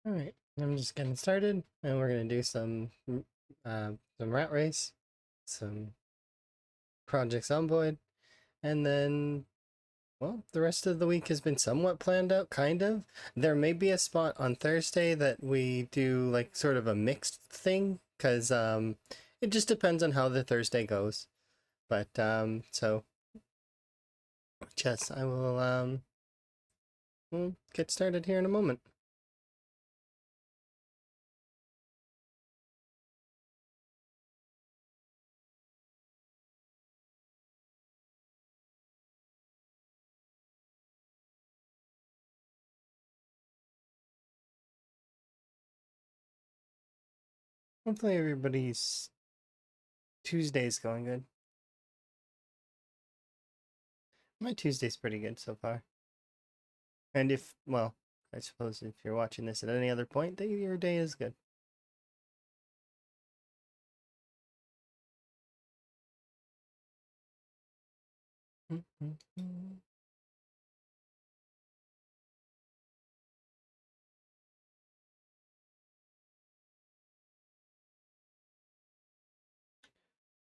All right, I'm just getting started, and we're gonna do some rat race, some projects onboard, and then well, the rest of the week has been somewhat planned out, kind of. There may be a spot on Thursday that we do like sort of a mixed thing, cause it just depends on how the Thursday goes. But so Jess, I will we'll get started here in a moment. Hopefully everybody's Tuesday's going good. My Tuesday's pretty good so far. And if, well, I suppose if you're watching this at any other point, your day is good.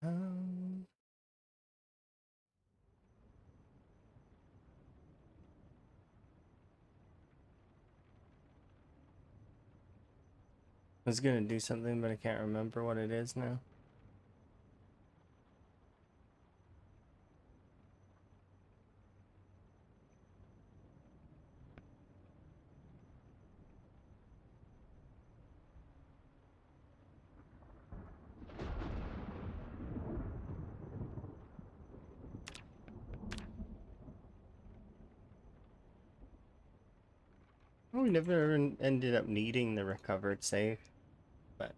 Um, I was gonna do something, but I can't remember what it is now. Oh, we never ended up needing the recovered save, but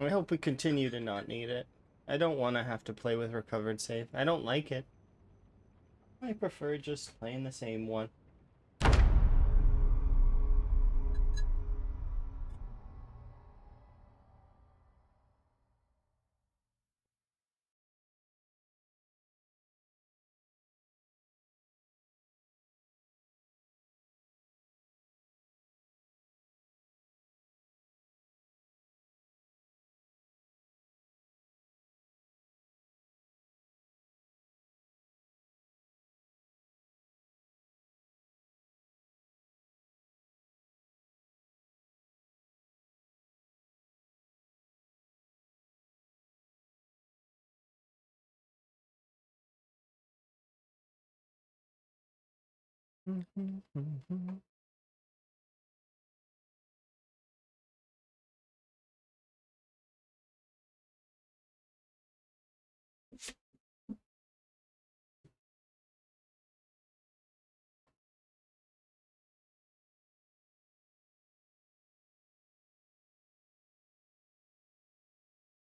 I hope we continue to not need it. I don't want to have to play with recovered save. I don't like it. I prefer just playing the same one.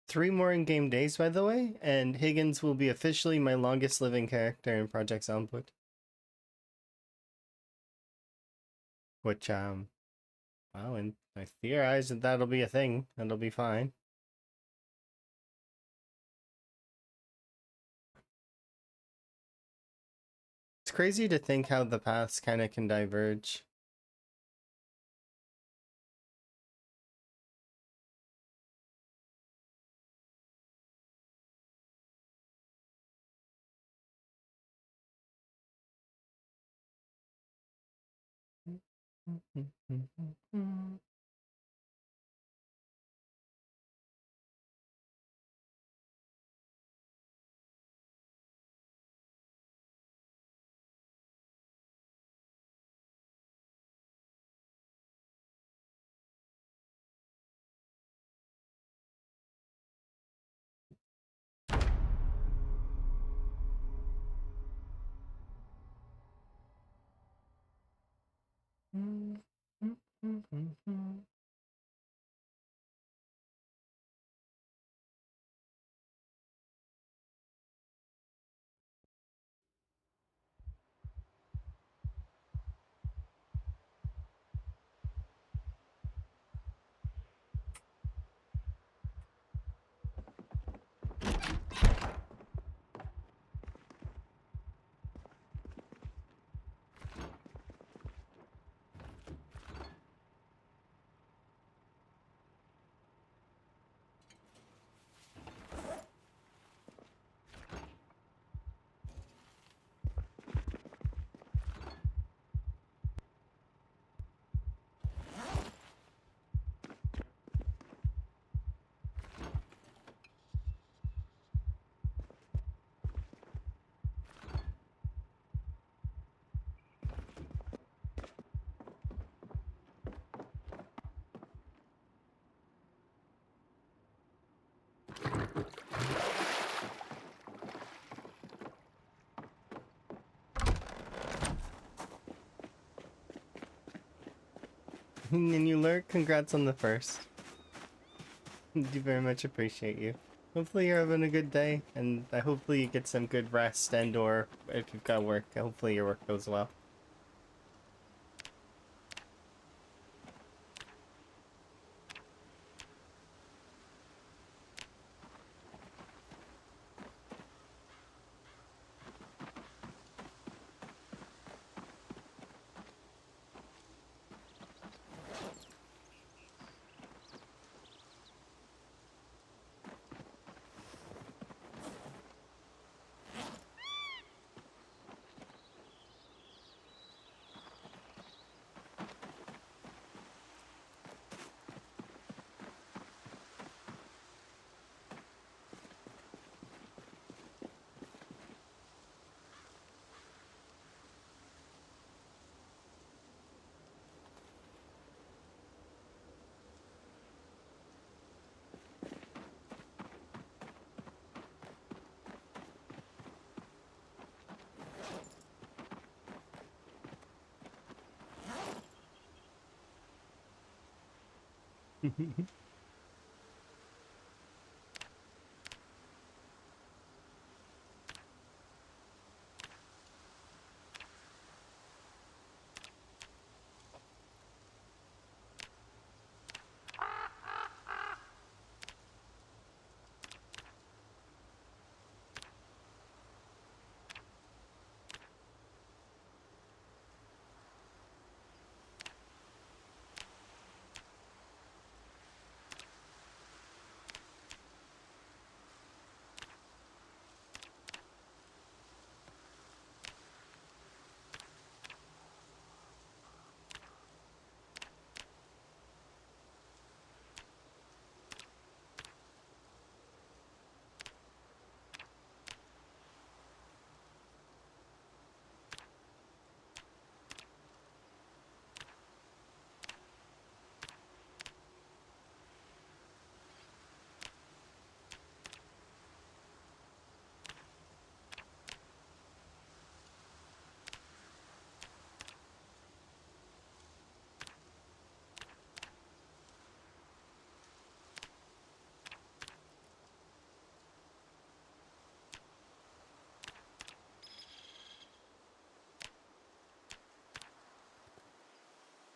3 more in-game days, by the way, and Higgins will be officially my longest living character in Project Zomboid. Which, well, and I theorize that that'll be a thing. That'll be fine. It's crazy to think how the paths kind of can diverge. And you lurk, congrats on the first. Do very much appreciate you. Hopefully you're having a good day, and I hopefully you get some good rest, and or if you've got work, hopefully your work goes well.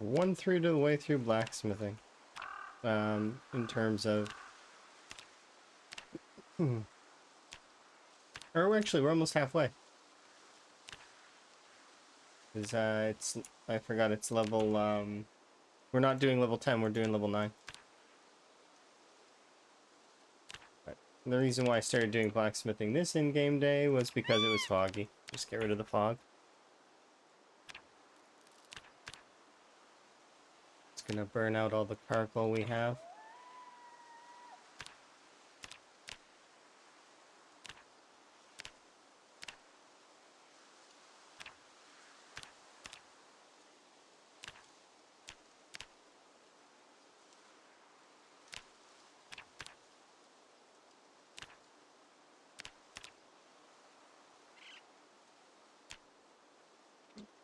One through to the way through blacksmithing. In terms of... Or actually, we're almost halfway. It's... I forgot it's level, we're not doing level 10, we're doing level 9. But the reason why I started doing blacksmithing this in-game day was because it was foggy. Just get rid of the fog. It's gonna burn out all the charcoal we have.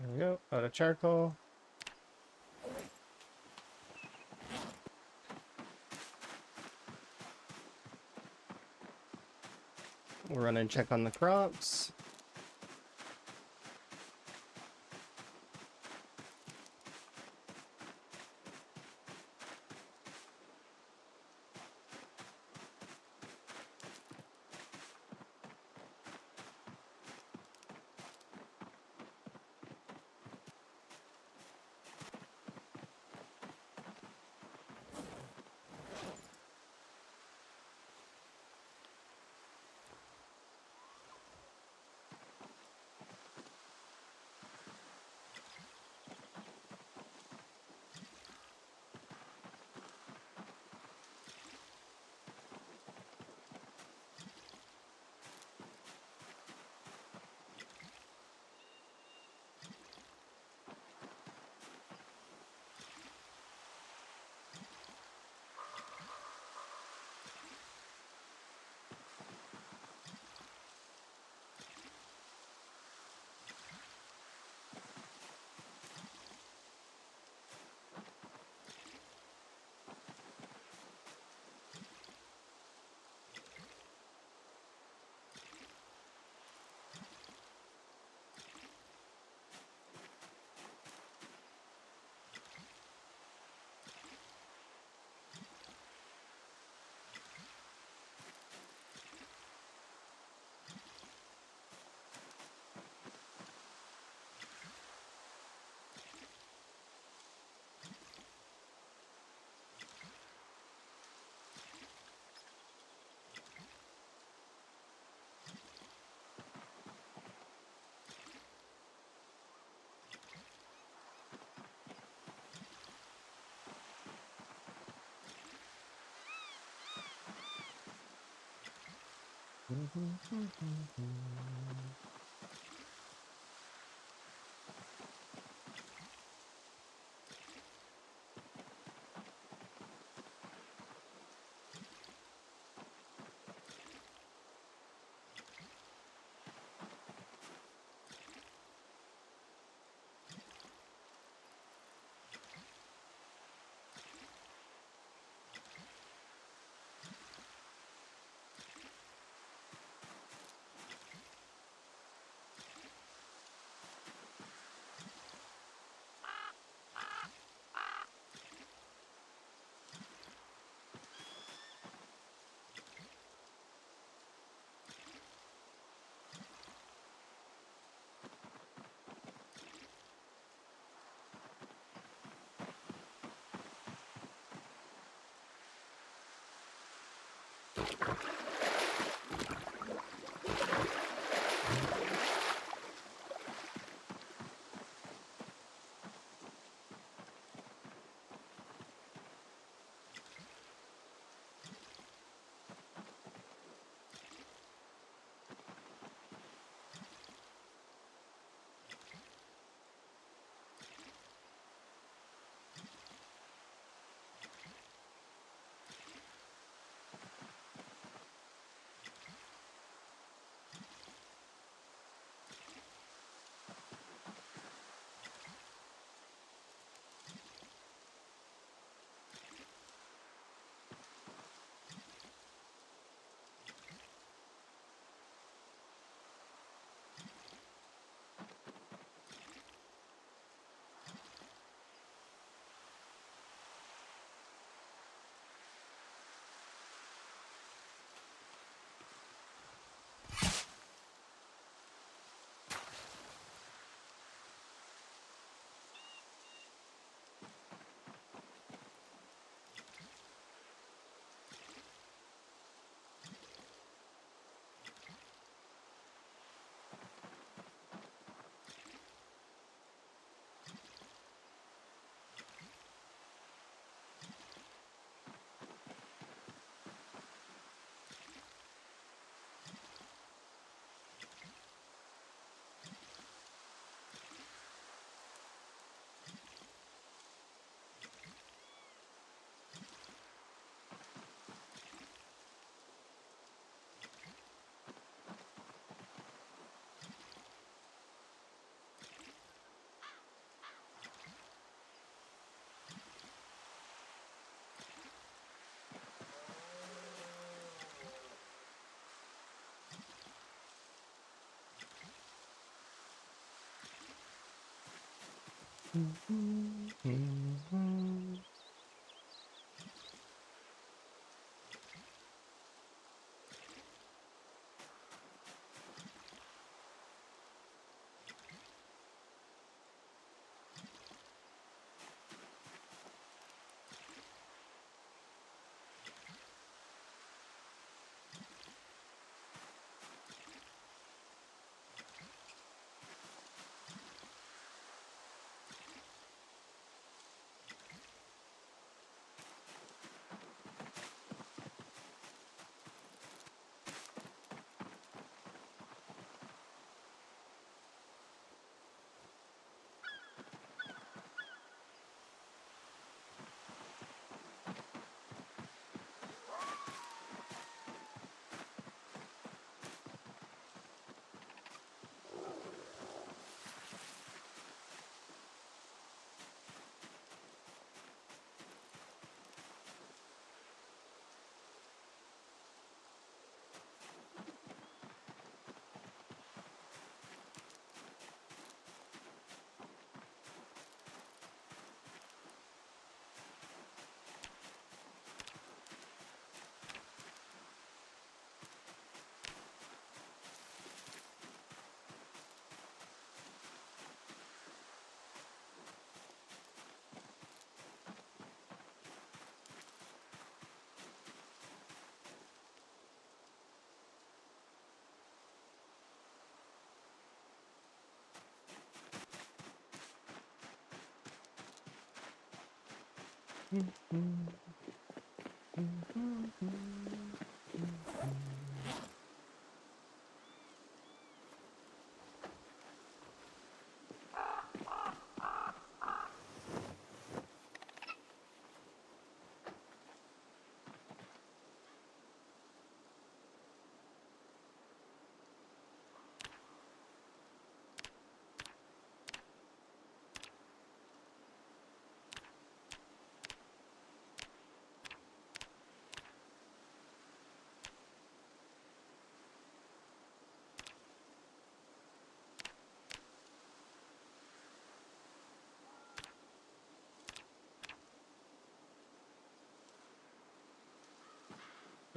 There we go, out of charcoal. We'll run and check on the crops.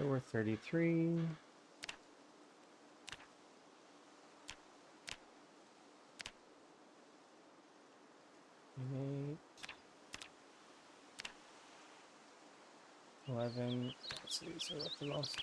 So we're 33. Eight, 11. Let's see, so what's the most?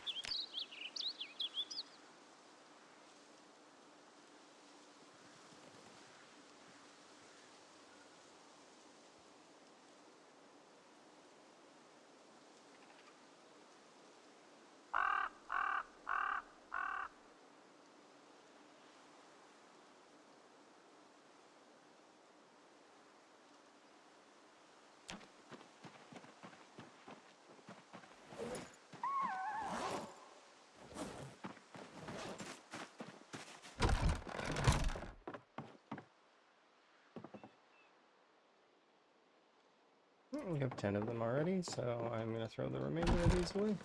We have 10 of them already, so I'm going to throw the remainder of these away.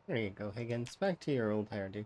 There you go, Higgins. Back to your old hairdo.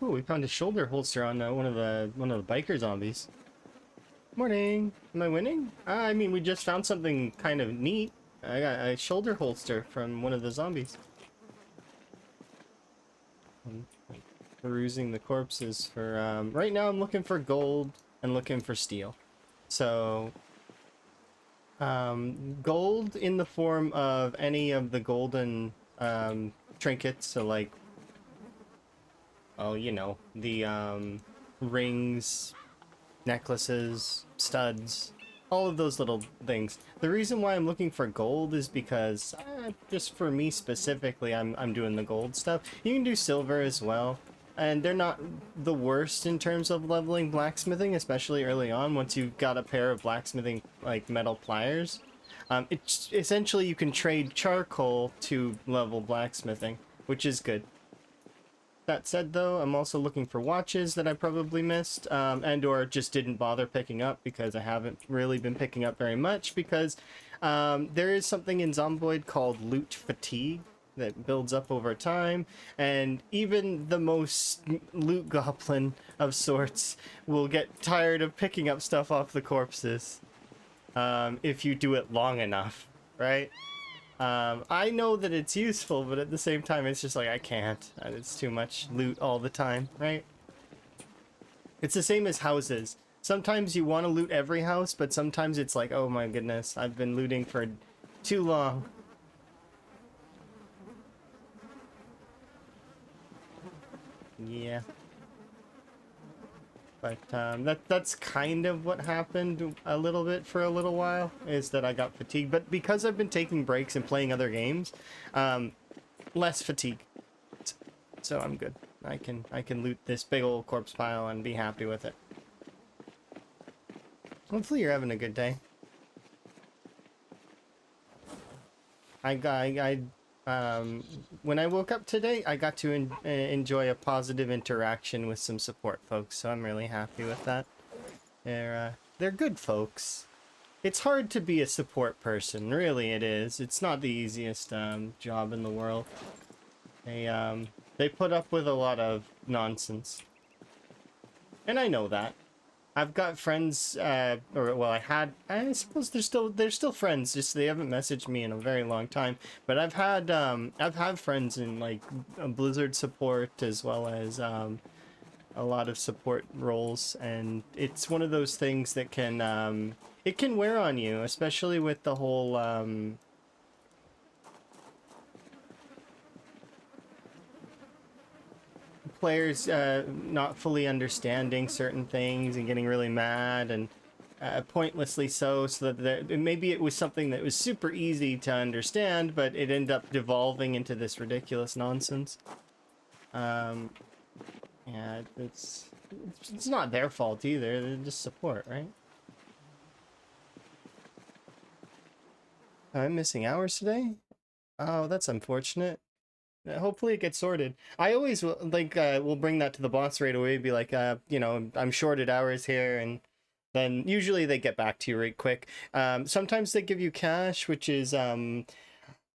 Ooh, we found a shoulder holster on one of the biker zombies. Morning. Am I winning? I mean, we just found something kind of neat. I got a shoulder holster from one of the zombies. I'm perusing the corpses for right now. I'm looking for gold and looking for steel. So gold in the form of any of the golden trinkets, so like oh, you know, the rings, necklaces, studs, all of those little things. The reason why I'm looking for gold is because, just for me specifically, I'm doing the gold stuff. You can do silver as well, and they're not the worst in terms of leveling blacksmithing, especially early on once you've got a pair of blacksmithing, like, metal pliers. It's essentially you can trade charcoal to level blacksmithing, which is good. That said, though, I'm also looking for watches that I probably missed, and or just didn't bother picking up because I haven't really been picking up very much because there is something in Zomboid called loot fatigue that builds up over time, and even the most loot goblin of sorts will get tired of picking up stuff off the corpses if you do it long enough, right? I know that it's useful, but at the same time, it's just like, I can't. It's too much loot all the time, right? It's the same as houses. Sometimes you want to loot every house, but sometimes it's like, oh my goodness, I've been looting for too long. Yeah. But that's kind of what happened a little bit for a little while, is that I got fatigued. But because I've been taking breaks and playing other games, less fatigue. So I'm good. I can loot this big old corpse pile and be happy with it. Hopefully you're having a good day. When I woke up today, I got to enjoy a positive interaction with some support folks, so I'm really happy with that. They're good folks. It's hard to be a support person, really it is. It's not the easiest job in the world. They put up with a lot of nonsense. And I know that. I've got friends, I suppose they're still friends, just they haven't messaged me in a very long time. But I've had friends in like Blizzard support as well as a lot of support roles, and it's one of those things that can it can wear on you, especially with the whole players not fully understanding certain things and getting really mad and pointlessly so that maybe it was something that was super easy to understand, but it ended up devolving into this ridiculous nonsense. Yeah, it's not their fault either. They're just support, right? I'm missing hours today. Oh, that's unfortunate. Hopefully it gets sorted. I always will bring that to the boss right away. Be like, you know, I'm shorted hours here, and then usually they get back to you right quick. Sometimes they give you cash, which is a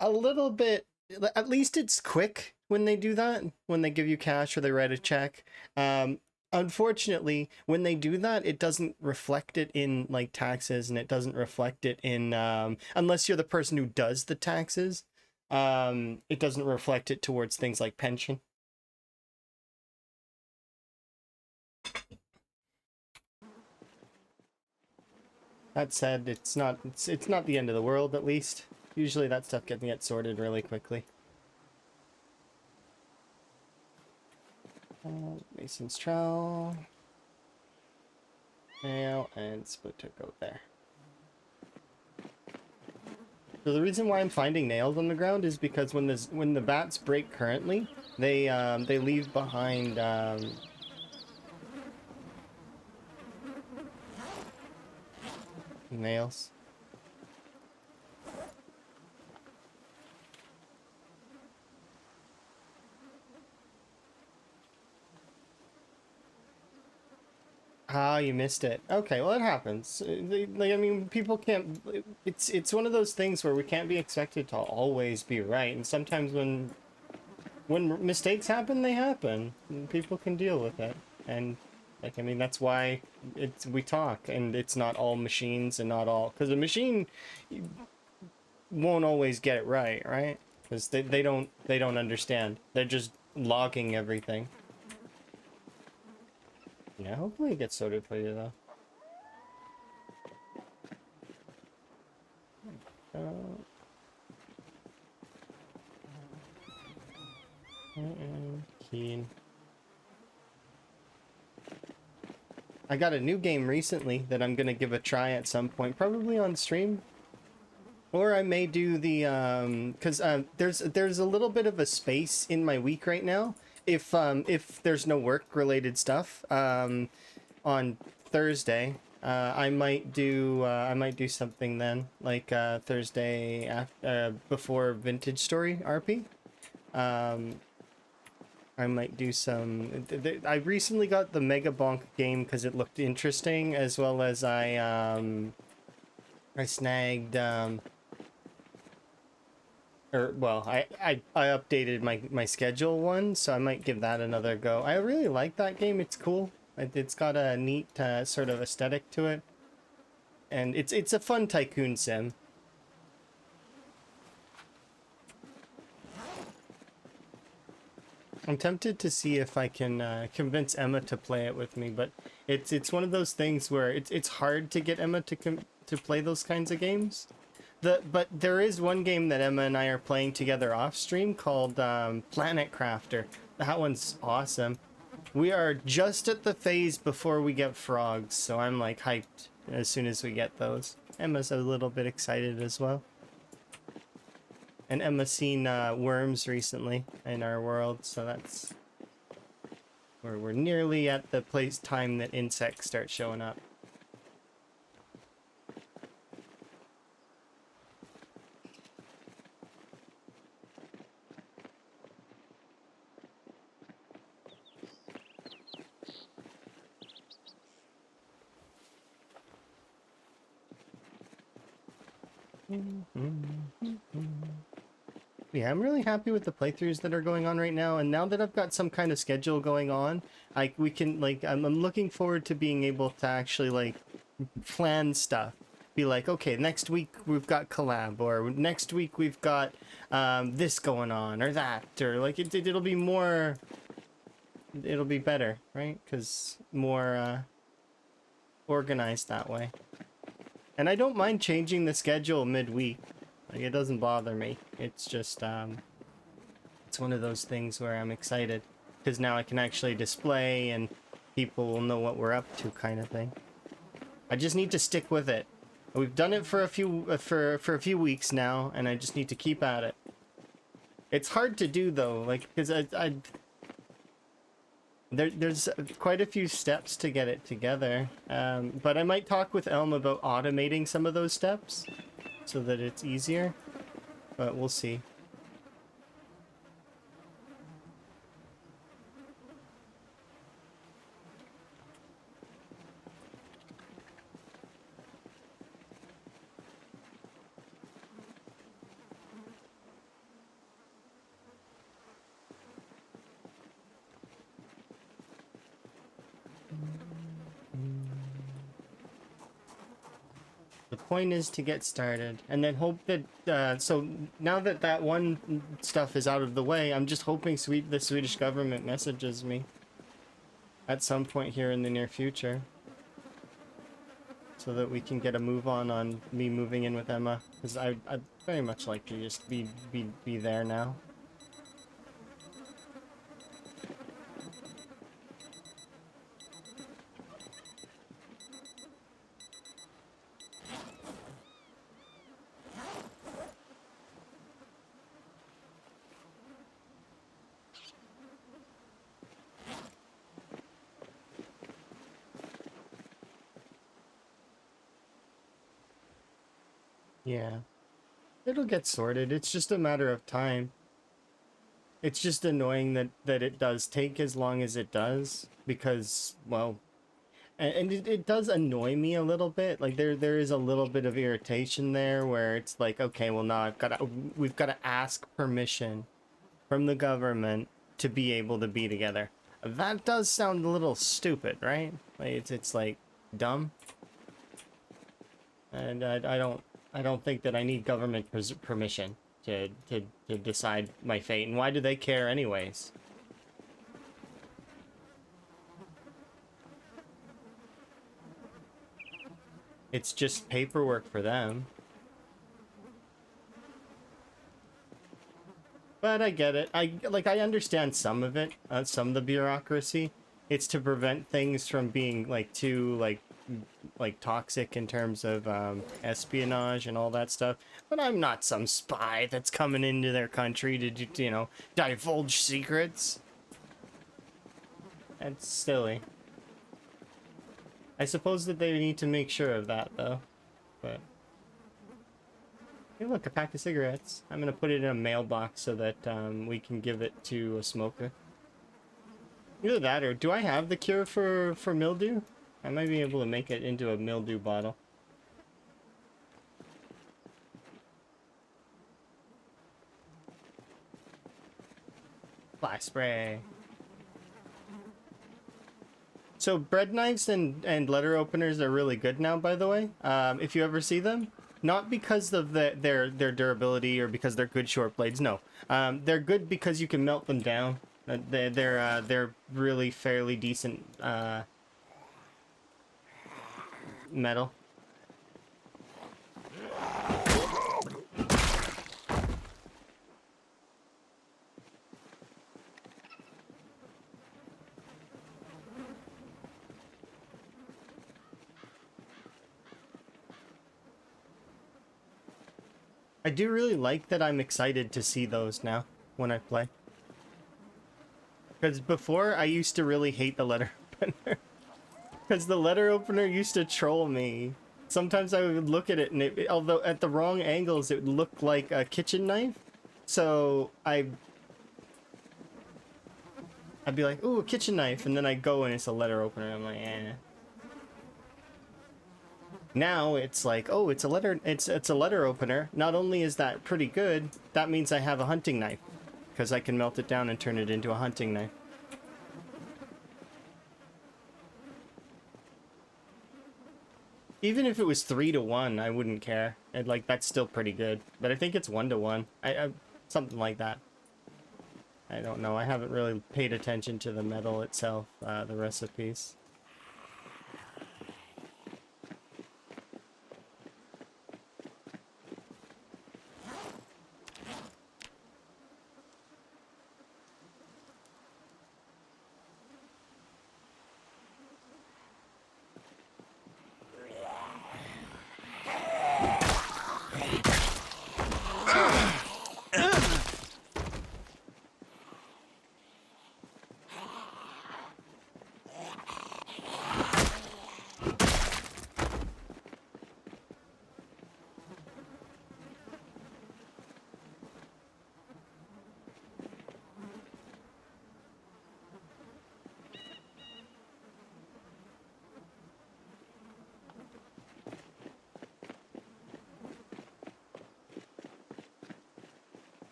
little bit. At least it's quick when they do that. When they give you cash or they write a check. Unfortunately, when they do that, it doesn't reflect it in like taxes, and it doesn't reflect it in unless you're the person who does the taxes. It doesn't reflect it towards things like pension. That said, it's not the end of the world, at least. Usually that stuff can get sorted really quickly. Mason's trowel. Nail and splitter go there. So the reason why I'm finding nails on the ground is because when the bats break currently, they leave behind nails. Ah, you missed it. Okay, well, it happens. Like, I mean, people can't. It's one of those things where we can't be expected to always be right, and sometimes when mistakes happen, they happen. And people can deal with it, and like, I mean, that's why we talk, and it's not all machines and not all, because a machine won't always get it right, right? Because they don't understand. They're just logging everything. Yeah, hopefully it gets sorted for you though. Keen. I got a new game recently that I'm gonna give a try at some point, probably on stream. Or I may do the because there's a little bit of a space in my week right now. If there's no work related stuff on Thursday, I might do something then, like Thursday after before Vintage Story RP. I might do some. I recently got the Mega Bonk game because it looked interesting, as well as I snagged or well, I updated my schedule one, so I might give that another go. I really like that game. It's cool. It's got a neat sort of aesthetic to it, and it's a fun tycoon sim. I'm tempted to see if I can convince Emma to play it with me, but it's one of those things where it's hard to get Emma to play those kinds of games. But there is one game that Emma and I are playing together off stream called Planet Crafter. That one's awesome. We are just at the phase before we get frogs, so I'm like hyped as soon as we get those. Emma's a little bit excited as well. And Emma's seen worms recently in our world, so that's we're nearly at the time that insects start showing up. Yeah, I'm really happy with the playthroughs that are going on right now, and now that I've got some kind of schedule going on, we can like I'm looking forward to being able to actually like plan stuff. Be like, okay, next week we've got collab, or next week we've got this going on, or that, or like it'll be more. It'll be better, right? Because more organized that way. And I don't mind changing the schedule midweek. Like, it doesn't bother me. It's just, it's one of those things where I'm excited. Because now I can actually display and people will know what we're up to, kind of thing. I just need to stick with it. We've done it for a few, for a few weeks now, and I just need to keep at it. It's hard to do, though, like, because there's quite a few steps to get it together, but I might talk with Elm about automating some of those steps so that it's easier, but we'll see. The point is to get started, and then hope that, so now that that one stuff is out of the way, I'm just hoping the Swedish government messages me at some point here in the near future, so that we can get a move on me moving in with Emma, because I'd very much like to just be there now. Yeah, it'll get sorted. It's just a matter of time. It's just annoying that it does take as long as it does, because, well, and it does annoy me a little bit. Like there is a little bit of irritation there where it's like, okay, well now we've got to ask permission from the government to be able to be together. That does sound a little stupid, right? Like it's like dumb. And I don't think that I need government permission to decide my fate. And why do they care anyways? It's just paperwork for them. But I get it. I understand some of it, some of the bureaucracy. it's to prevent things from being like too like toxic in terms of espionage and all that stuff. But I'm not some spy that's coming into their country to you know, divulge secrets. That's silly. I suppose that they need to make sure of that though. But hey, look, a pack of cigarettes. I'm gonna put it in a mailbox so that we can give it to a smoker. Either that, or do I have the cure for mildew? I might be able to make it into a mildew bottle. Fly spray. So bread knives and letter openers are really good now, by the way. If you ever see them, not because of their durability or because they're good short blades. No, they're good because you can melt them down. They're really fairly decent metal. I do really like that I'm excited to see those now when I play. Because before, I used to really hate the letter opener. Because the letter opener used to troll me. Sometimes I would look at it, and although at the wrong angles, it would look like a kitchen knife. So I'd be like, ooh, a kitchen knife, and then I'd go and it's a letter opener, and I'm like, eh. Now it's like, oh, it's a letter opener. Not only is that pretty good, that means I have a hunting knife. Because I can melt it down and turn it into a hunting knife. Even if it was 3 to 1, I wouldn't care. Like, that's still pretty good. But I think it's 1 to 1. Something like that. I don't know. I haven't really paid attention to the metal itself, the recipes.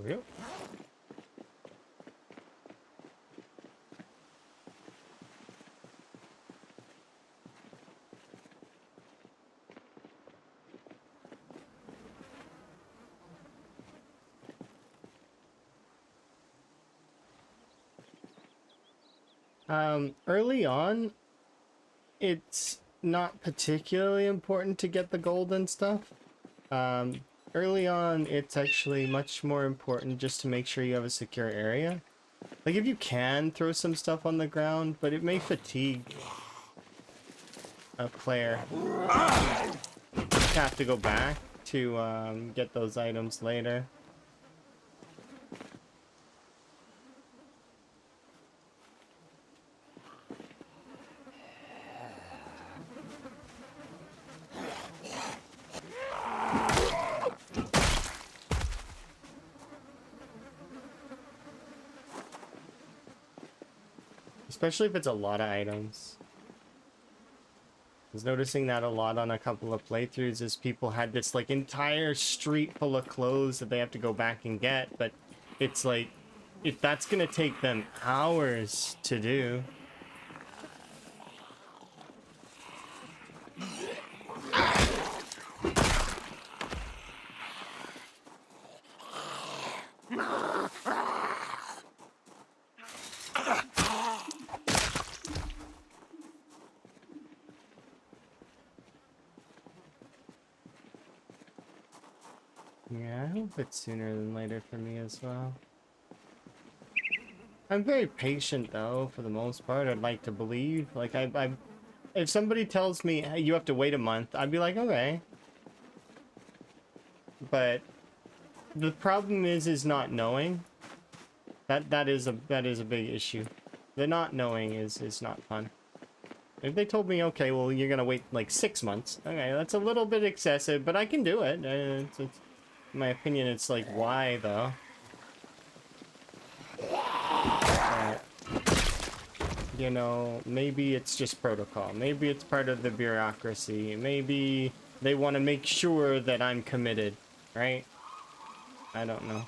Yep. Early on, it's not particularly important to get the gold and stuff. Early on, it's actually much more important just to make sure you have a secure area. Like, if you can throw some stuff on the ground, but it may fatigue a player. You have to go back to get those items later. Especially if it's a lot of items. I was noticing that a lot on a couple of playthroughs is people had this like entire street full of clothes that they have to go back and get, but it's like, if that's gonna take them hours to do. Yeah, I hope it's sooner than later for me as well. I'm very patient though, for the most part. I'd like to believe. Like if somebody tells me, hey, you have to wait a month, I'd be like, okay. But the problem is not knowing. That is a big issue. The not knowing is not fun. If they told me, okay, well, you're gonna wait like 6 months. Okay, that's a little bit excessive, but I can do it. It's in my opinion, it's like, why though? But, you know, maybe it's just protocol. Maybe it's part of the bureaucracy. Maybe they want to make sure that I'm committed, right? I don't know.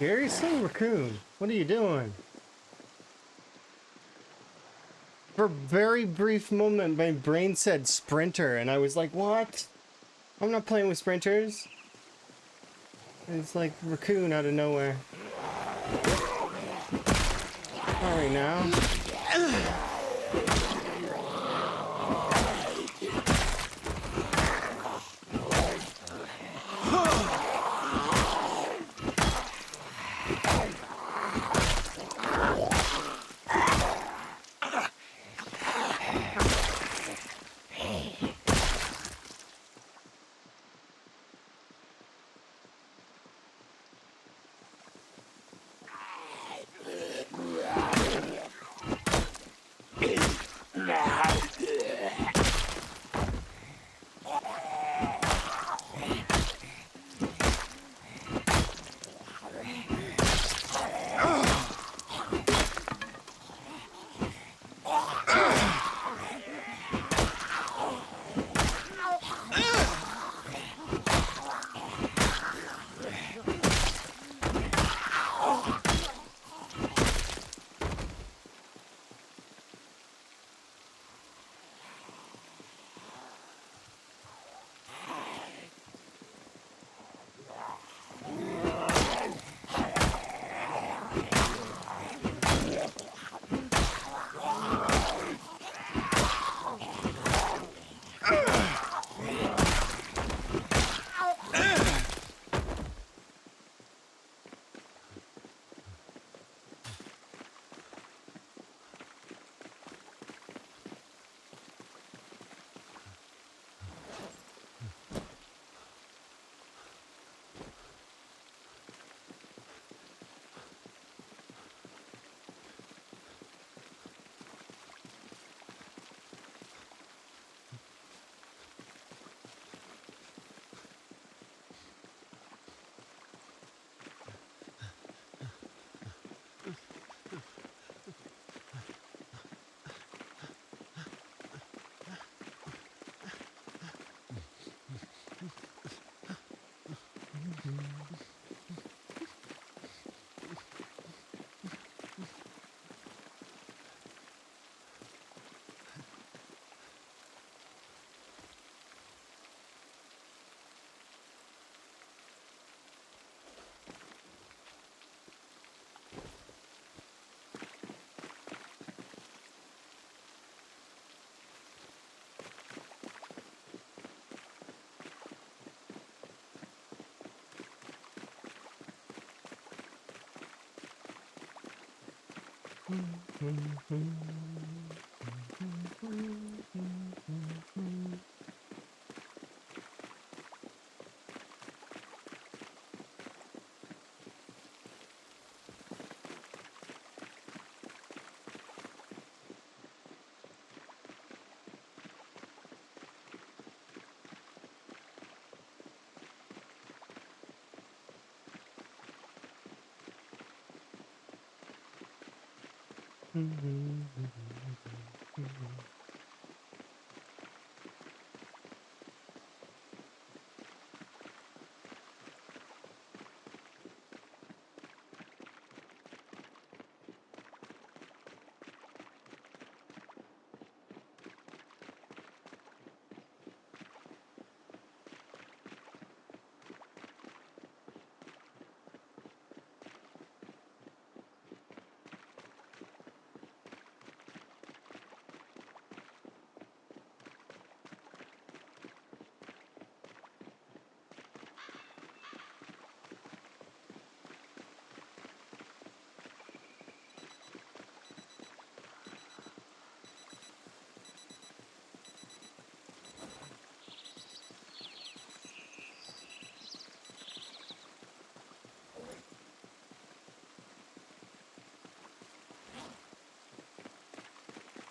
Seriously, raccoon? What are you doing? For a very brief moment, my brain said sprinter, and I was like, what? I'm not playing with sprinters. And it's like raccoon out of nowhere. All right now.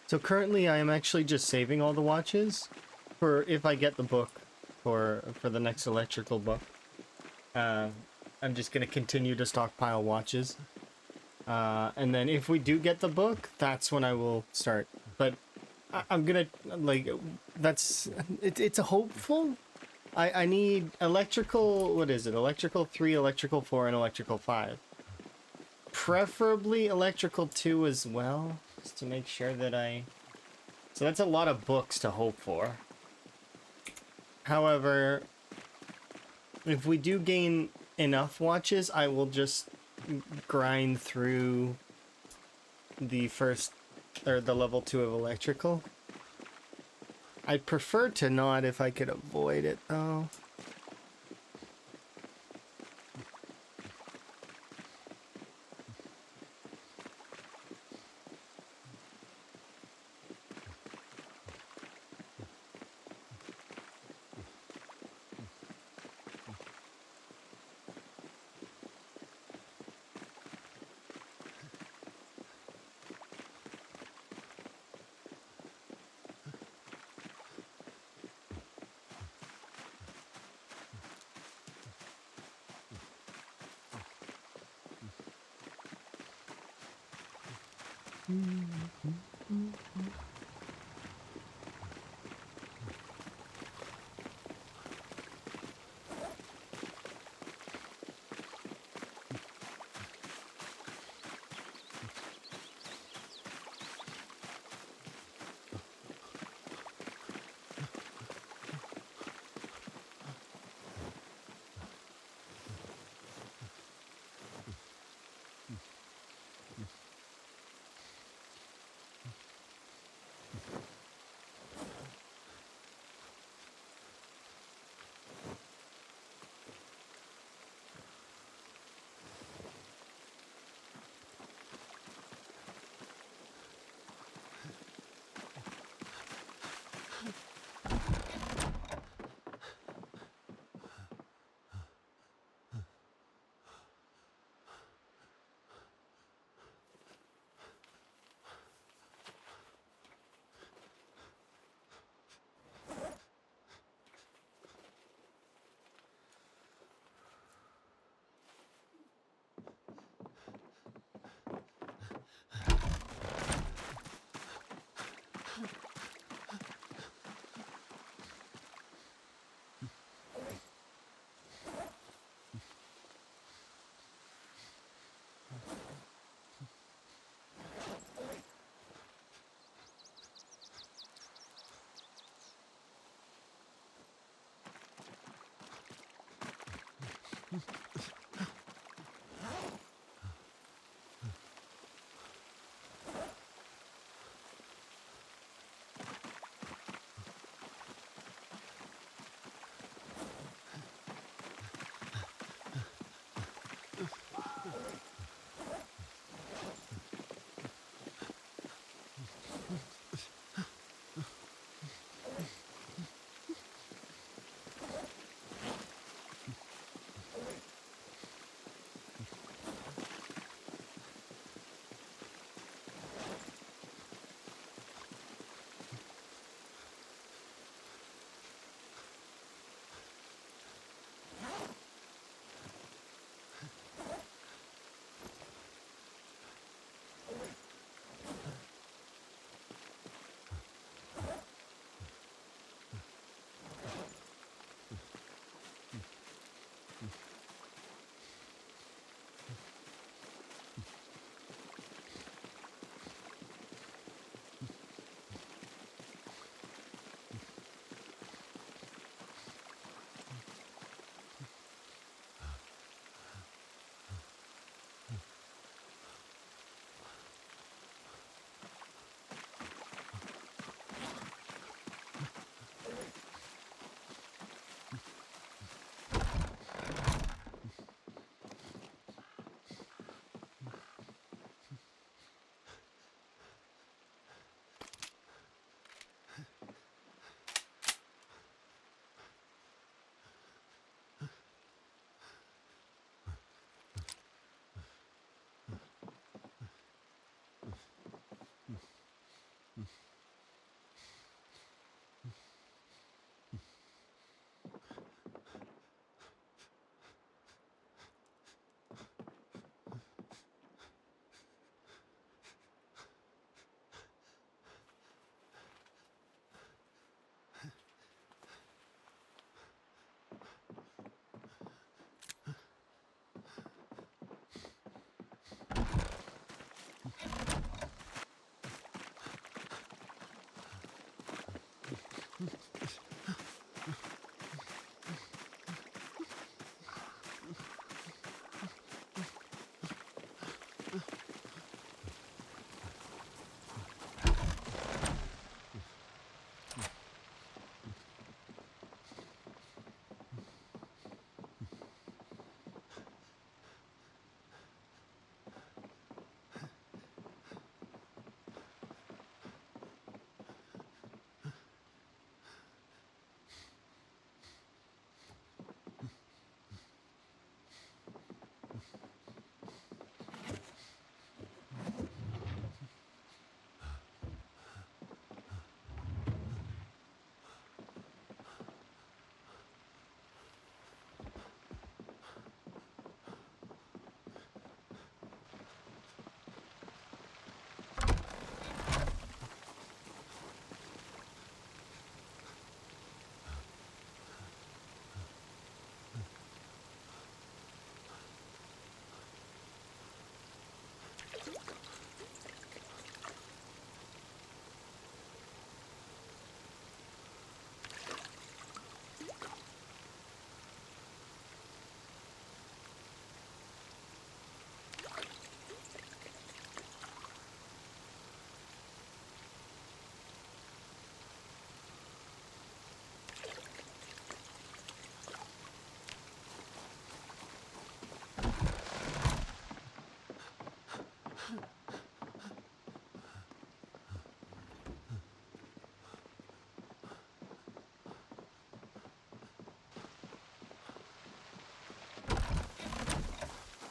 So currently I am actually just saving all the watches for if I get the book for the next electrical book. I'm just gonna continue to stockpile watches. And then if we do get the book, that's when I will start. But I'm gonna, like, it's a hopeful. I need electrical, what is it? Electrical 3, electrical 4, and electrical 5. Preferably electrical 2 as well, just to make sure that I... So that's a lot of books to hope for. However, if we do gain enough watches, I will just grind through the first, or the level 2 of electrical. I'd prefer to not if I could avoid it, though.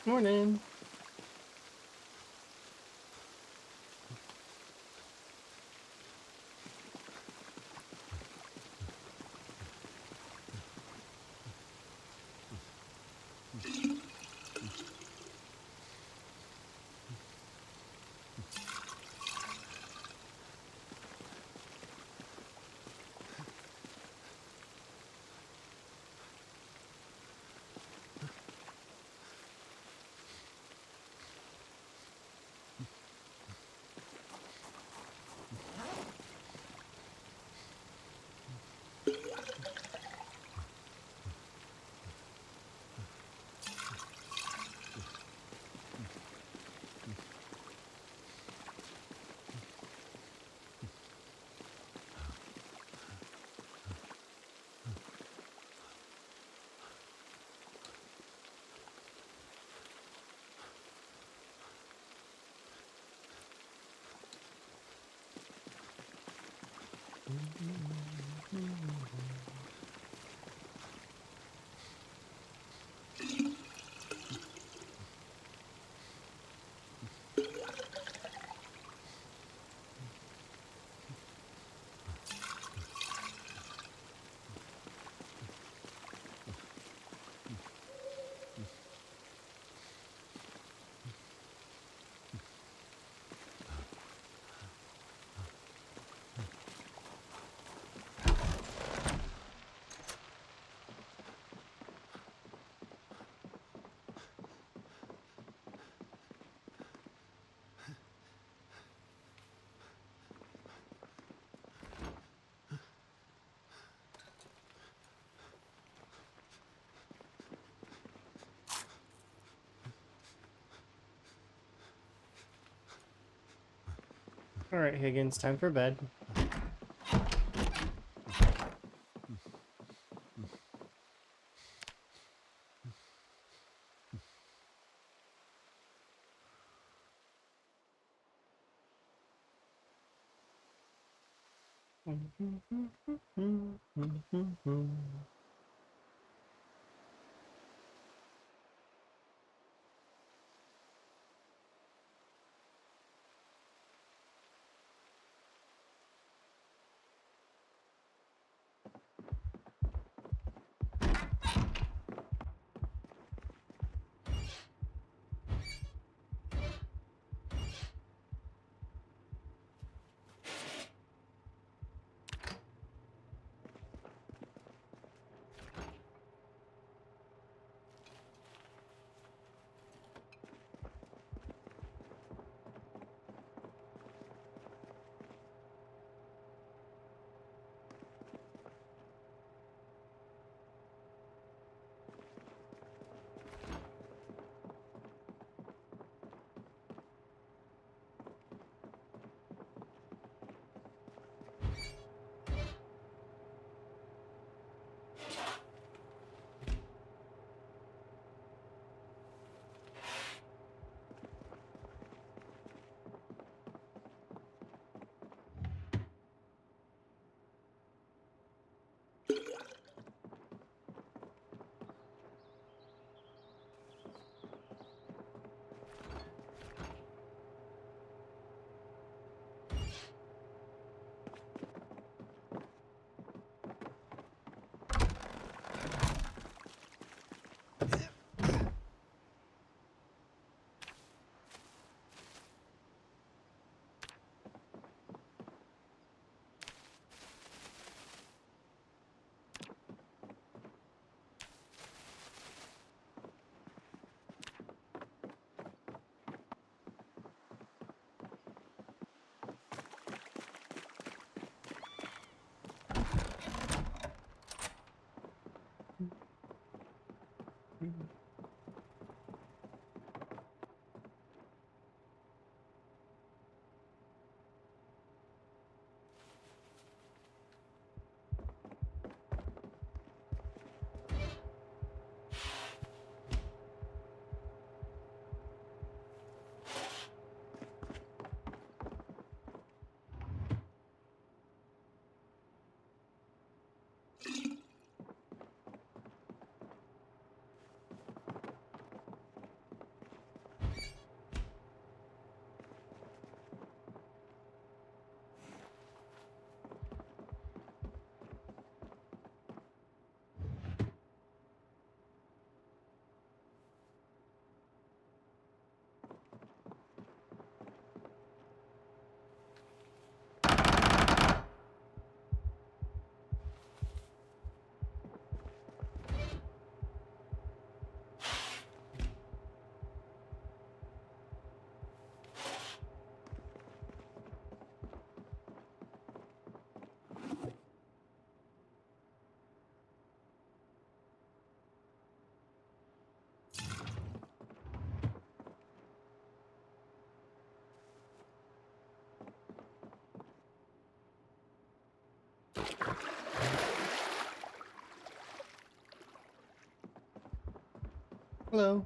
Morning. All right, Higgins, time for bed. Hello.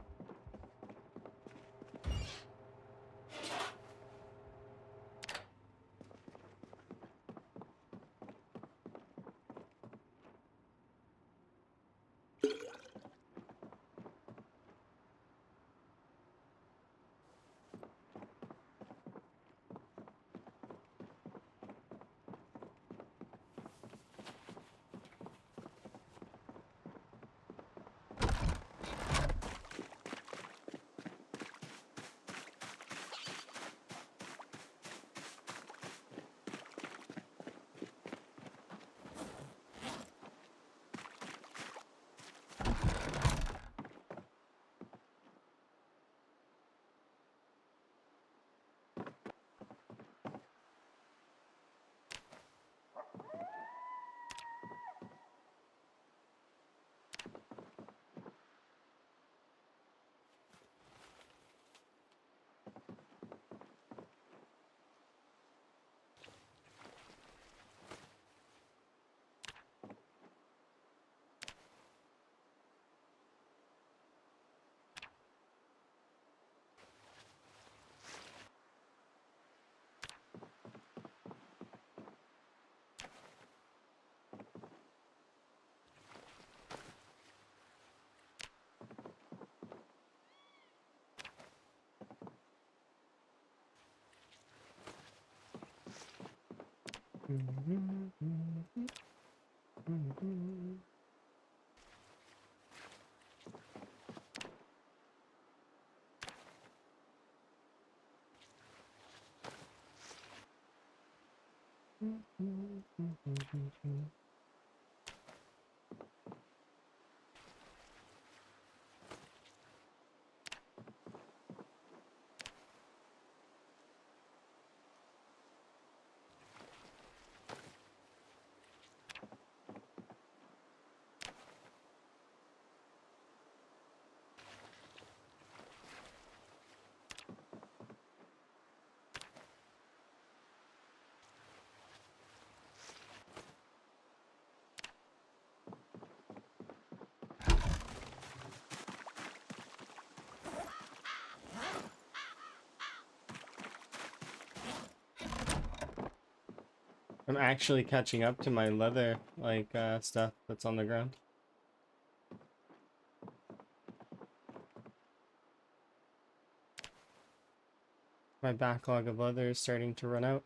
I'm actually catching up to my leather, like, stuff that's on the ground. My backlog of leather is starting to run out.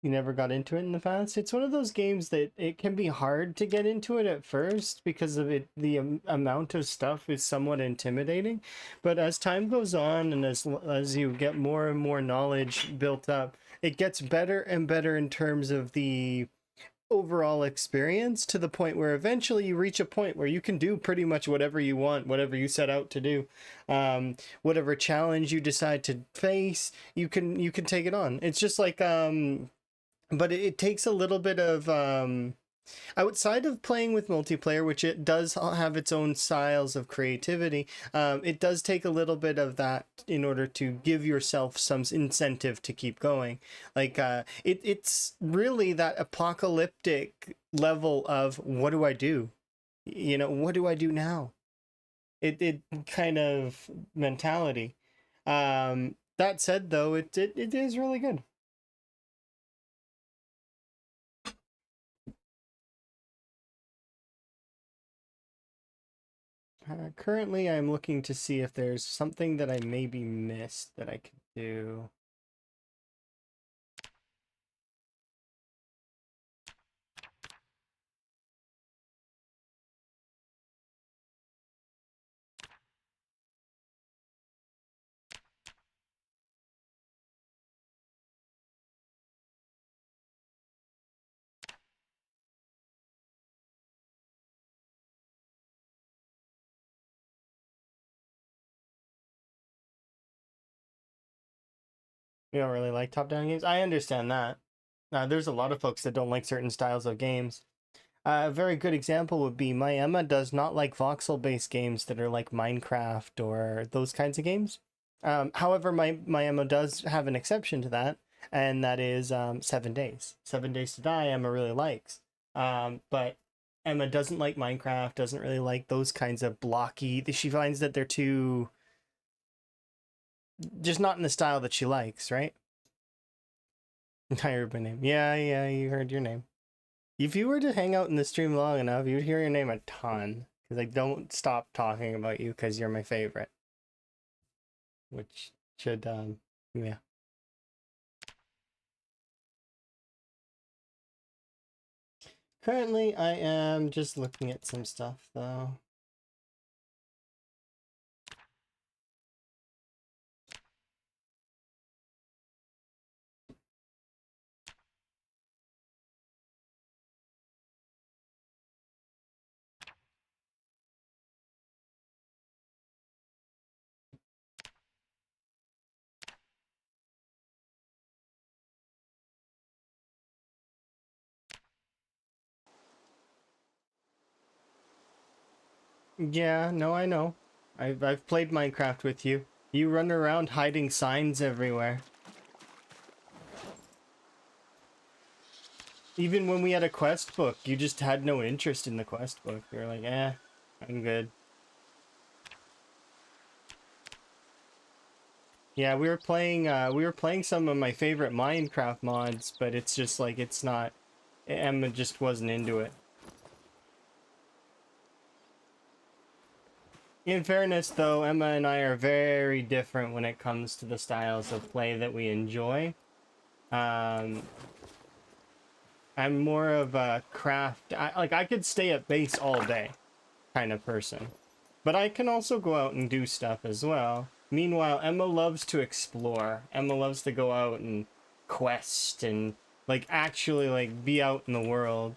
You never got into it in the past? It's one of those games that it can be hard to get into it at first because of it. The amount of stuff is somewhat intimidating, but as time goes on and as you get more and more knowledge built up, it gets better and better in terms of the overall experience, to the point where eventually you reach a point where you can do pretty much whatever you want, whatever you set out to do. Whatever challenge you decide to face, you can take it on. It's just like but it takes a little bit of outside of playing with multiplayer, which it does have its own styles of creativity. It does take a little bit of that in order to give yourself some incentive to keep going. Like it's really that apocalyptic level of, what do I do? You know, what do I do now? It kind of mentality. That said, though, it is really good. Currently, I'm looking to see if there's something that I maybe missed that I could do. You don't really like top-down games? I understand that. There's a lot of folks that don't like certain styles of games. A very good example would be my Emma does not like voxel-based games that are like Minecraft or those kinds of games. However, my Emma does have an exception to that, and that is 7 Days. 7 Days to Die, Emma really likes. But Emma doesn't like Minecraft, doesn't really like those kinds of blocky. She finds that they're too, just not in the style that she likes, right? I heard my name. Yeah, you heard your name. If you were to hang out in the stream long enough, you'd hear your name a ton. Because I don't stop talking about you because you're my favorite. Which should, yeah. Currently, I am just looking at some stuff, though. Yeah, no, I know. I've played Minecraft with you. You run around hiding signs everywhere. Even when we had a quest book, you just had no interest in the quest book. You're like, I'm good. Yeah, we were playing some of my favorite Minecraft mods, but it's just like, it's not, Emma just wasn't into it. In fairness, though, Emma and I are very different when it comes to the styles of play that we enjoy. I'm more of a craft, I could stay at base all day kind of person. But I can also go out and do stuff as well. Meanwhile, Emma loves to explore. Emma loves to go out and quest and like actually like be out in the world.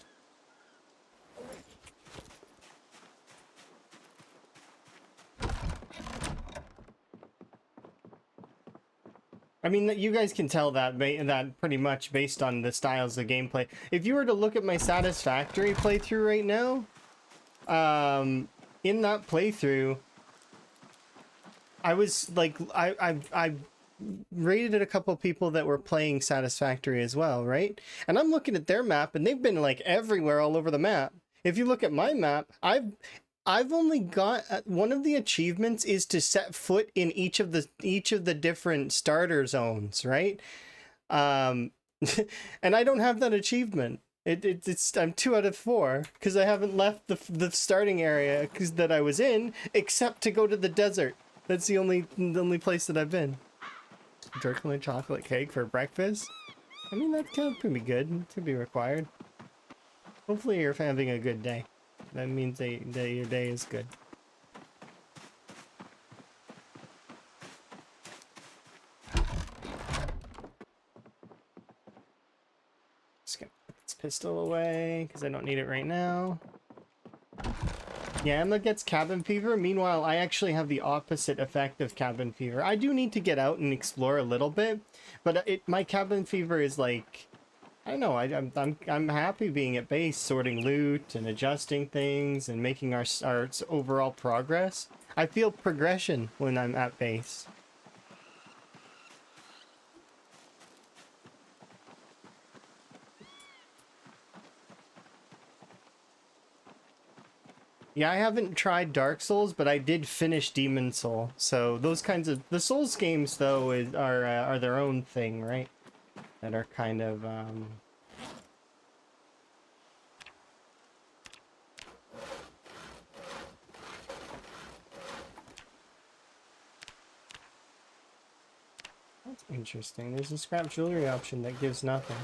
I mean, you guys can tell that that pretty much based on the styles of gameplay. If you were to look at my Satisfactory playthrough right now, in that playthrough, I was like, I rated a couple people that were playing Satisfactory as well, right? And I'm looking at their map, and they've been like everywhere all over the map. If you look at my map, I've only got one of the achievements is to set foot in each of the different starter zones, right? And I don't have that achievement. It's I'm 2 out of 4 because I haven't left the starting area that I was in, except to go to the desert. That's the only place that I've been. Dark chocolate cake for breakfast. I mean, that could be good. It could be required. Hopefully you're having a good day. That means that your day is good. Just gonna put this pistol away because I don't need it right now. Yeah, Emma gets cabin fever. Meanwhile, I actually have the opposite effect of cabin fever. I do need to get out and explore a little bit, but my cabin fever is like, I don't know. I'm happy being at base, sorting loot and adjusting things and making our overall progress. I feel progression when I'm at base. Yeah, I haven't tried Dark Souls, but I did finish Demon Soul. So those kinds of the Souls games, though, are their own thing, right? That are kind of That's interesting. There's a scrap jewelry option that gives nothing.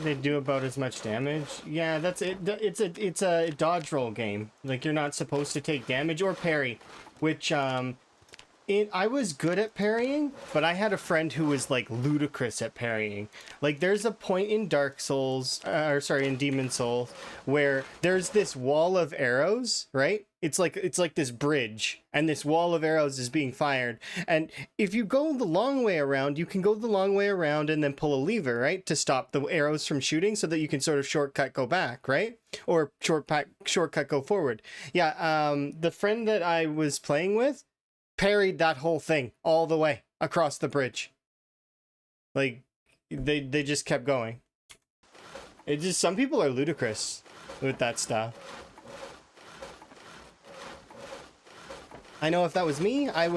They do about as much damage. Yeah, that's it. It's a dodge roll game. Like, you're not supposed to take damage or parry, which I was good at parrying, but I had a friend who was like ludicrous at parrying. Like, there's a point in Dark Souls, or sorry, in Demon Souls, where there's this wall of arrows, right? It's like this bridge, and this wall of arrows is being fired. And if you go the long way around, you can go the long way around and then pull a lever, right, to stop the arrows from shooting, so that you can sort of shortcut go back, right? Or shortcut go forward. Yeah. The friend that I was playing with parried that whole thing all the way across the bridge. Like, they just kept going. It just, some people are ludicrous with that stuff. I know if that was me, it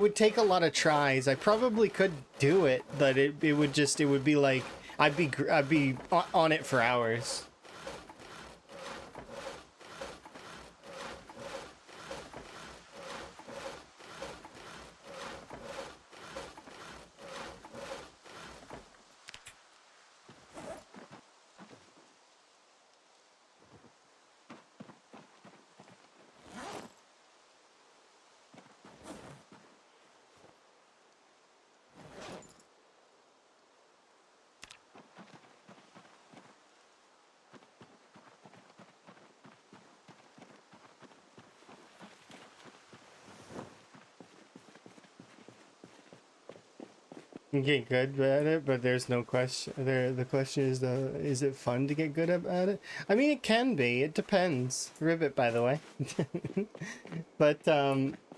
would take a lot of tries. I probably could do it, but it would be like, I'd be on it for hours. You get good at it, but there's no question. The question is it fun to get good at it? I mean, it can be. It depends. Ribbit, by the way. But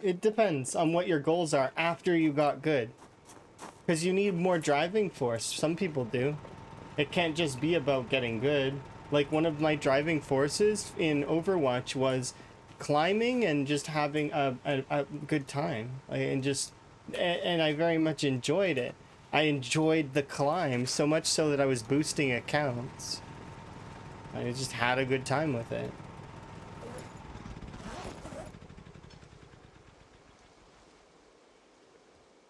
it depends on what your goals are after you got good. Because you need more driving force. Some people do. It can't just be about getting good. Like, one of my driving forces in Overwatch was climbing and just having a good time. And I very much enjoyed it. I enjoyed the climb so much so that I was boosting accounts. I just had a good time with it.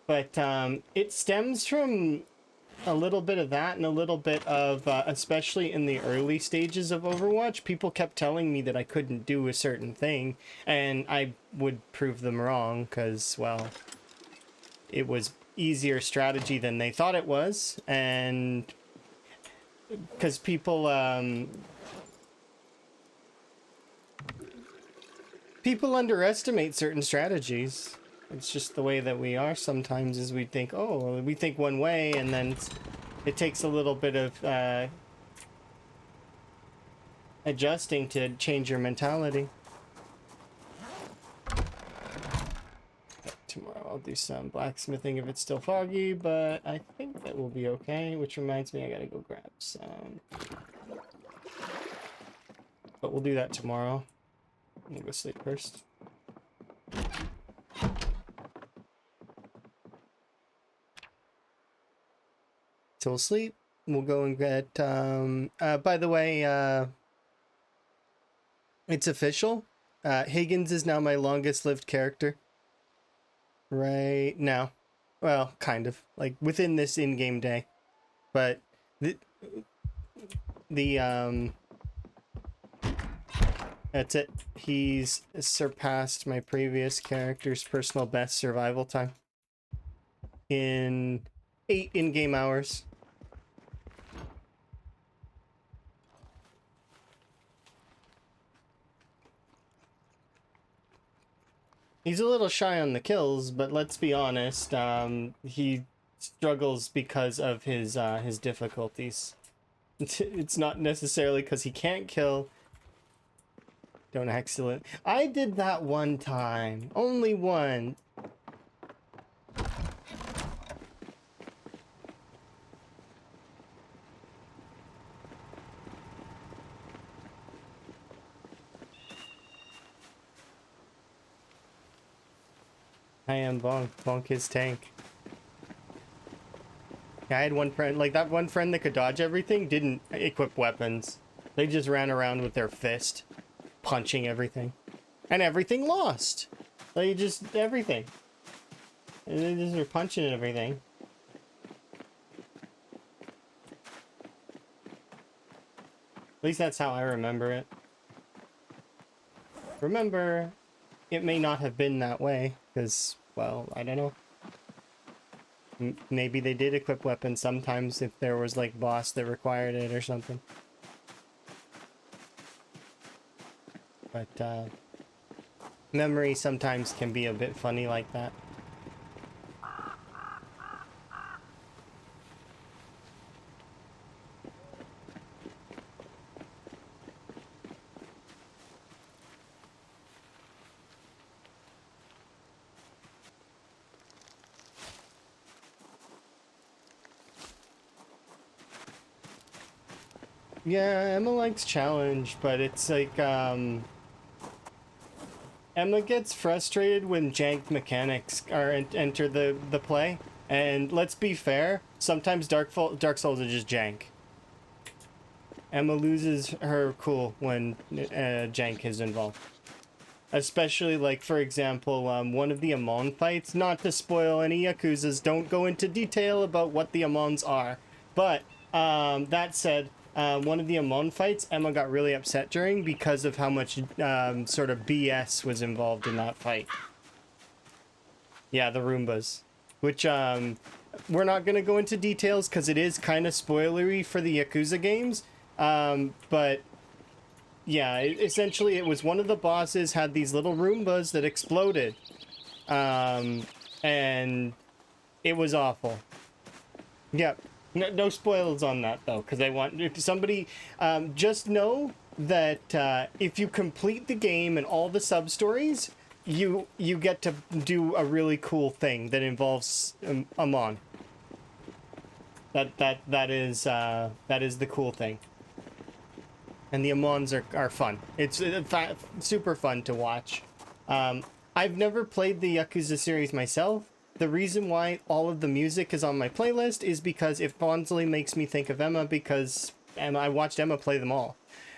But it stems from a little bit of that and a little bit of, especially in the early stages of Overwatch, people kept telling me that I couldn't do a certain thing, and I would prove them wrong because, well, it was easier strategy than they thought it was, and because people underestimate certain strategies. It's just the way that we are sometimes, is we think, oh, we think one way, and then it takes a little bit of adjusting to change your mentality. Tomorrow I'll do some blacksmithing if it's still foggy, but I think that will be okay, which reminds me I gotta go grab some. But we'll do that tomorrow. We'll go sleep first. So we'll sleep. We'll go and get, by the way, it's official. Higgins is now my longest lived character. Right now. Well, kind of. Like, within this in-game day. But, that's it. He's surpassed my previous character's personal best survival time. In 8 in-game hours. He's a little shy on the kills, but let's be honest, he struggles because of his difficulties. It's not necessarily because he can't kill. Don't excellent. I did that one time. Only one. I am bonk his tank. Yeah, I had one friend, like that one friend that could dodge everything, didn't equip weapons. They just ran around with their fist, punching everything. And everything lost. Like, just everything. And they just were punching everything. At least that's how I remember it. Remember, it may not have been that way, because, well, I don't know. Maybe they did equip weapons sometimes if there was, like, boss that required it or something. But, memory sometimes can be a bit funny like that. Yeah, Emma likes challenge, but it's like, Emma gets frustrated when janked mechanics enter the play. And let's be fair, sometimes Dark Souls are just jank. Emma loses her cool when jank is involved. Especially, like, for example, one of the Amon fights, not to spoil any Yakuzas, don't go into detail about what the Amons are. But, that said, one of the Amon fights, Emma got really upset during because of how much sort of BS was involved in that fight. Yeah, the Roombas. Which, we're not going to go into details because it is kind of spoilery for the Yakuza games. But, yeah, essentially it was one of the bosses had these little Roombas that exploded. And it was awful. Yep. No spoilers on that, though, because I want... If somebody... just know that if you complete the game and all the sub-stories, you get to do a really cool thing that involves Amon. That is the cool thing. And the Amons are fun. It's super fun to watch. I've never played the Yakuza series myself. The reason why all of the music is on my playlist is because if Bonsley makes me think of Emma, because I watched Emma play them all.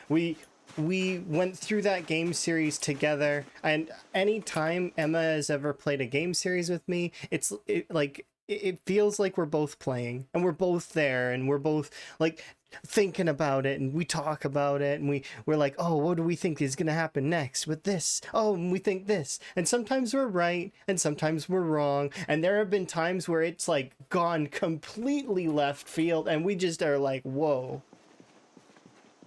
We went through that game series together, and anytime Emma has ever played a game series with me, it feels like we're both playing, and we're both there, and we're both, like, thinking about it, and we talk about it, and we're like, oh, what do we think is gonna happen next with this? Oh, and we think this. And sometimes we're right, and sometimes we're wrong, and there have been times where it's, like, gone completely left field, and we just are like, whoa.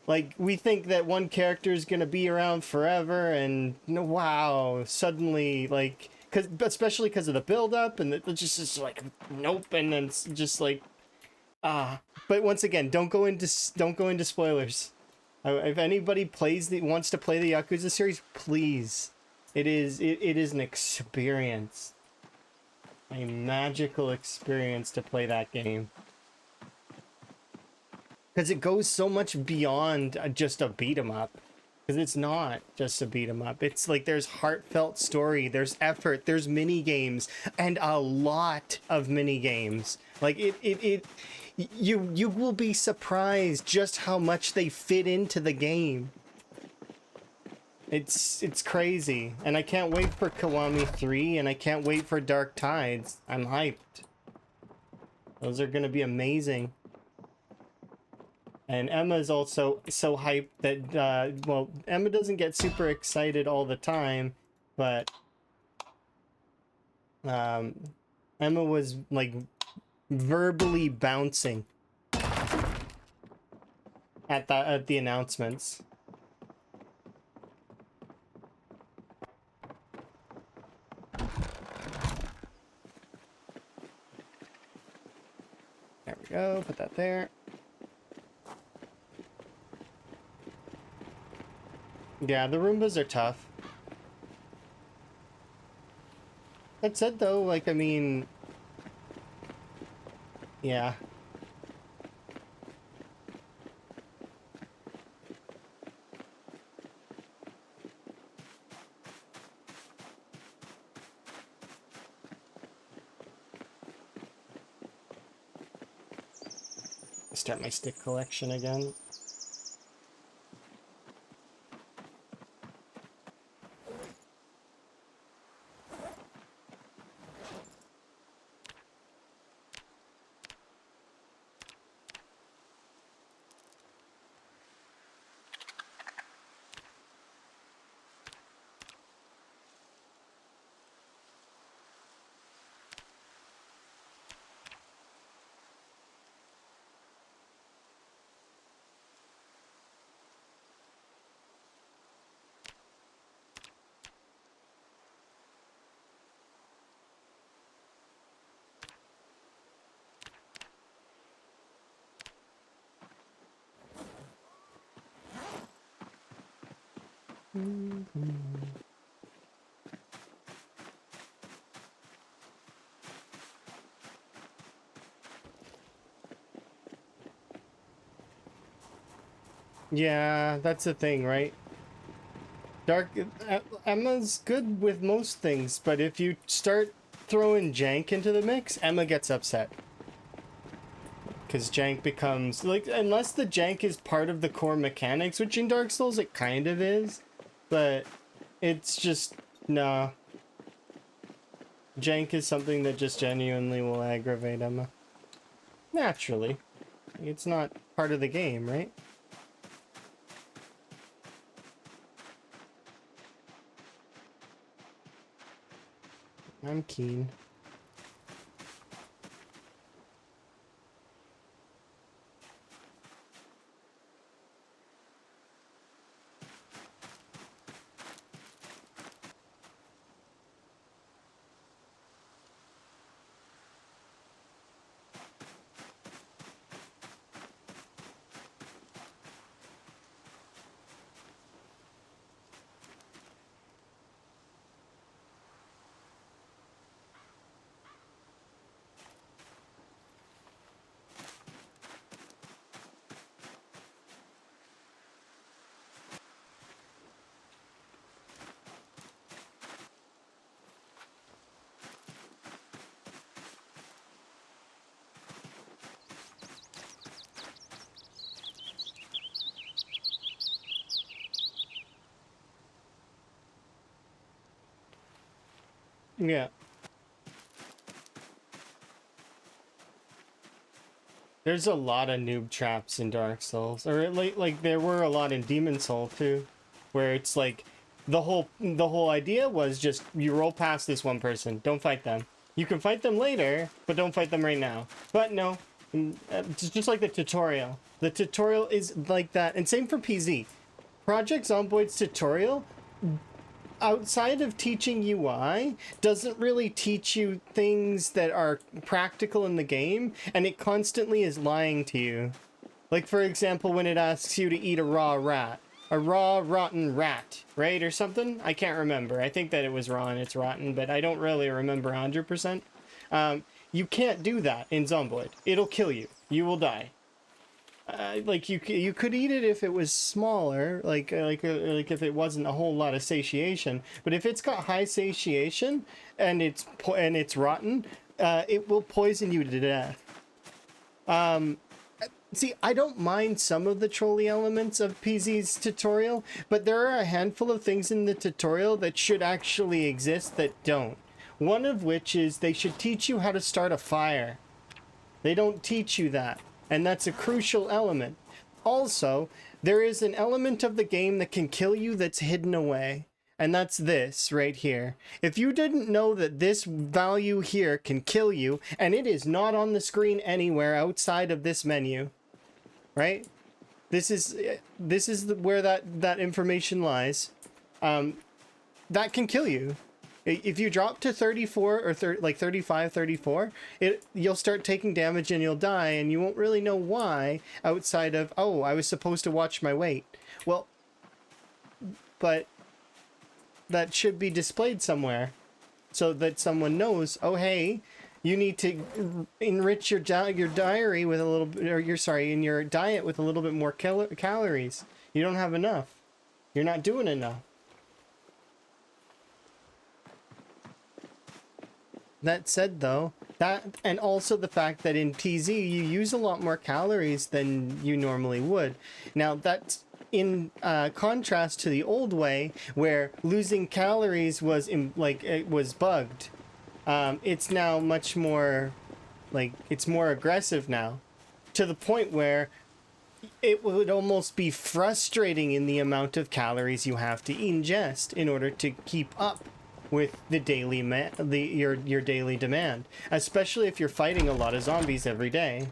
Like, we think that one character is gonna be around forever, and wow, suddenly, like... especially because of the build-up, and it's just like, nope, and then it's just like, but once again, don't go into spoilers. If anybody wants to play the Yakuza series, please. It is an experience. A magical experience to play that game. Because it goes so much beyond just a beat 'em up. Because it's not just a beat 'em up. It's like there's heartfelt story, there's effort, there's mini games, and a lot of mini games. Like you will be surprised just how much they fit into the game. It's crazy, and I can't wait for Kiwami 3, and I can't wait for Dark Tides. I'm hyped. Those are gonna be amazing. And Emma's also so hyped that, well, Emma doesn't get super excited all the time, but Emma was, like, verbally bouncing at the announcements. There we go, put that there. Yeah, the Roombas are tough. That said, though, like, I mean... Yeah. Start my stick collection again. Yeah, that's the thing, right? Emma's good with most things, but if you start throwing jank into the mix, Emma gets upset. Because jank becomes, like, unless the jank is part of the core mechanics, which in Dark Souls it kind of is, but it's just, nah. Jank is something that just genuinely will aggravate Emma. Naturally. It's not part of the game, right? I'm keen. Yeah. There's a lot of noob traps in Dark Souls, or like there were a lot in Demon Soul too, where it's like the whole idea was just you roll past this one person, don't fight them. You can fight them later, but don't fight them right now. But no, just like the tutorial. The tutorial is like that, and same for PZ. Project Zomboid's tutorial, outside of teaching UI, doesn't really teach you things that are practical in the game, and it constantly is lying to you. Like, for example, when it asks you to eat a raw rat. A raw, rotten rat, right? Or something? I can't remember. I think that it was raw and it's rotten, but I don't really remember 100%. You can't do that in Zomboid. It'll kill you. You will die. Like you could eat it if it was smaller, like if it wasn't a whole lot of satiation. But if it's got high satiation and it's rotten, it will poison you to death. See, I don't mind some of the trolley elements of PZ's tutorial, but there are a handful of things in the tutorial that should actually exist that don't. One of which is they should teach you how to start a fire. They don't teach you that, and that's a crucial element. Also, there is an element of the game that can kill you that's hidden away, and that's this right here. If you didn't know that this value here can kill you, and it is not on the screen anywhere outside of this menu, right? This is where that information lies. That can kill you. If you drop to 34 or 35, 34, you'll start taking damage and you'll die, and you won't really know why outside of, oh, I was supposed to watch my weight. Well, but that should be displayed somewhere so that someone knows, oh, hey, you need to enrich your diary with a little bit, or in your diet with a little bit more calories. You don't have enough. You're not doing enough. That said, though, that and also the fact that in TZ you use a lot more calories than you normally would. Now that's in contrast to the old way where losing calories was it was bugged. It's now much more it's more aggressive now, to the point where it would almost be frustrating in the amount of calories you have to ingest in order to keep up with the daily your daily demand, especially if you're fighting a lot of zombies every day.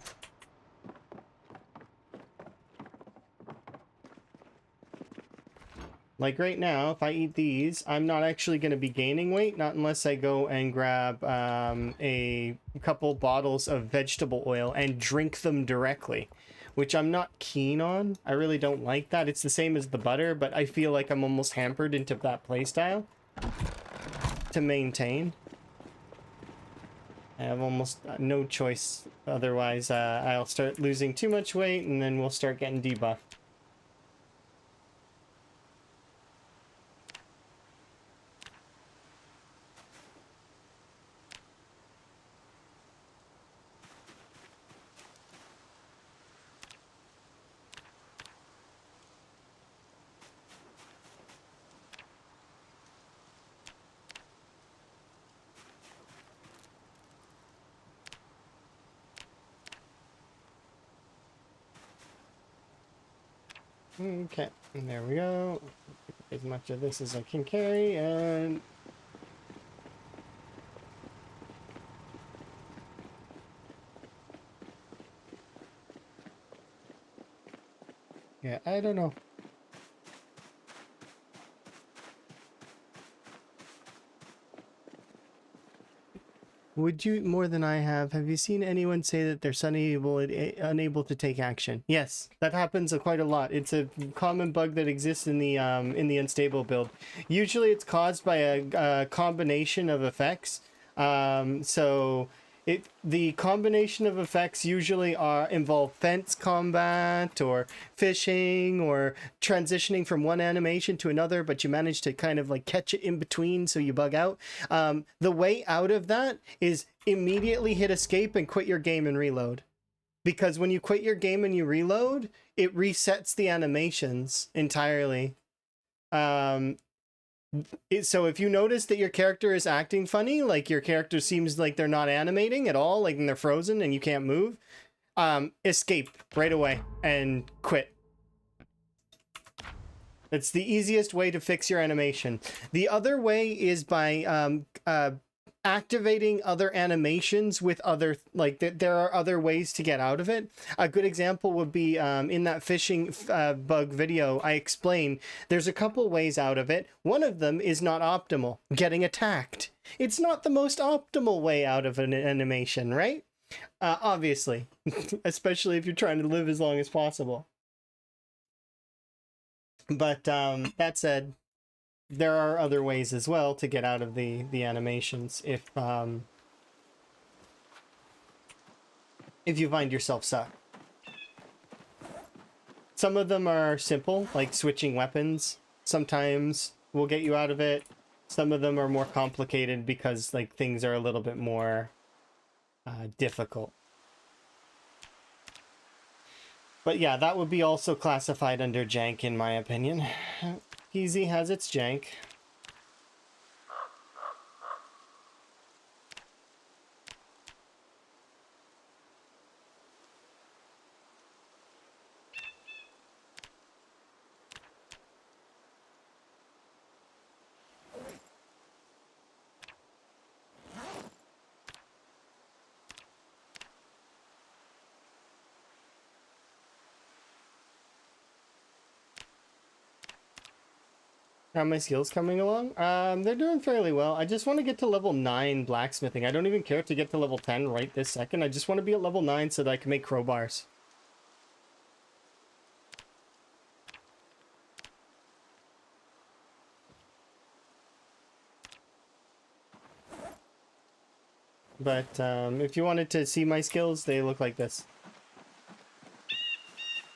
Like right now, if I eat these, I'm not actually going to be gaining weight, not unless I go and grab a couple bottles of vegetable oil and drink them directly, which I'm not keen on. I really don't like that. It's the same as the butter, but I feel like I'm almost hampered into that playstyle to maintain. I have almost no choice, otherwise I'll start losing too much weight and then we'll start getting debuffed. Okay, and there we go. As much of this as I can carry, and yeah, I don't know. Would you, more than I have you seen anyone say that they're unable to take action? Yes, that happens quite a lot. It's a common bug that exists in the unstable build. Usually it's caused by a combination of effects. The combination of effects usually involve fence combat or fishing or transitioning from one animation to another, but you manage to kind of like catch it in between, so you bug out. The way out of that is immediately hit escape and quit your game and reload. Because when you quit your game and you reload, it resets the animations entirely. So if you notice that your character is acting funny, like your character seems like they're not animating at all, like they're frozen and you can't move, escape right away and quit. It's the easiest way to fix your animation. The other way is by activating other animations with other, there are other ways to get out of it. A good example would be in that fishing bug video I explained, there's a couple ways out of it. One of them is not optimal, getting attacked. It's not the most optimal way out of an animation, right? Obviously, especially if you're trying to live as long as possible. But that said, there are other ways as well to get out of the animations if you find yourself stuck. Some of them are simple, like switching weapons. Sometimes will get you out of it. Some of them are more complicated because like things are a little bit more difficult. But yeah, that would be also classified under jank in my opinion. Easy has its jank. How are my skills coming along? They're doing fairly well. I just want to get to level 9 blacksmithing. I don't even care to get to level 10 right this second. I just want to be at level 9 so that I can make crowbars. But if you wanted to see my skills, they look like this.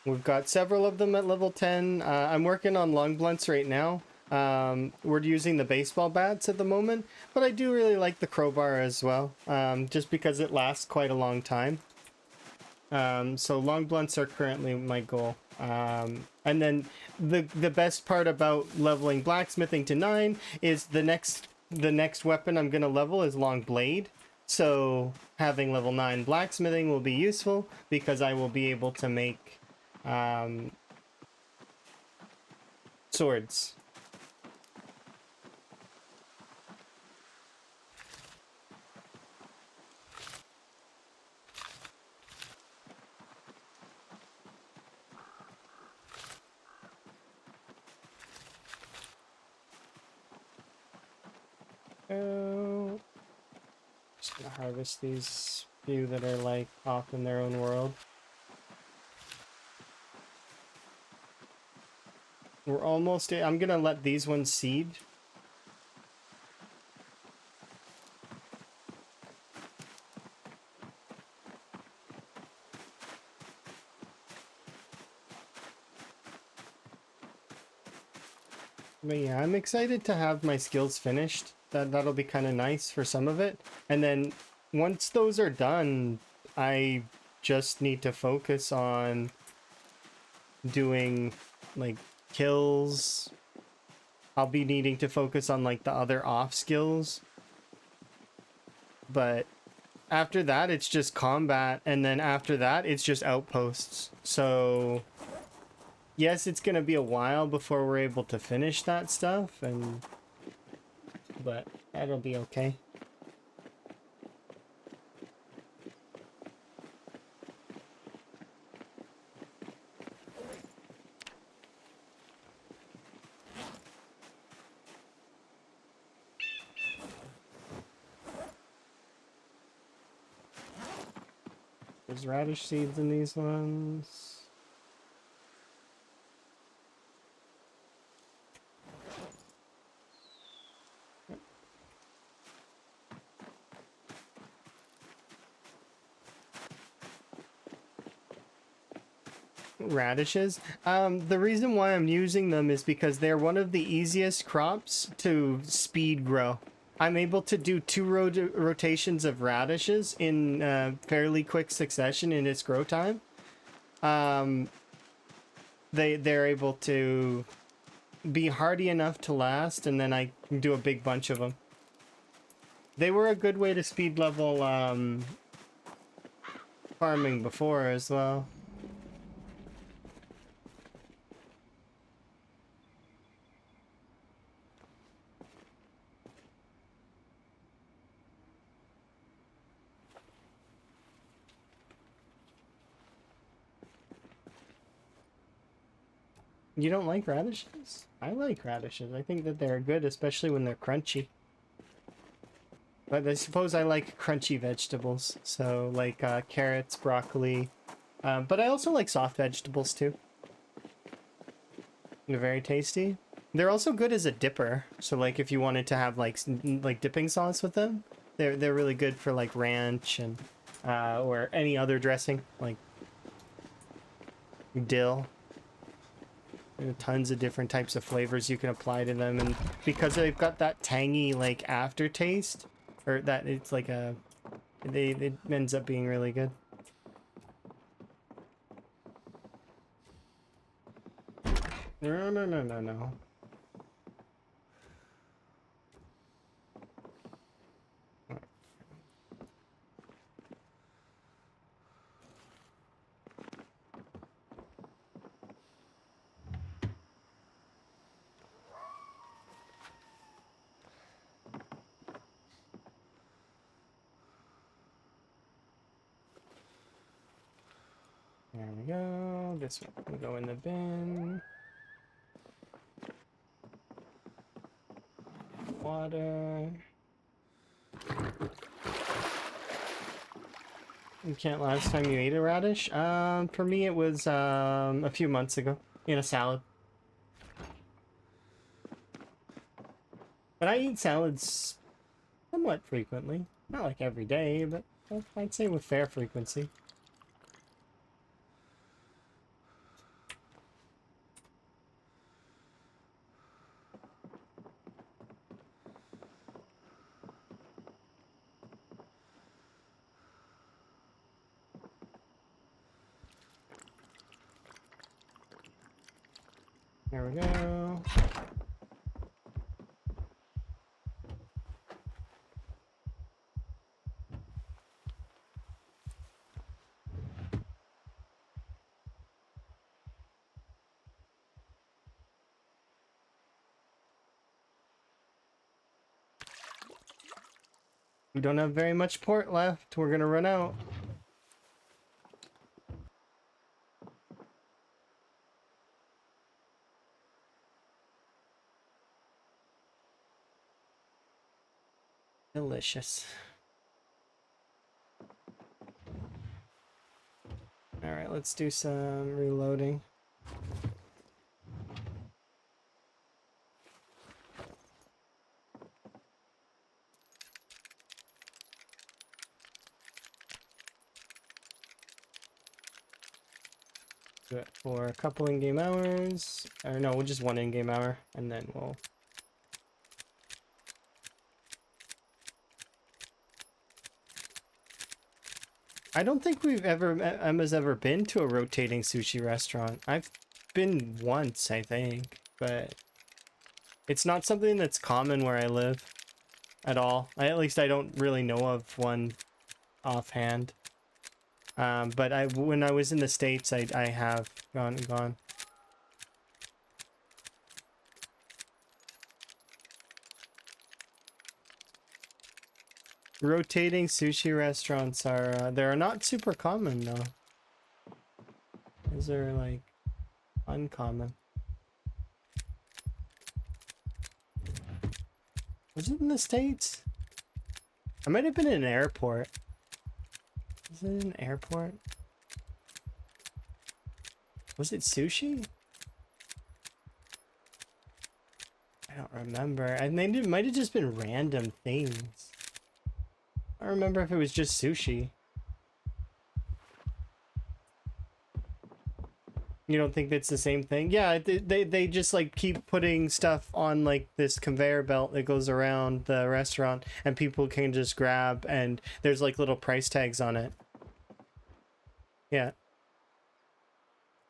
We've got several of them at level 10. I'm working on long blunts right now. We're using the baseball bats at the moment, but I do really like the crowbar as well, just because it lasts quite a long time. So long blunts are currently my goal. And then the best part about leveling blacksmithing to 9 is the next weapon I'm gonna level is long blade. So having level 9 blacksmithing will be useful because I will be able to make swords. Just gonna harvest these few that are like off in their own world. We're almost. I'm gonna let these ones seed. But yeah, I'm excited to have my skills finished. That'll be kind of nice for some of it. And then once those are done, I just need to focus on doing like kills. I'll be needing to focus on like the other off skills. But after that, it's just combat. And then after that, it's just outposts. So yes, it's gonna be a while before we're able to finish that stuff, but that'll be okay. There's radish seeds in these ones. Radishes. The reason why I'm using them is because they're one of the easiest crops to speed grow. I'm able to do 2 rotations of radishes in fairly quick succession in its grow time. They're able to be hardy enough to last, and then I can do a big bunch of them. They were a good way to speed level farming before as well. You don't like radishes? I like radishes. I think that they're good, especially when they're crunchy. But I suppose I like crunchy vegetables, so like carrots, broccoli, but I also like soft vegetables too. They're very tasty. They're also good as a dipper, so like if you wanted to have like dipping sauce with them, they're really good for like ranch and or any other dressing like dill. There are tons of different types of flavors you can apply to them, and because they've got that tangy like aftertaste, or that it's like a it ends up being really good. No. There we go. This one can go in the bin. Water. You can't last time you ate a radish? For me it was a few months ago in a salad. But I eat salads somewhat frequently. Not like every day, but I'd say with fair frequency. There we go. We don't have very much port left. We're gonna run out. Delicious. Alright, let's do some reloading. Do it for a couple in-game hours. Or no, we'll just one in-game hour, and then we'll... I don't think Emma's ever been to a rotating sushi restaurant. I've been once, I think, but it's not something that's common where I live at all. At least I don't really know of one offhand. But when I was in the States, I have gone. Rotating sushi restaurants are they're not super common though. These are like uncommon. Was it in the States? I might have been in an airport. Was it an airport? Was it sushi? I don't remember. I think it might have just been random things. I don't remember if it was just sushi. You don't think it's the same thing? Yeah, they just like keep putting stuff on like this conveyor belt that goes around the restaurant, and people can just grab, and there's like little price tags on it. Yeah.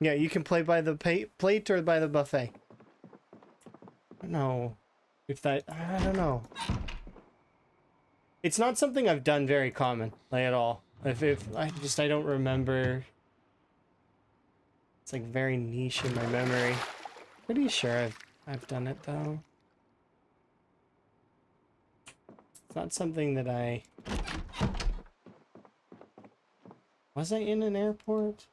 Yeah, you can play by the plate or by the buffet. I don't know if that, I don't know. It's not something I've done very common, like at all. If I don't remember. It's like very niche in my memory. Pretty sure I've done it though. It's not something that I... Was I in an airport?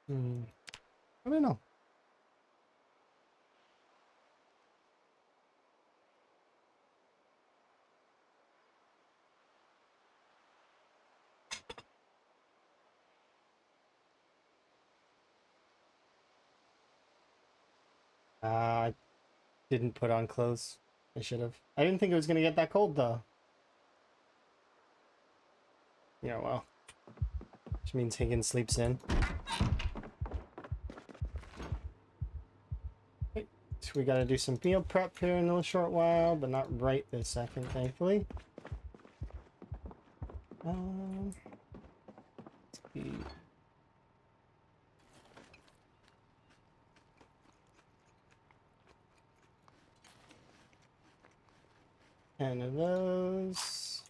I don't know. I didn't put on clothes. I should have. I didn't think it was gonna get that cold though. Yeah, well. Which means Higgins sleeps in. Okay. So we gotta do some meal prep here in a short while, but not right this second, thankfully. Let's see. 10 of those.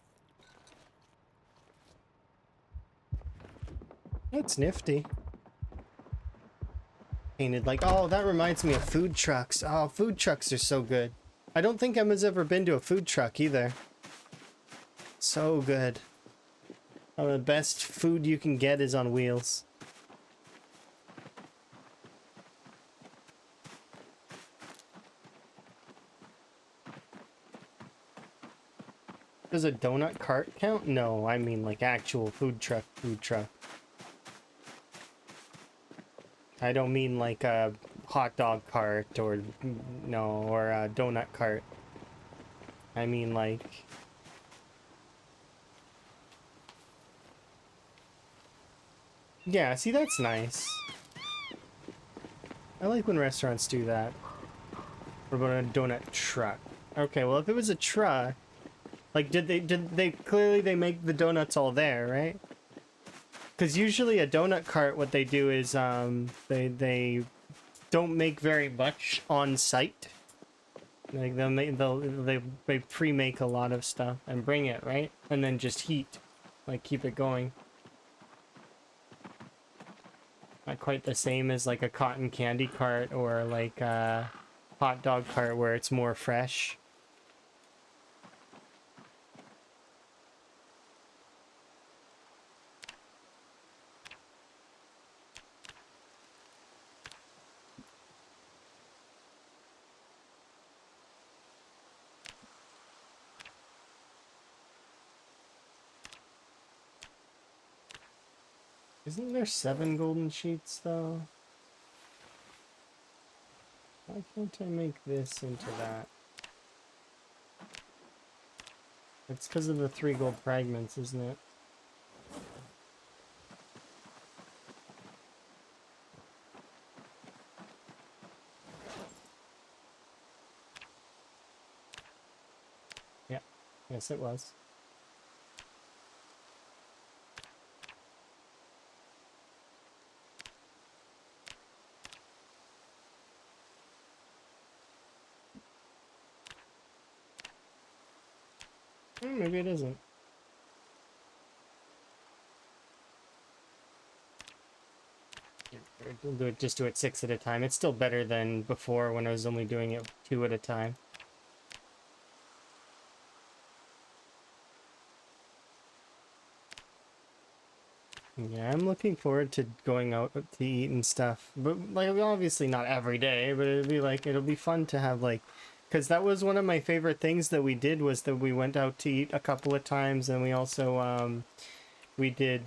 That's nifty. Painted like, oh, that reminds me of food trucks. Oh, food trucks are so good. I don't think Emma's ever been to a food truck either. So good. Oh, the best food you can get is on wheels. Does a donut cart count? No, I mean like actual food truck. I don't mean like a hot dog cart or no, or a donut cart. I mean like yeah, see that's nice. I like when restaurants do that. What about a donut truck? Okay, well if it was a truck, like did they clearly they make the donuts all there, right? Because usually a donut cart, what they do is they don't make very much on site. Like they pre-make a lot of stuff and bring it, right? And then just heat, like keep it going. Not quite the same as like a cotton candy cart or like a hot dog cart where it's more fresh. Isn't there 7 golden sheets though? Why can't I make this into that? It's because of the 3 gold fragments, isn't it? Yeah, yes it was. Maybe it isn't. We'll do it, just do it 6 at a time. It's still better than before when I was only doing it 2 at a time. Yeah, I'm looking forward to going out to eat and stuff. But like obviously not every day, but it'll be fun to have like because that was one of my favorite things that we did was that we went out to eat a couple of times and we also we did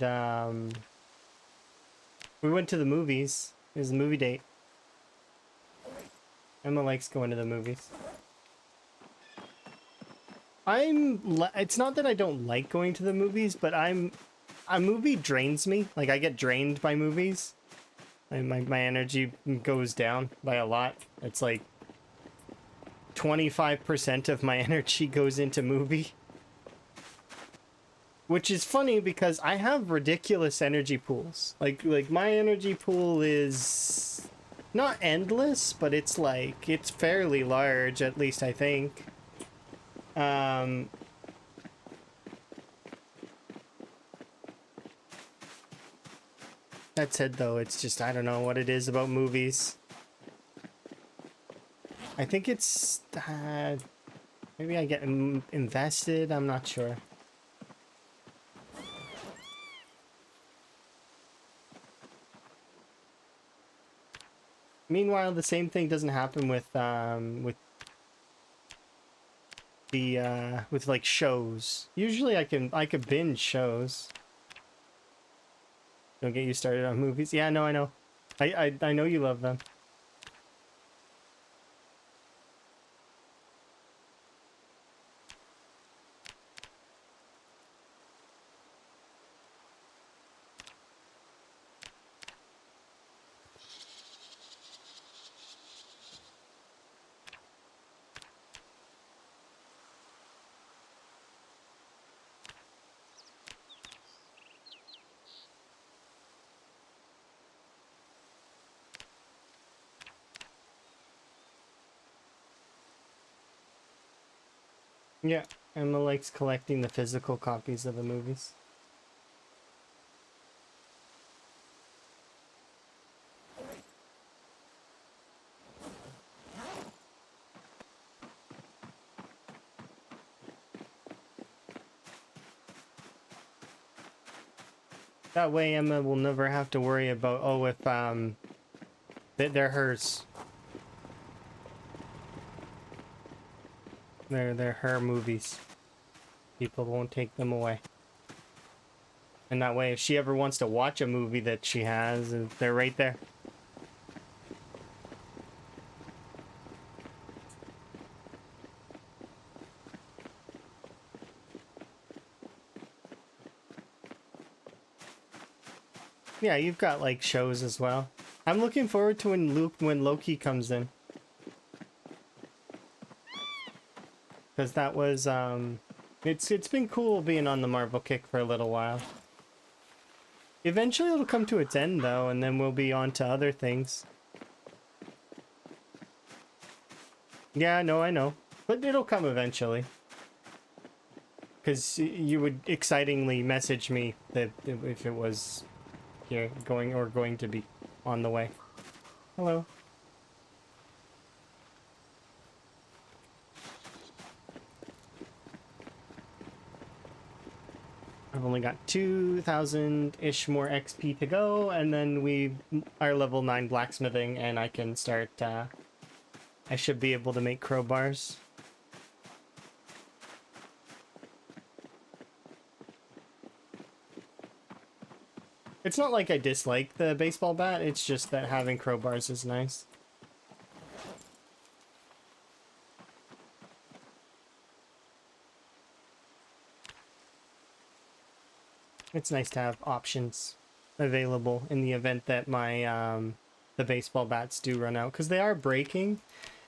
we went to the movies. It was a movie date. Emma likes going to the movies. It's not that I don't like going to the movies, but a movie drains me. Like I get drained by movies. And my energy goes down by a lot. It's like 25% of my energy goes into movie. Which is funny because I have ridiculous energy pools. Like my energy pool is not endless, but it's like it's fairly large, at least I think. That said though, it's just I don't know what it is about movies. I think it's maybe I get invested, I'm not sure. Meanwhile, the same thing doesn't happen with the with like shows. Usually I could binge shows. Don't get you started on movies. Yeah, no, I know. I know you love them. Yeah, Emma likes collecting the physical copies of the movies. That way Emma will never have to worry about, oh, if they're hers. They're her movies. People won't take them away. And that way, if she ever wants to watch a movie that she has, they're right there. Yeah, you've got like shows as well. I'm looking forward to when Loki comes in. Because that was it's been cool being on the Marvel kick for a little while. Eventually it'll come to its end though, and then we'll be on to other things. Yeah, no, I know. But it'll come eventually. Because you would excitingly message me that if it was here going to be on the way. Hello. I've only got 2,000-ish more XP to go, and then we are level 9 blacksmithing, and I can start, I should be able to make crowbars. It's not like I dislike the baseball bat, it's just that having crowbars is nice. It's nice to have options available in the event that my the baseball bats do run out, because they are breaking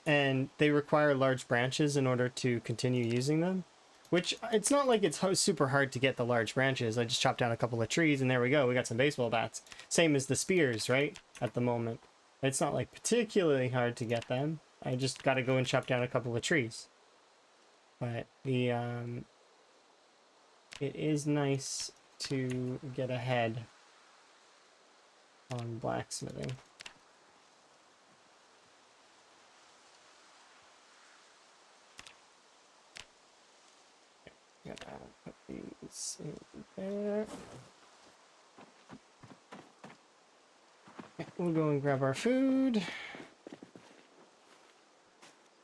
and they require large branches in order to continue using them, which it's not like it's super hard to get the large branches. I just chopped down a couple of trees and there we go, we got some baseball bats. Same as the spears, right? At the moment it's not like particularly hard to get them. I just got to go and chop down a couple of trees. But the it is nice to get ahead on blacksmithing. Gotta put these in there. We'll go and grab our food.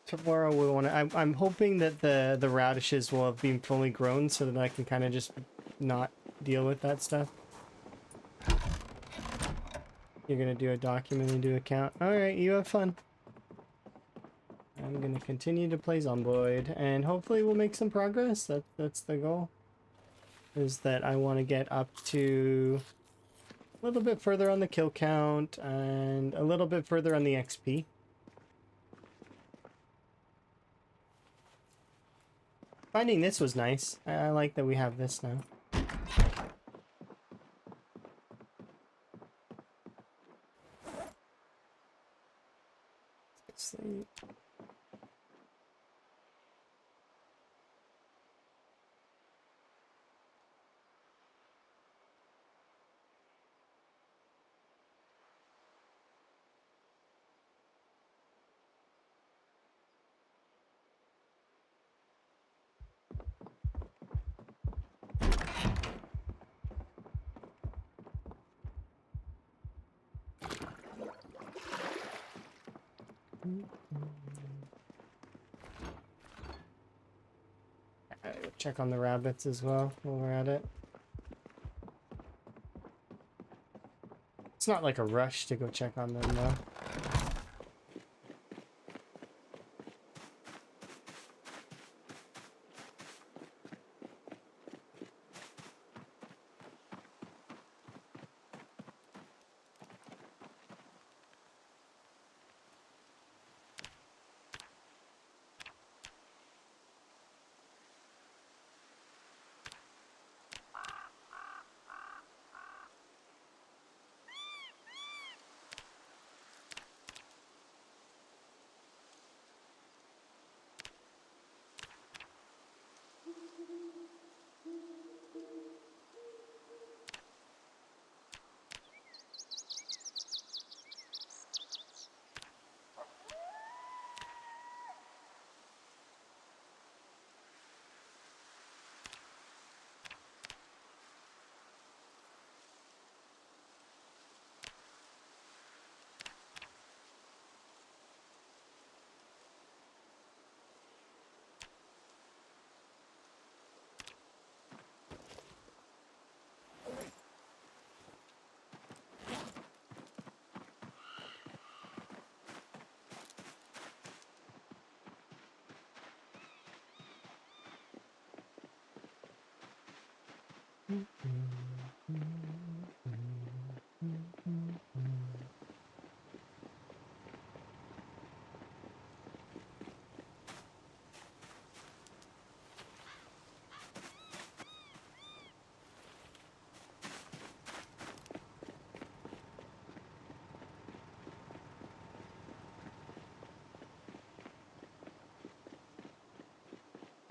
Tomorrow we want to. I'm hoping that the radishes will have been fully grown so that I can kind of just not deal with that stuff. You're gonna do a document and do a count. All right, you have fun. I'm gonna continue to play Zomboid, and hopefully we'll make some progress. That's the goal. Is that I want to get up to a little bit further on the kill count and a little bit further on the XP. Finding this was nice. I like that we have this now. Let's sleep. Check on the rabbits as well while we're at it. It's not like a rush to go check on them though.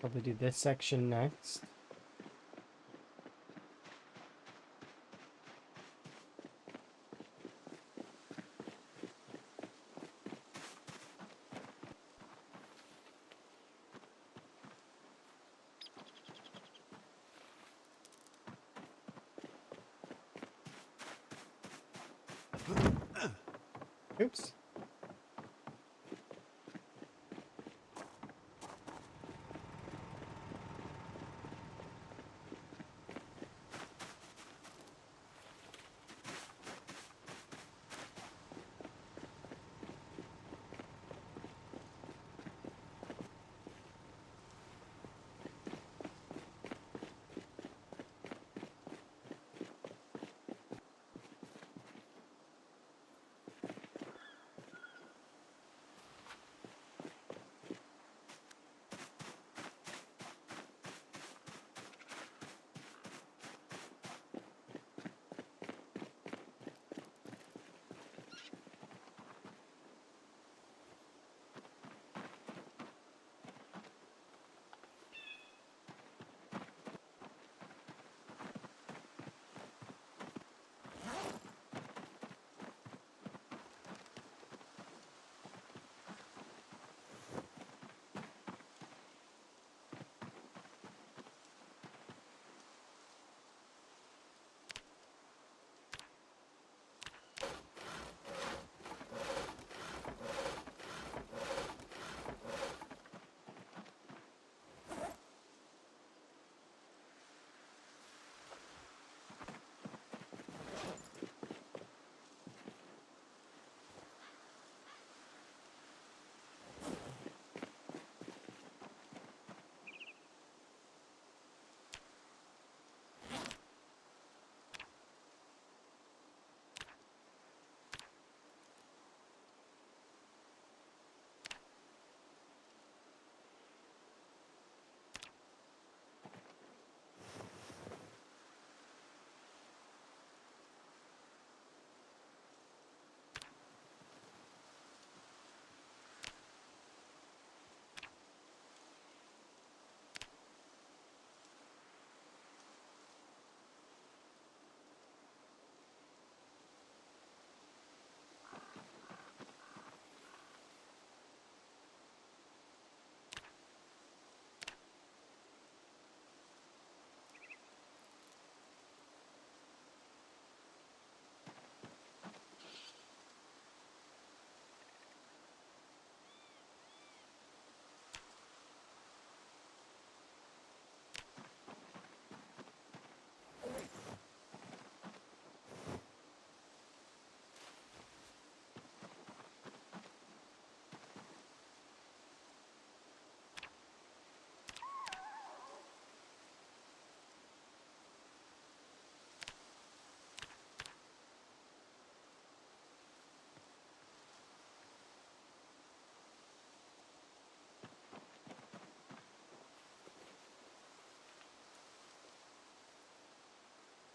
Probably do this section next. Oops.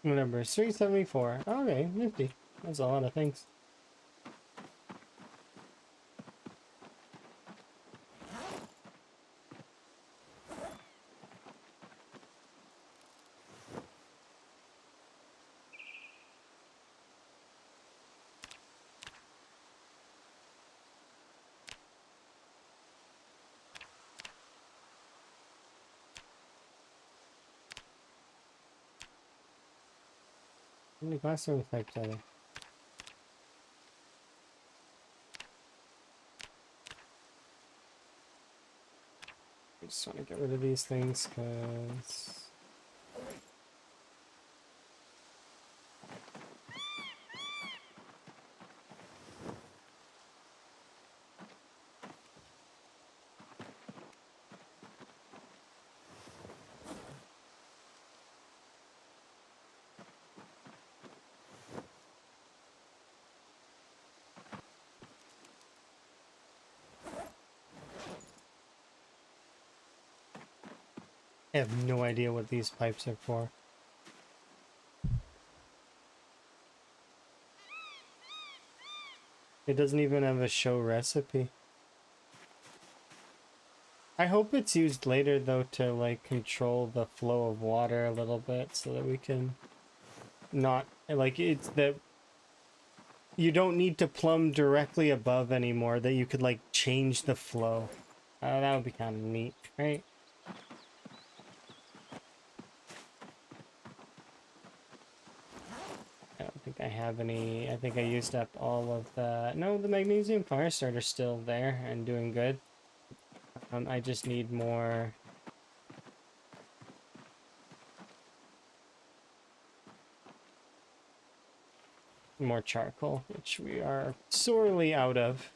Number is 374. Okay, nifty. That's a lot of things. How many glassware types are there? I just want to get rid of these things because I have no idea what these pipes are for. It doesn't even have a show recipe. I hope it's used later though to like control the flow of water a little bit so that we can not like it's that you don't need to plumb directly above anymore, that you could like change the flow. That would be kind of neat, right? I don't think I have any. I think I used up all of the... No, the magnesium fire starter's still there and doing good. I just need more... more charcoal, which we are sorely out of.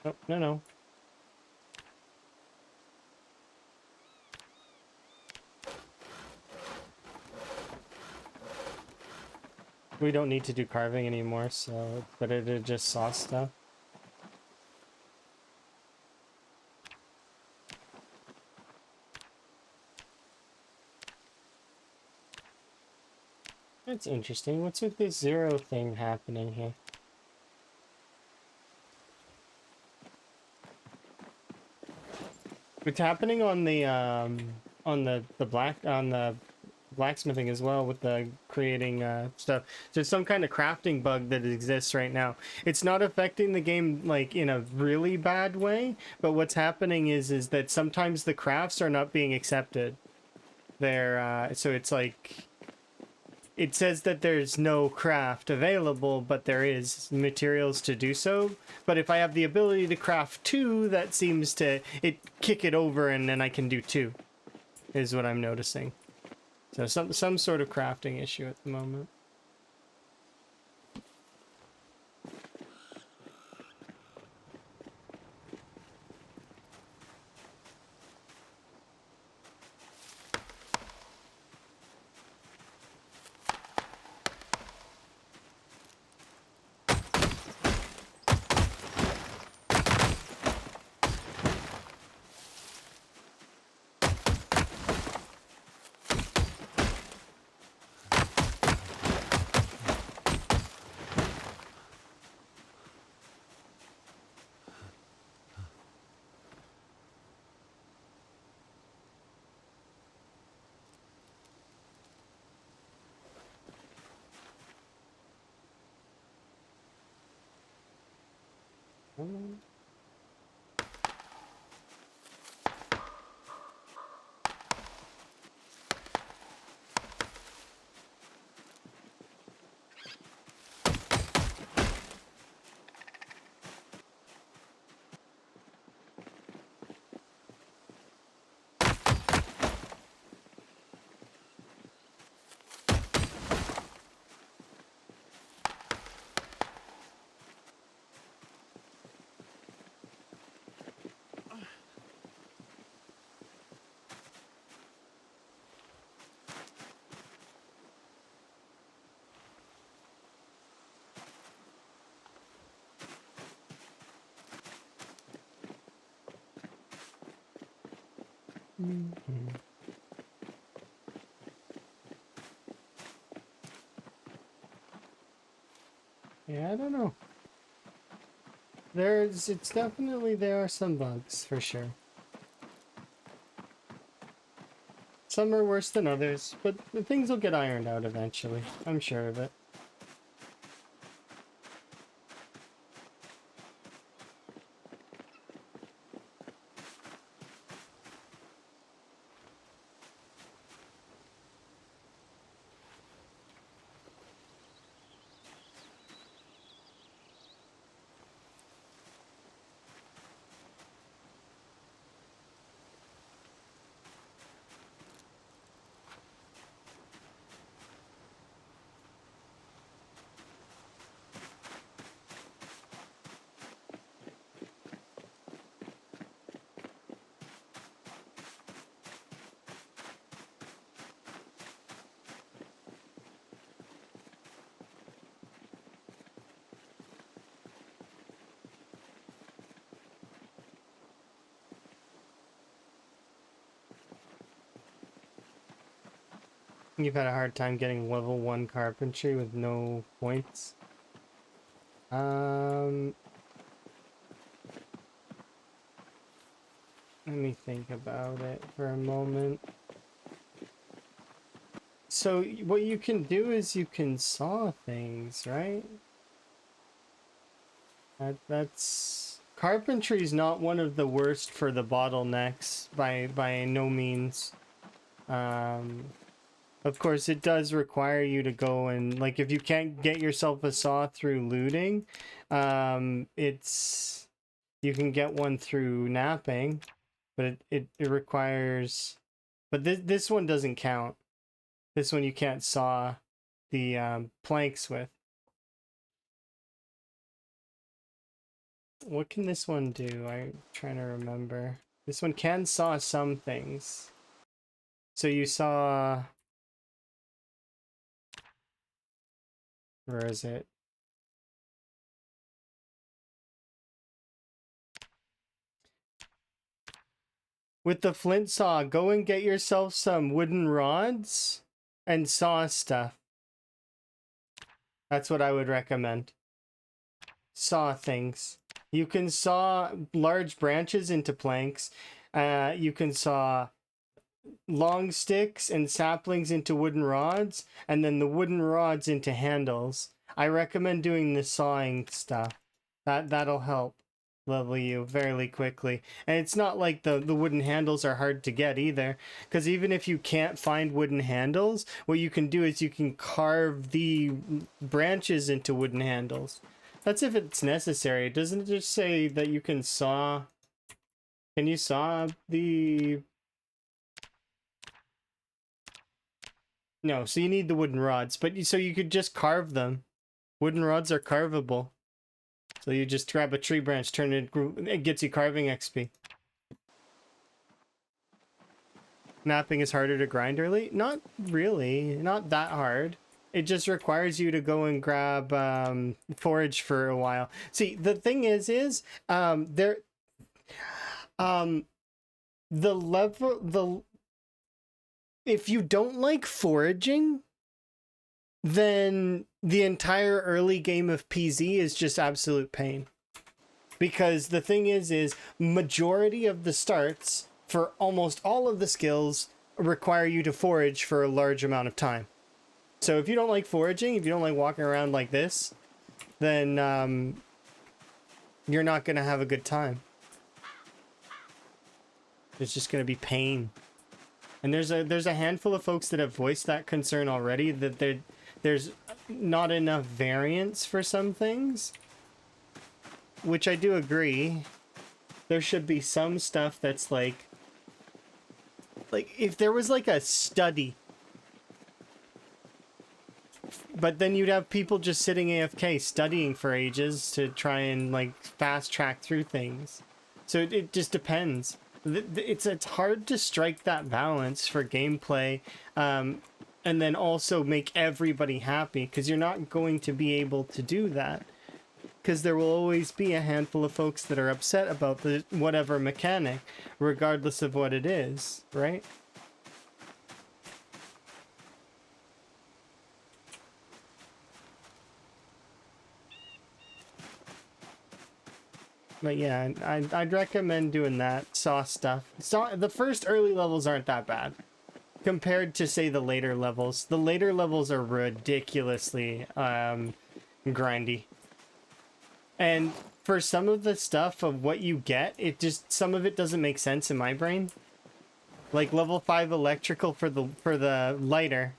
Oh, no, no. We don't need to do carving anymore, so it's better to just saw stuff. That's interesting. What's with this 0 thing happening here? It's happening on the blacksmithing as well, with the creating stuff. There's some kind of crafting bug that exists right now. It's not affecting the game like in a really bad way, but what's happening is that sometimes the crafts are not being accepted. They're so it's like it says that there's no craft available, but there is materials to do so. But if I have the ability to craft 2, that seems to kick it over, and then I can do 2, is what I'm noticing. So some sort of crafting issue at the moment. Yeah, I don't know. It's definitely, there are some bugs, for sure. Some are worse than others, but the things will get ironed out eventually. I'm sure of it. You've had a hard time getting level 1 carpentry with no points. Let me think about it for a moment. So what you can do is you can saw things, right? That's carpentry's not one of the worst for the bottlenecks by no means. Of course, it does require you to go and, like, if you can't get yourself a saw through looting, it's you can get one through napping, but it requires. But this one doesn't count. This one you can't saw the planks with. What can this one do? I'm trying to remember. This one can saw some things. So you saw... Where is it? With the flint saw, go and get yourself some wooden rods and saw stuff. That's what I would recommend. Saw things. You can saw large branches into planks. You can saw long sticks and saplings into wooden rods, and then the wooden rods into handles. I recommend doing the sawing stuff. That'll help level you fairly quickly. And it's not like the wooden handles are hard to get either, because even if you can't find wooden handles, what you can do is you can carve the branches into wooden handles. That's if it's necessary. Doesn't it just say that you can saw... Can you saw the... No, so you need the wooden rods, but so you could just carve them. Wooden rods are carvable. So you just grab a tree branch, turn it, it gets you carving XP. Napping is harder to grind early? Not really, not that hard. It just requires you to go and grab forage for a while. See, the thing is the level, if you don't like foraging, then the entire early game of PZ is just absolute pain. Because the thing is majority of the starts for almost all of the skills require you to forage for a large amount of time. So if you don't like foraging, if you don't like walking around like this, then you're not going to have a good time. It's just going to be pain. And there's a handful of folks that have voiced that concern already, that there's not enough variance for some things, which I do agree. There should be some stuff that's like if there was like a study, but then you'd have people just sitting AFK studying for ages to try and like fast track through things. So it just depends. It's hard to strike that balance for gameplay, and then also make everybody happy, because you're not going to be able to do that, because there will always be a handful of folks that are upset about the whatever mechanic, regardless of what it is, right? But yeah, I'd recommend doing that saw stuff. The first early levels aren't that bad compared to, say, the later levels. The later levels are ridiculously grindy. And for some of the stuff of what you get, some of it doesn't make sense in my brain. Like level 5 electrical for the lighter.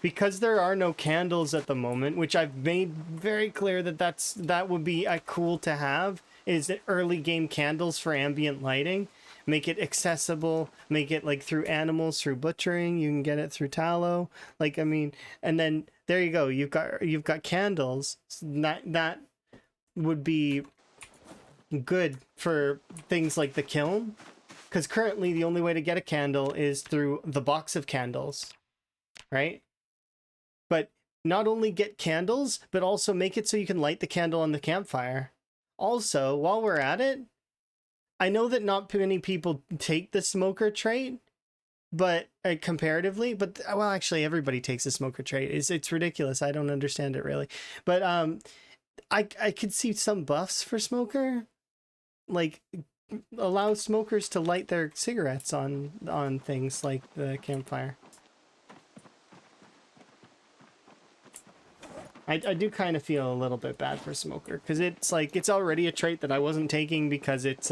Because there are no candles at the moment, which I've made very clear that would be cool to have, is that early game candles for ambient lighting. Make it accessible, make it like through animals, through butchering, you can get it through tallow. Like, I mean, and then there you go, you've got candles. That would be good for things like the kiln, because currently the only way to get a candle is through the box of candles, right? But not only get candles, but also make it so you can light the candle on the campfire. Also, while we're at it, I know that not many people take the smoker trait, but comparatively, but well, actually, everybody takes a smoker trait. It's ridiculous. I don't understand it really, but I could see some buffs for smoker, like allow smokers to light their cigarettes on things like the campfire. I do kind of feel a little bit bad for smoker because it's like it's already a trait that I wasn't taking because it's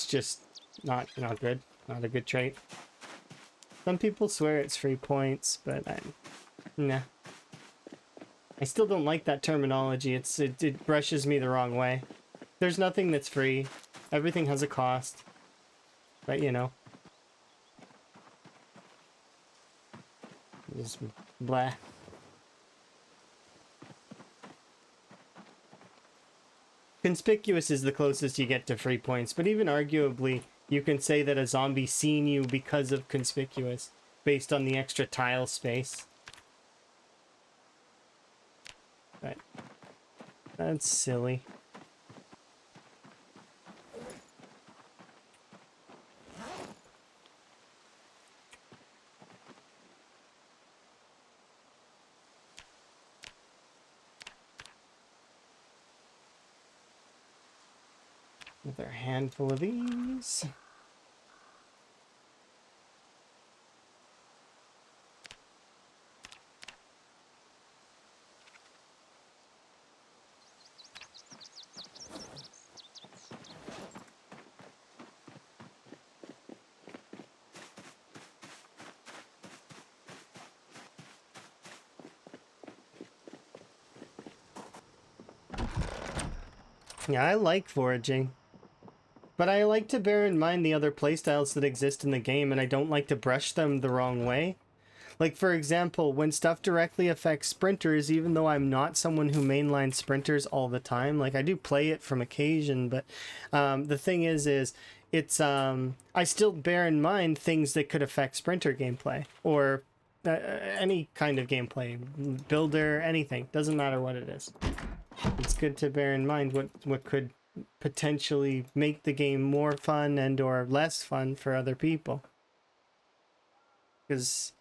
just not good, not a good trait. Some people swear it's free points, but nah. I still don't like that terminology. It brushes me the wrong way. There's nothing that's free. Everything has a cost. But you know, just blah. Conspicuous is the closest you get to free points, but even arguably, you can say that a zombie seen you because of conspicuous, based on the extra tile space. But that's silly. Another handful of these. Yeah, I like foraging. But I like to bear in mind the other playstyles that exist in the game, and I don't like to brush them the wrong way. Like, for example, when stuff directly affects sprinters, even though I'm not someone who mainlines sprinters all the time, like, I do play it from occasion, but the thing is it's, I still bear in mind things that could affect sprinter gameplay, or any kind of gameplay, builder, anything, doesn't matter what it is. It's good to bear in mind what could potentially make the game more fun and or less fun for other people. Because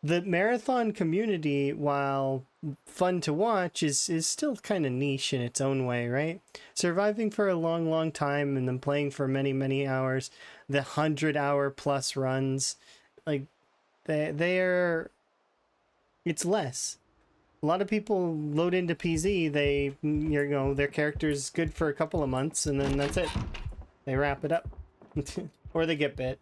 the marathon community, while fun to watch, is still kind of niche in its own way, right? Surviving for a long time and then playing for many hours, the 100-hour plus runs, like they're it's less. A lot of people load into PZ, their character's good for a couple of months and then that's it. They wrap it up. Or they get bit.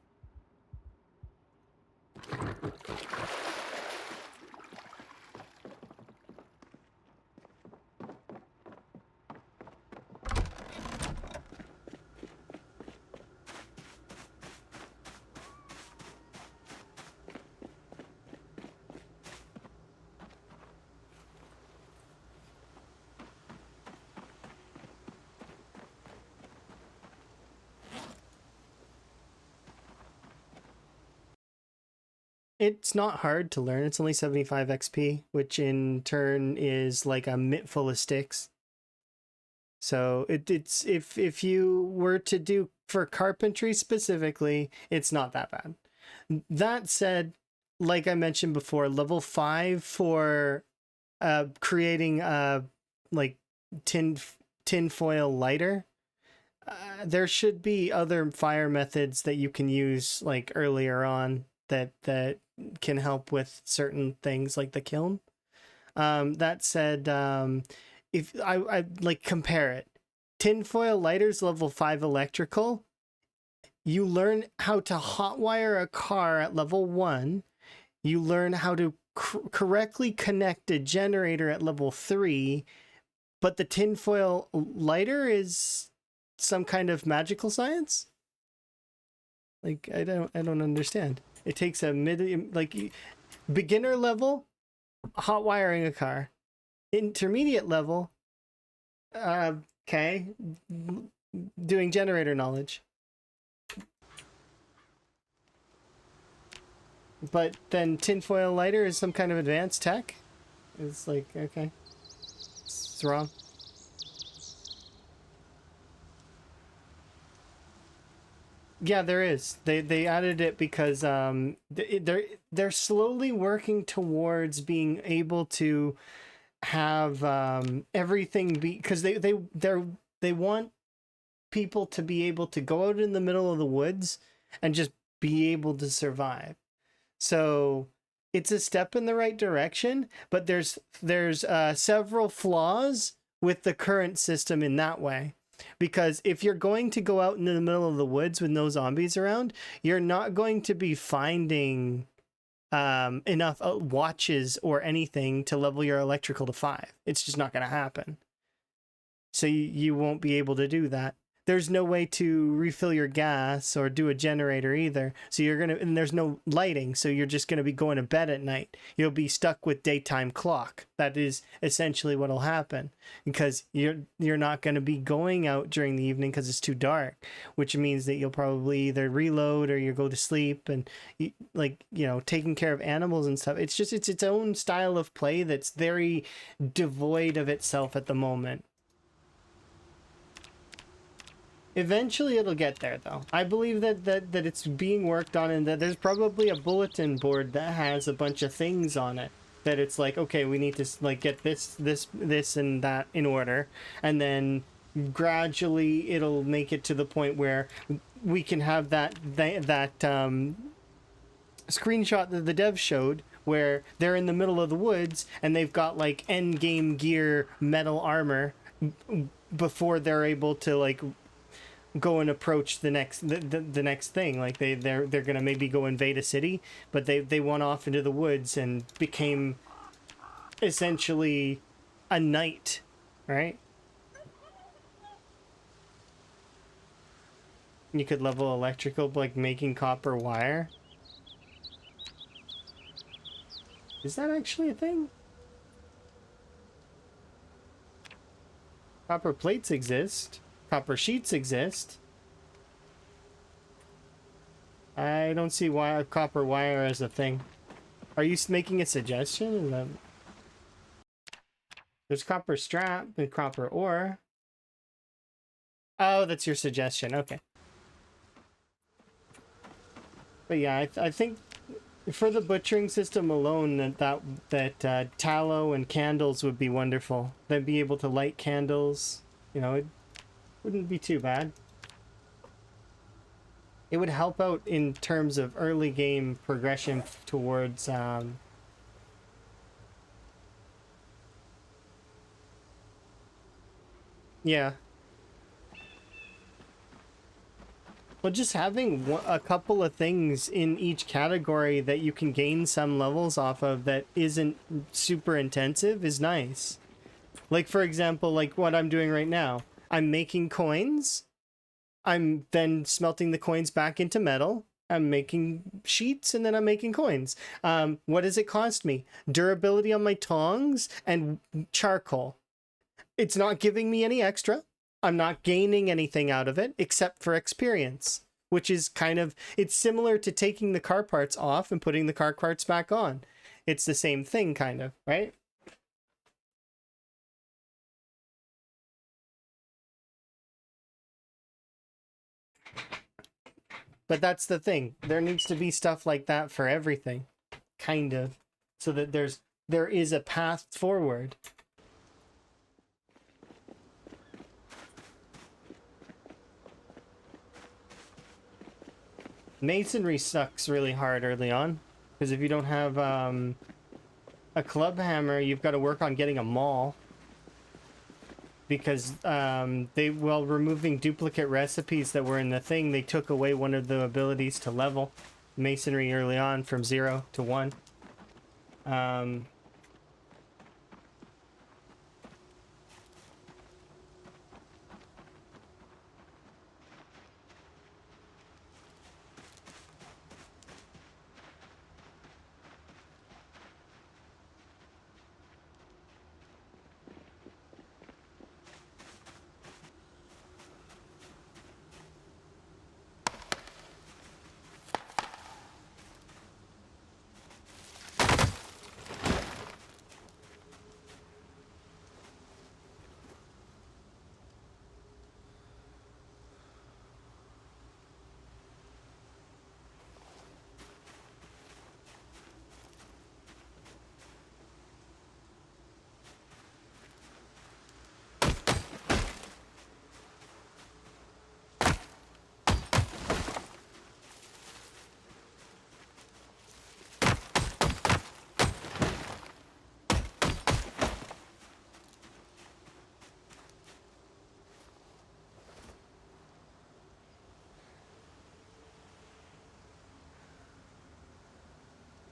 It's not hard to learn. It's only 75 XP, which in turn is like a mitt full of sticks. So it's if you were to do for carpentry specifically, it's not that bad. That said, like I mentioned before, level 5 for creating like tinfoil lighter. There should be other fire methods that you can use like earlier on that can help with certain things like the kiln. That said, if I like compare it, tinfoil lighters level 5 electrical, you learn how to hotwire a car at level 1. You learn how to correctly connect a generator at level 3, but the tinfoil lighter is some kind of magical science. Like I don't understand. It takes a beginner level hot wiring a car, intermediate level okay, doing generator knowledge, but then tinfoil lighter is some kind of advanced tech. It's like, okay, it's wrong. Yeah, there is. They added it because they're slowly working towards being able to have everything be, because they want people to be able to go out in the middle of the woods and just be able to survive. So it's a step in the right direction, but there's several flaws with the current system in that way. Because if you're going to go out in the middle of the woods with no zombies around, you're not going to be finding enough watches or anything to level your electrical to 5. It's just not going to happen. So you won't be able to do that. There's no way to refill your gas or do a generator either. So and there's no lighting. So you're just going to be going to bed at night. You'll be stuck with daytime clock. That is essentially what'll happen, because you're not going to be going out during the evening because it's too dark, which means that you'll probably either reload or you go to sleep, and taking care of animals and stuff. It's its own style of play that's very devoid of itself at the moment. Eventually it'll get there, though. I believe that it's being worked on, and that there's probably a bulletin board that has a bunch of things on it that it's like, okay, we need to get this and that in order, and then gradually it'll make it to the point where we can have that screenshot that the dev showed, where they're in the middle of the woods and they've got like end game gear metal armor before they're able to go and approach the next thing. Like they're gonna maybe go invade a city, but they went off into the woods and became essentially a knight, right? You could level electrical like making copper wire. Is that actually a thing? Copper plates exist. Copper sheets exist. I don't see why copper wire as a thing. Are you making a suggestion? There's copper strap and copper ore. Oh, that's your suggestion. Okay. But yeah, I think for the butchering system alone, that tallow and candles would be wonderful. They'd be able to light candles. It wouldn't be too bad. It would help out in terms of early game progression towards yeah. Well, just having a couple of things in each category that you can gain some levels off of that isn't super intensive is nice. Like, for example, like what I'm doing right now. I'm making coins. I'm then smelting the coins back into metal. I'm making sheets, and then I'm making coins. What does it cost me? Durability on my tongs and charcoal. It's not giving me any extra. I'm not gaining anything out of it except for experience, which is it's similar to taking the car parts off and putting the car parts back on. It's the same thing, kind of, right? But that's the thing. There needs to be stuff like that for everything, kind of, so that there is a path forward. Masonry sucks really hard early on, because if you don't have a club hammer, you've got to work on getting a maul. Because while removing duplicate recipes that were in the thing, they took away one of the abilities to level masonry early on from 0 to 1.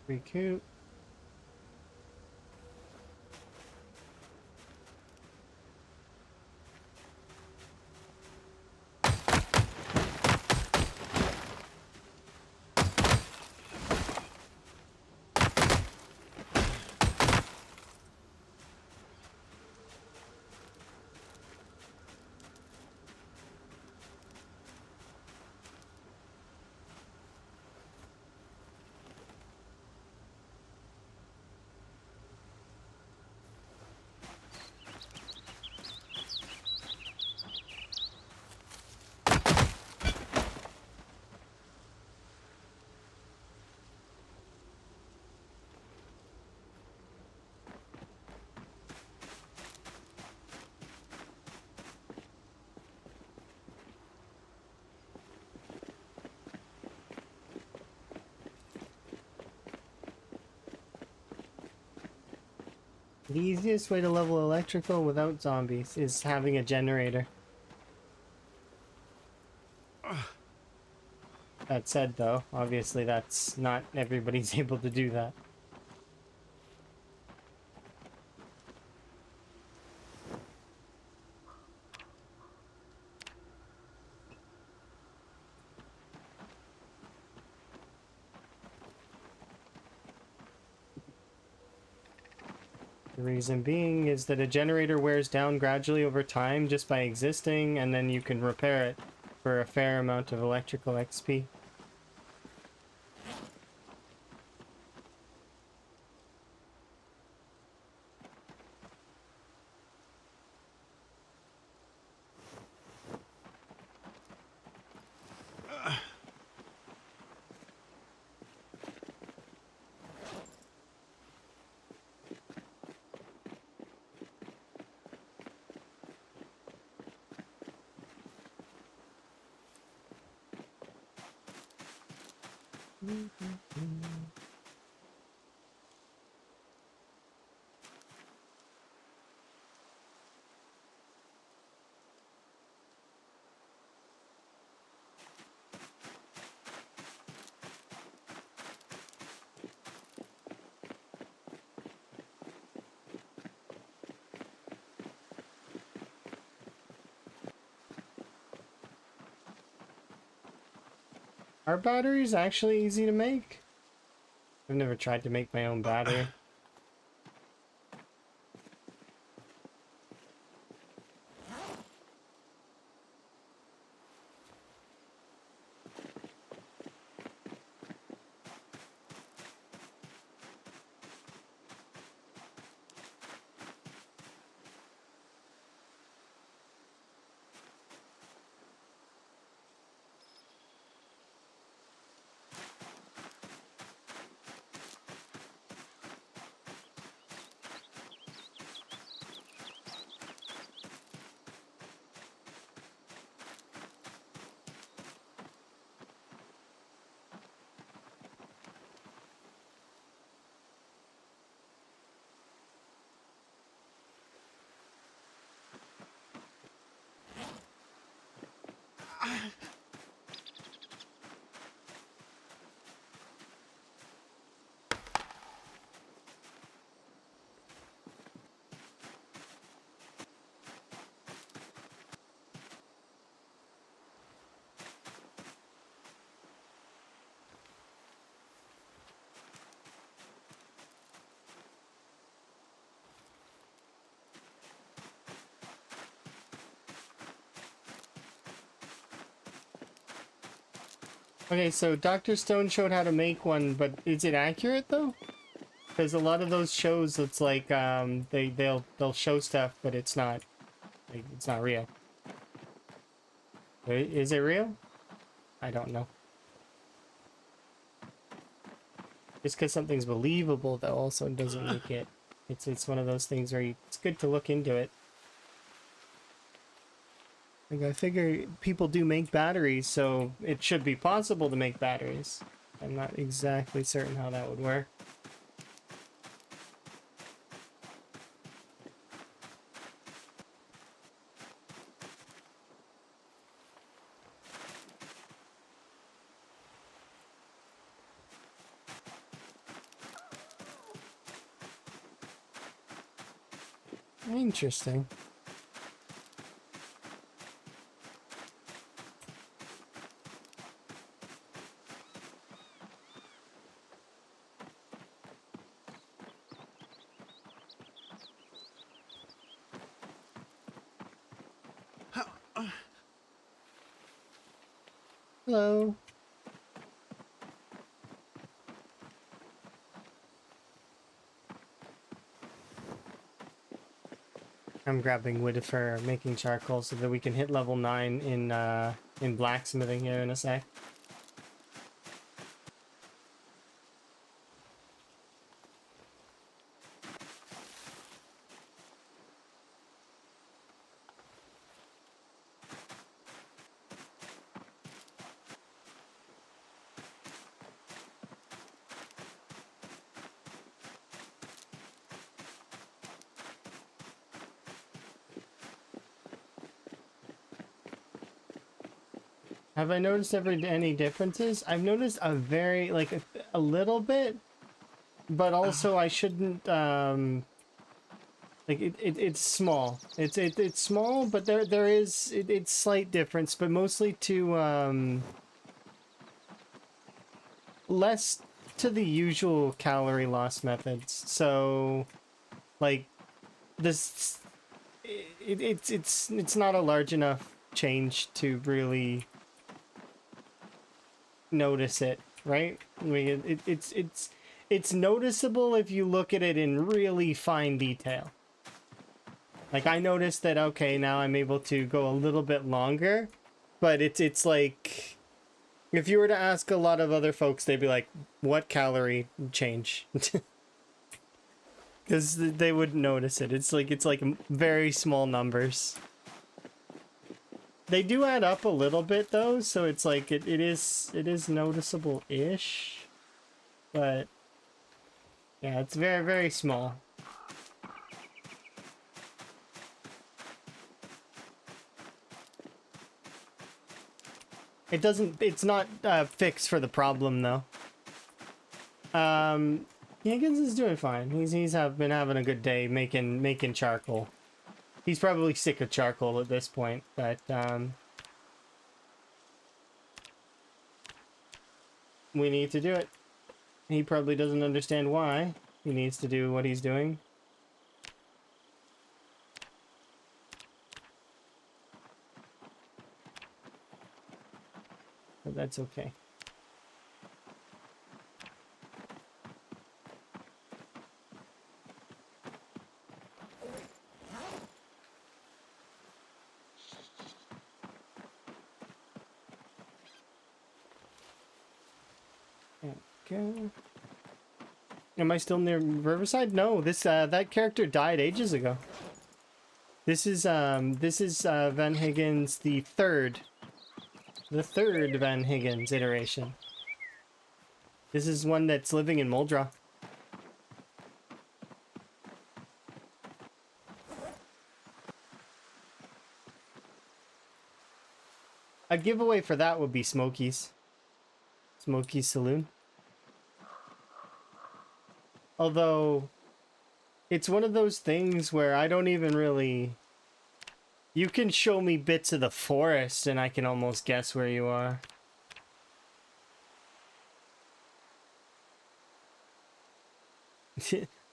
Recoup. The easiest way to level electrical without zombies is having a generator. That said, though, obviously that's not everybody's able to do that. The reason being is that a generator wears down gradually over time just by existing, and then you can repair it for a fair amount of electrical XP. Are batteries actually easy to make? I've never tried to make my own battery. Okay, so Dr. Stone showed how to make one, but is it accurate though? Because a lot of those shows, it's like they'll show stuff, but it's not like, it's not real. Is it real? I don't know. Just because something's believable, though, also doesn't make it. It's one of those things where it's good to look into it. Like, I figure people do make batteries, so it should be possible to make batteries. I'm not exactly certain how that would work. Interesting. Hello. I'm grabbing wood for making charcoal so that we can hit level 9 in blacksmithing here in a sec. Have I noticed any differences? I've noticed a very, like, a little bit, but also I shouldn't, like, it's small. It's small, but there is, it's slight difference, but mostly to, less to the usual calorie loss methods. So, like, this, it's not a large enough change to really notice it, right? I mean, it's noticeable if you look at it in really fine detail. Like, I noticed that, okay, now I'm able to go a little bit longer, but it's like, if you were to ask a lot of other folks, they'd be like, what calorie change? Because they wouldn't notice it. It's like very small numbers. They do add up a little bit though, so it's like it is noticeable-ish. But yeah, it's very, very small. It's not fixed for the problem though. Higgins is doing fine. He's been having a good day making charcoal. He's probably sick of charcoal at this point, but we need to do it. He probably doesn't understand why he needs to do what he's doing. But that's okay. Okay. Am I still near Riverside? No, this that character died ages ago. This is Van Higgins the third Van Higgins iteration. This is one that's living in Muldra. A giveaway for that would be Smokey's Saloon. Although, it's one of those things where I don't even really... You can show me bits of the forest and I can almost guess where you are.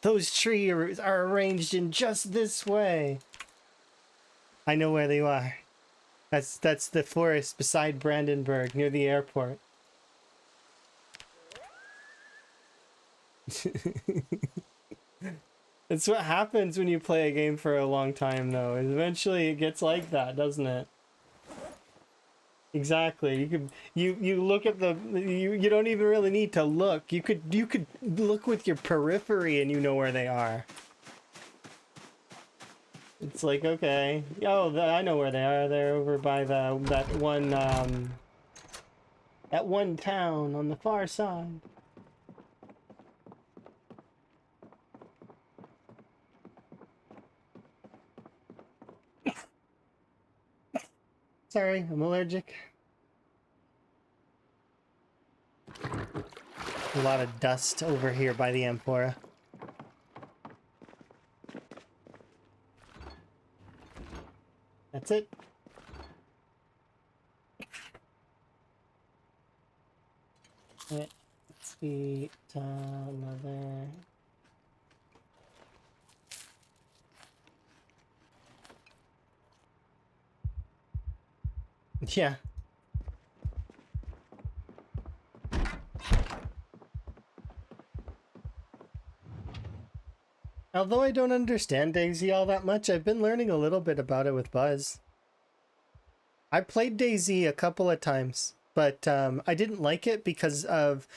Those trees are arranged in just this way. I know where they are. That's the forest beside Brandenburg, near the airport. It's what happens when you play a game for a long time, though. Eventually it gets like that, doesn't it? Exactly. You look at the you don't even really need to look. You could look with your periphery and you know where they are. It's like, okay, oh, I know where they are. They're over by that one town on the far side. Sorry, I'm allergic. A lot of dust over here by the Amphora. That's it. Let's see, another. Yeah. Although I don't understand DayZ all that much, I've been learning a little bit about it with Buzz. I played DayZ a couple of times, but I didn't like it because of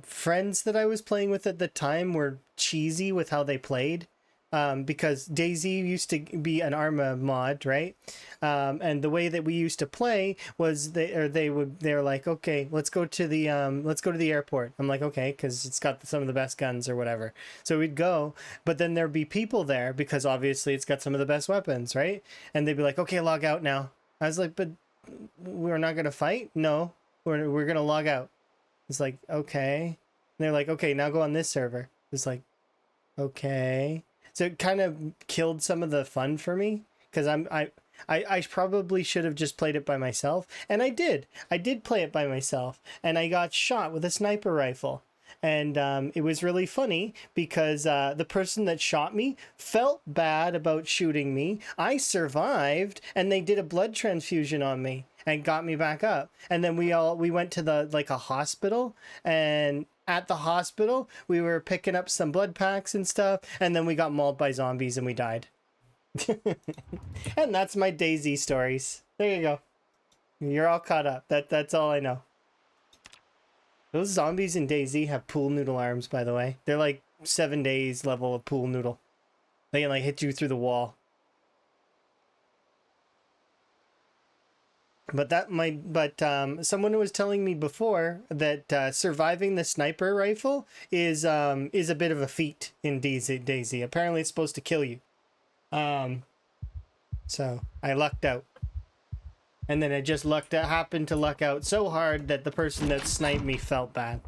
friends that I was playing with at the time were cheesy with how they played. Because DayZ used to be an Arma mod, right? And the way that we used to play was they're like, okay, let's go to the airport. I'm like, okay, because it's got some of the best guns or whatever. So we'd go, but then there'd be people there because obviously it's got some of the best weapons, right? And they'd be like, okay, log out now. I was like, but we're not gonna fight. No, we're gonna log out. It's like, okay. And they're like, okay, now go on this server. It's like, okay. So it kind of killed some of the fun for me because I probably should have just played it by myself, and I did. I did play it by myself, and I got shot with a sniper rifle, and it was really funny because the person that shot me felt bad about shooting me. I survived, and they did a blood transfusion on me and got me back up, and then we went to a hospital, and at the hospital we were picking up some blood packs and stuff, and then we got mauled by zombies and we died. And that's my DayZ stories. There you go. You're all caught up. That's all I know. Those zombies in DayZ have pool noodle arms, by the way. They're like 7 days level of pool noodle. They can like hit you through the wall. But someone was telling me before that surviving the sniper rifle is a bit of a feat in DayZ. Apparently it's supposed to kill you. So I lucked out. And then I just happened to luck out so hard that the person that sniped me felt bad.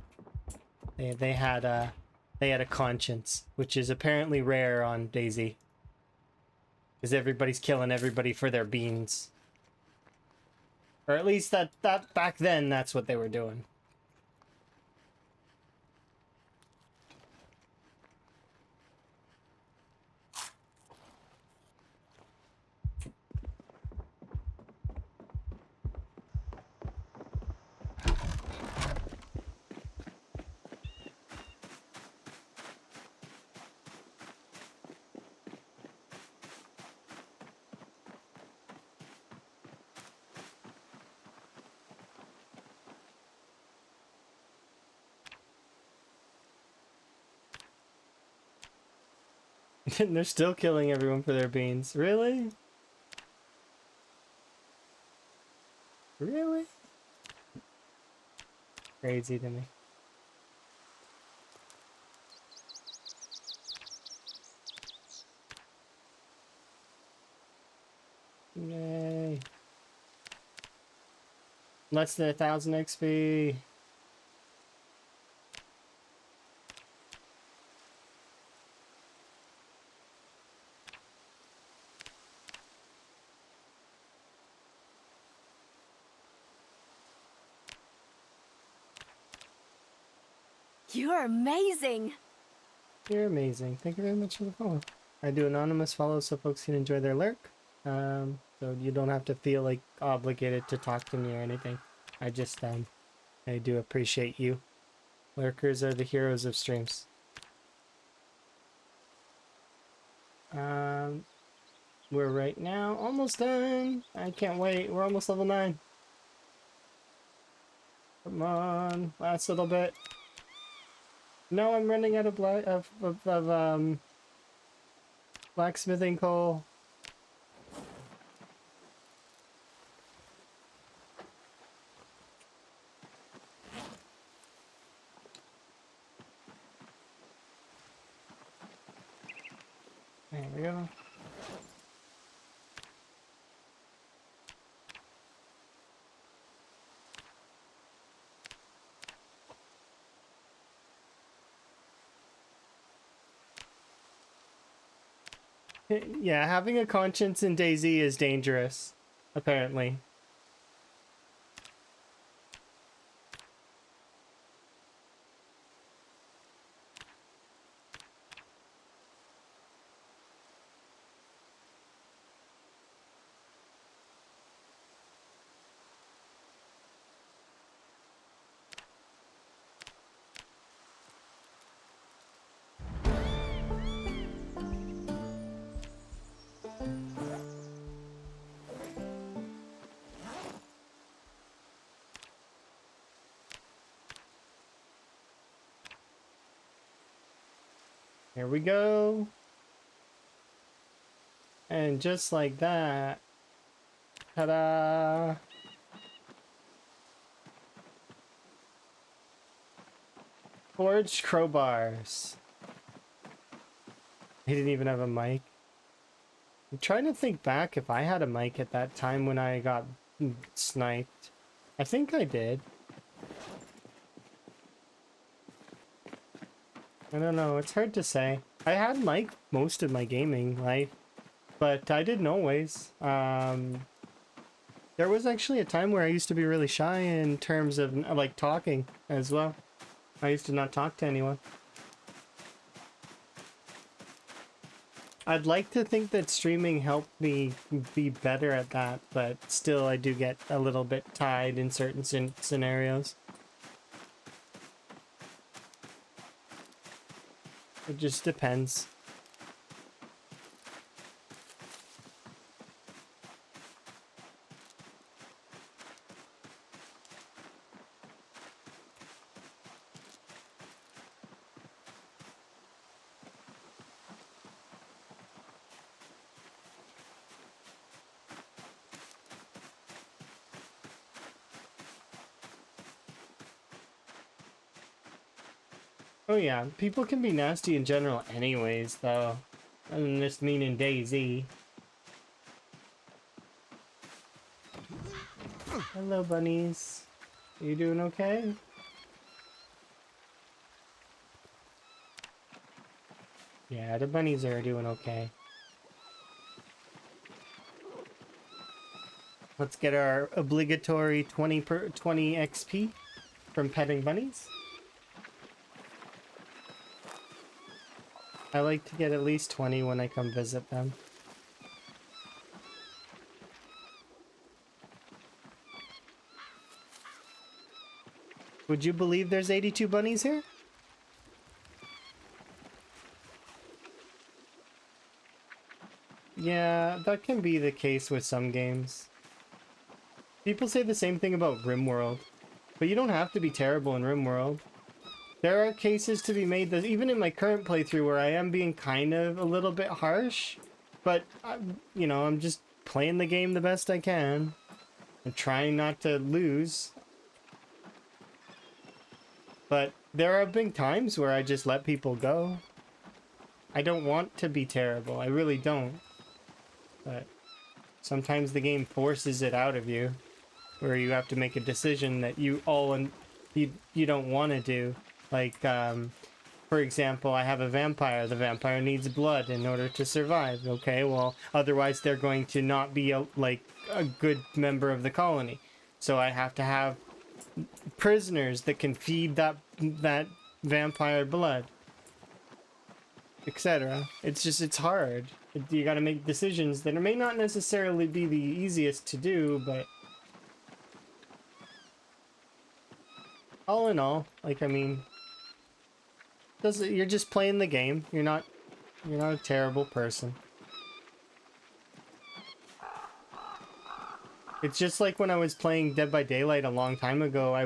They had a conscience, which is apparently rare on DayZ. Because everybody's killing everybody for their beans. Or at least that back then that's what they were doing. And they're still killing everyone for their beans. Really? Really? Crazy to me. Yay. Less than 1,000 XP. You're amazing. You're amazing. Thank you very much for the follow. I do anonymous follows so folks can enjoy their lurk. So you don't have to feel like obligated to talk to me or anything. I do appreciate you. Lurkers are the heroes of streams. We're right now almost done. I can't wait. We're almost level 9. Come on, last little bit. No, I'm running out of blacksmithing coal. There we go. Yeah, having a conscience in DayZ is dangerous, apparently. Here we go. And just like that, ta-da! Forged crowbars. He didn't even have a mic. I'm trying to think back if I had a mic at that time when I got sniped. I think I did. I don't know, it's hard to say. I had mic most of my gaming life, but I didn't always. There was actually a time where I used to be really shy in terms of like talking as well. I used to not talk to anyone. I'd like to think that streaming helped me be better at that, but still I do get a little bit tied in certain scenarios. It just depends. Oh yeah, people can be nasty in general anyways, though. I don't just mean in DayZ. Hello, bunnies. Are you doing okay? Yeah, the bunnies are doing okay. Let's get our obligatory 20 XP from petting bunnies. I like to get at least 20 when I come visit them. Would you believe there's 82 bunnies here? Yeah, that can be the case with some games. People say the same thing about RimWorld, but you don't have to be terrible in RimWorld. There are cases to be made that even in my current playthrough where I am being kind of a little bit harsh, but you know, I'm just playing the game the best I can and trying not to lose. But there have been times where I just let people go. I don't want to be terrible, I really don't. But sometimes the game forces it out of you, where you have to make a decision that you don't want to do. Like, for example, I have a vampire. The vampire needs blood in order to survive. Okay, well, otherwise they're going to not be a good member of the colony. So I have to have prisoners that can feed that vampire blood, etc. It's hard. You got to make decisions that may not necessarily be the easiest to do, but all in all, like, I mean, you're just playing the game. You're not a terrible person. It's just like when I was playing Dead by Daylight a long time ago, I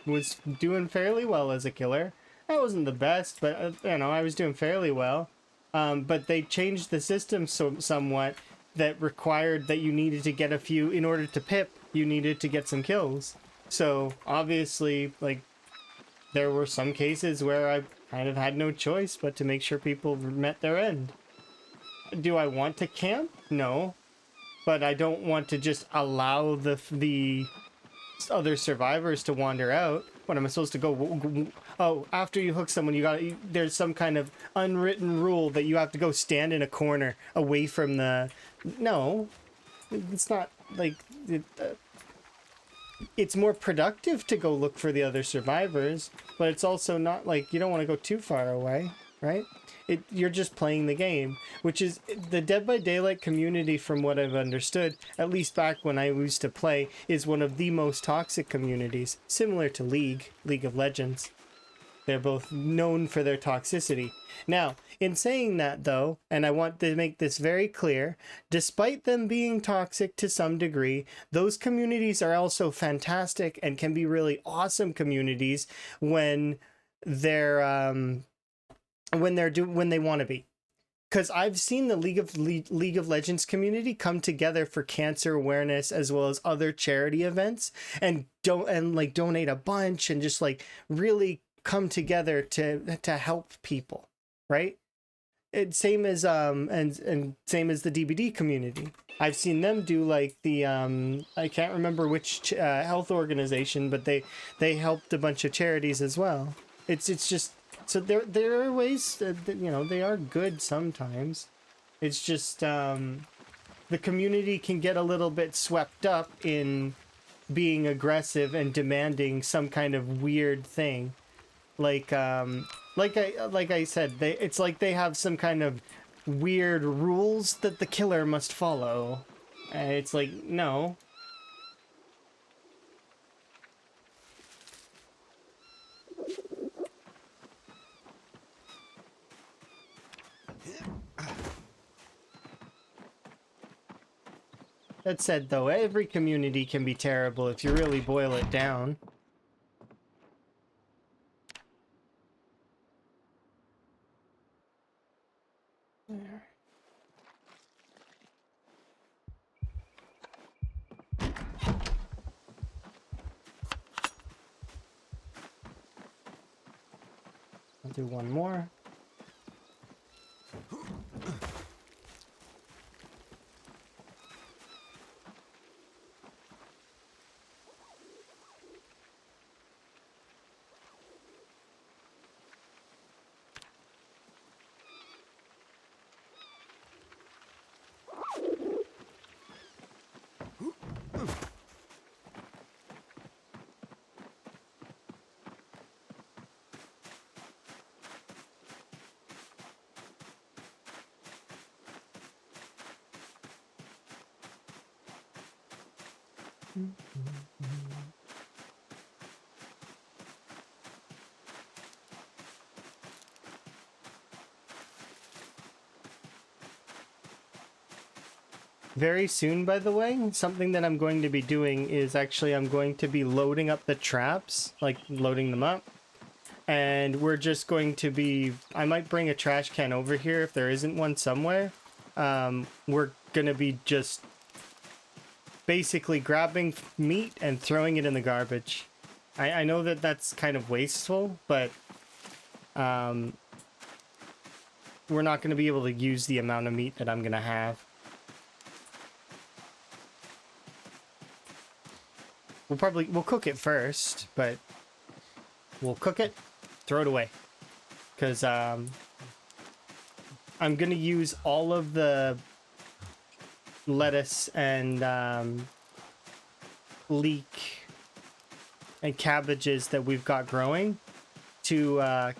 was doing fairly well as a killer. I wasn't the best, but you know, I was doing fairly well. But they changed the system somewhat that required that you needed to get a few in order to pip. You needed to get some kills. So obviously, like, there were some cases where I kind of had no choice but to make sure people met their end. Do I want to camp? No. But I don't want to just allow the other survivors to wander out. What am I supposed to go? Oh, after you hook someone, there's some kind of unwritten rule that you have to go stand in a corner away from the. No, it's not like it's more productive to go look for the other survivors, but it's also not like you don't want to go too far away, right? You're just playing the game, which is the Dead by Daylight community, from what I've understood, at least back when I used to play, is one of the most toxic communities, similar to League of Legends. They're both known for their toxicity. Now, in saying that though, and I want to make this very clear, despite them being toxic to some degree, those communities are also fantastic and can be really awesome communities when they're when they want to be. Because I've seen the League of Legends community come together for cancer awareness as well as other charity events, and like donate a bunch and just like really come together to help people, right? It's same as and same as the DBD community. I've seen them do like the I can't remember which health organization, but they helped a bunch of charities as well. It's just. So there are ways that, you know, they are good sometimes. It's just the community can get a little bit swept up in being aggressive and demanding some kind of weird thing. Like I said, it's like they have some kind of weird rules that the killer must follow. And it's like, no. That said, though, every community can be terrible if you really boil it down. There. I'll do one more. Very soon, by the way, something that I'm going to be doing is actually I'm going to be loading up the traps, like loading them up. And we're just going to be, I might bring a trash can over here if there isn't one somewhere. We're going to be just basically grabbing meat and throwing it in the garbage. I know that that's kind of wasteful, but we're not going to be able to use the amount of meat that I'm going to have. We'll cook it first, but we'll cook it, throw it away. Because I'm going to use all of the lettuce and leek and cabbages that we've got growing to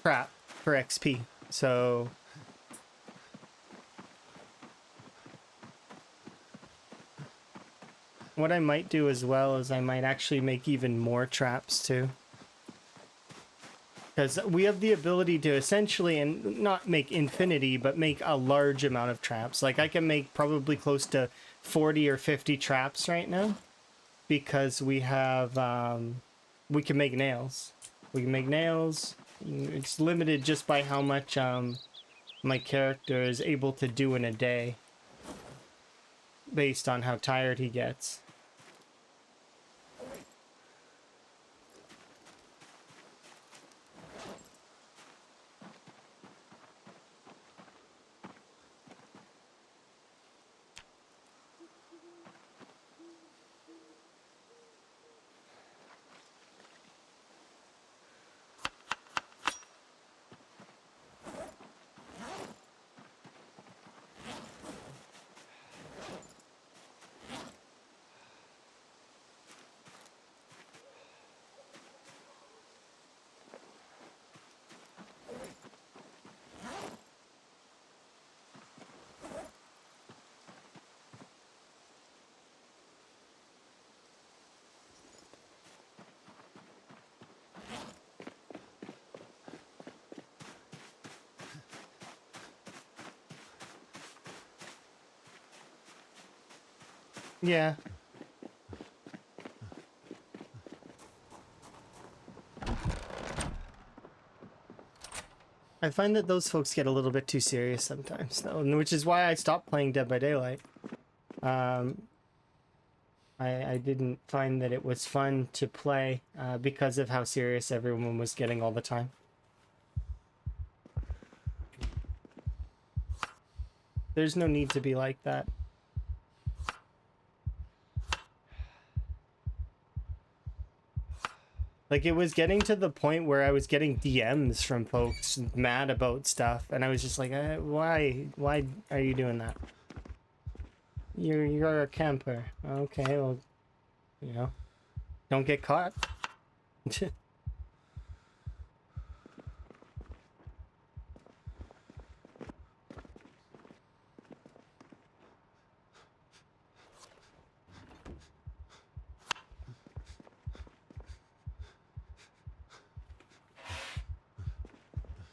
prep for XP. So what I might do as well is I might actually make even more traps too. Because we have the ability to essentially, and not make infinity, but make a large amount of traps. Like I can make probably close to 40 or 50 traps right now. Because we have, we can make nails. We can make nails. It's limited just by how much my character is able to do in a day. Based on how tired he gets. Yeah. I find that those folks get a little bit too serious sometimes, though, and which is why I stopped playing Dead by Daylight. I didn't find that it was fun to play because of how serious everyone was getting all the time. There's no need to be like that. Like, it was getting to the point where I was getting DMs from folks mad about stuff, and I was just like, why are you doing that? You're a camper. Okay, well, you know, don't get caught.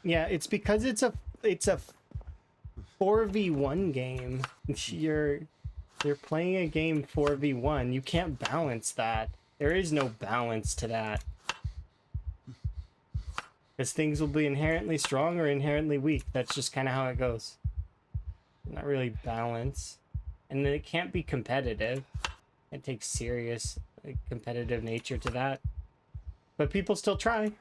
Yeah, it's because it's a 4v1 game. You're playing a game 4v1. You can't balance that. There is no balance to that. Because things will be inherently strong or inherently weak. That's just kind of how it goes. Not really balance. And then it can't be competitive. It takes serious competitive nature to that. But people still try.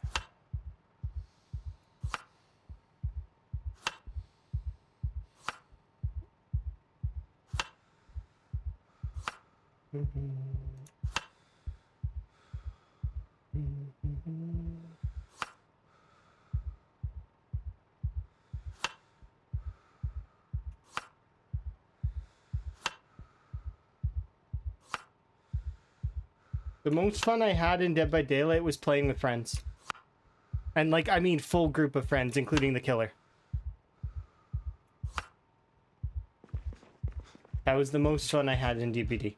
The most fun I had in Dead by Daylight was playing with friends. And, like, I mean full group of friends, including the killer. That was the most fun I had in DBD.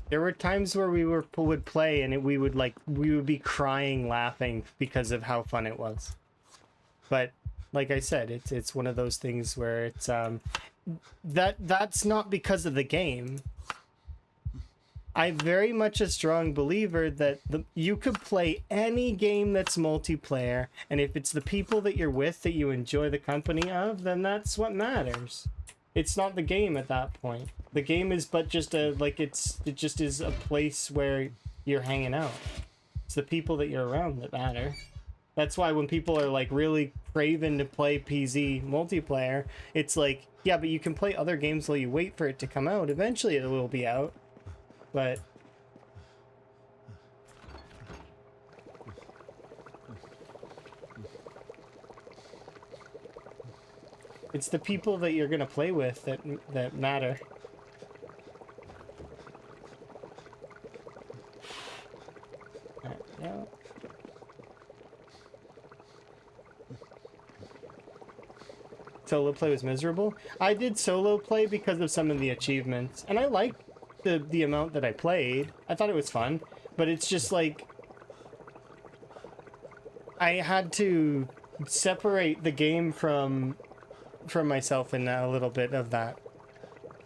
There were times where would play and we would be crying laughing because of how fun it was. But like I said, it's one of those things where it's that's not because of the game. I'm very much a strong believer that you could play any game that's multiplayer, and if it's the people that you're with that you enjoy the company of, then that's what matters. It's not the game at that point. The game is but just it just is a place where you're hanging out. It's the people that you're around that matter. That's why when people are like really craving to play PZ multiplayer, it's like, yeah, but you can play other games while you wait for it to come out. Eventually it will be out. But it's the people that you're gonna play with that matter. Yeah. Solo play was miserable. I did solo play because of some of the achievements, and I liked the amount that I played. I thought it was fun, but it's just like I had to separate the game from myself in a little bit of that,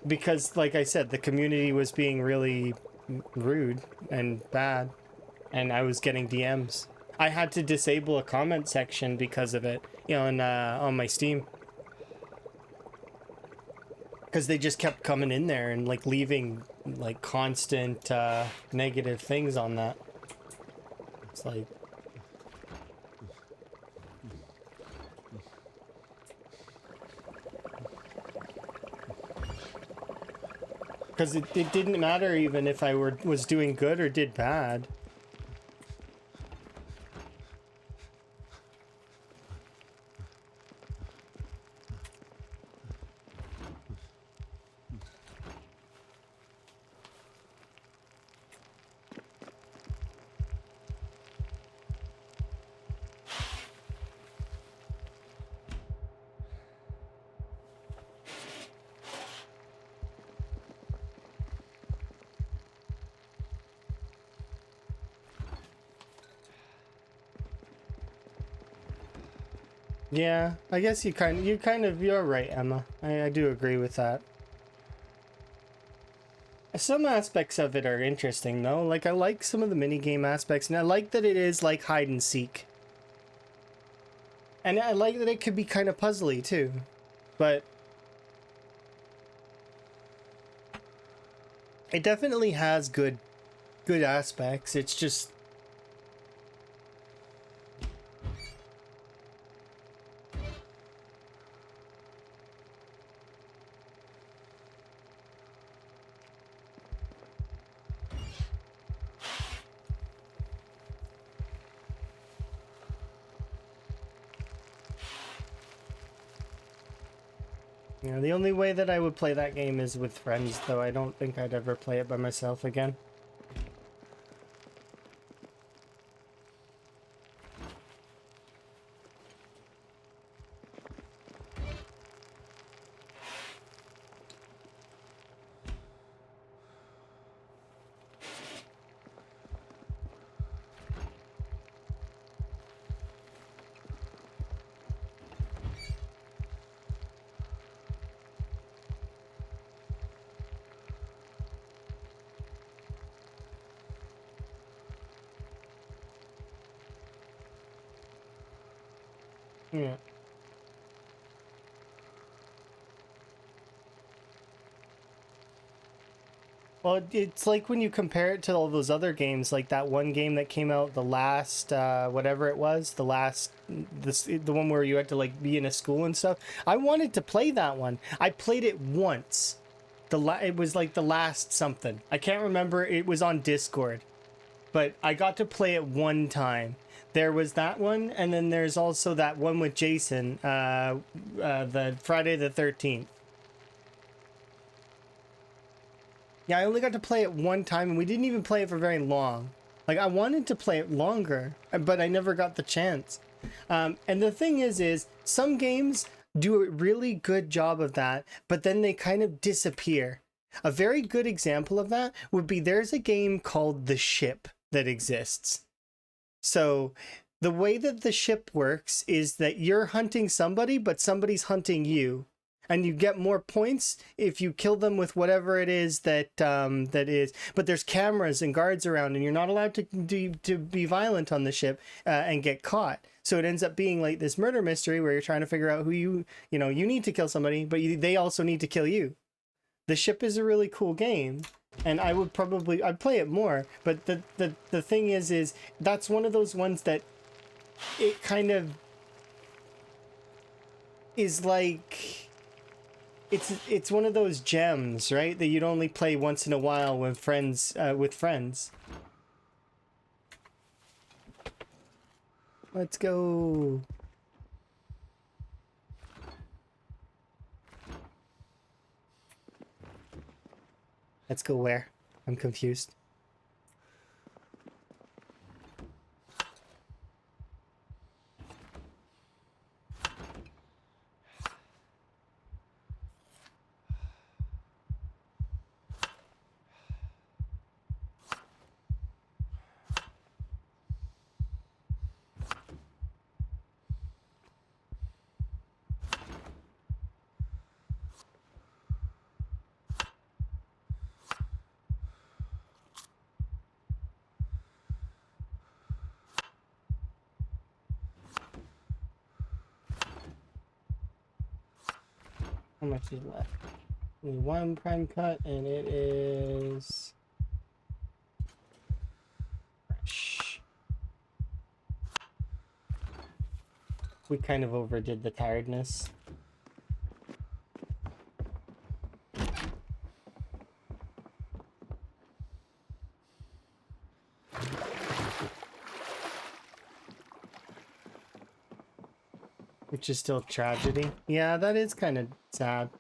because like I said, the community was being really rude and bad, and I was getting DMs. I had to disable a comment section because of it, you know, on my Steam. Because they just kept coming in there and like leaving like constant negative things on that. It's like, because it didn't matter even if I was doing good or did bad. Yeah, I guess you're right, Emma. I do agree with that. Some aspects of it are interesting though. Like I like some of the mini game aspects, and I like that it is like hide and seek. And I like that it could be kind of puzzly too. But it definitely has good aspects. It's just you know, the only way that I would play that game is with friends, though I don't think I'd ever play it by myself again. Yeah. Well, it's like when you compare it to all those other games, like that one game that came out, the last, whatever it was, the one where you had to like be in a school and stuff. I wanted to play that one. I played it once. It was like the last something. I can't remember. It was on Discord, but I got to play it one time. There was that one, and then there's also that one with Jason, the Friday the 13th. Yeah, I only got to play it one time, and we didn't even play it for very long. Like, I wanted to play it longer, but I never got the chance. And the thing is some games do a really good job of that, but then they kind of disappear. A very good example of that would be there's a game called The Ship that exists. So the way that the ship works is that you're hunting somebody, but somebody's hunting you. And you get more points if you kill them with whatever it is that is. But there's cameras and guards around, and you're not allowed to be violent on the ship and get caught. So it ends up being like this murder mystery where you're trying to figure out who you need to kill somebody, but they also need to kill you. The Ship is a really cool game, and I'd play it more. But the thing is that's one of those ones that it kind of is like. It's one of those gems, right? That you'd only play once in a while with friends. Let's go. Let's go where? I'm confused. How much is left? Only one prime cut, and it is fresh. We kind of overdid the tiredness. Which is still tragedy. Yeah, that is kind of sad.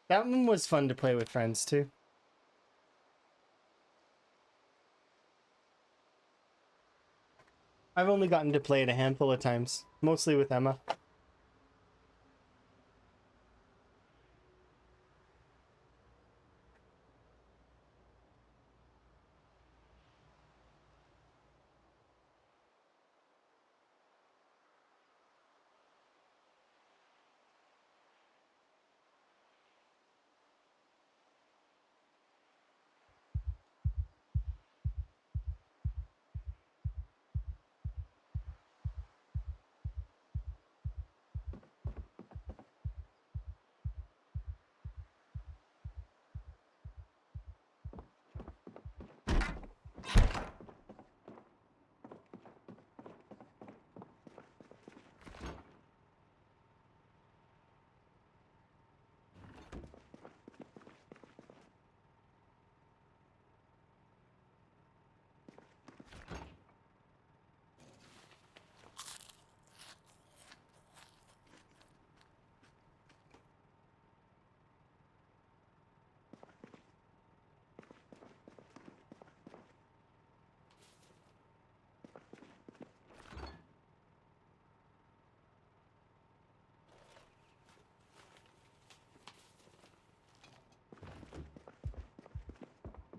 That one was fun to play with friends too. I've only gotten to play it a handful of times, mostly with Emma.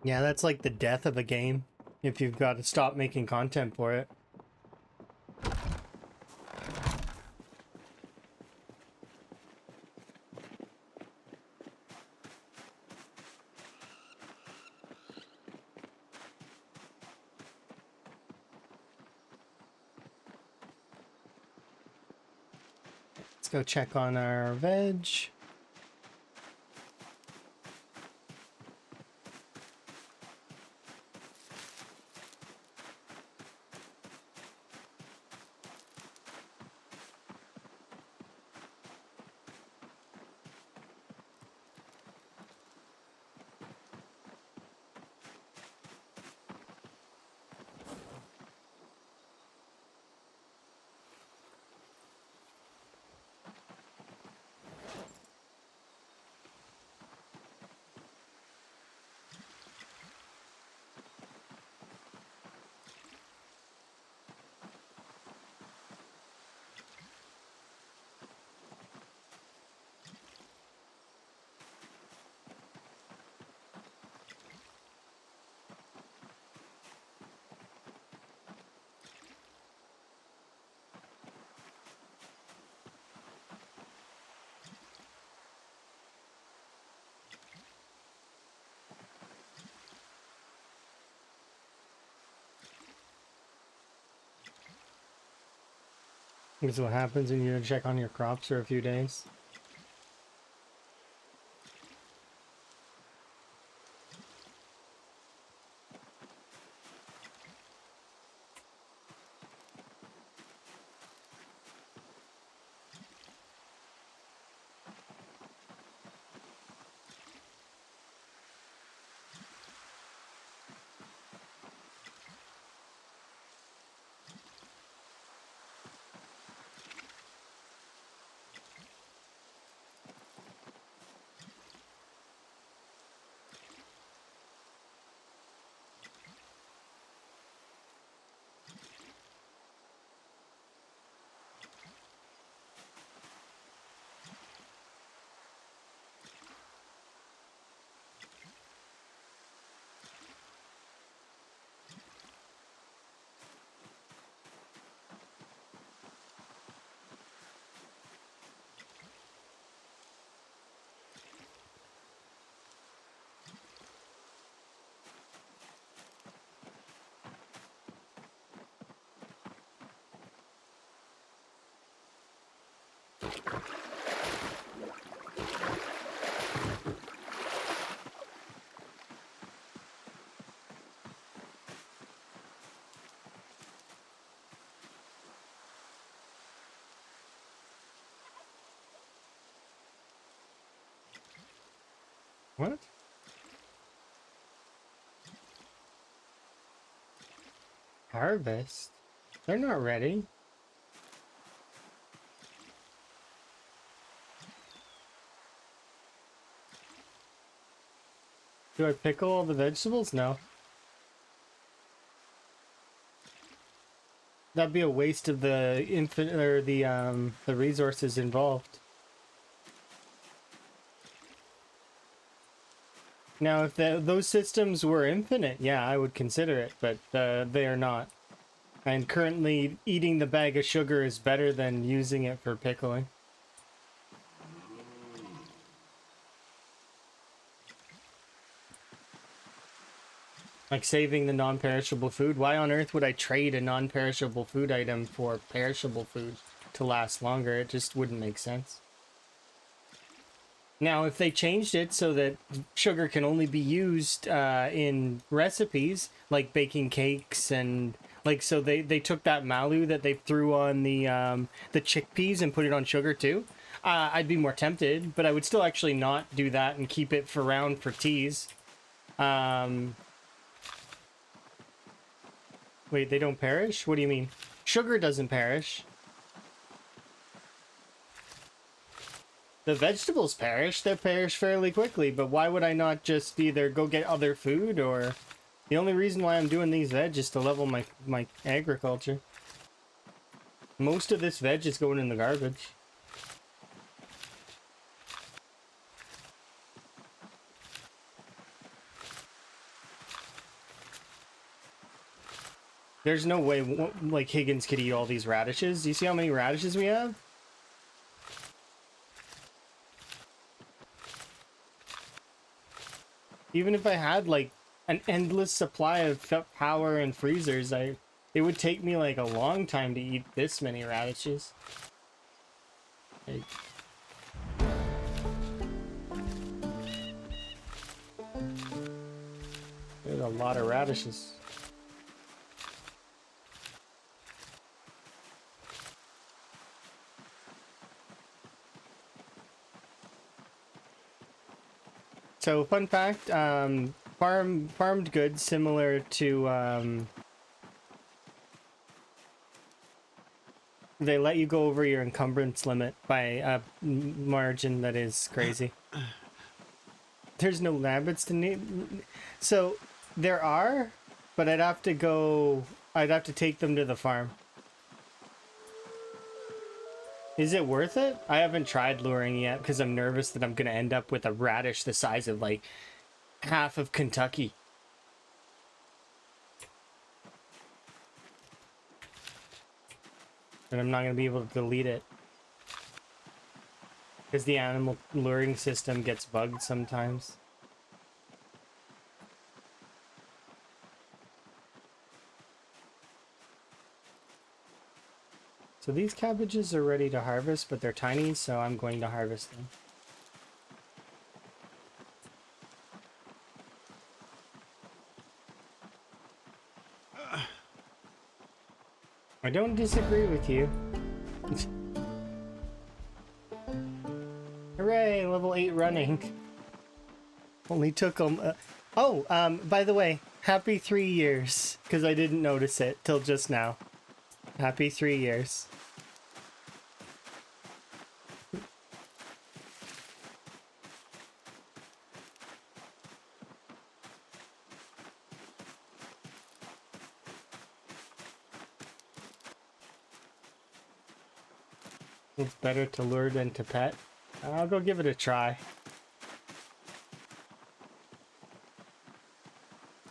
Yeah, that's like the death of a game if you've got to stop making content for it. Let's go check on our veg. This is what happens when you don't check on your crops for a few days. What? Harvest? They're not ready. Do I pickle all the vegetables? No. That'd be a waste of the infinite or the resources involved. Now, if those systems were infinite, yeah, I would consider it, but they are not. And currently, eating the bag of sugar is better than using it for pickling. Like saving the non-perishable food. Why on earth would I trade a non-perishable food item for perishable food to last longer? It just wouldn't make sense. Now, if they changed it so that sugar can only be used in recipes, like baking cakes and like, so they took that malu that they threw on the chickpeas and put it on sugar too, I'd be more tempted, but I would still actually not do that and keep it for round for teas. Wait, they don't perish? What do you mean? Sugar doesn't perish. The vegetables perish. They perish fairly quickly, but why would I not just either go get other food or... The only reason why I'm doing these veg is to level my agriculture. Most of this veg is going in the garbage. There's no way like Higgins could eat all these radishes. Do you see how many radishes we have? Even if I had like an endless supply of power and freezers, it would take me like a long time to eat this many radishes. Like, there's a lot of radishes. So fun fact, farmed goods similar to they let you go over your encumbrance limit by a margin that is crazy. There's no rabbits to need. So there are, but I'd have to take them to the farm. Is it worth it? I haven't tried luring yet because I'm nervous that I'm going to end up with a radish the size of like half of Kentucky. And I'm not going to be able to delete it. Because the animal luring system gets bugged sometimes. So these cabbages are ready to harvest, but they're tiny, so I'm going to harvest them. I don't disagree with you. Hooray, level 8 running. Only took them... by the way, happy 3 years, because I didn't notice it till just now. Happy 3 years. It's better to lure than to pet. I'll go give it a try.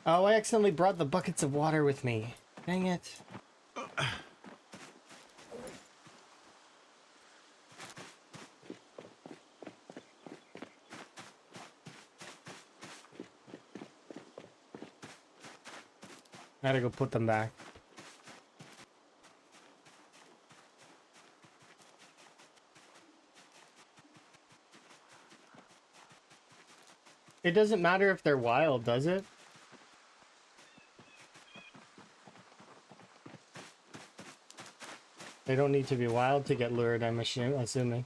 Oh, I accidentally brought the buckets of water with me. Dang it. I gotta go put them back. It doesn't matter if they're wild, does it? They don't need to be wild to get lured, I'm assuming.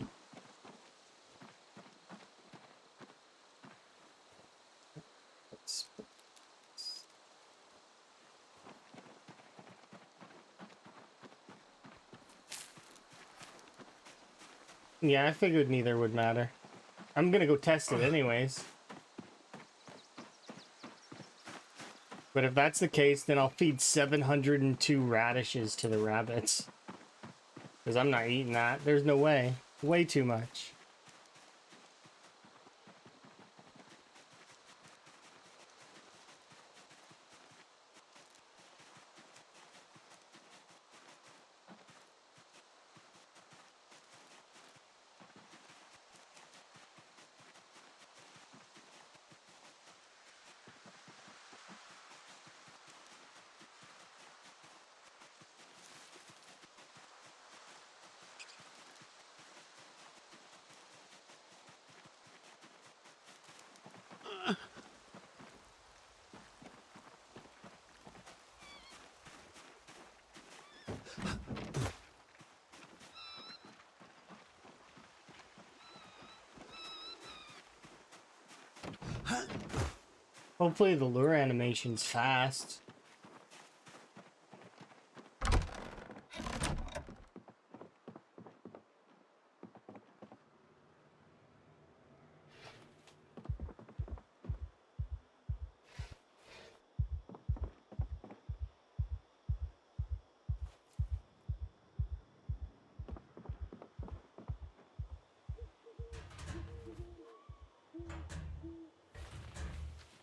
Yeah, I figured neither would matter. I'm gonna go test it anyways. But if that's the case, then I'll feed 702 radishes to the rabbits. Because I'm not eating that. There's no way. Way too much. Hopefully the lure animation's fast.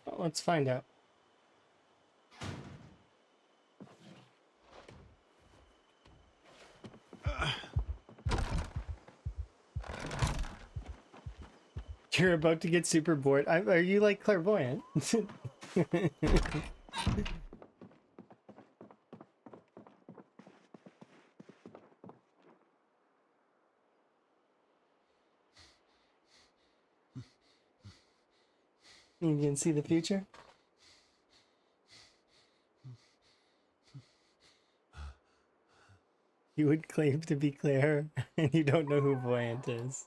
Well, let's find out. You're about to get super bored. Are you like clairvoyant? You can see the future? You would claim to be Claire, and you don't know who Voyant is.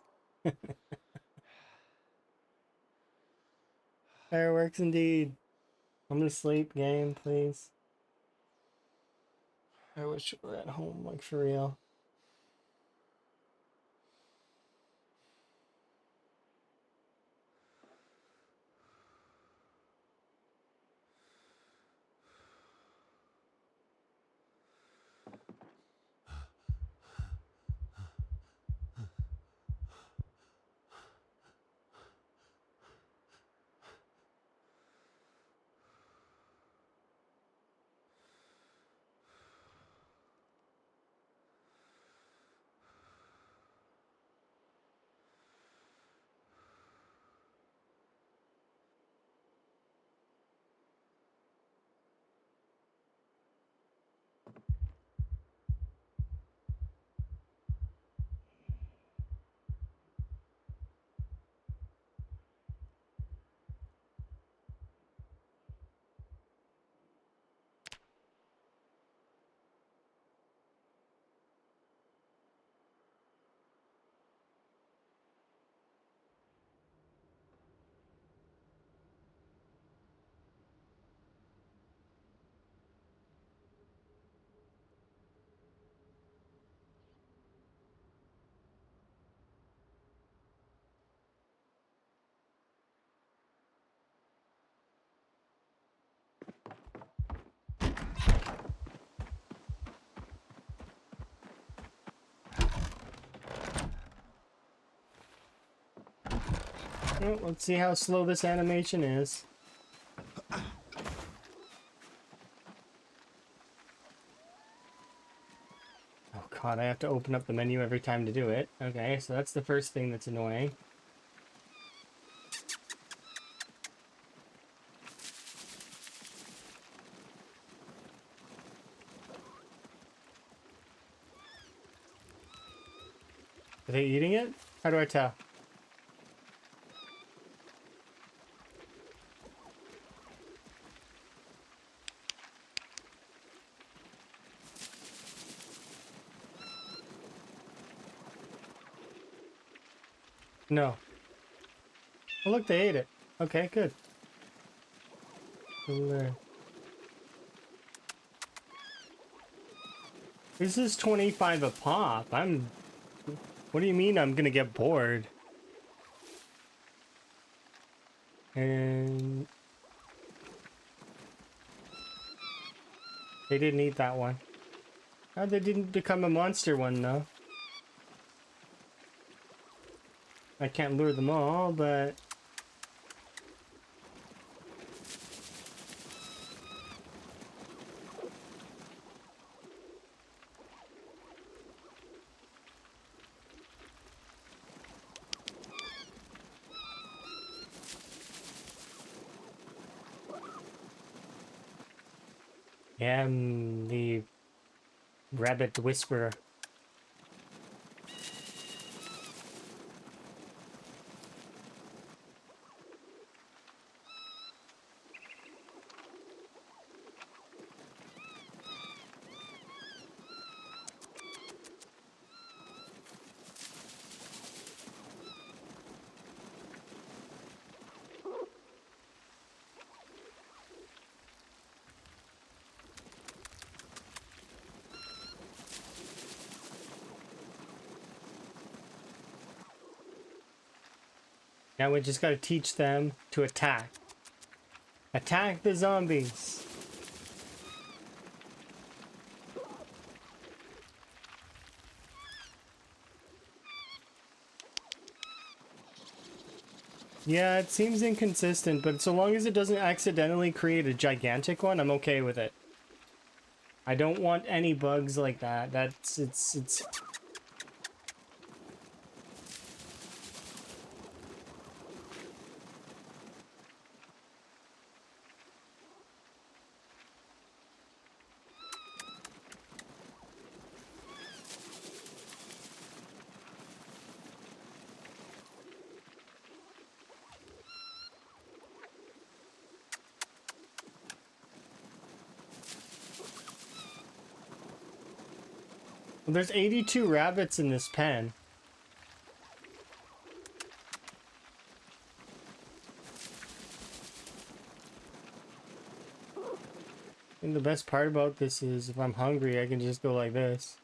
Fireworks indeed. I'm gonna sleep, game, please. I wish we were at home, like, for real. Well, let's see how slow this animation is. Oh god, I have to open up the menu every time to do it. Okay, so that's the first thing that's annoying. Are they eating it? How do I tell? No. Oh look, they ate it. Okay, good. This is 25 a pop. What do you mean I'm gonna get bored? And they didn't eat that one. Oh, they didn't become a monster one though. I can't lure them all, but yeah, I'm the rabbit whisperer. Now we just gotta teach them to attack. Attack the zombies. Yeah, it seems inconsistent, but so long as it doesn't accidentally create a gigantic one, I'm okay with it. I don't want any bugs like that. It's There's 82 rabbits in this pen. And the best part about this is if I'm hungry, I can just go like this.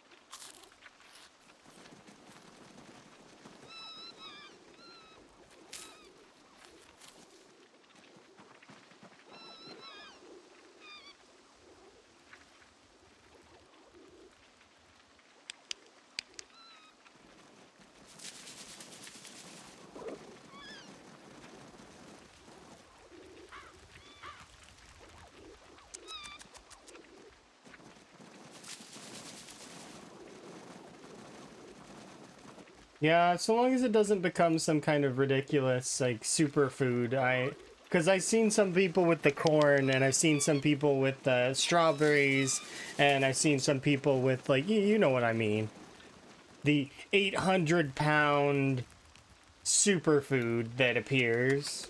Yeah, so long as it doesn't become some kind of ridiculous, like, superfood, because I've seen some people with the corn, and I've seen some people with the strawberries, and I've seen some people with, like, you know what I mean. The 800-pound superfood that appears.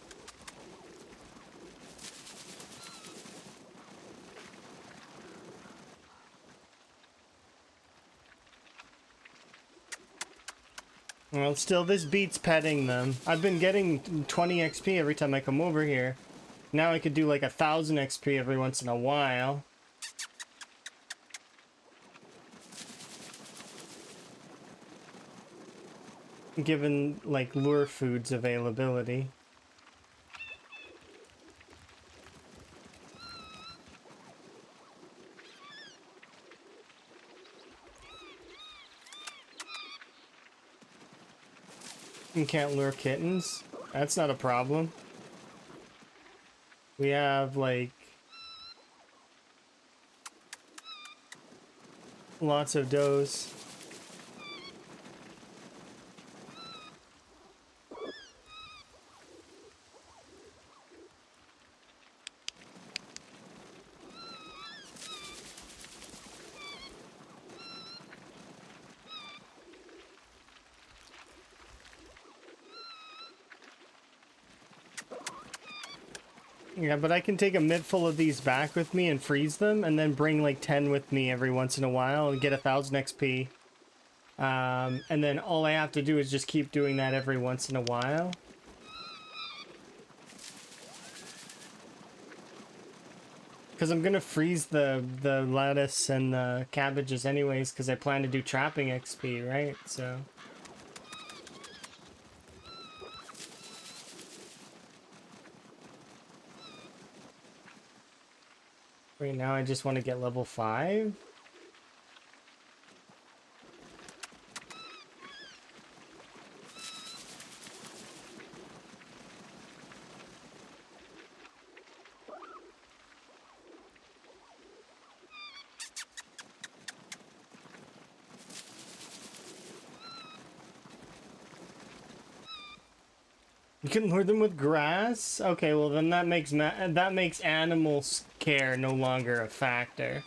Well, still, this beats petting them. I've been getting 20 XP every time I come over here. Now I could do like 1,000 XP every once in a while. Given, like, lure foods availability. You can't lure kittens. That's not a problem. We have, like, lots of does. Yeah, but I can take a mitt full of these back with me and freeze them, and then bring like 10 with me every once in a while and get 1,000 XP. And then all I have to do is just keep doing that every once in a while. Because I'm gonna freeze the lettuce and the cabbages anyways, because I plan to do trapping XP, right? So. Right now I just want to get level 5. You can lure them with grass? Okay, well then that makes animal care no longer a factor.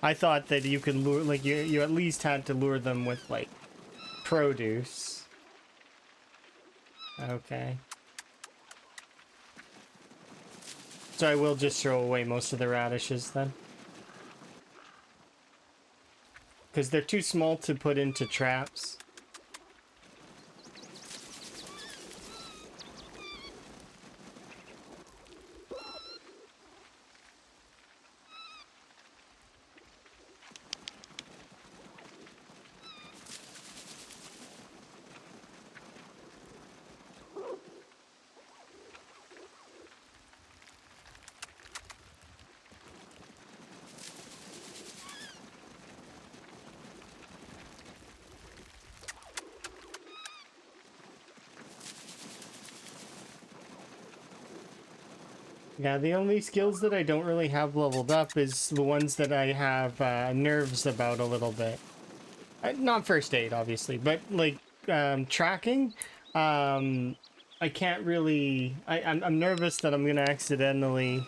I thought that you could lure, like, you at least had to lure them with, like, produce. Okay. So I will just throw away most of the radishes then. Because they're too small to put into traps. Yeah, the only skills that I don't really have leveled up is the ones that I have nerves about a little bit. Not first aid, obviously, but like tracking. I can't really. I'm nervous that I'm gonna accidentally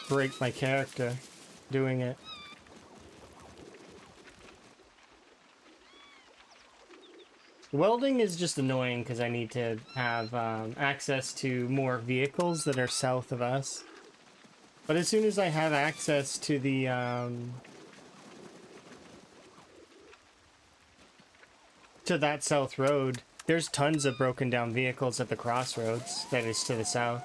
break my character doing it. Welding is just annoying because I need to have access to more vehicles that are south of us. But as soon as I have access to the to that south road, there's tons of broken down vehicles at the crossroads that is to the south.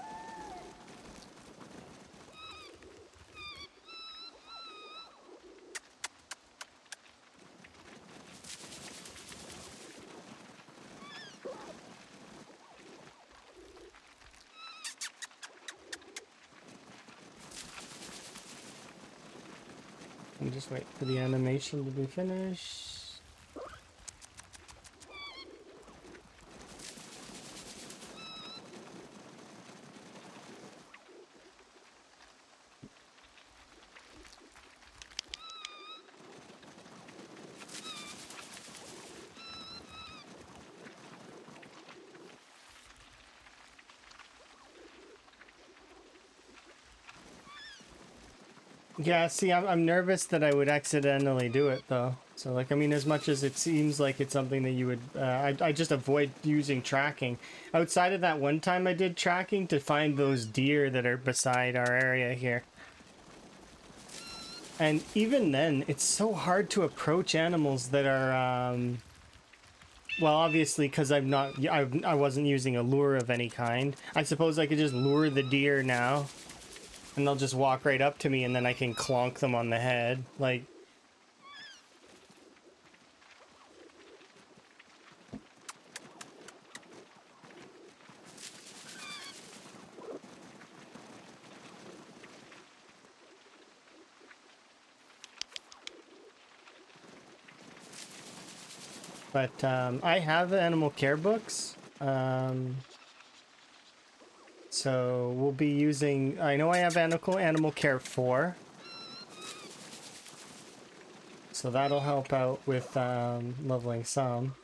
And just wait for the animation to be finished. Yeah, see, I'm nervous that I would accidentally do it, though. So, like, I mean, as much as it seems like it's something that you would... I just avoid using tracking. Outside of that one time I did tracking to find those deer that are beside our area here. And even then, it's so hard to approach animals that are... well, obviously, because I wasn't using a lure of any kind. I suppose I could just lure the deer now. And they'll just walk right up to me and then I can clonk them on the head. Like... But I have animal care books. So we'll be using... I know I have animal care 4. So that'll help out with leveling some.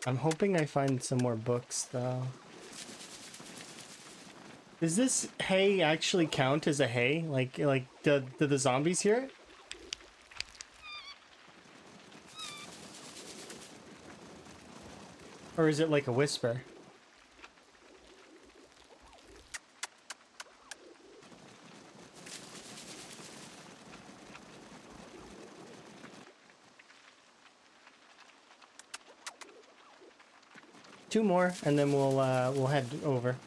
I'm hoping I find some more books, though. Does this hay actually count as a hay? Like do the zombies hear it? Or is it like a whisper? Two more, and then we'll head over.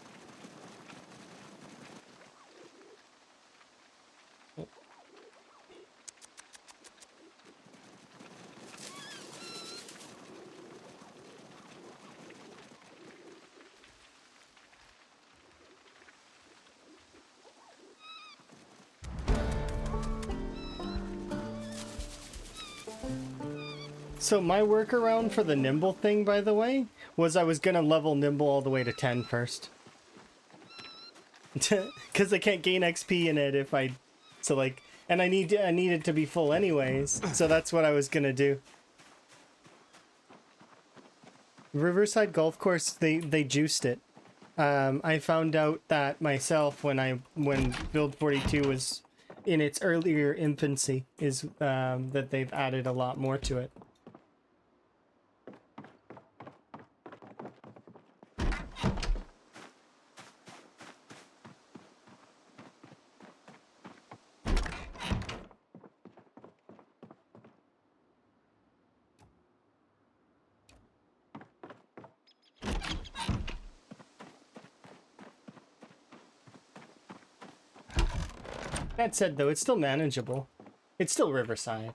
So my workaround for the nimble thing, by the way, was I was gonna level nimble all the way to 10 first. Because I can't gain XP in it if I... So like... And I need it to be full anyways, so that's what I was gonna do. Riverside Golf Course, they juiced it. I found out that myself when Build 42 was in its earlier infancy, is that they've added a lot more to it. That said, though, it's still manageable. It's still Riverside.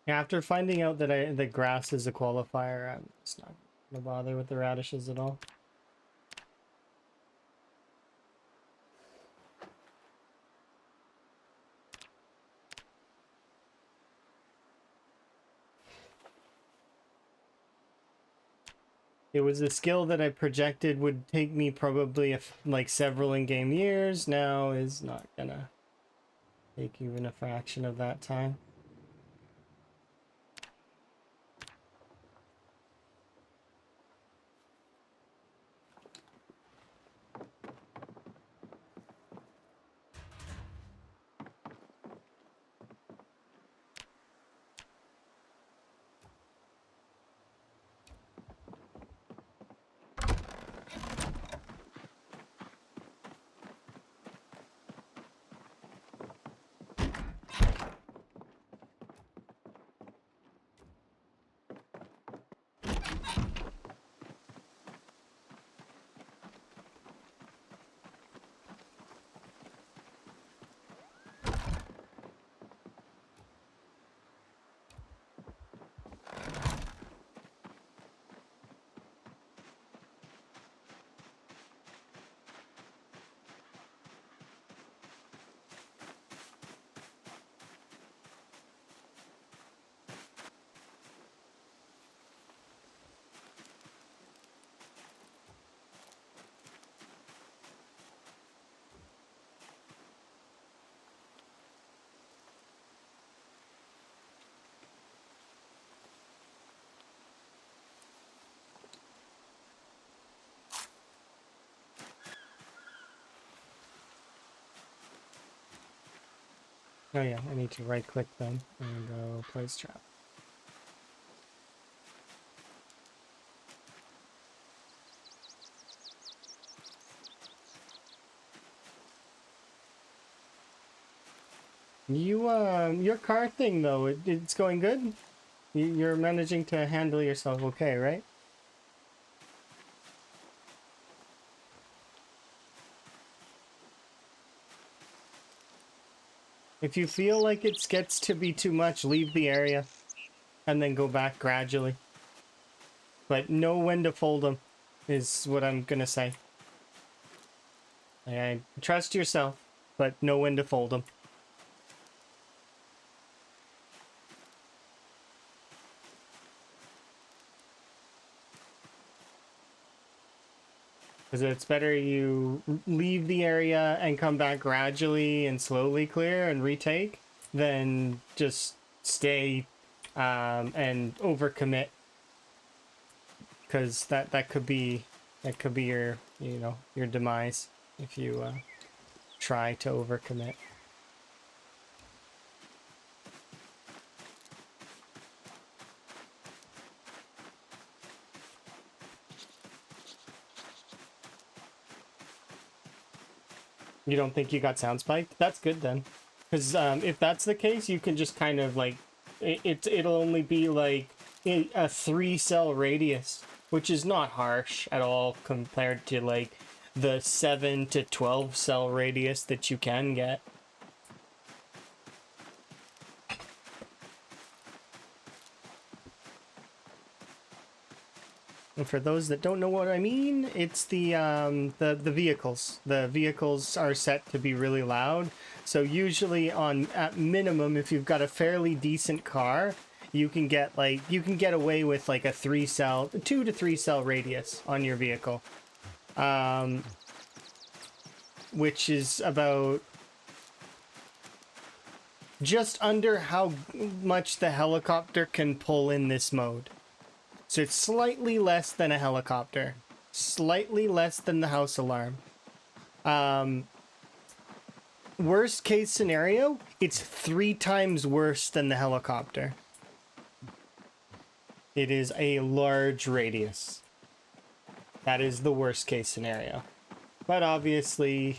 After finding out that the grass is a qualifier, I'm just not gonna bother with the radishes at all. It was a skill that I projected would take me probably like several in-game years. Now is not gonna take even a fraction of that time. Oh yeah, I need to right click them and go place trap. Your car thing though, it's going good? You're managing to handle yourself okay, right? If you feel like it gets to be too much, leave the area and then go back gradually. But know when to fold them is what I'm gonna say. I trust yourself, but know when to fold them. Because it's better you leave the area and come back gradually and slowly clear and retake than just stay and overcommit. Because that could be your your demise if you try to overcommit. You don't think you got sound spiked? That's good then. Because if that's the case, you can just kind of like, it'll only be like a 3-cell radius, which is not harsh at all compared to like the 7 to 12-cell radius that you can get. And for those that don't know what I mean, it's the vehicles. The vehicles are set to be really loud. So usually at minimum, if you've got a fairly decent car, you can get away with like a 2 to 3 cell radius on your vehicle. Which is about just under how much the helicopter can pull in this mode. So it's slightly less than a helicopter. Slightly less than the house alarm. Worst case scenario, it's 3 times worse than the helicopter. It is a large radius. That is the worst case scenario. But obviously,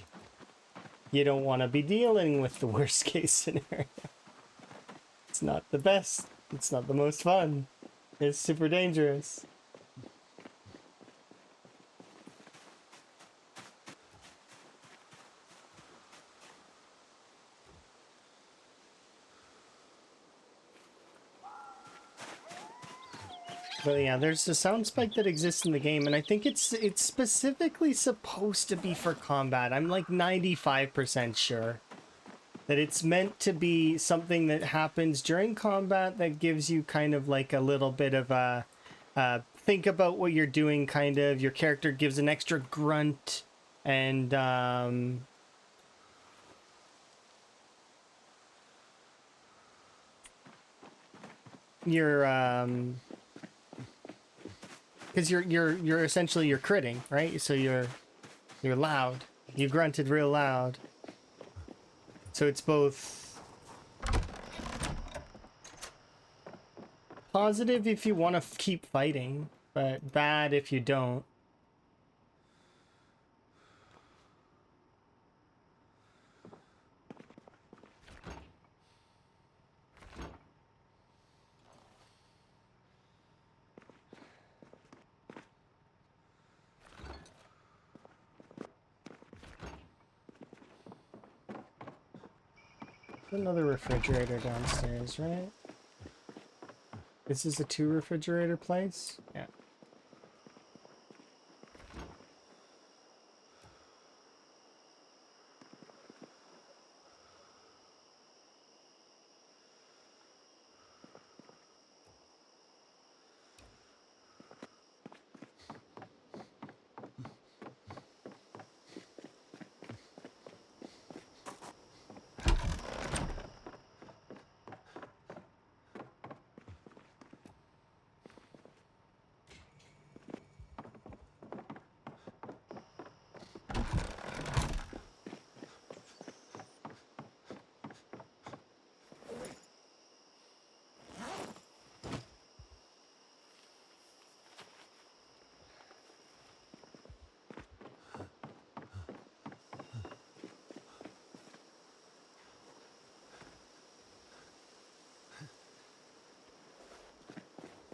you don't want to be dealing with the worst case scenario. It's not the best. It's not the most fun. It's super dangerous. But yeah, there's a sound spike that exists in the game, and I think it's specifically supposed to be for combat. I'm like 95% sure that it's meant to be something that happens during combat that gives you kind of like a little bit of a think about what you're doing, kind of. Your character gives an extra grunt, and you're because you're essentially you're critting, right? So you're loud. You grunted real loud. So it's both positive if you want to keep fighting, but bad if you don't. Another refrigerator downstairs, right? This is a 2 refrigerator place? Yeah.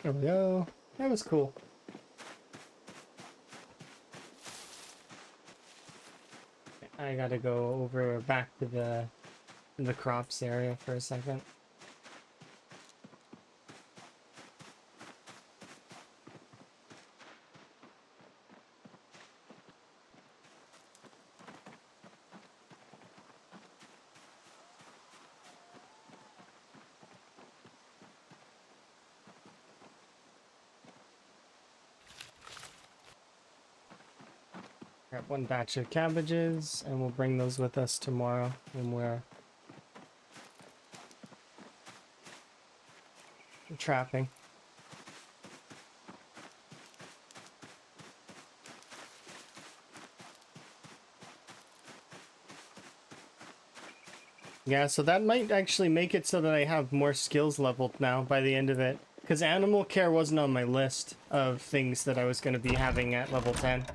There we go. That was cool. I gotta go over back to the crops area for a second. Grab one batch of cabbages, and we'll bring those with us tomorrow when we're trapping. Yeah, so that might actually make it so that I have more skills leveled now by the end of it. Because animal care wasn't on my list of things that I was going to be having at level 10.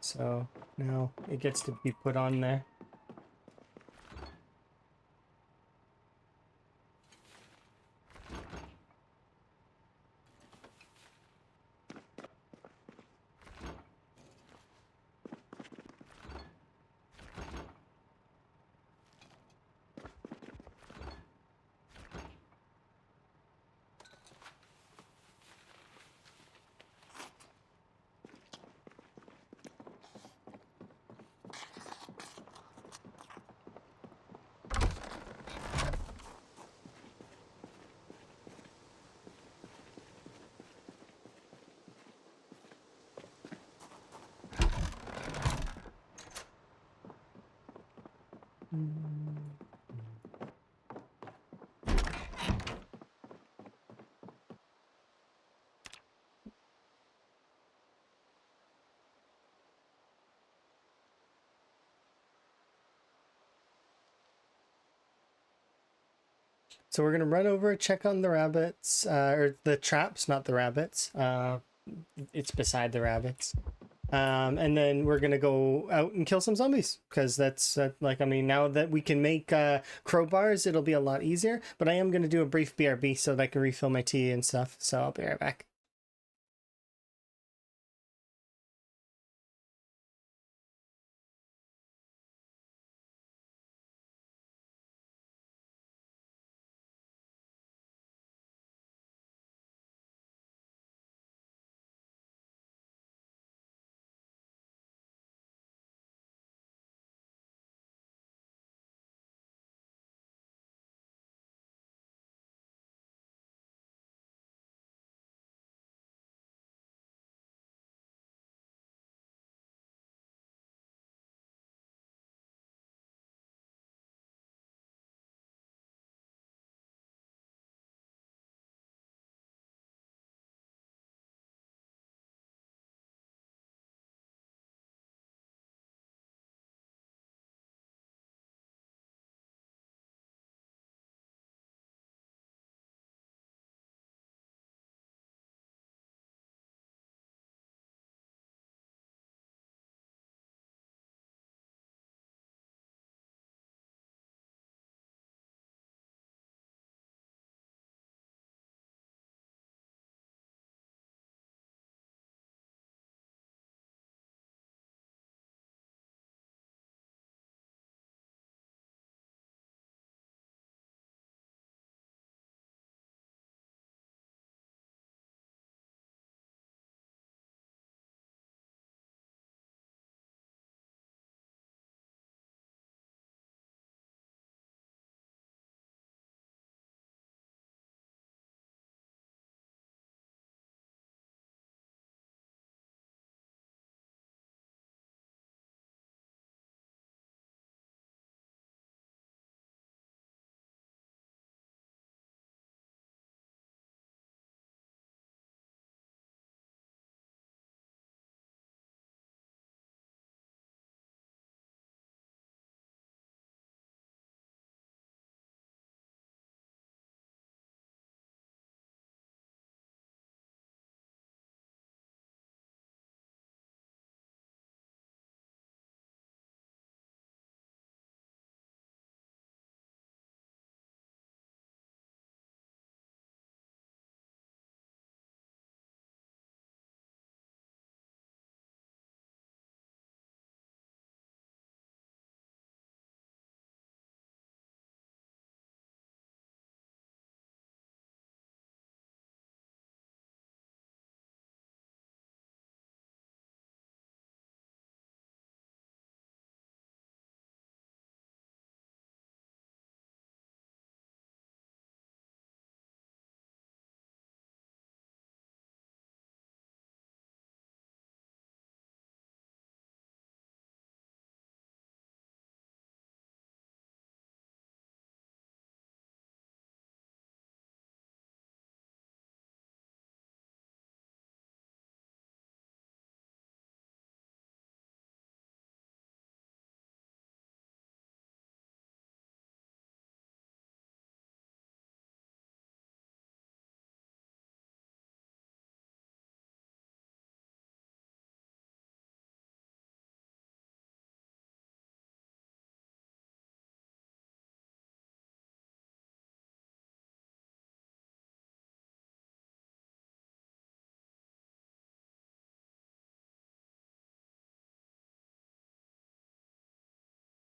So now it gets to be put on there. So we're gonna run over, check on the rabbits, or the traps, not the rabbits. It's beside the rabbits. And then we're gonna go out and kill some zombies, because that's like, I mean, now that we can make crowbars, it'll be a lot easier. But I am gonna do a brief BRB so that I can refill my tea and stuff. So I'll be right back.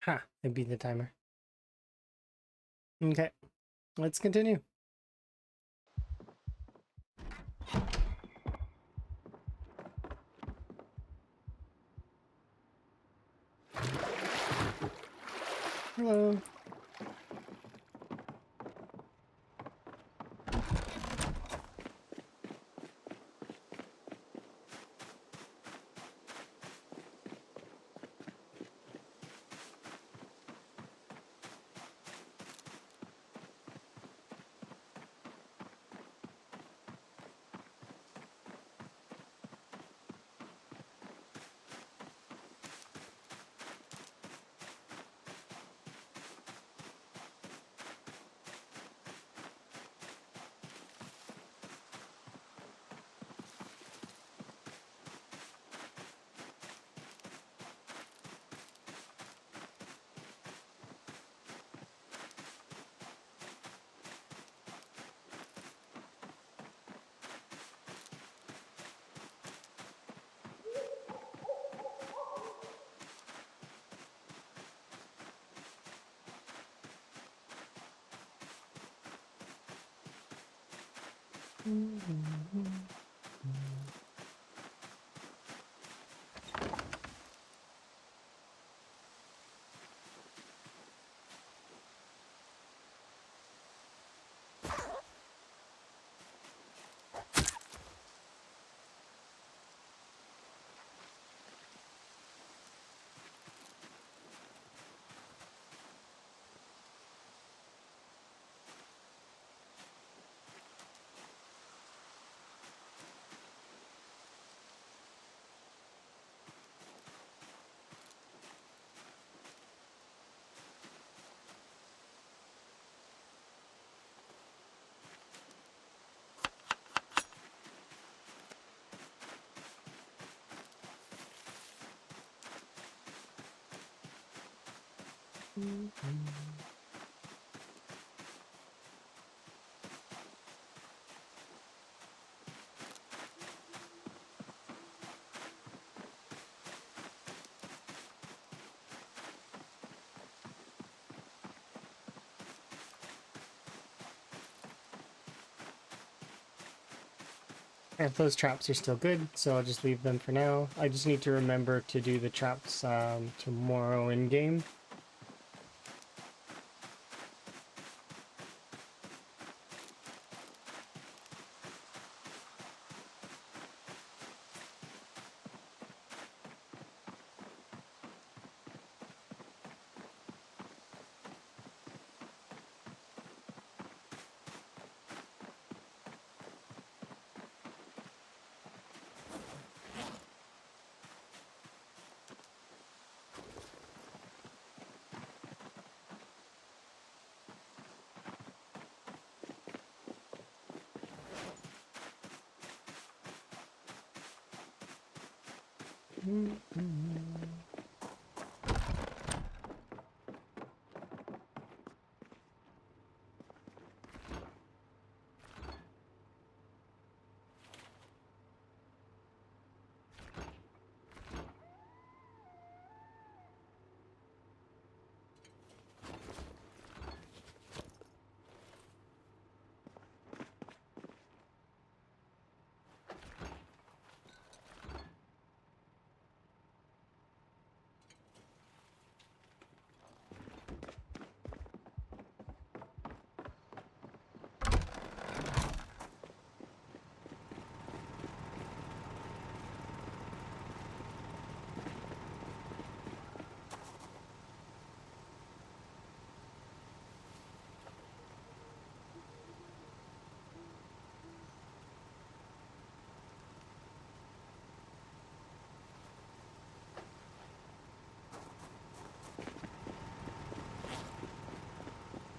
Ha! I beat the timer. Okay, let's continue. Hello. If those traps are still good, so I'll just leave them for now. I just need to remember to do the traps tomorrow in game.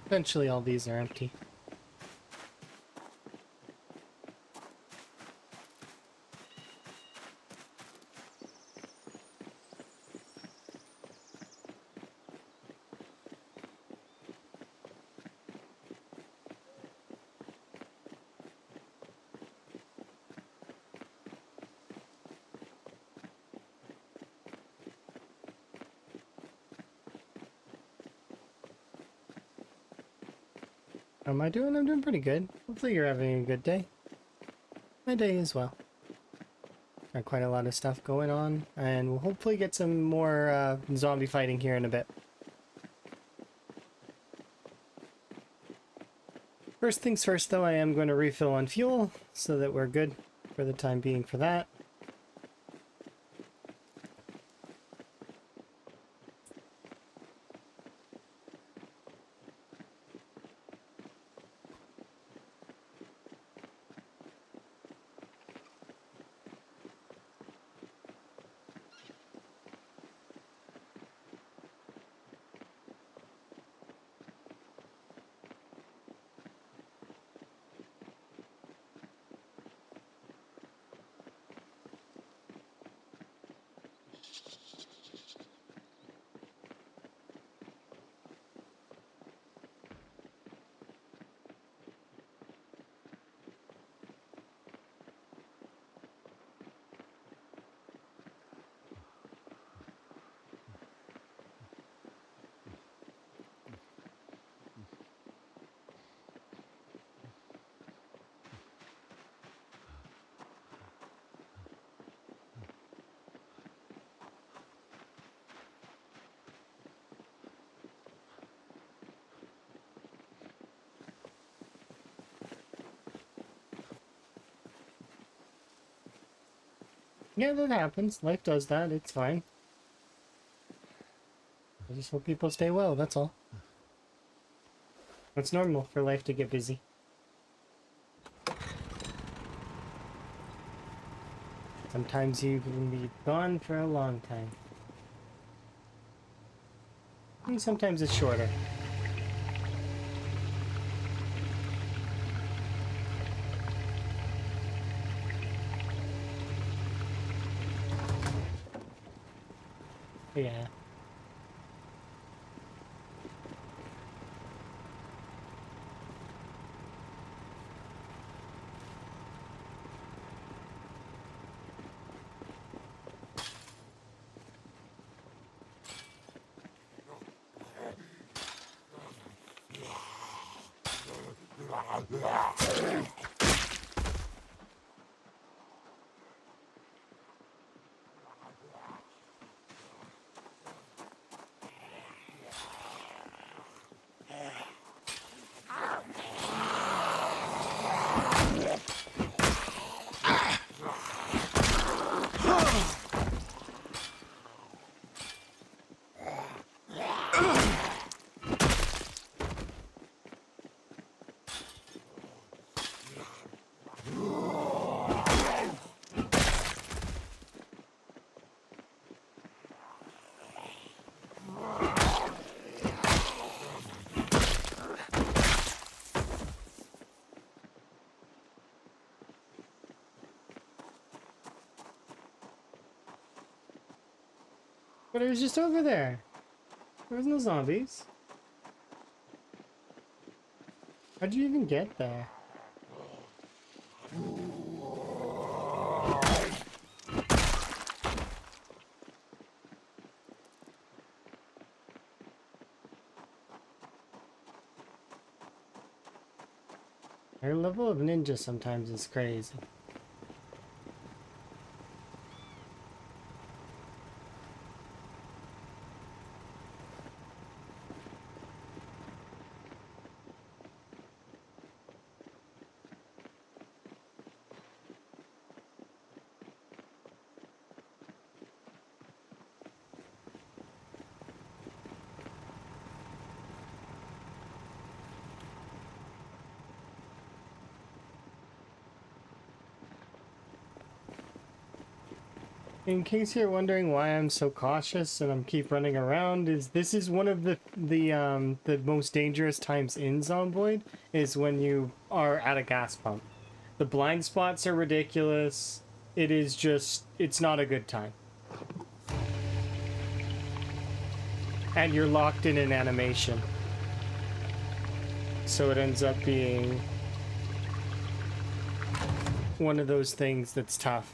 Eventually all these are empty. How am I doing? I'm doing pretty good. Hopefully you're having a good day. My day as well. Got quite a lot of stuff going on, and we'll hopefully get some more zombie fighting here in a bit. First things first, though, I am going to refill on fuel so that we're good for the time being for that. Yeah, that happens. Life does that. It's fine. I just hope people stay well, that's all. It's normal for life to get busy. Sometimes you can be gone for a long time. And sometimes it's shorter. Yeah. But it was just over there. There was no zombies. How'd you even get there? Our level of ninja sometimes is crazy. In case you're wondering why I'm so cautious and I'm keep running around, this is one of the most dangerous times in Zomboid is when you are at a gas pump. The blind spots are ridiculous. It is just, it's not a good time. And you're locked in an animation. So it ends up being one of those things that's tough.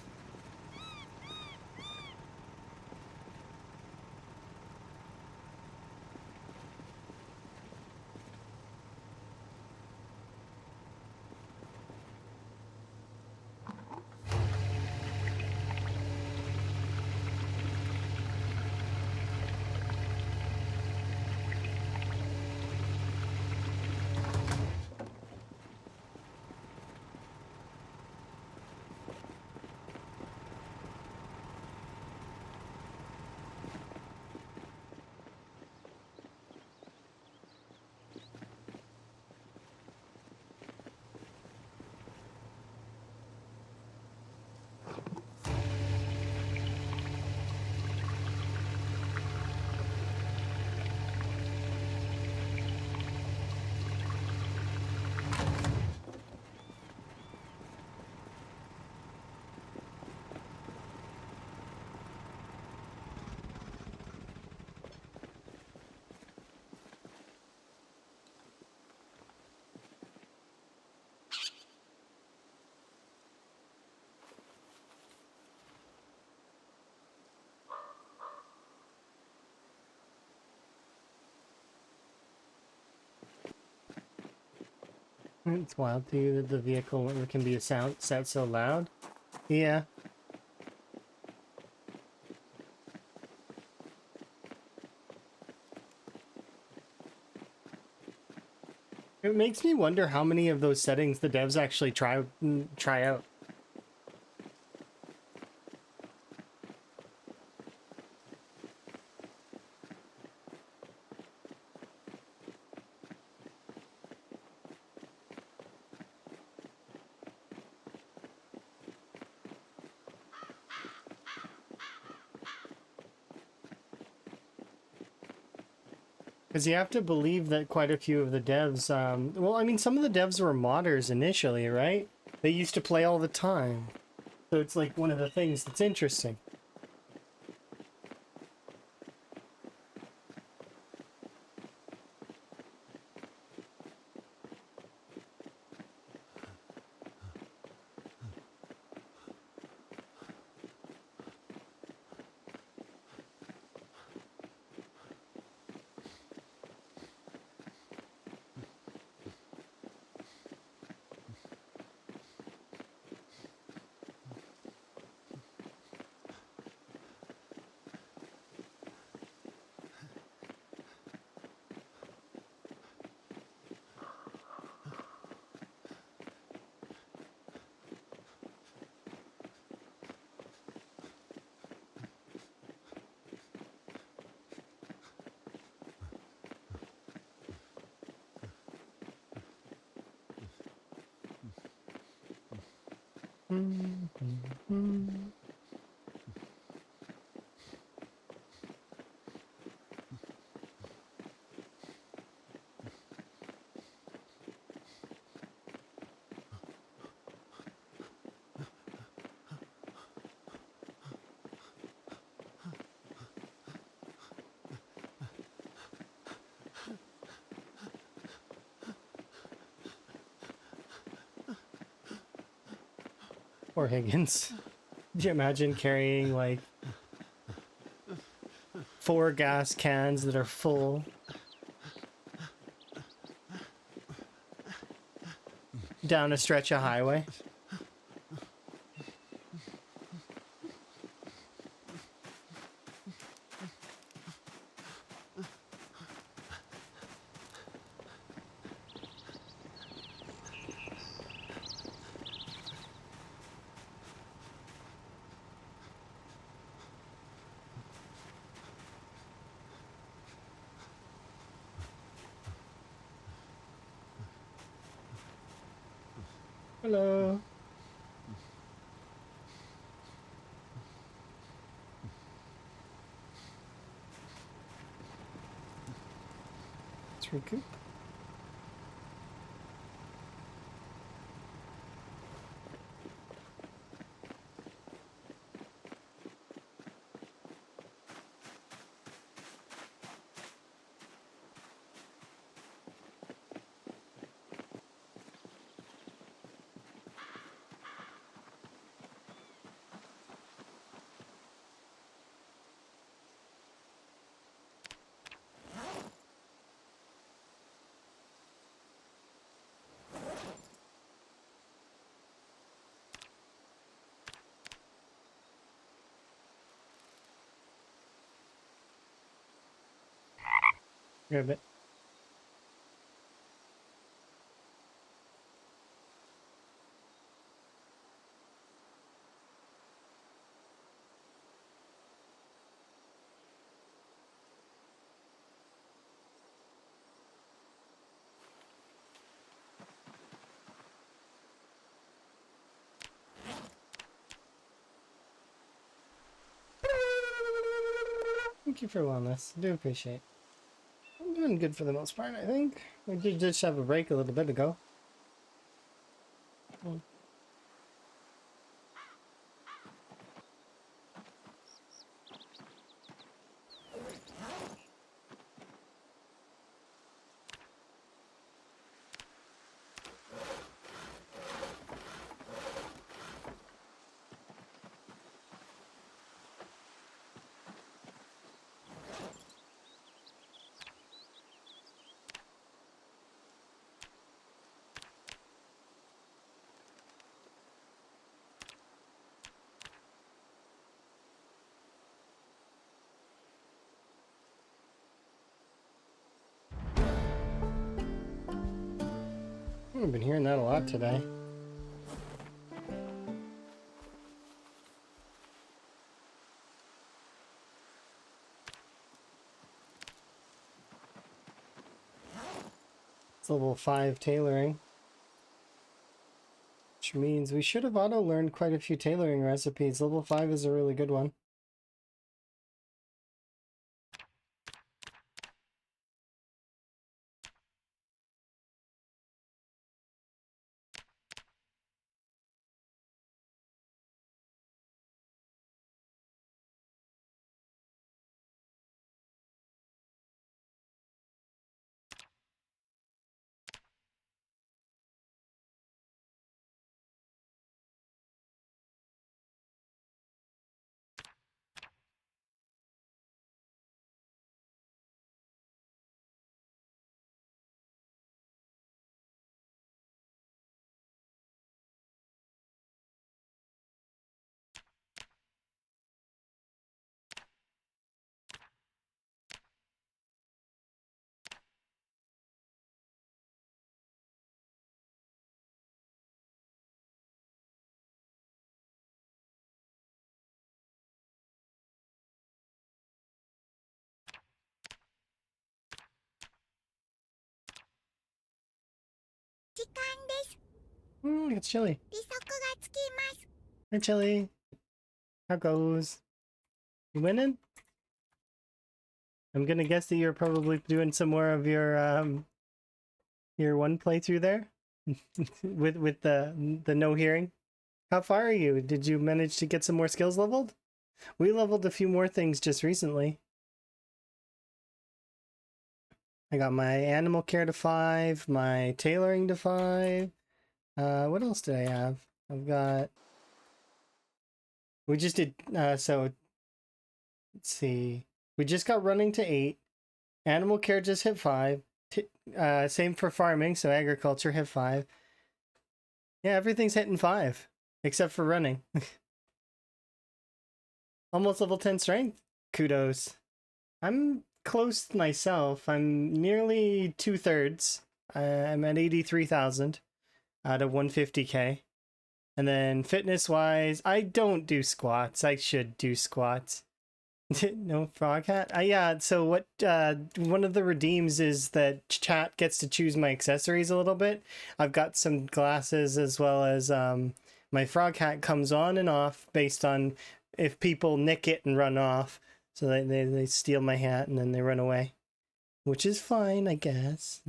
It's wild too that the vehicle can be set so loud. Yeah. It makes me wonder how many of those settings the devs actually try out. Because you have to believe that quite a few of the devs, well, I mean, some of the devs were modders initially, right? They used to play all the time. So it's like one of the things that's interesting. Or Higgins. Could you imagine carrying like 4 gas cans that are full down a stretch of highway? Hello. Let's recoup. Grab it. Thank you for wellness. I do appreciate. I'm doing good for the most part, I think. We did just have a break a little bit ago. I've been hearing that a lot today. It's level 5 tailoring. Which means we should have auto-learned quite a few tailoring recipes. Level 5 is a really good one. It's chilly. Hi, Chili. How goes? You winning? I'm gonna guess that you're probably doing some more of your one playthrough there, with the no hearing. How far are you? Did you manage to get some more skills leveled? We leveled a few more things just recently. I got my animal care to 5, my tailoring to 5. What else did I have? I've got... We just did, so... Let's see. We just got running to 8. Animal care just hit 5. Same for farming, so agriculture hit 5. Yeah, everything's hitting 5. Except for running. Almost level 10 strength. Kudos. I'm close myself. I'm nearly 2/3. I'm at 83,000 out of 150k. And then fitness wise, I don't do squats. I should do squats. No frog hat? Yeah, so what one of the redeems is that chat gets to choose my accessories a little bit. I've got some glasses as well as my frog hat comes on and off based on if people nick it and run off. So they steal my hat and then they run away. Which is fine, I guess.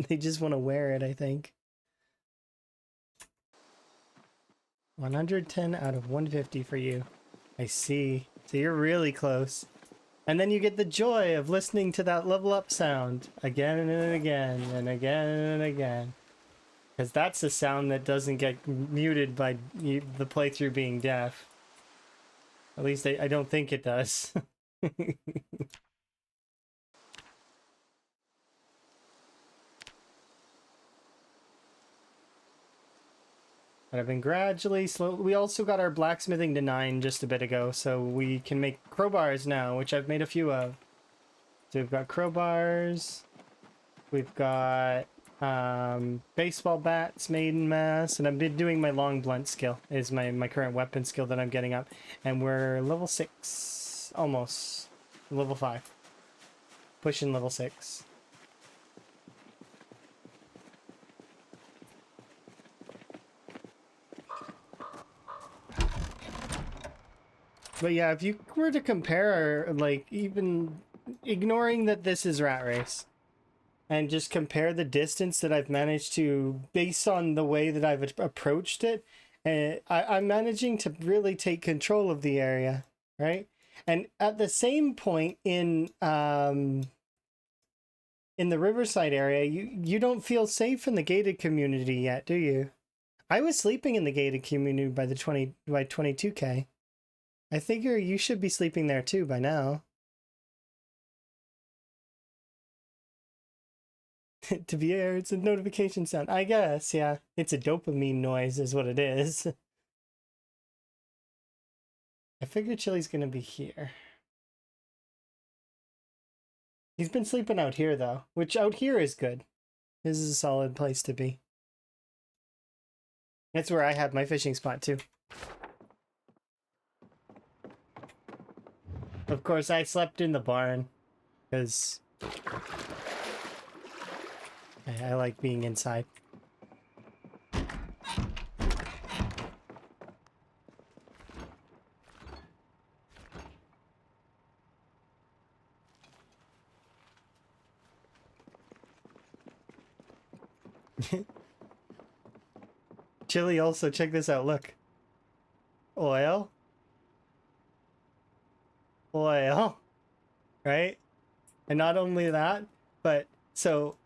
They just want to wear it, I think. 110 out of 150 for you. I see. So you're really close. And then you get the joy of listening to that level up sound again and again and again and again. Because that's a sound that doesn't get muted by the playthrough being deaf. At least I don't think it does. But I've been gradually, slowly... We also got our blacksmithing to 9 just a bit ago, so we can make crowbars now, which I've made a few of. So we've got crowbars. We've got baseball bats made en masse, and I've been doing my long blunt skill, is my current weapon skill that I'm getting up. And we're level 6, almost. Level 5. Pushing level 6. But yeah, if you were to compare, like, even ignoring that this is Rat Race, and just compare the distance that I've managed to, based on the way that I've approached it, I'm managing to really take control of the area, right? And at the same point in the Riverside area, you don't feel safe in the gated community yet, do you? I was sleeping in the gated community by 22k. I figure you should be sleeping there too by now. To be here, it's a notification sound. I guess, yeah. It's a dopamine noise is what it is. I figure Chili's gonna be here. He's been sleeping out here though, which out here is good. This is a solid place to be. That's where I had my fishing spot too. Of course, I slept in the barn because I like being inside. Chili also, check this out, look. Oil. Oil. Right? And not only that, but so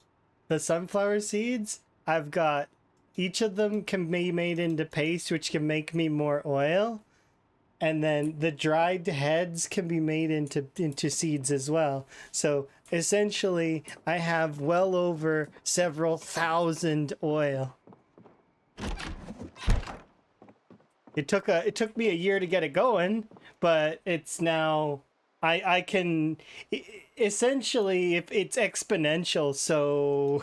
the sunflower seeds, I've got each of them can be made into paste, which can make me more oil. And then the dried heads can be made into seeds as well. So essentially, I have well over several thousand oil. It took me a year to get it going, but it's now I can essentially if it's exponential, so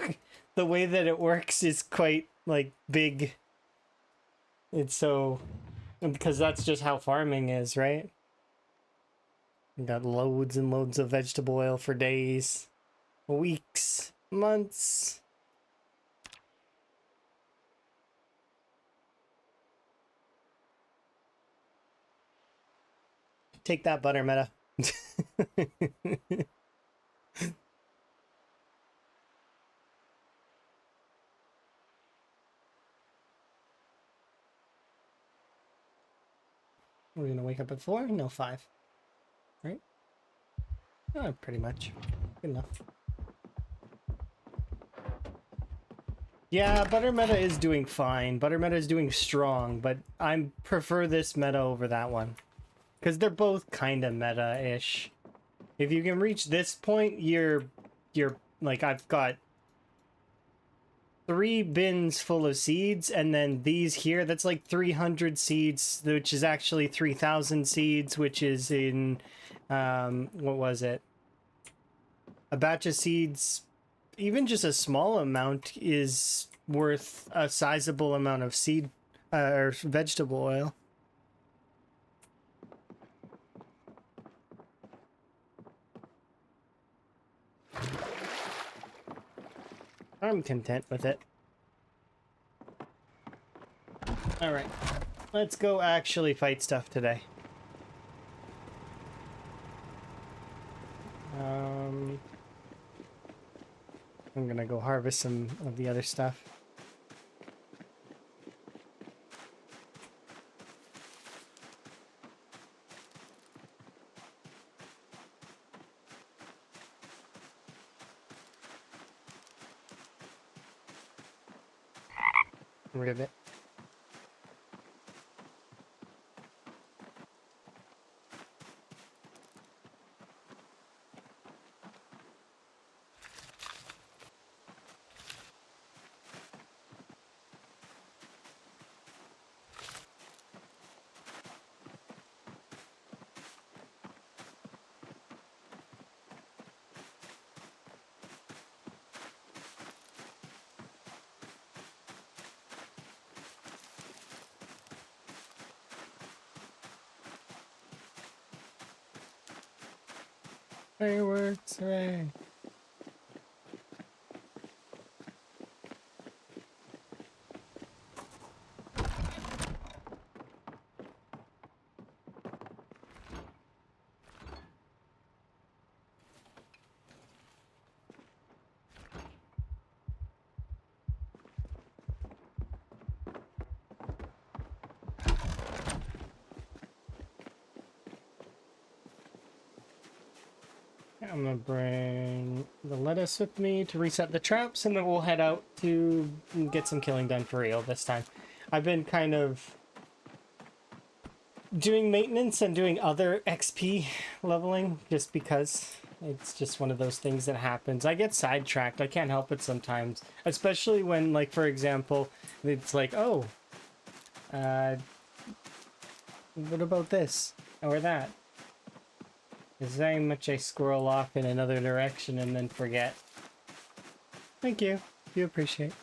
the way that it works is quite like big. It's so because that's just how farming is, right? You got loads and loads of vegetable oil for days, weeks, months. Take that, butter meta. We're gonna wake up at 4? No, 5. Right? Pretty much. Good enough. Yeah, butter meta is doing fine. Butter meta is doing strong, but I prefer this meta over that one. Because they're both kind of meta-ish. If you can reach this point, you're like, I've got 3 bins full of seeds, and then these here, that's like 300 seeds, which is actually 3,000 seeds, which is in, what was it? A batch of seeds, even just a small amount, is worth a sizable amount of seed, or vegetable oil. I'm content with it. Alright, let's go actually fight stuff today. I'm gonna go harvest some of the other stuff. Rid of it. Fireworks, hooray! I'm gonna bring the lettuce with me to reset the traps, and then we'll head out to get some killing done for real this time. I've been kind of doing maintenance and doing other XP leveling just because it's just one of those things that happens. I get sidetracked. I can't help it sometimes, especially when, like, for example, it's like, oh, what about this or that? There's very much I scroll off in another direction and then forget. Thank you. You appreciate.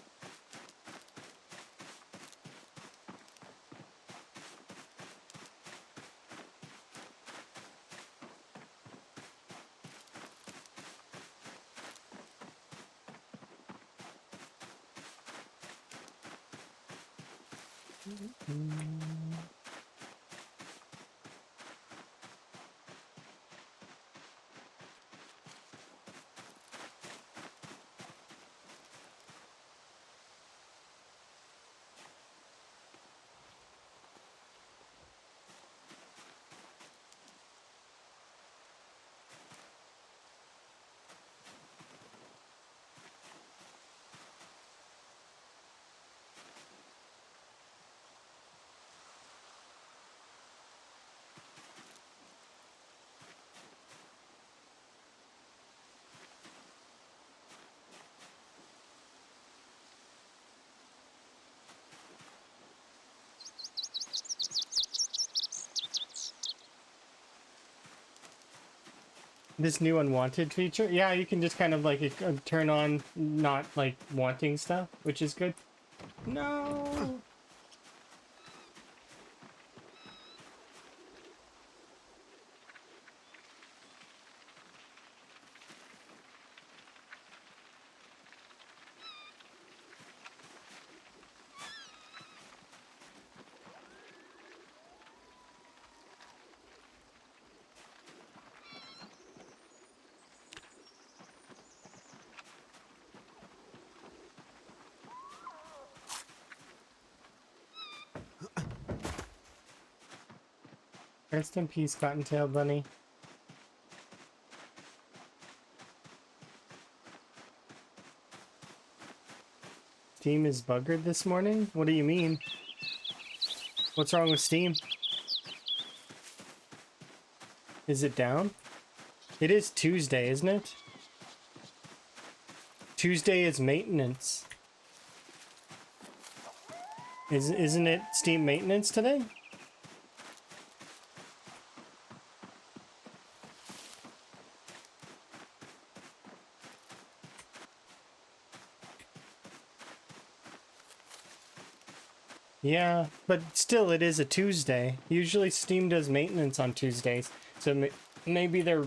This new unwanted feature? Yeah, you can just kind of like turn on not like wanting stuff, which is good. No. Rest in peace, Cottontail Bunny. Steam is buggered this morning? What do you mean? What's wrong with Steam? Is it down? It is Tuesday, isn't it? Tuesday is maintenance. Isn't it Steam maintenance today? Yeah, but still it is a Tuesday. Usually Steam does maintenance on Tuesdays. So maybe they're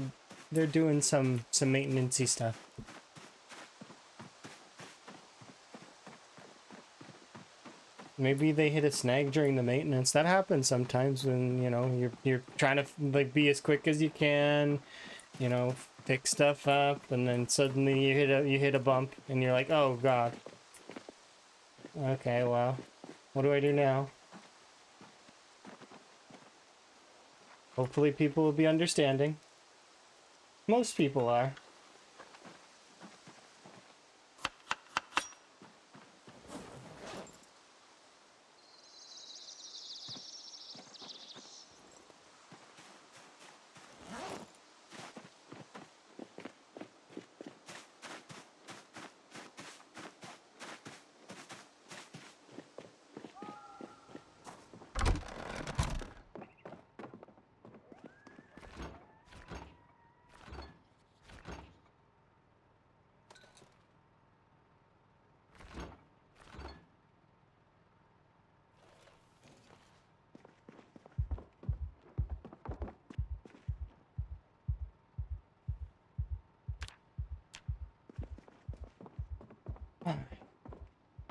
doing some maintenance-y stuff. Maybe they hit a snag during the maintenance. That happens sometimes when, you know, you're trying to like be as quick as you can, you know, fix stuff up, and then suddenly you hit a bump and you're like, "Oh god." Okay, well, what do I do now? Hopefully people will be understanding. Most people are.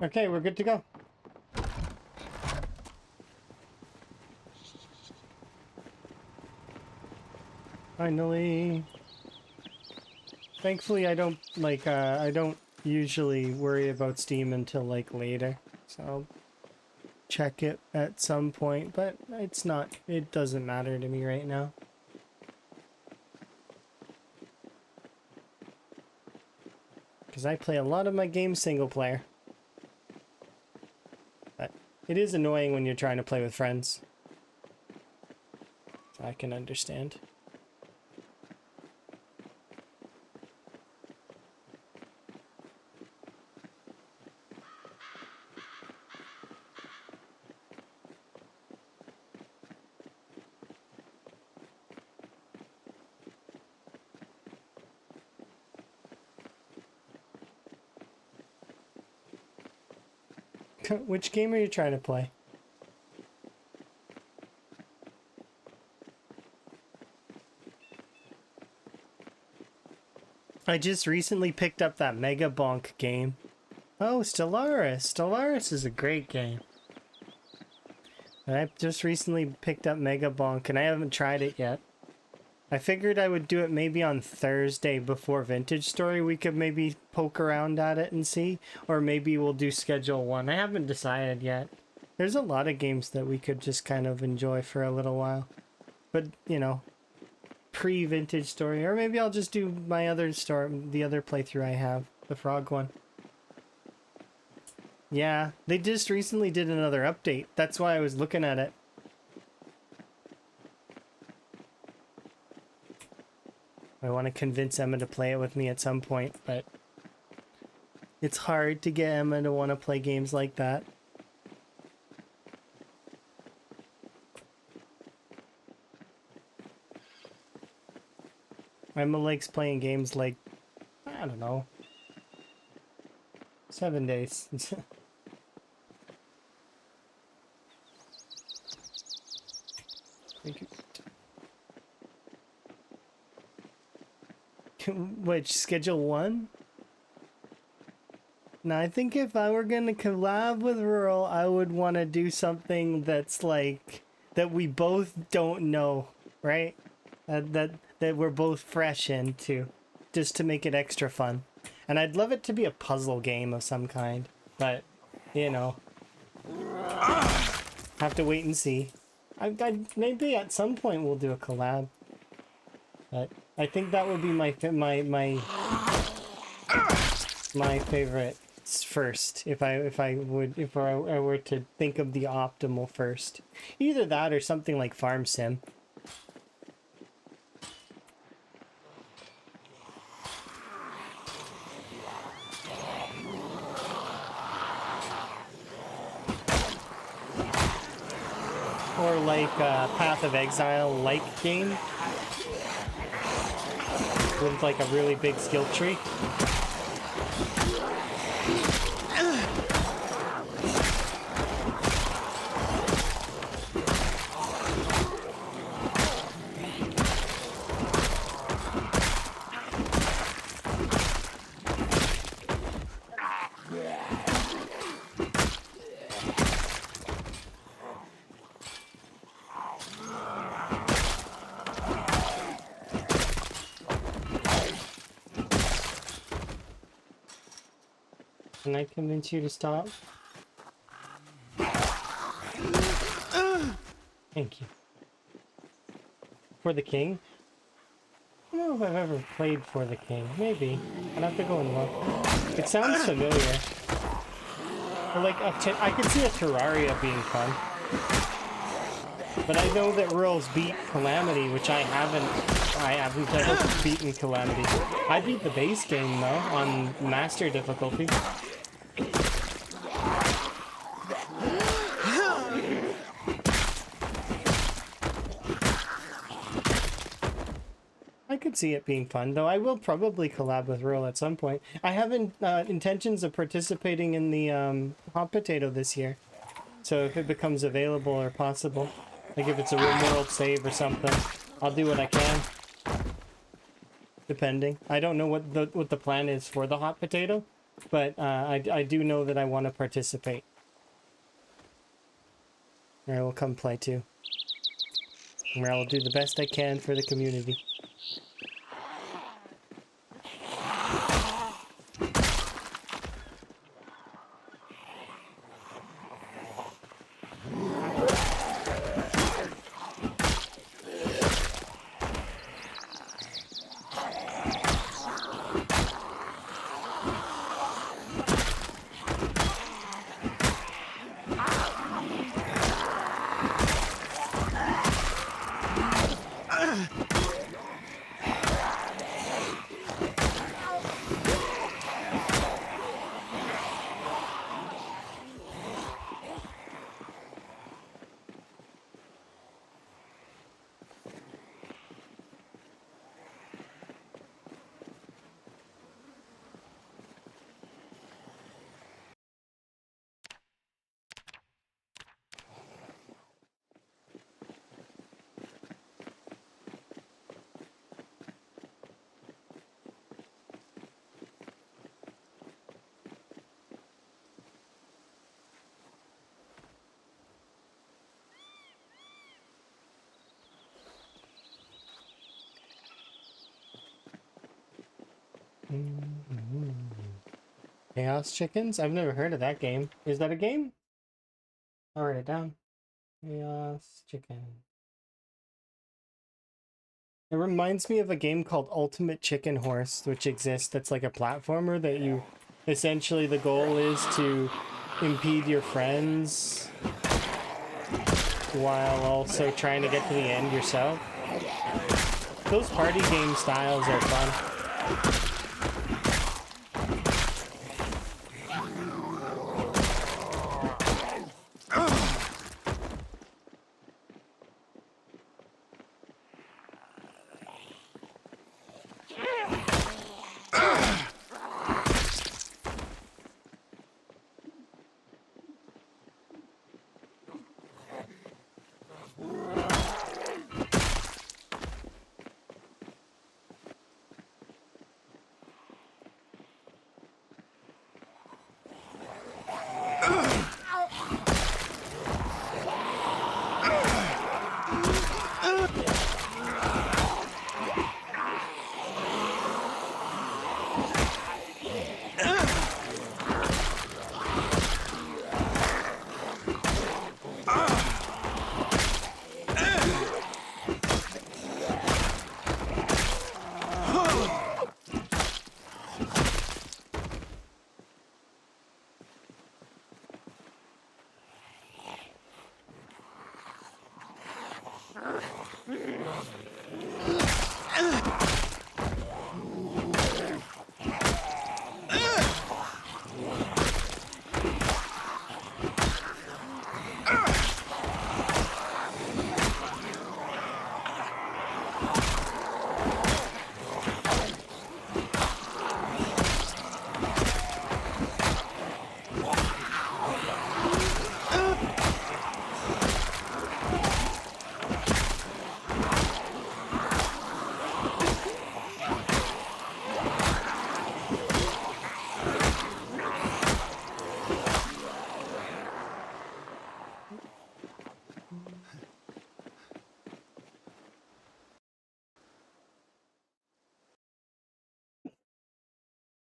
Okay, we're good to go. Finally. Thankfully, I don't I don't usually worry about Steam until like later. So I'll check it at some point, but it doesn't matter to me right now. Because I play a lot of my games single player. But it is annoying when you're trying to play with friends. So I can understand. Which game are you trying to play? I just recently picked up that Mega Bonk game. Oh, Stellaris. Stellaris is a great game. I just recently picked up Mega Bonk and I haven't tried it yet. I figured I would do it maybe on Thursday before Vintage Story. We could maybe poke around at it and see. Or maybe we'll do Schedule 1. I haven't decided yet. There's a lot of games that we could just kind of enjoy for a little while. But, you know, pre-Vintage Story. Or maybe I'll just do my other story, the other playthrough I have. The Frog one. Yeah, they just recently did another update. That's why I was looking at it. I want to convince Emma to play it with me at some point, but it's hard to get Emma to want to play games like that. Emma likes playing games like, I don't know, 7 days. Which, Schedule 1? Now, I think if I were gonna collab with Rural, I would want to do something that's like, that we both don't know, right? That we're both fresh into, just to make it extra fun. And I'd love it to be a puzzle game of some kind, but, you know, have to wait and see. Maybe at some point we'll do a collab, but I think that would be my favorite first, if I were to think of the optimal first. Either that or something like Farm Sim. Or like Path of Exile like game with like a really big skill tree. Can I convince you to stop? Thank you. For the King? I don't know if I've ever played For the King. Maybe. I'd have to go and look. It sounds familiar. Or like, I could see a Terraria being fun. But I know that Rural's beat Calamity, which I haven't ever beaten Calamity. I beat the base game, though, on Master difficulty. I could see it being fun, though. I will probably collab with Rural at some point. I have intentions of participating in the Hot Potato this year. So if it becomes available or possible, like if it's a real world save or something, I'll do what I can. Depending. I don't know what the plan is for the Hot Potato, but I do know that I want to participate. I will come play too. And I will do the best I can for the community. Chaos Chickens? I've never heard of that game. Is that a game? I'll write it down. Chaos Chicken. It reminds me of a game called Ultimate Chicken Horse, which exists. That's like a platformer that you... Essentially, the goal is to impede your friends while also trying to get to the end yourself. Those party game styles are fun.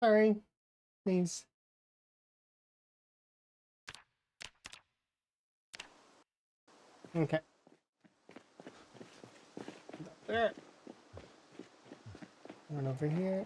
Sorry. Please. Okay. There. One over here.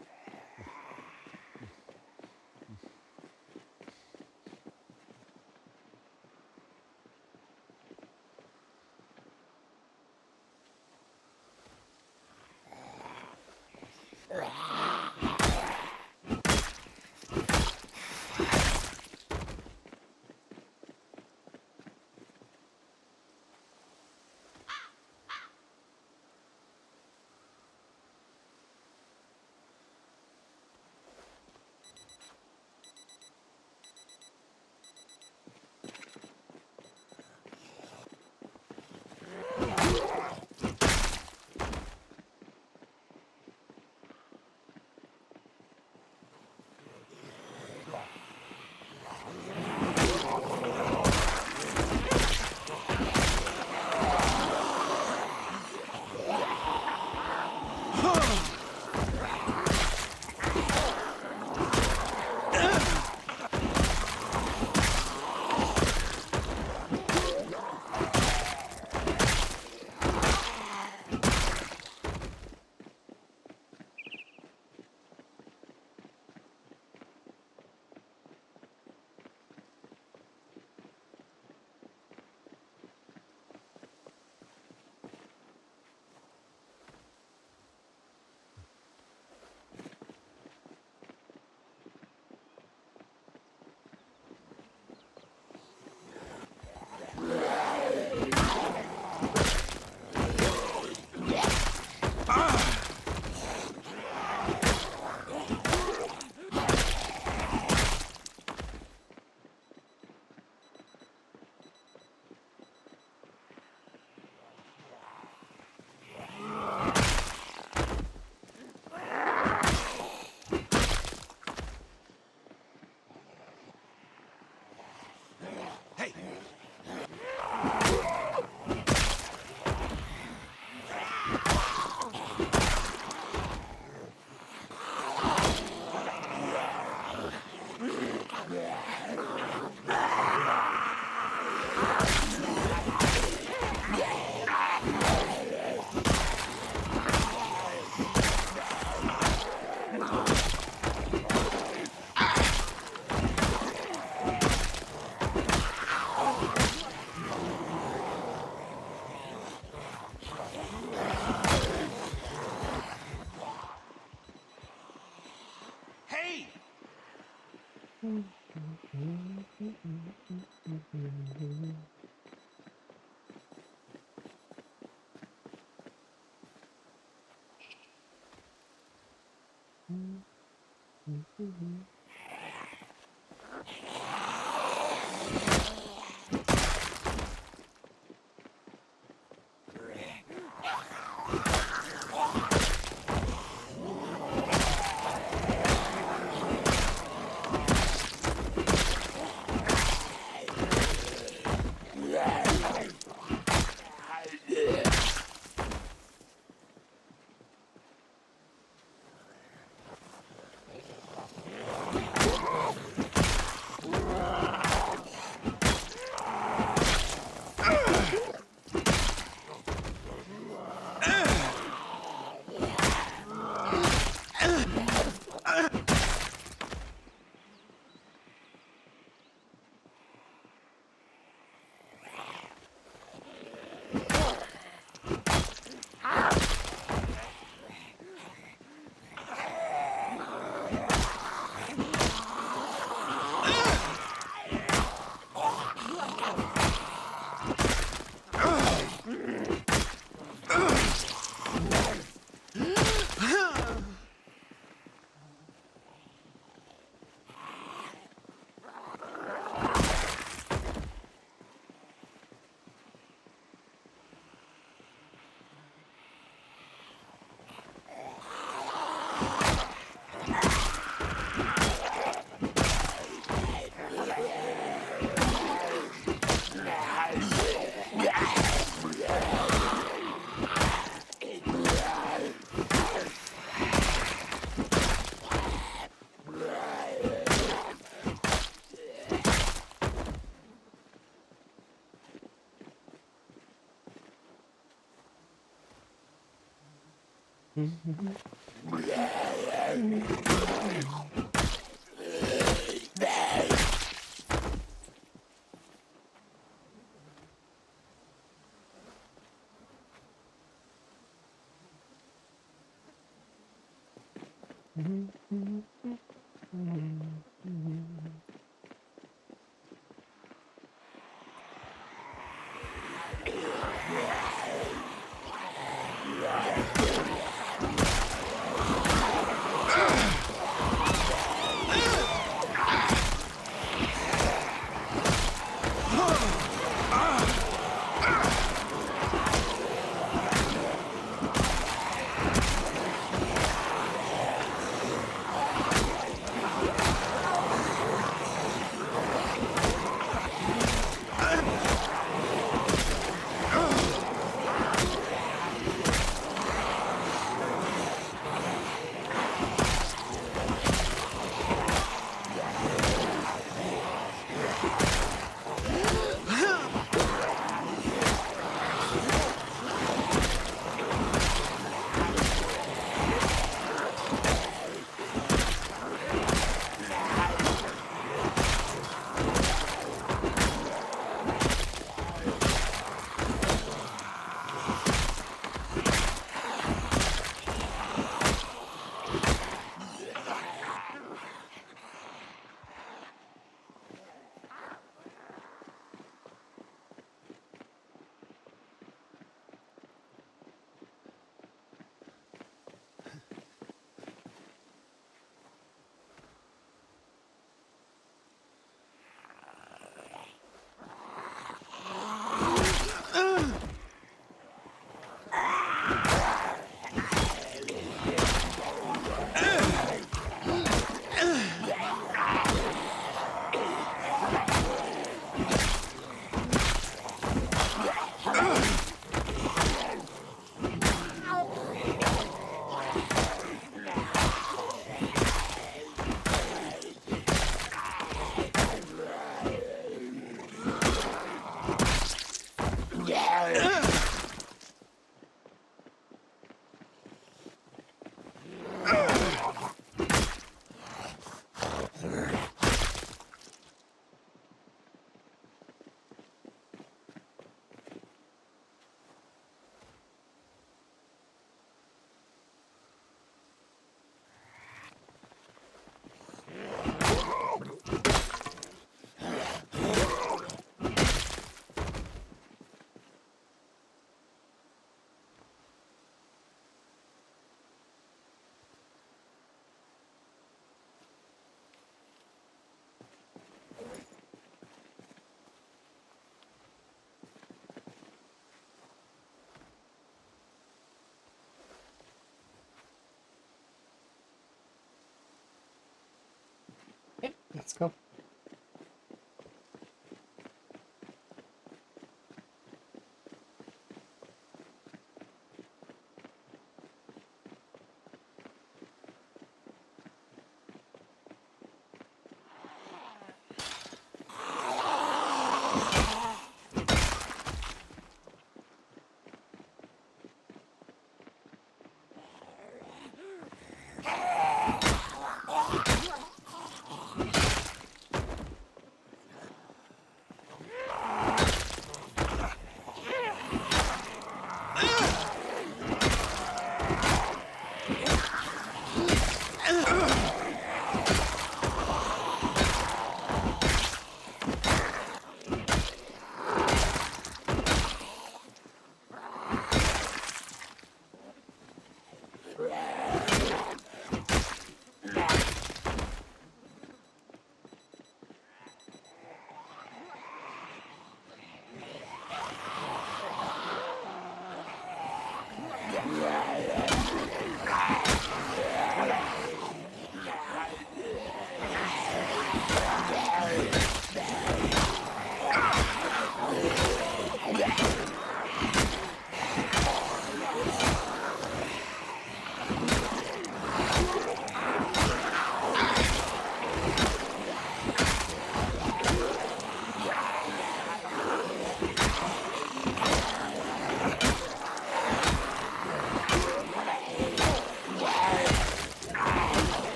Let's go.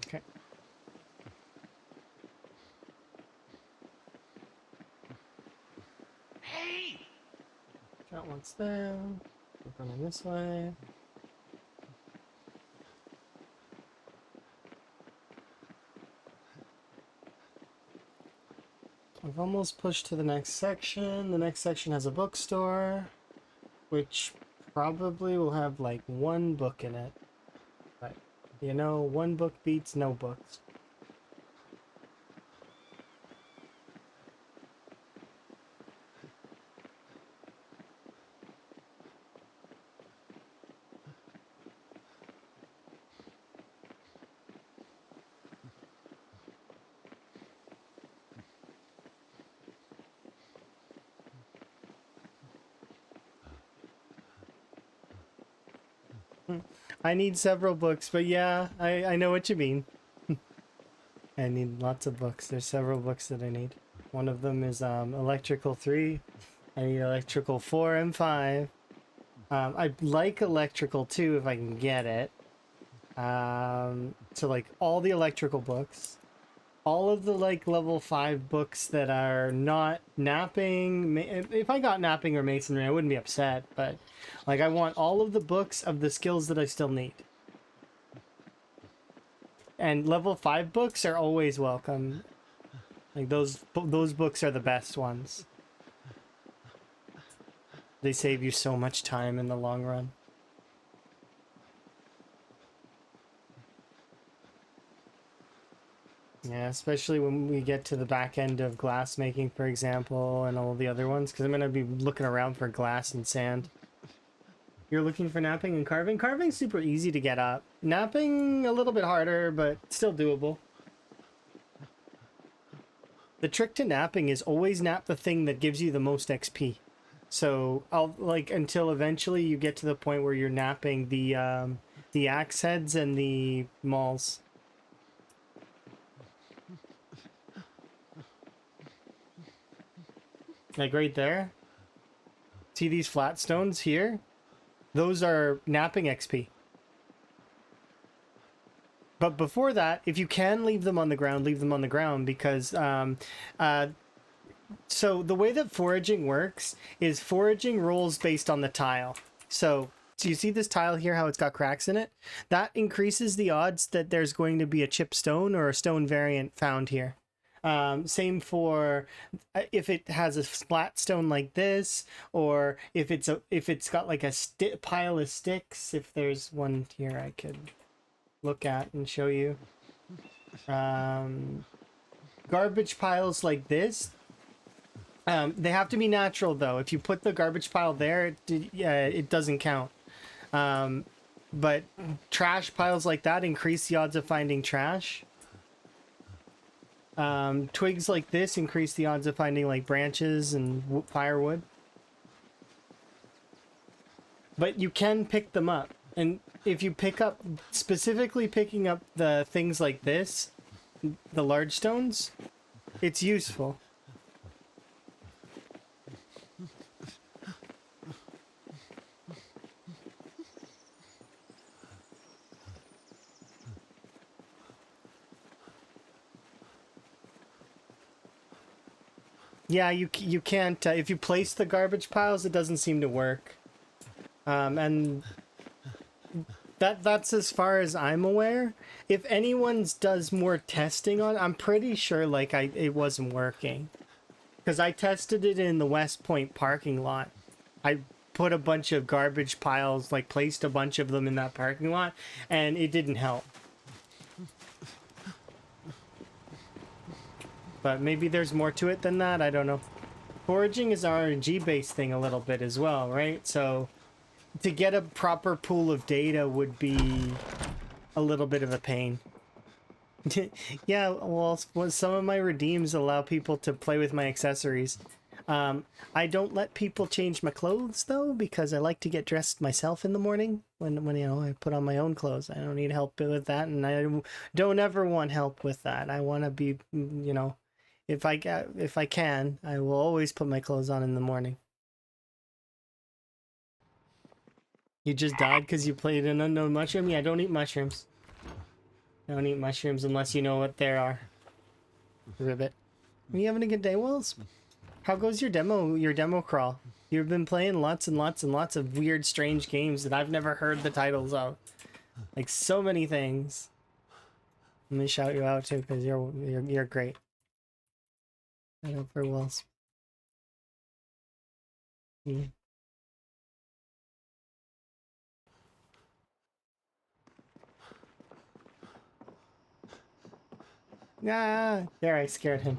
Okay. Hey! Got once there. We're running this way. I've almost pushed to the next section. The next section has a bookstore, which probably will have like one book in it. But, you know, one book beats no books. I need several books, but yeah, I know what you mean. I need lots of books. There's several books that I need. One of them is Electrical 3. I need Electrical 4 and 5. I'd like Electrical 2 if I can get it. So like all the electrical books. All of the like level 5 books that are not napping. If I got napping or masonry, I wouldn't be upset, but like I want all of the books of the skills that I still need. And level 5 books are always welcome. Like those books are the best ones. They save you so much time in the long run. Yeah, especially when we get to the back end of glass making, for example, and all the other ones, because I'm going to be looking around for glass and sand. You're looking for napping and carving? Carving's super easy to get up. Napping, a little bit harder, but still doable. The trick to napping is always nap the thing that gives you the most XP. So, I'll like until eventually you get to the point where you're napping the axe heads and the mauls. Like right there. See these flat stones here? Those are napping XP. But before that, if you can leave them on the ground, leave them on the ground because so the way that foraging works is foraging rolls based on the tile. So you see this tile here, how it's got cracks in it? That increases the odds that there's going to be a chip stone or a stone variant found here. Same for if it has a flat stone like this, or if it's got like a pile of sticks. If there's one here, I could look at and show you. Garbage piles like this. They have to be natural though. If you put the garbage pile there, it doesn't count. But trash piles like that increase the odds of finding trash. Twigs like this increase the odds of finding like branches and firewood. But you can pick them up. And if you specifically picking up the things like this, the large stones, it's useful. Yeah, you can't, if you place the garbage piles, it doesn't seem to work. And that's as far as I'm aware. If anyone's does more testing on, I'm pretty sure like it wasn't working. Because I tested it in the West Point parking lot. I put a bunch of garbage piles, like placed a bunch of them in that parking lot, and it didn't help. But maybe there's more to it than that, I don't know. Foraging is an RNG based thing a little bit as well, right? So to get a proper pool of data would be a little bit of a pain. Yeah, well, some of my redeems allow people to play with my accessories. I don't let people change my clothes though, because I like to get dressed myself in the morning when you know I put on my own clothes. I don't need help with that, and I don't ever want help with that. I want to be, you know, if I can, I will always put my clothes on in the morning. You just died because you played an unknown mushroom? Yeah, don't eat mushrooms. Don't eat mushrooms unless you know what they are. Ribbit. Are you having a good day, Wills? How goes your demo crawl? You've been playing lots and lots and lots of weird, strange games that I've never heard the titles of. Like so many things. Let me shout you out too, because you're great. I know for Wills. Yeah. Ah, there, I scared him.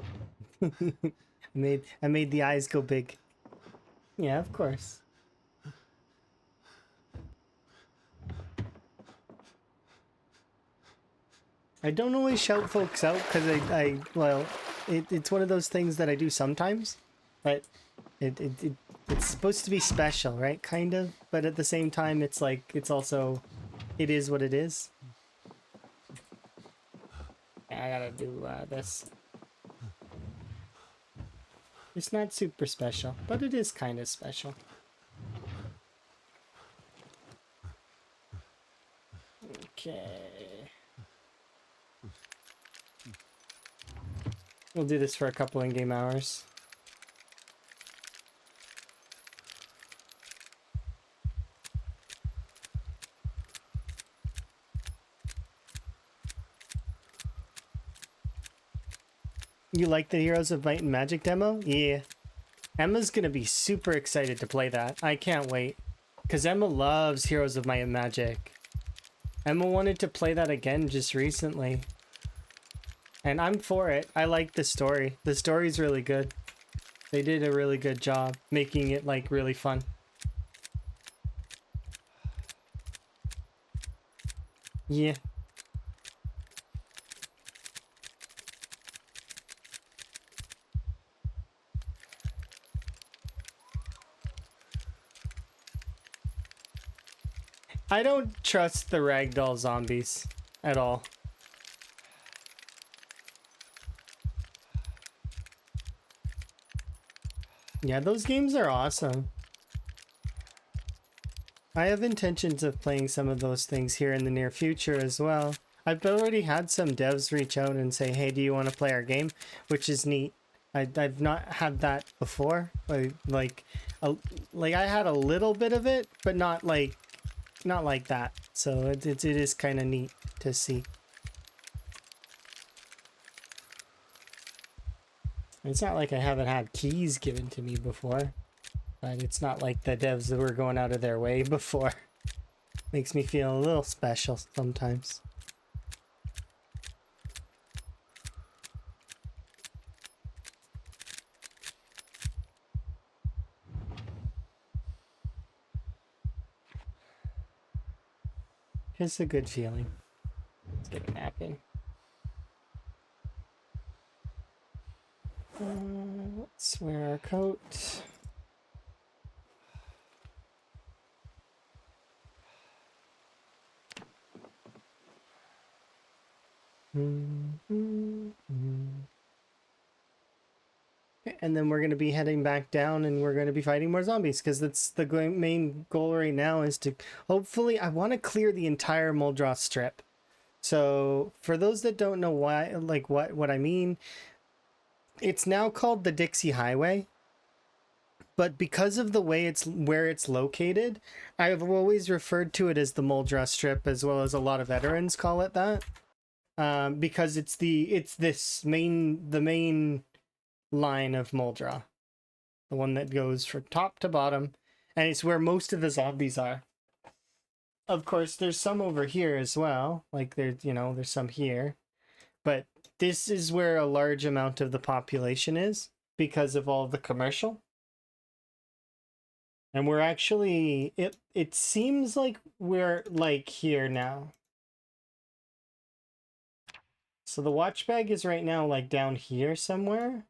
I made the eyes go big. Yeah, of course. I don't always shout folks out because well, it's one of those things that I do sometimes, but it's supposed to be special, right? Kind of, but at the same time, it's like it's also, it is what it is. I gotta do this. It's not super special, but it is kind of special. Okay. We'll do this for a couple in-game hours. You like the Heroes of Might and Magic demo? Yeah. Emma's gonna be super excited to play that. I can't wait. Because Emma loves Heroes of Might and Magic. Emma wanted to play that again just recently. And I'm for it. I like the story. The story's really good. They did a really good job making it like really fun. Yeah. I don't trust the ragdoll zombies at all. Yeah, those games are awesome. I have intentions of playing some of those things here in the near future as well. I've already had some devs reach out and say, hey, do you want to play our game? Which is neat. I've not had that before. Like I had a little bit of it, but not like that. So it is kind of neat to see. It's not like I haven't had keys given to me before, but it's not like the devs that were going out of their way before. Makes me feel a little special sometimes. It's a good feeling. Let's get a nap in. Let's wear our coat. And then we're going to be heading back down and we're going to be fighting more zombies because that's the main goal right now is to hopefully I want to clear the entire Muldroth strip. So for those that don't know why, like what I mean, it's now called the Dixie Highway. But because of the way where it's located, I've always referred to it as the Muldroth Strip, as well as a lot of veterans call it that, because it's the main line of Muldroth, the one that goes from top to bottom, and it's where most of the zombies are. Of course, there's some over here as well, like there's some here, but this is where a large amount of the population is because of all the commercial. And we're actually, it seems like we're like here now. So the watch bag is right now like down here somewhere.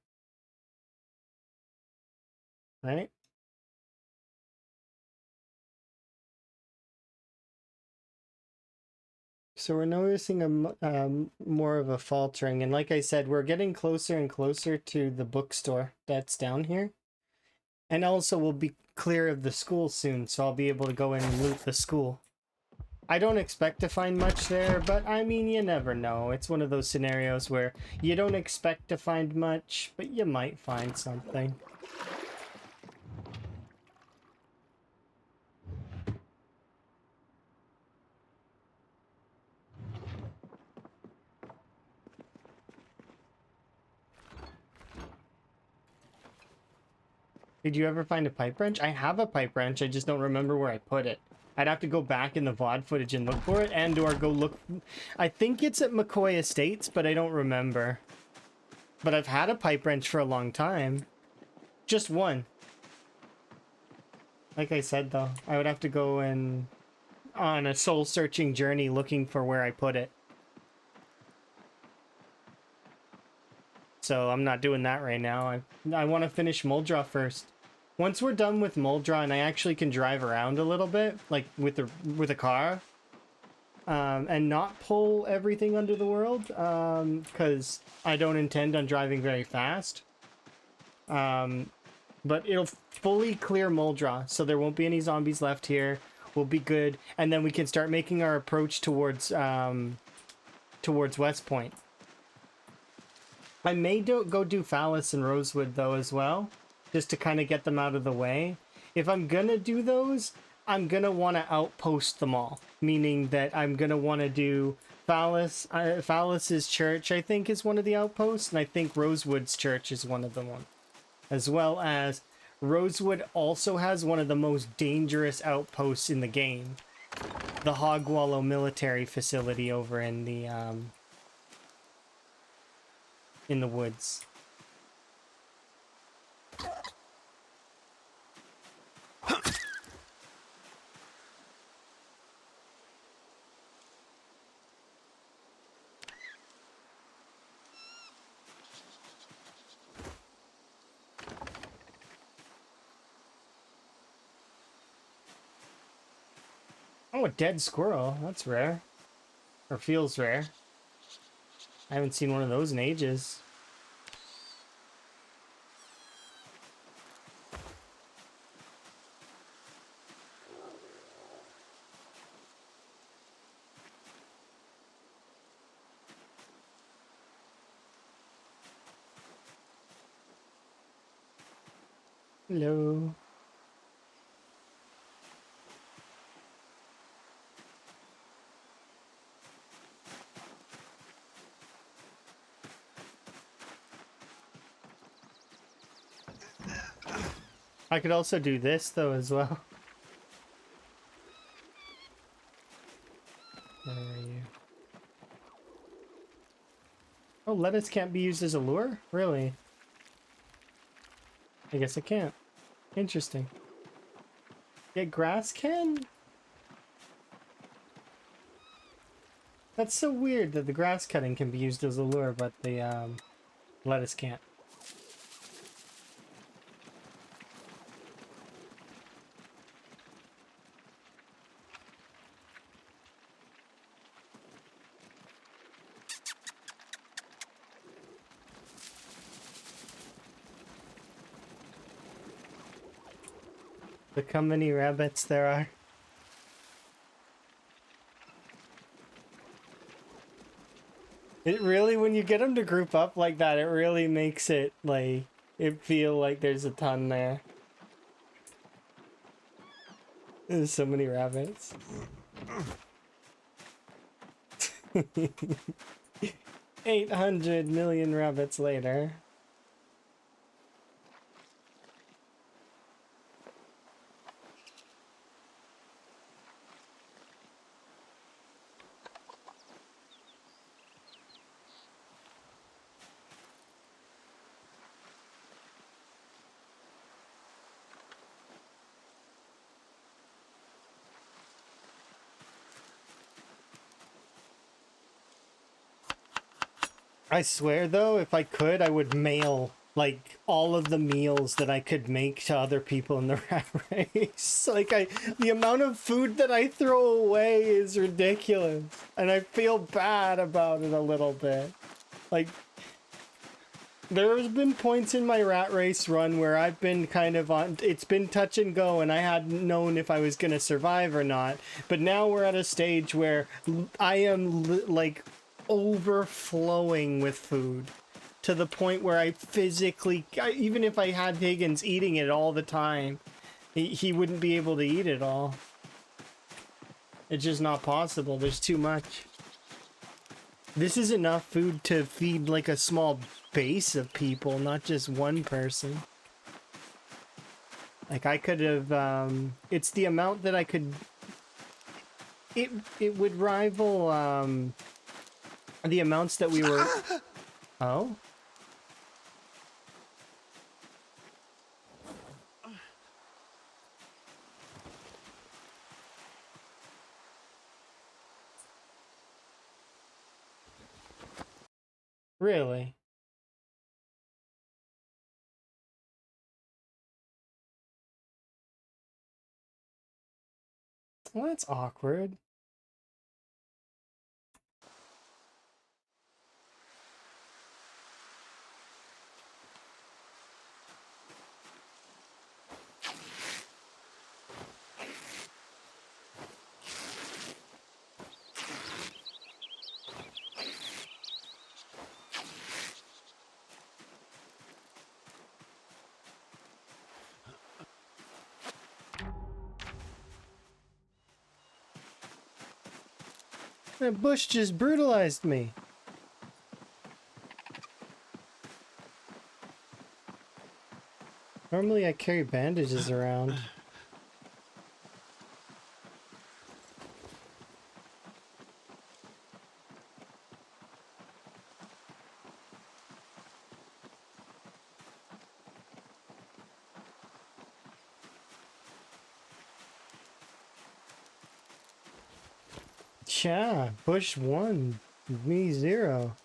Right? So we're noticing more of a faltering. And like I said, we're getting closer and closer to the bookstore that's down here. And also we'll be clear of the school soon, so I'll be able to go in and loot the school. I don't expect to find much there, but I mean, you never know. It's one of those scenarios where you don't expect to find much, but you might find something. Did you ever find a pipe wrench? I have a pipe wrench, I just don't remember where I put it. I'd have to go back in the VOD footage and look for it, and or go look... I think it's at McCoy Estates, but I don't remember. But I've had a pipe wrench for a long time. Just one. Like I said, though, I would have to go on a soul-searching journey looking for where I put it. So I'm not doing that right now. I want to finish Muldroth first. Once we're done with Muldroth and I actually can drive around a little bit, like with a car, and not pull everything under the world, because I don't intend on driving very fast. But it'll fully clear Muldroth, so there won't be any zombies left here. We'll be good, and then we can start making our approach towards West Point. I may go do Phallus and Rosewood though as well, just to kind of get them out of the way. If I'm gonna do those, I'm gonna want to outpost them all, meaning that I'm gonna want to do Phallus. Phallus's church, I think, is one of the outposts, and I think Rosewood's church is one of the ones, as well as Rosewood also has one of the most dangerous outposts in the game, the Hogwallow military facility over in the woods. Oh, a dead squirrel. That's rare. Or feels rare. I haven't seen one of those in ages. Hello. I could also do this though as well. Where are you? Oh, lettuce can't be used as a lure? Really? I guess it can't. Interesting. Yeah, grass can? That's so weird that the grass cutting can be used as a lure, but the lettuce can't. Look how many rabbits there are. It really, when you get them to group up like that, it really makes it, like, it feel like there's a ton there. There's so many rabbits. 800 million rabbits later. I swear though, if I could, I would mail like all of the meals that I could make to other people in the rat race. The amount of food that I throw away is ridiculous. And I feel bad about it a little bit. Like, there's been points in my rat race run where I've been kind of on, it's been touch and go and I hadn't known if I was going to survive or not. But now we're at a stage where I am like overflowing with food to the point where I physically, even if I had Higgins eating it all the time, he wouldn't be able to eat it all. It's just not possible. There's too much. This is enough food to feed like a small base of people, not just one person. Like I could have, it's the amount that I could, it would rival, the amounts that we were, oh? Really? Well, that's awkward. That bush just brutalized me. Normally I carry bandages around. Yeah, Bush 1, me 0.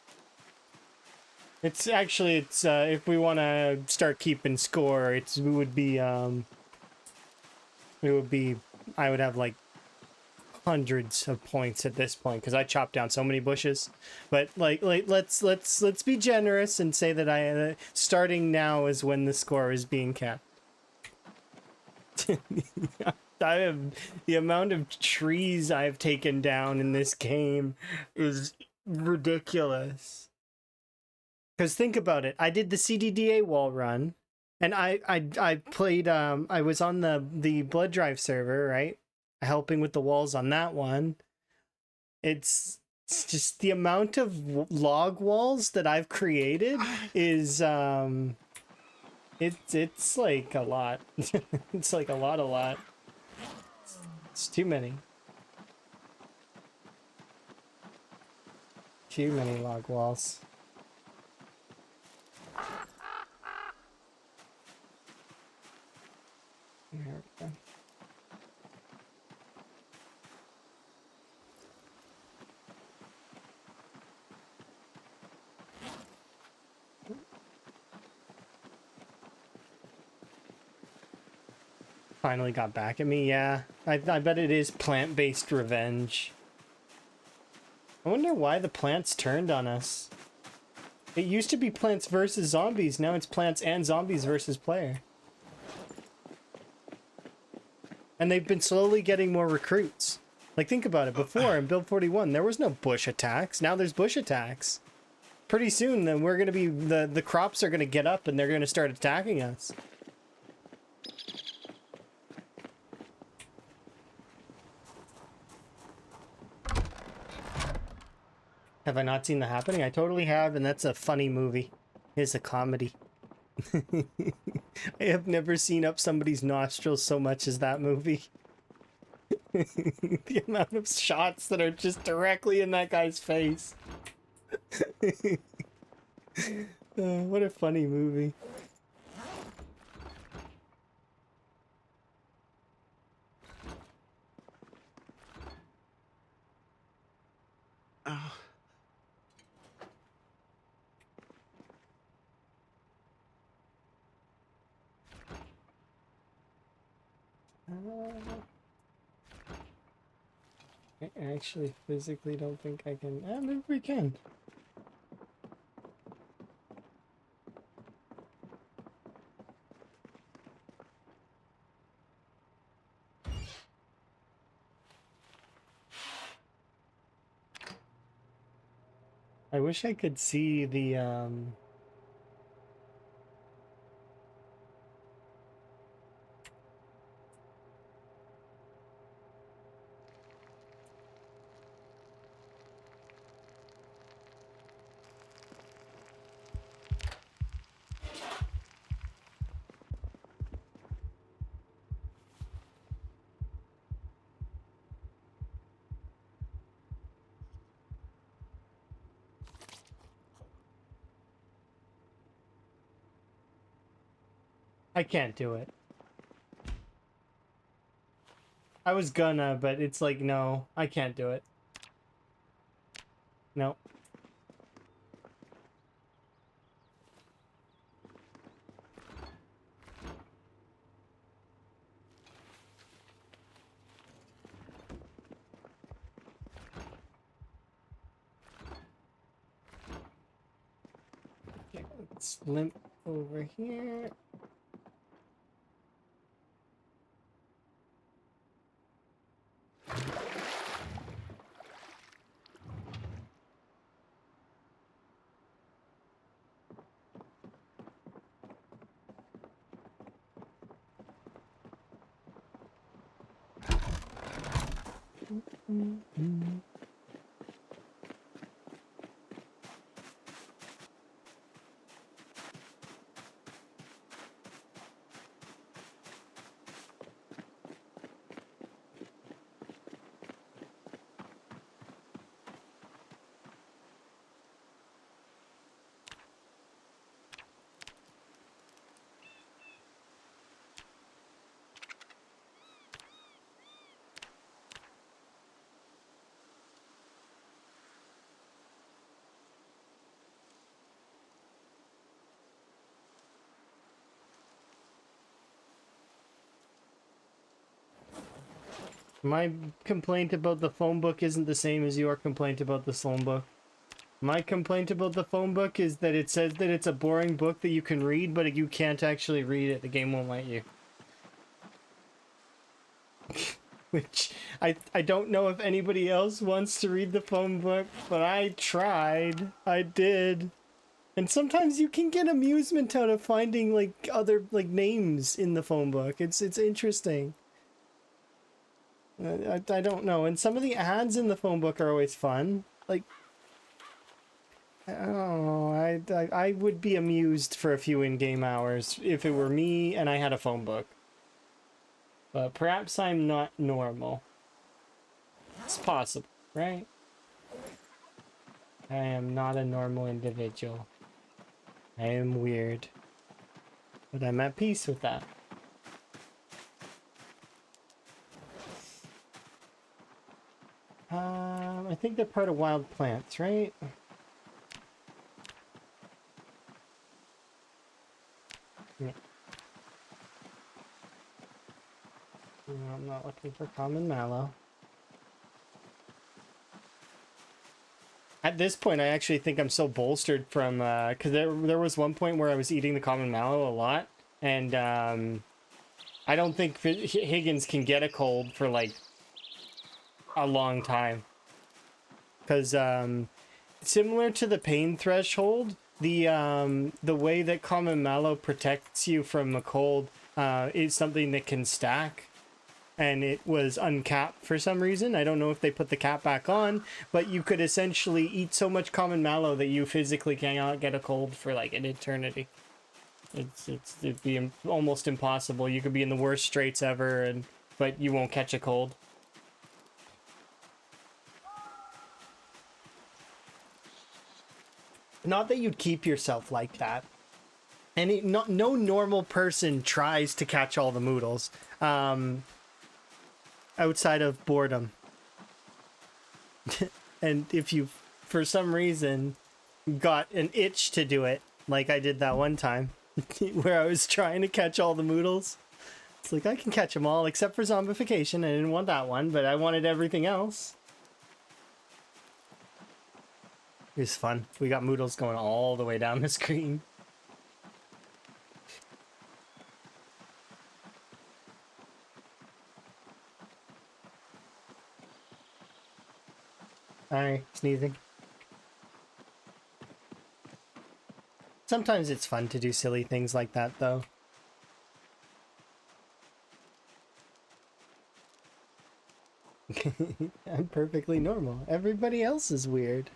It's actually, it's, if we want to start keeping score, it would be, I would have like hundreds of points at this point because I chopped down so many bushes. But like let's be generous and say that I, starting now is when the score is being kept. I have, the amount of trees I've taken down in this game is ridiculous. Because think about it, I did the CDDA wall run, and I played, I was on the blood drive server, right? Helping with the walls on that one. It's just the amount of log walls that I've created is It's like a lot. It's like a lot. It's too many. Too many log walls. There we go. Finally got back at me, yeah. I bet it is plant-based revenge. I wonder why the plants turned on us. It used to be plants versus zombies, now it's plants and zombies versus player. And they've been slowly getting more recruits. Like, think about it, before in Build 41, there was no bush attacks, now there's bush attacks. Pretty soon, then we're gonna be, the crops are gonna get up and they're gonna start attacking us. Have I not seen The Happening? I totally have, and that's a funny movie. It's a comedy. I have never seen up somebody's nostrils so much as that movie. The amount of shots that are just directly in that guy's face. What a funny movie. Oh. I actually physically don't think I can. Maybe we can. I wish I could see the I can't do it. I was gonna, but it's like, no, I can't do it. No. Okay, let's limp over here. My complaint about the phone book isn't the same as your complaint about the phone book. My complaint about the phone book is that it says that it's a boring book that you can read, but you can't actually read it. The game won't let you. Which, I don't know if anybody else wants to read the phone book, but I tried. I did. And sometimes you can get amusement out of finding, like, other, like, names in the phone book. It's interesting. I don't know. And some of the ads in the phone book are always fun. Like, Oh, I would be amused for a few in-game hours if it were me and I had a phone book. But perhaps I'm not normal. It's possible, right? I am not a normal individual. I am weird. But I'm at peace with that. I think they're part of wild plants, right? Yeah. No, I'm not looking for common mallow. At this point, I actually think I'm so bolstered from, because there was one point where I was eating the common mallow a lot, and I don't think Higgins can get a cold for like a long time. Because similar to the pain threshold, the way that common mallow protects you from a cold is something that can stack. And it was uncapped for some reason. I don't know if they put the cap back on, but you could essentially eat so much common mallow that you physically cannot get a cold for like an eternity. It'd be almost impossible. You could be in the worst straits ever, but you won't catch a cold. Not that you'd keep yourself like that. And no normal person tries to catch all the moodles. Outside of boredom. And if you, for some reason, got an itch to do it, like I did that one time, where I was trying to catch all the moodles, it's like, I can catch them all, except for zombification. I didn't want that one, but I wanted everything else. It was fun. We got moodles going all the way down the screen. Sorry, sneezing. Sometimes it's fun to do silly things like that, though. I'm perfectly normal. Everybody else is weird.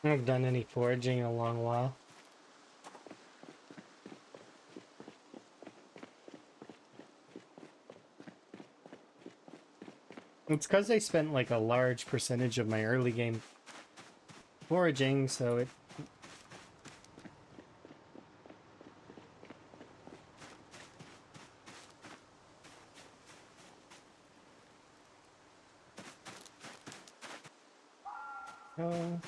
I haven't done any foraging in a long while. It's because I spent like a large percentage of my early game foraging, so it... Oh...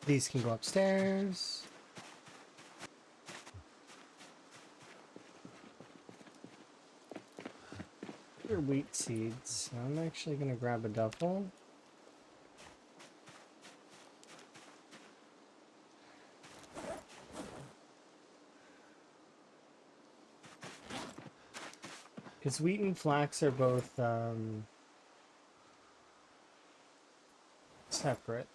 These can go upstairs. They're wheat seeds. I'm actually gonna grab a duffel. Because wheat and flax are both, separate.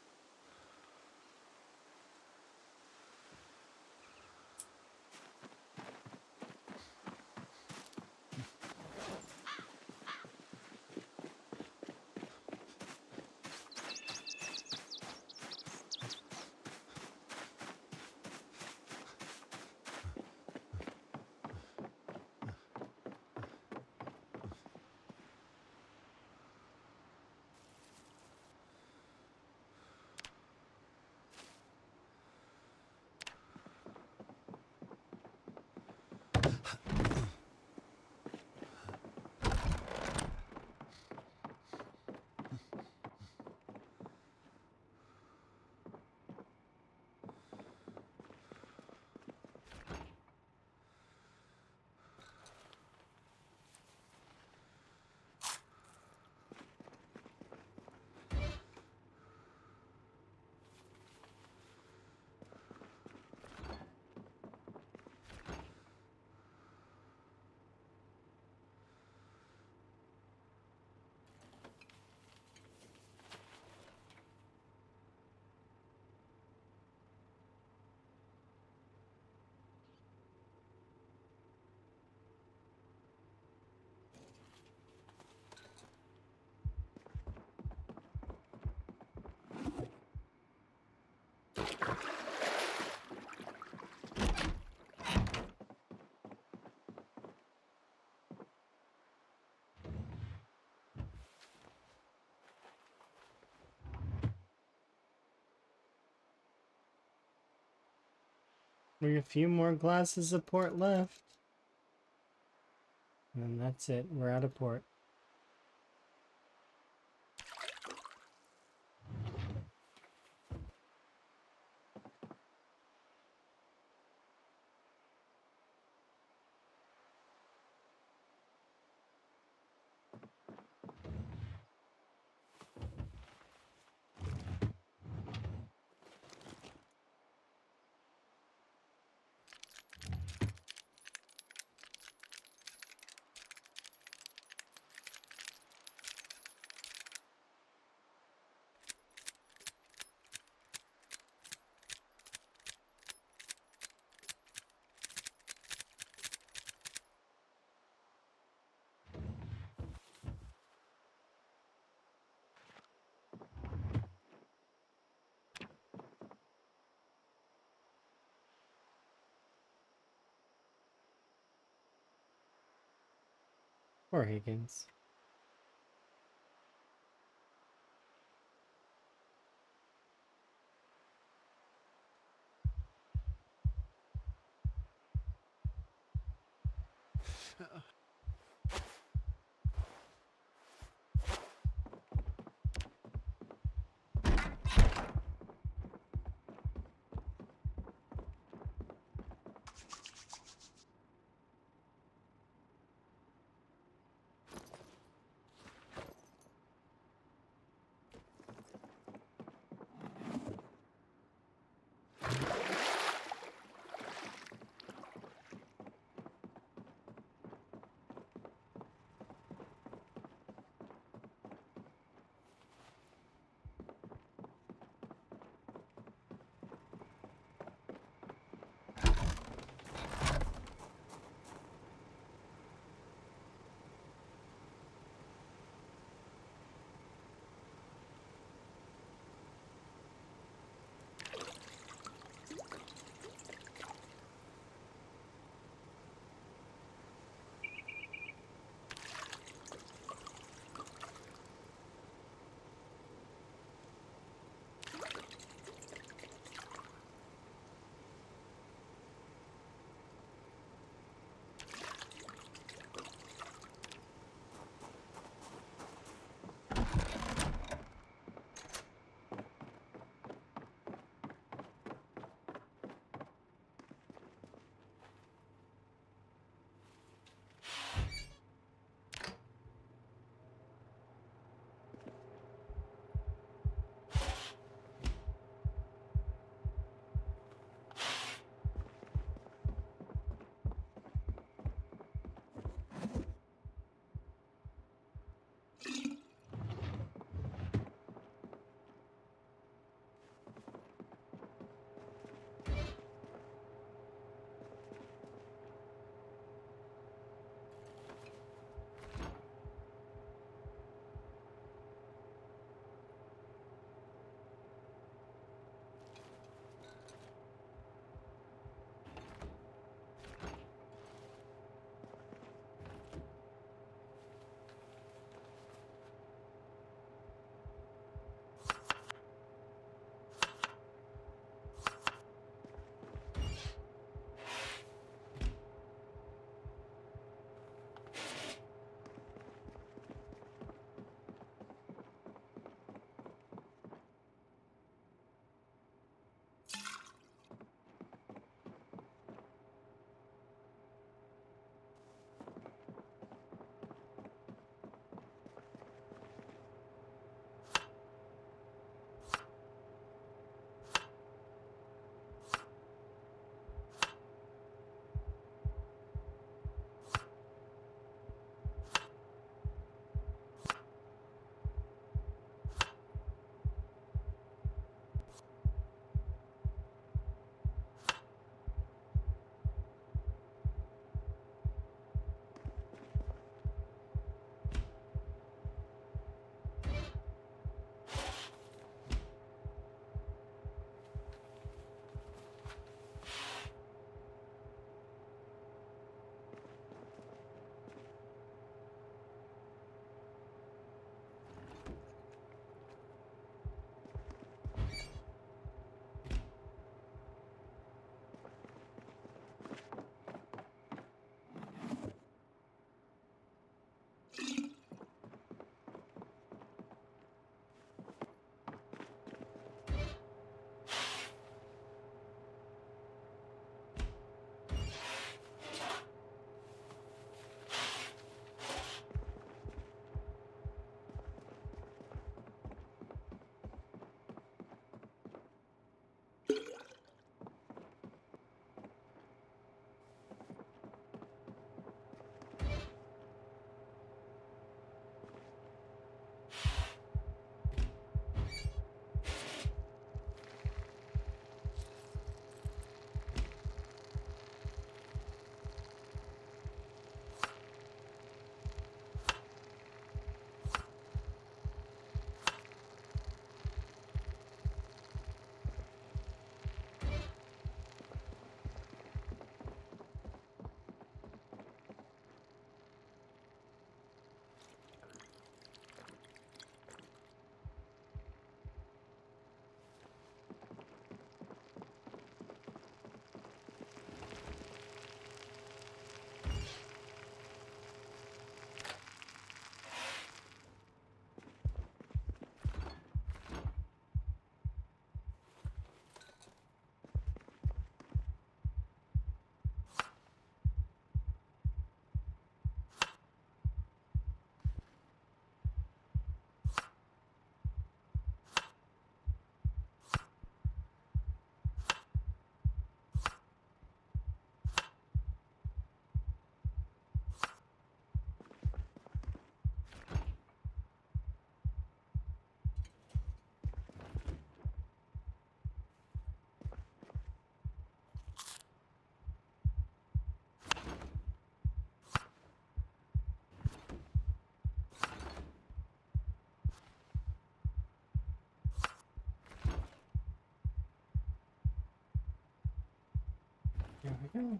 We have a few more glasses of port left. And that's it. We're out of port. Poor Higgins. There we go.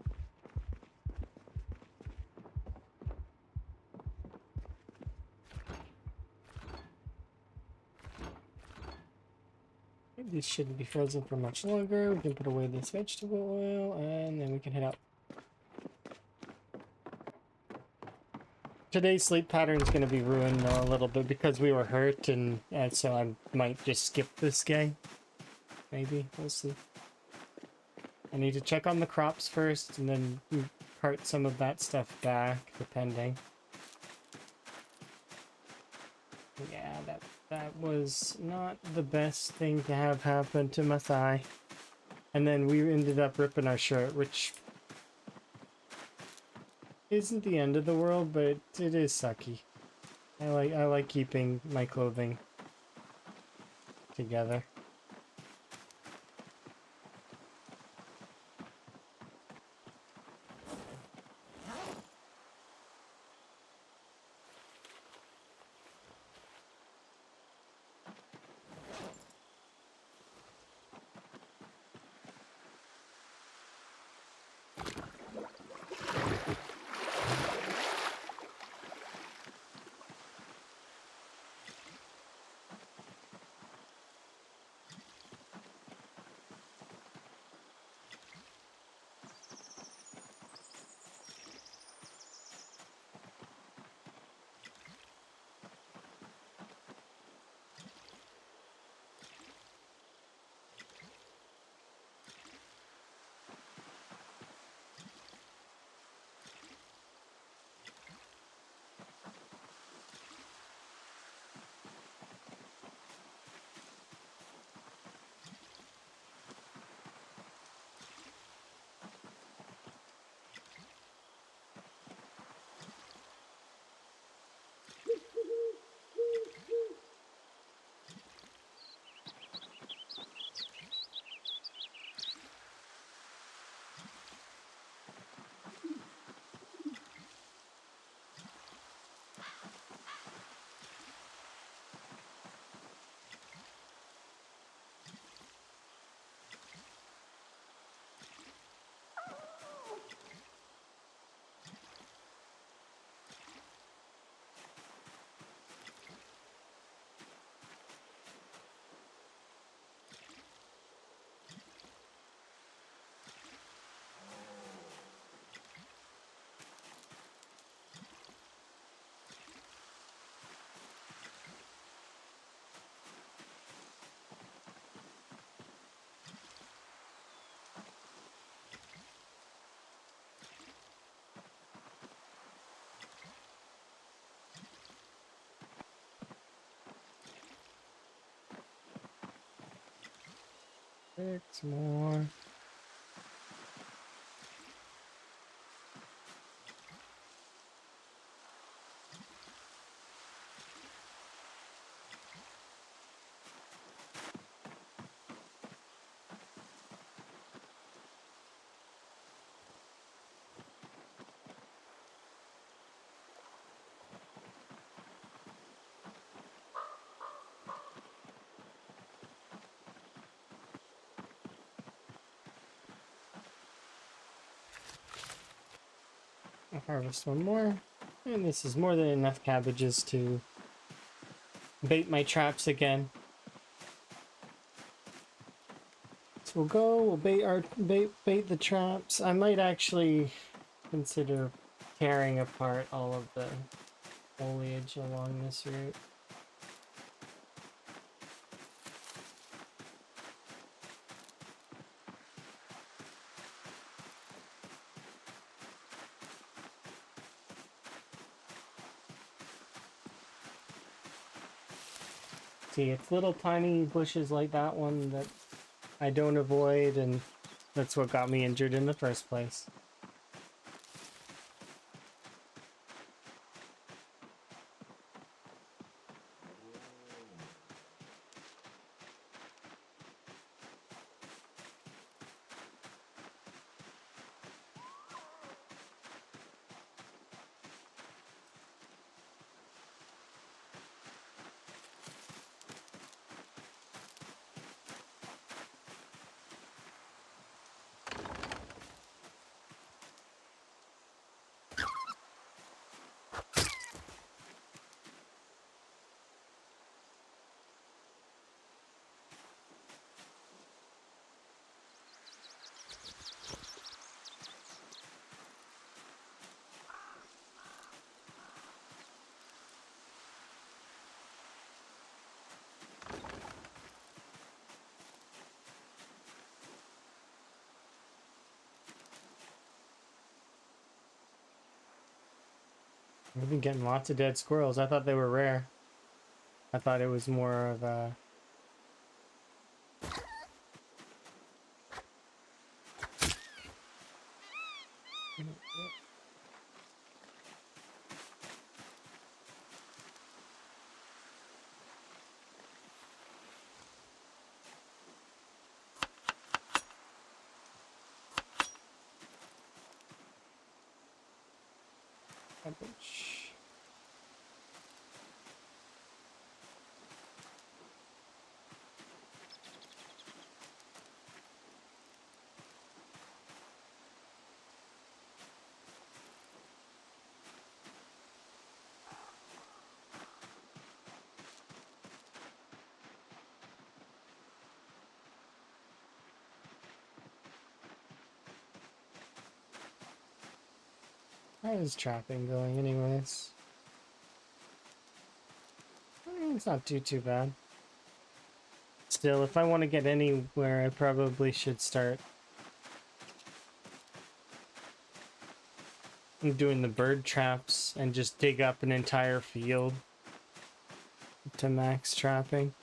This shouldn't be frozen for much longer. We can put away this vegetable oil and then we can head out. Today's sleep pattern is going to be ruined a little bit because we were hurt, and so I might just skip this game. Maybe. We'll see. I need to check on the crops first and then cart some of that stuff back, depending. Yeah, that was not the best thing to have happen to my thigh. And then we ended up ripping our shirt, which isn't the end of the world, but it is sucky. I like keeping my clothing together. Six more. I'll harvest one more. And this is more than enough cabbages to bait my traps again. So we'll go, we'll bait the traps. I might actually consider tearing apart all of the foliage along this route. See, it's little tiny bushes like that one that I don't avoid, and that's what got me injured in the first place. We've been getting lots of dead squirrels. I thought they were rare. I thought it was more of a... Homage. How is trapping going anyways? It's not too bad. Still, if I want to get anywhere, I probably should start doing the bird traps and just dig up an entire field to max trapping.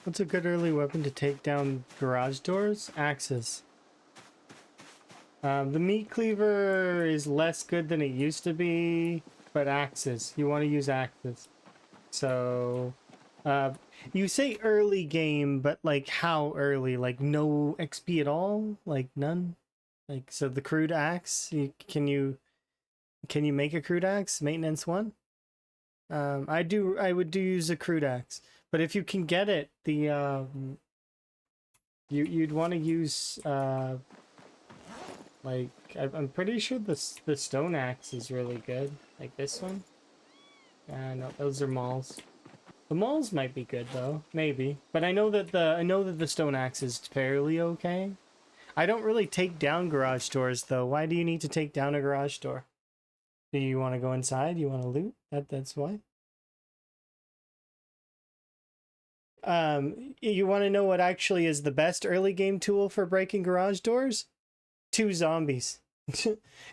What's a good early weapon to take down garage doors? Axes. The meat cleaver is less good than it used to be, but axes. You want to use axes. So, you say early game, but like how early? Like no XP at all? Like none? Like, so the crude axe, can you make a crude axe? Maintenance one? I would do use a crude axe. But if you can get it, you'd want to use like I'm pretty sure the stone axe is really good. Like this one. No, those are mauls. The mauls might be good though, maybe. But I know that the stone axe is fairly okay. I don't really take down garage doors though. Why do you need to take down a garage door? Do you want to go inside? You want to loot? That's why. You want to know what actually is the best early game tool for breaking garage doors? 2 zombies.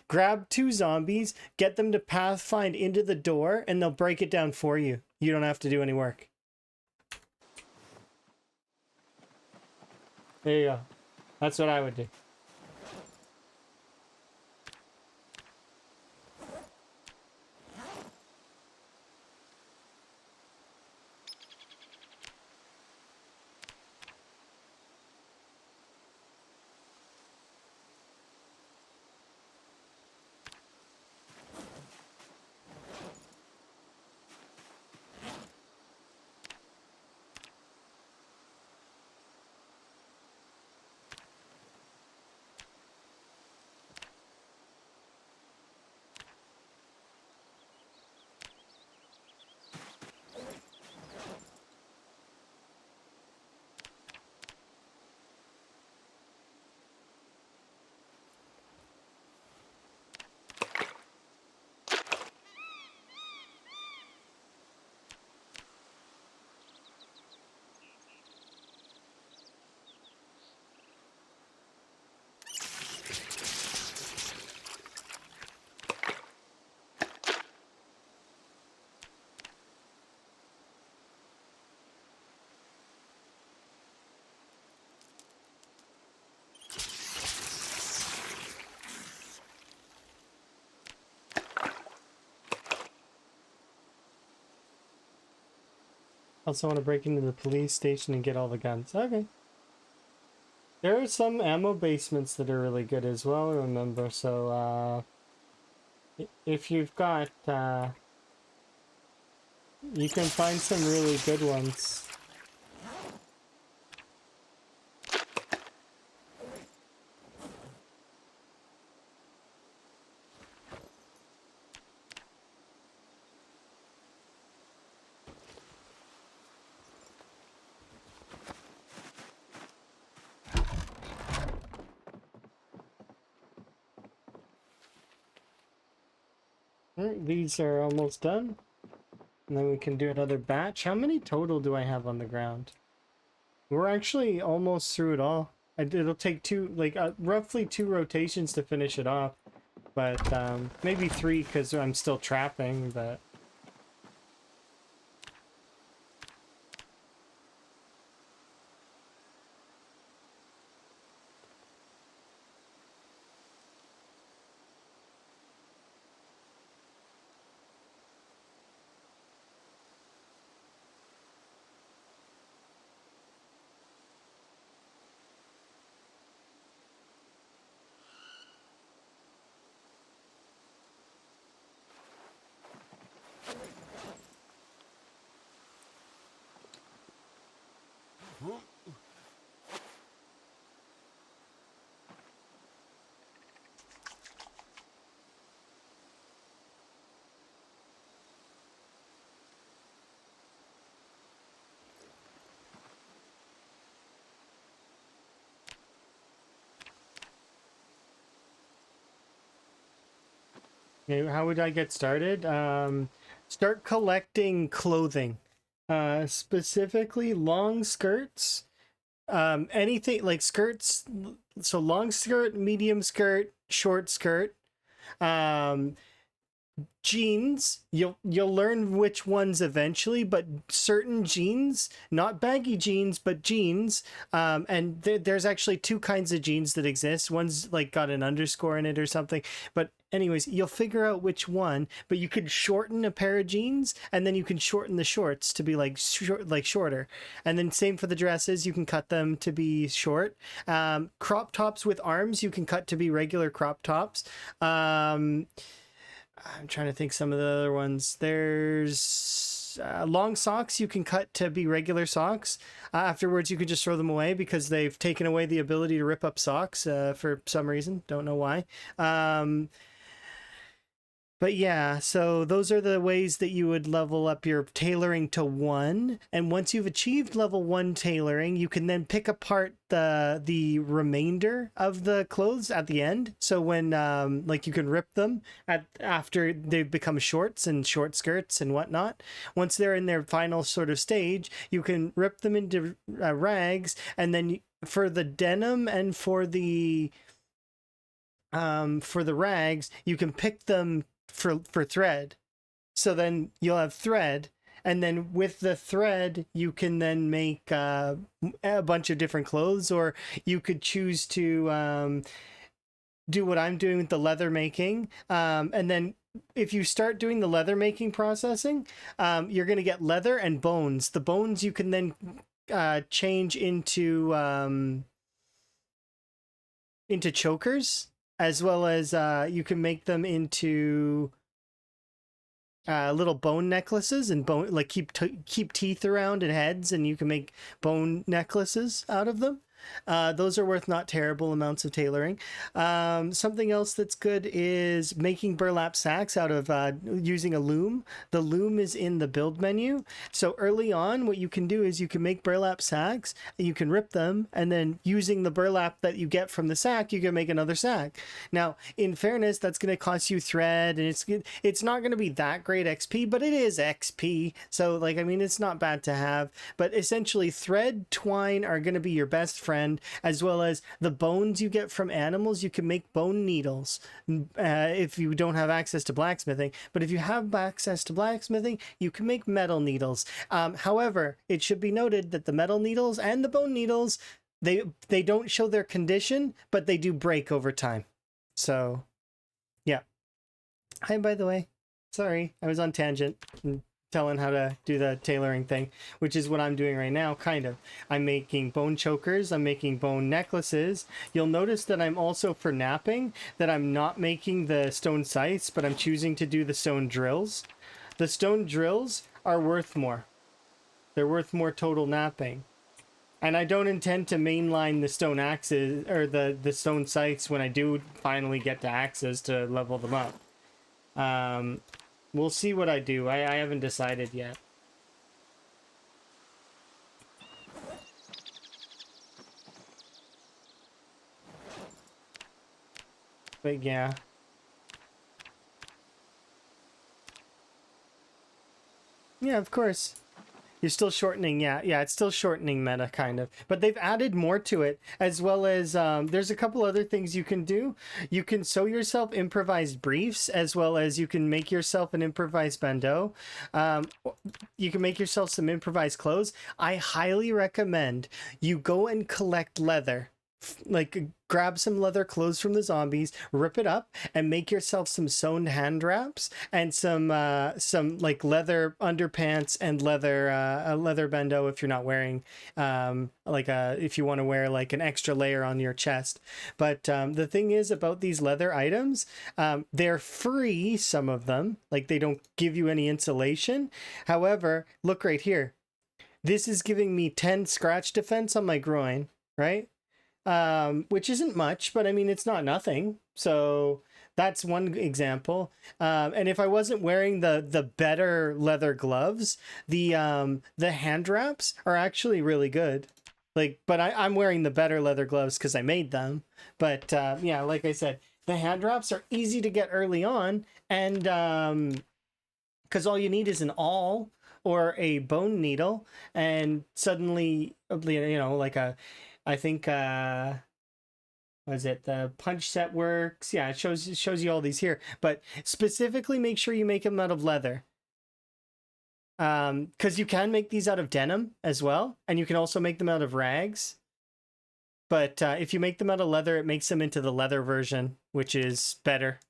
Grab 2 zombies, get them to pathfind into the door, and they'll break it down for you. You don't have to do any work. There you go. That's what I would do. Also want to break into the police station and get all the guns. Okay. There are some ammo basements that are really good as well, remember. So, if you've got, you can find some really good ones. Alright, these are almost done. And then we can do another batch. How many total do I have on the ground? We're actually almost through it all. It'll take roughly 2 rotations to finish it off. But, maybe 3 because I'm still trapping, but... Okay, how would I get started? Start collecting clothing. Specifically long skirts. Anything like skirts. So long skirt, medium skirt, short skirt. Um, Jeans, you'll learn which ones eventually, but certain jeans, not baggy jeans but jeans, and there's actually 2 kinds of jeans that exist. One's like got an underscore in it or something, but anyways, you'll figure out which one. But you could shorten a pair of jeans, and then you can shorten the shorts to be like shorter, and then same for the dresses, you can cut them to be short. Crop tops with arms you can cut to be regular crop tops. I'm trying to think some of the other ones. There's long socks you can cut to be regular socks. Afterwards, you can just throw them away because they've taken away the ability to rip up socks for some reason. Don't know why. But But yeah, so those are the ways that you would level up your tailoring to 1. And once you've achieved level 1 tailoring, you can then pick apart the remainder of the clothes at the end. So when like you can rip them after they've become shorts and short skirts and whatnot. Once they're in their final sort of stage, you can rip them into rags, and then for the denim and for the rags, you can pick them for thread. So then you'll have thread, and then with the thread you can then make a bunch of different clothes, or you could choose to do what I'm doing with the leather making, and then if you start doing the leather making processing, you're going to get leather and bones. The bones you can then change into chokers, as well as you can make them into little bone necklaces and bone, like keep teeth around and heads, and you can make bone necklaces out of them. Those are worth not terrible amounts of tailoring. Something else that's good is making burlap sacks out of using a loom. The loom is in the build menu. So early on, what you can do is you can make burlap sacks, you can rip them, and then using the burlap that you get from the sack, you can make another sack. Now, in fairness, that's going to cost you thread, and it's not going to be that great XP, but it is XP. So, like, I mean, it's not bad to have. But essentially, thread, twine are going to be your best friend, as well as the bones you get from animals. You can make bone needles if you don't have access to blacksmithing. But if you have access to blacksmithing, you can make metal needles. However, it should be noted that the metal needles and the bone needles, they don't show their condition, but they do break over time. So, yeah. Hi, by the way. Sorry, I was on tangent. Telling how to do the tailoring thing, which is what I'm doing right now, kind of. I'm making bone chokers, I'm making bone necklaces. You'll notice that I'm also, for napping, that I'm not making the stone scythes, but I'm choosing to do the stone drills. The stone drills are worth more. They're worth more total napping. And I don't intend to mainline the stone axes, or the stone scythes, when I do finally get to axes to level them up. We'll see what I do. I haven't decided yet. But yeah. Yeah, of course. You're still shortening, yeah, it's still shortening meta, kind of. But they've added more to it, as well as there's a couple other things you can do. You can sew yourself improvised briefs, as well as you can make yourself an improvised bandeau. You can make yourself some improvised clothes. I highly recommend you go and collect leather. Like, grab some leather clothes from the zombies, rip it up, and make yourself some sewn hand wraps and some like leather underpants and a leather bandeau if you're not wearing if you want to wear like an extra layer on your chest. But the thing is about these leather items, they're free, some of them, like they don't give you any insulation. However, look right here. This is giving me 10 scratch defense on my groin, right? Which isn't much, but I mean, it's not nothing. So that's one example. And if I wasn't wearing the better leather gloves, the hand wraps are actually really good. Like, but I'm wearing the better leather gloves because I made them. But yeah, like I said, the hand wraps are easy to get early on, and because all you need is an awl or a bone needle, and suddenly, you know, like I think was it the punch set works? Yeah, it shows you all these here, but specifically make sure you make them out of leather, because you can make these out of denim as well, and you can also make them out of rags. But if you make them out of leather, it makes them into the leather version, which is better.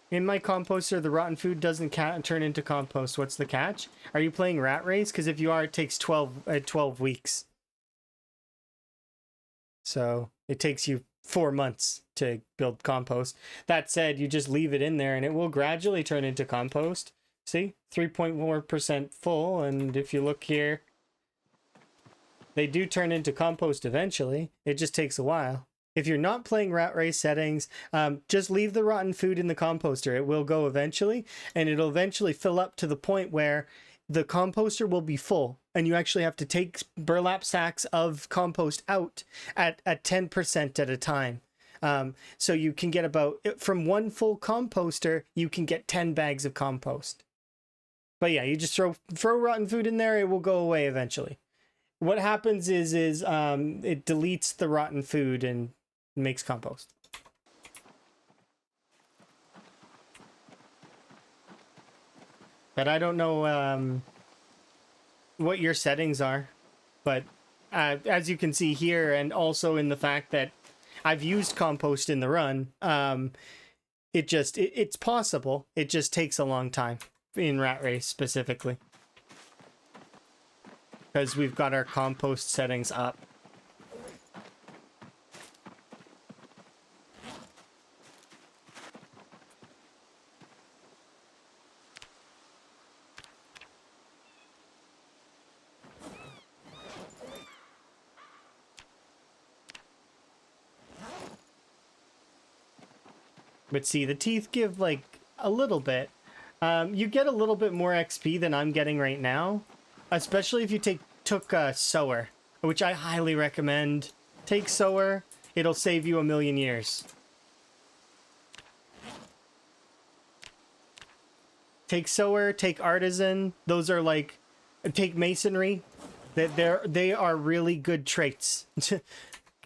In my composter, the rotten food doesn't turn into compost. What's the catch? Are you playing Rat Race? Because if you are, it takes 12 weeks. So it takes you 4 months to build compost. That said, you just leave it in there and it will gradually turn into compost. See? 3.4% full. And if you look here, they do turn into compost eventually. It just takes a while. If you're not playing rat race settings, just leave the rotten food in the composter. It will go eventually, and it'll eventually fill up to the point where the composter will be full, and you actually have to take burlap sacks of compost out at 10% at a time. So you can get about, from one full composter, you can get 10 bags of compost. But yeah, you just throw rotten food in there, it will go away eventually. What happens is it deletes the rotten food and makes compost. But I don't know what your settings are. But as you can see here, and also in the fact that I've used compost in the run, it's possible. It just takes a long time in Rat Race specifically, because we've got our compost settings up. But see, the teeth give like a little bit. You get a little bit more XP than I'm getting right now, especially if you took Sower, which I highly recommend. Take Sower; it'll save you 1,000,000 years. Take Sower, take Artisan. Those are like, take Masonry. They are really good traits.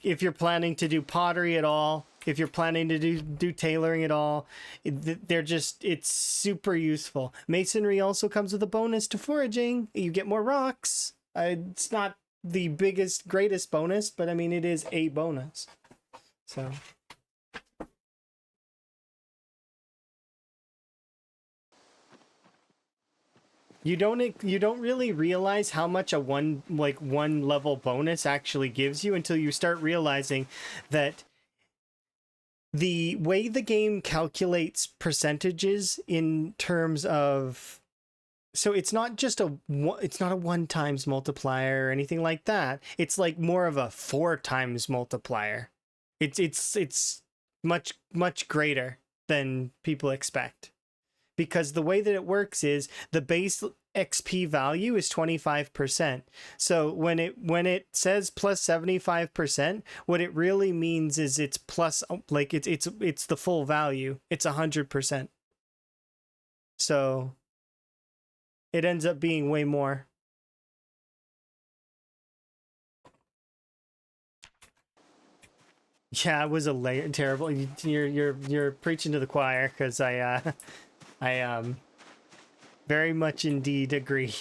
If you're planning to do pottery at all, if you're planning to do tailoring at all, it's super useful. Masonry also comes with a bonus to foraging. You get more rocks. It's not the greatest bonus, but I mean, it is a bonus. So. You don't really realize how much a one level bonus actually gives you until you start realizing that the way the game calculates percentages in terms of, so it's not just it's not a 1 times multiplier or anything like that. It's like more of a 4 times multiplier. It's much greater than people expect. Because the way that it works is the base XP value is 25%. So when it says plus 75%, what it really means is it's plus, like it's the full value. It's 100%. So it ends up being way more. Yeah, it was terrible. You're preaching to the choir, because I very much indeed agree.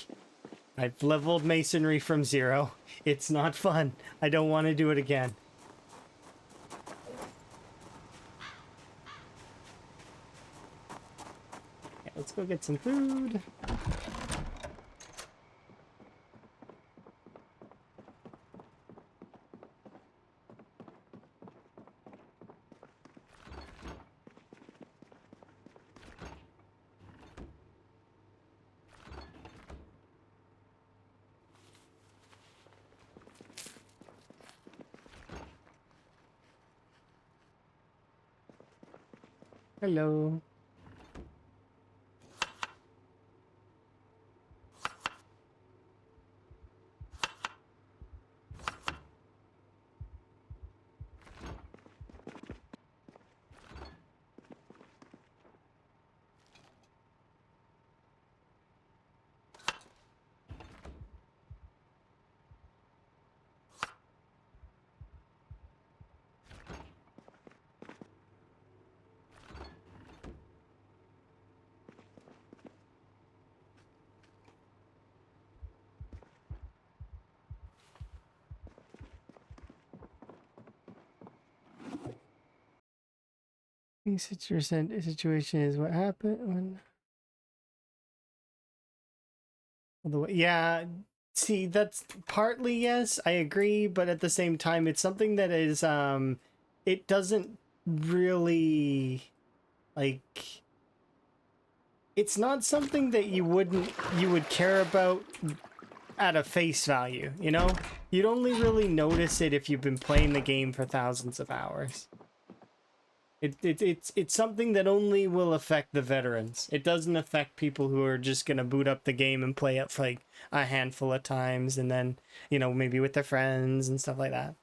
I've leveled Masonry from 0. It's not fun. I don't want to do it again. Okay, let's go get some food. Hello. Situation is what happened when. Yeah, see, that's partly yes, I agree, but at the same time, it's something that is it doesn't really, like, it's not something that you would care about at a face value, you know? You'd only really notice it if you've been playing the game for thousands of hours. It's something that only will affect the veterans. It doesn't affect people who are just gonna boot up the game and play it for like a handful of times and then, you know, maybe with their friends and stuff like that.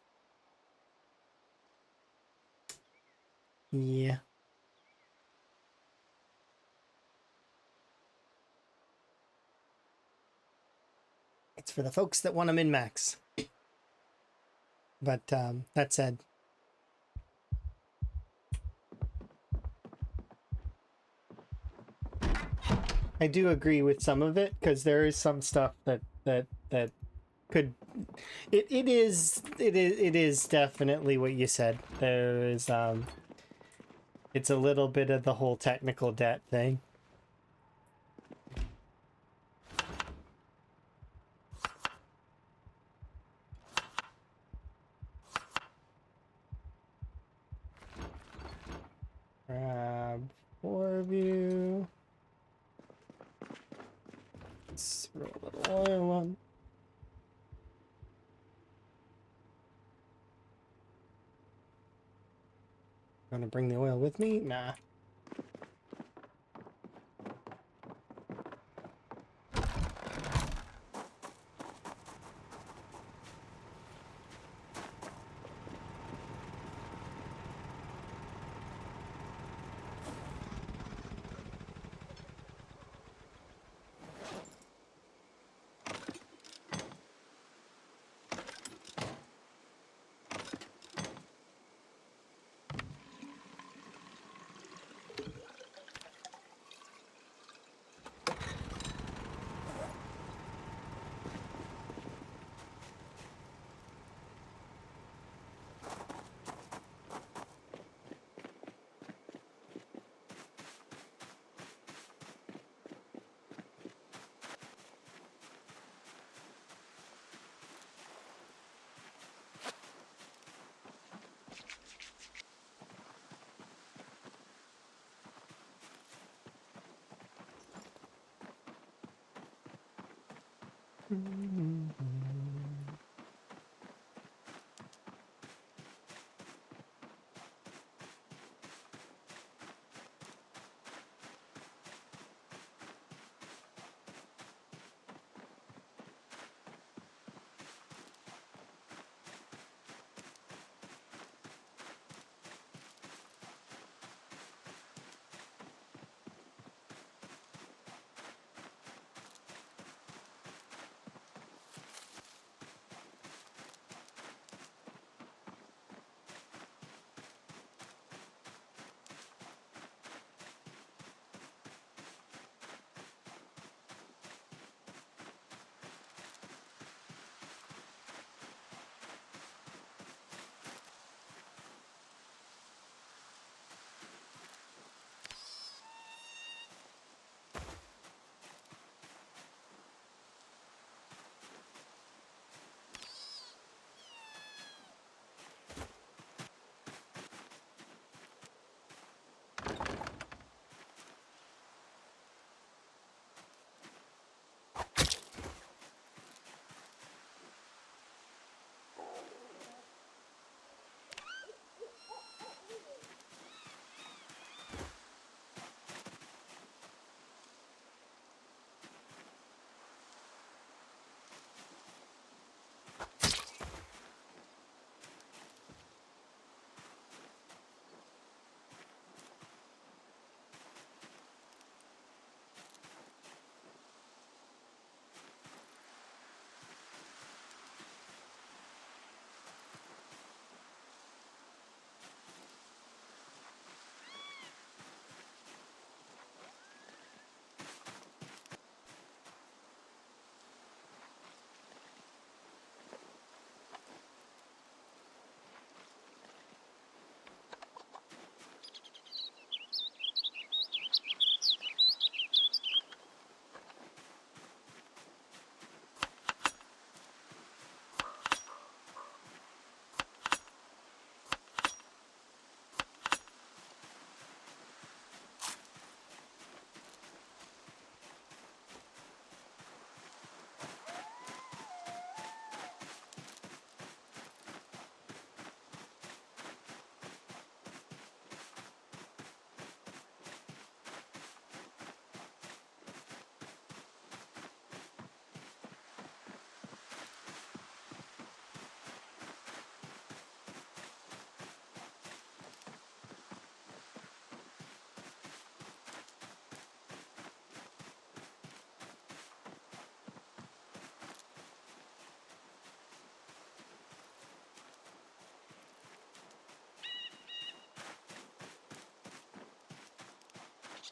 Yeah. It's for the folks that want to min-max. But that said, I do agree with some of it because there is some stuff that could it is definitely what you said. There is it's a little bit of the whole technical debt thing. Grab 4 of you. Let's throw a little oil on. Gonna bring the oil with me? Nah.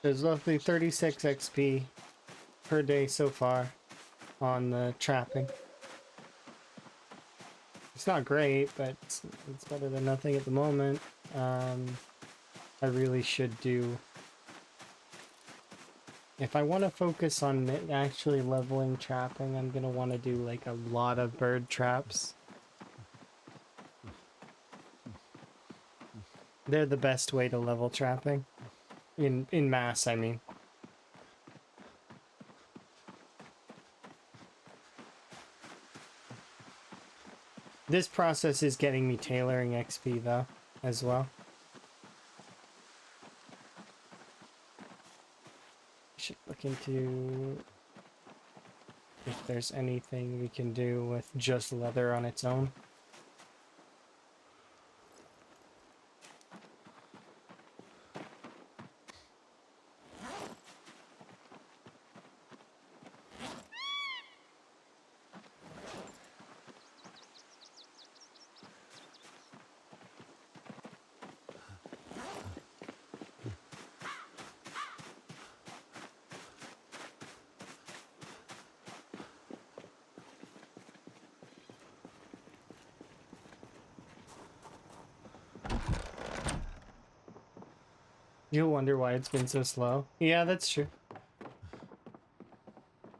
There's roughly 36 XP per day so far on the trapping. It's not great, but it's better than nothing at the moment. I really should do... If I want to focus on actually leveling trapping, I'm going to want to do like a lot of bird traps. They're the best way to level trapping. In mass, I mean. This process is getting me tailoring XP though, as well. Should look into if there's anything we can do with just leather on its own. You'll wonder why it's been so slow. Yeah, that's true.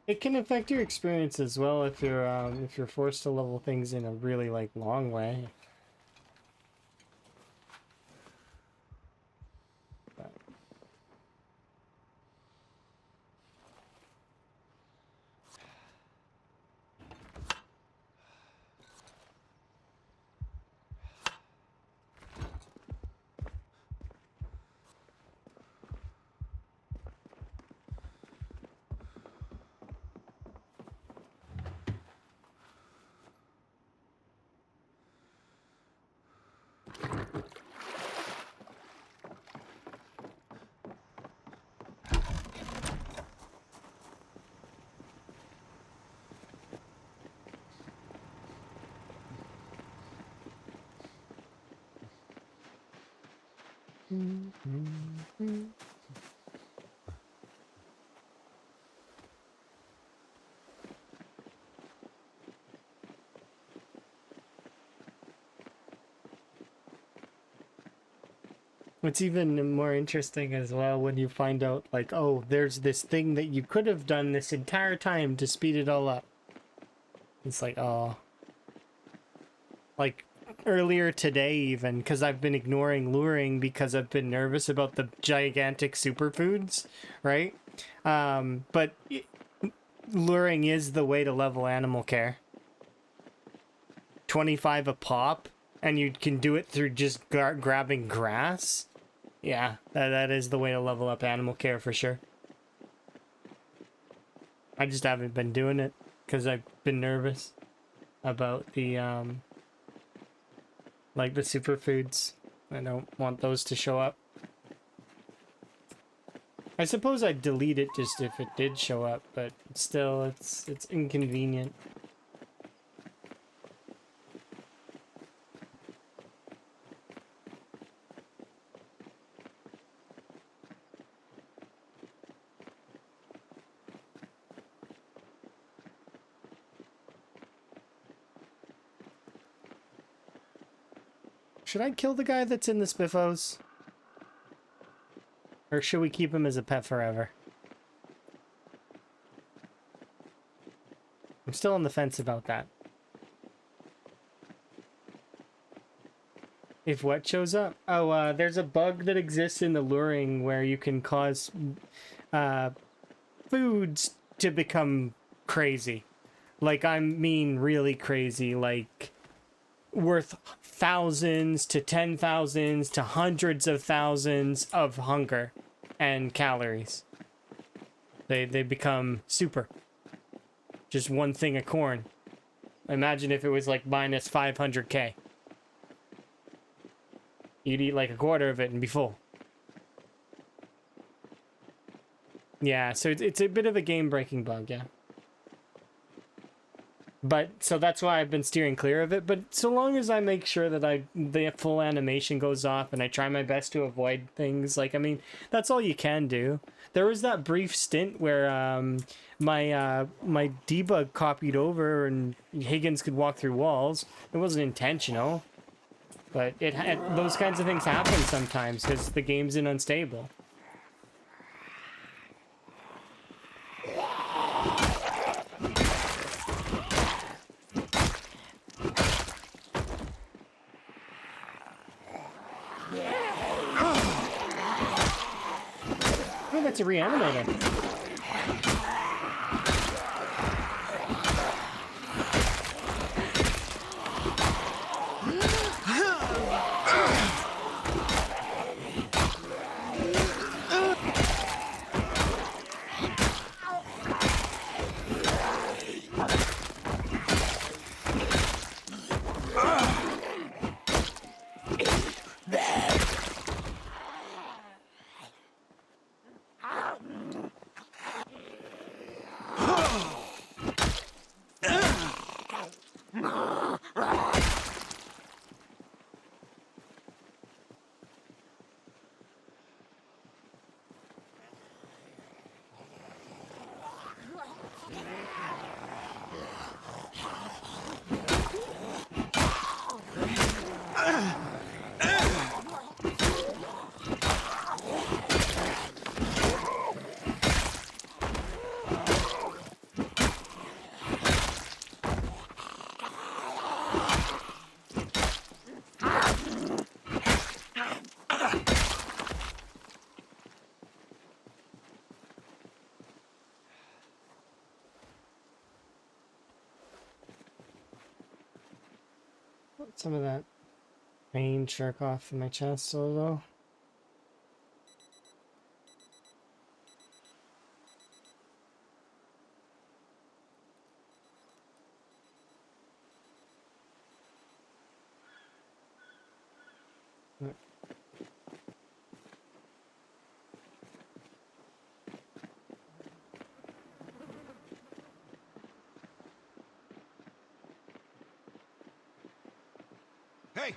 It can affect your experience as well if you're forced to level things in a really like long way. But what's even more interesting as well when you find out like, oh, there's this thing that you could have done this entire time to speed it all up. It's like, oh. Like earlier today even, because I've been ignoring luring because I've been nervous about the gigantic superfoods, right? But luring is the way to level animal care. 25 a pop, and you can do it through just grabbing grass. Yeah, that is the way to level up animal care for sure. I just haven't been doing it because I've been nervous about the like the superfoods. I don't want those to show up. I suppose I'd delete it just if it did show up, but still, it's inconvenient. Should I kill the guy that's in the Spiffos? Or should we keep him as a pet forever? I'm still on the fence about that. If what shows up? Oh, there's a bug that exists in the luring where you can cause foods to become crazy. Like, I mean really crazy, like worth thousands to 10,000s to hundreds of thousands of hunger and calories. They become super. Just one thing of corn. Imagine if it was like minus 500k. You'd eat like a quarter of it and be full. Yeah, so it's a bit of a game-breaking bug, yeah. But so that's why I've been steering clear of it. But so long as I make sure that the full animation goes off and I try my best to avoid things, like, I mean, that's all you can do. There was that brief stint where my debug copied over and Higgins could walk through walls. It wasn't intentional, but those kinds of things happen sometimes because the game's unstable. Oh, that's a reanimator. Some of that pain jerk off in my chest a little. Hey!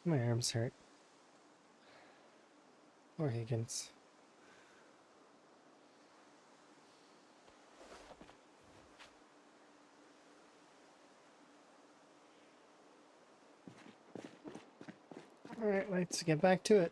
My arms hurt. Poor Higgins. Alright, let's get back to it.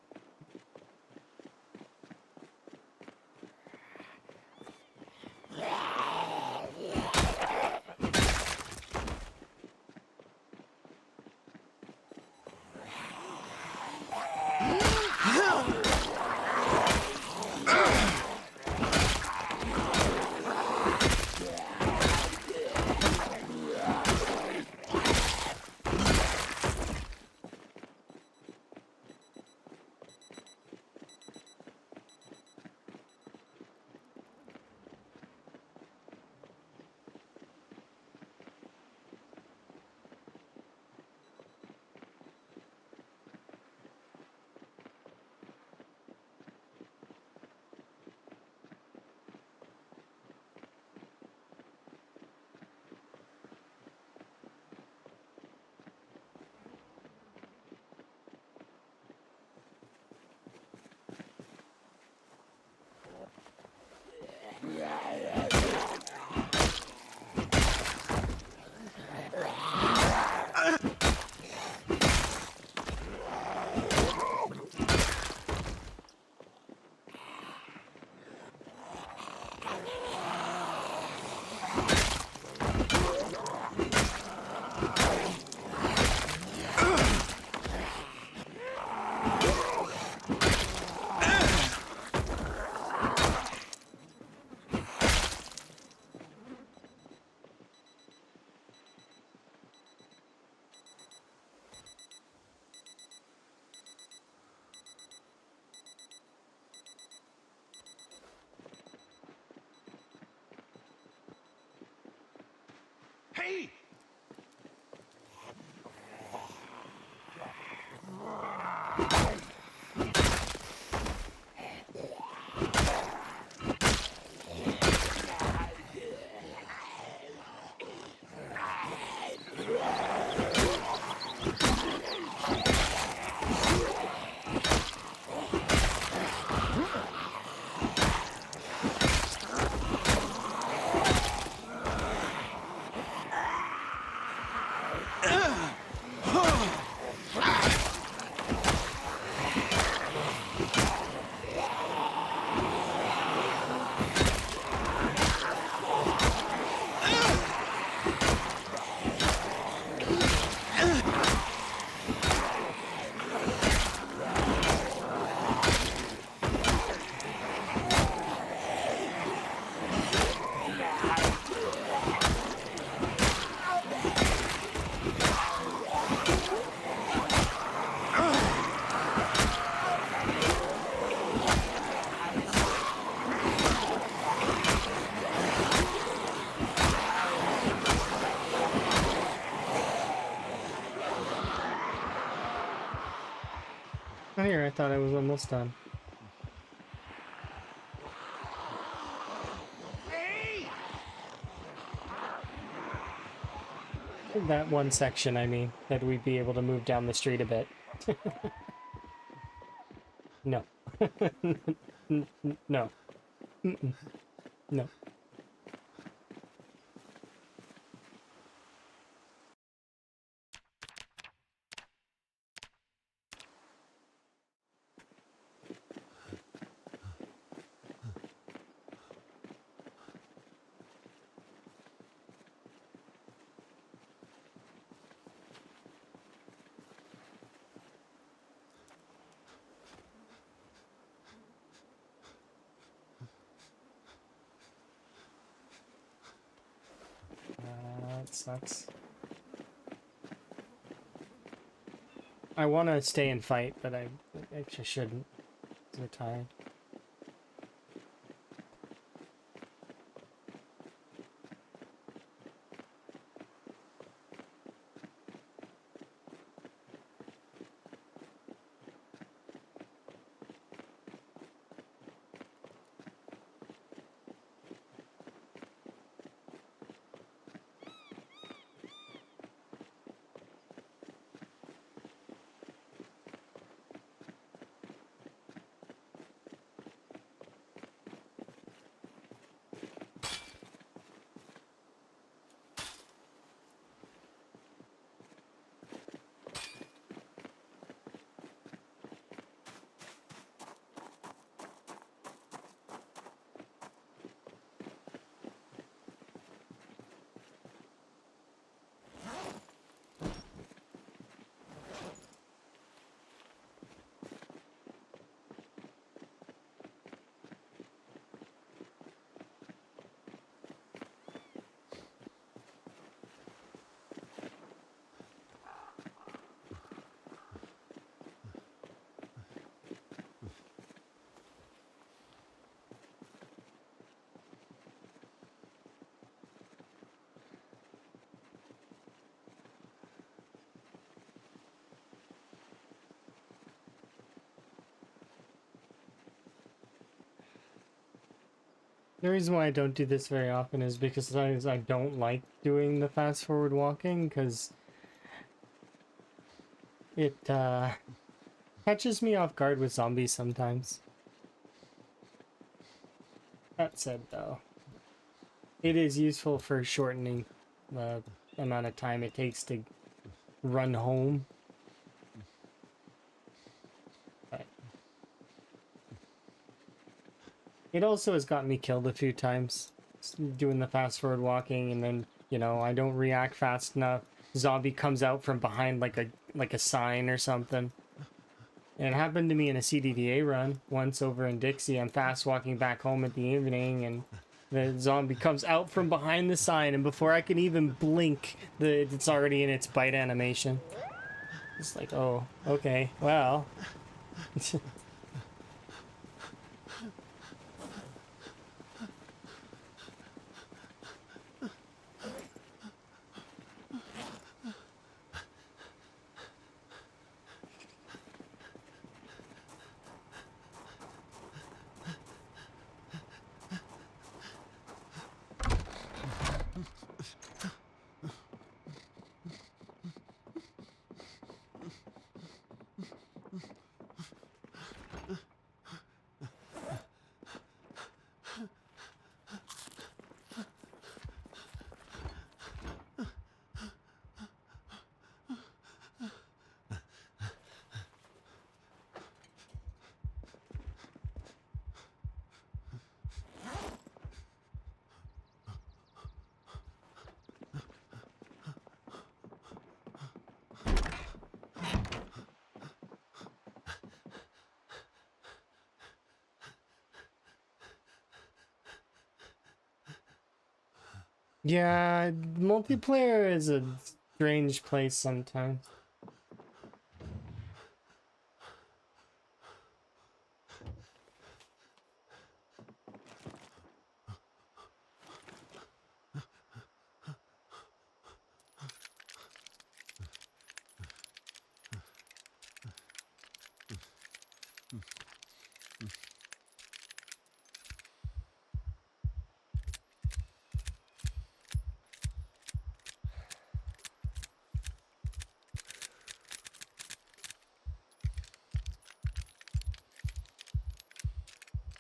Hey! Oh, here, I thought I was almost done. Hey! That one section, I mean, that we'd be able to move down the street a bit. No. No. Mm-mm. No. That sucks. I want to stay and fight, but I just shouldn't. 'Cause we're tired. The reason why I don't do this very often is because sometimes I don't like doing the fast forward walking because it catches me off guard with zombies sometimes. That said, though, it is useful for shortening the amount of time it takes to run home. But it also has gotten me killed a few times doing the fast forward walking, and then, you know, I don't react fast enough. Zombie comes out from behind like a sign or something. And it happened to me in a CDDA run once over in Dixie. I'm fast walking back home at the evening, and the zombie comes out from behind the sign, and before I can even blink, it's already in its bite animation. It's like, oh, okay, well. Yeah, multiplayer is a strange place sometimes.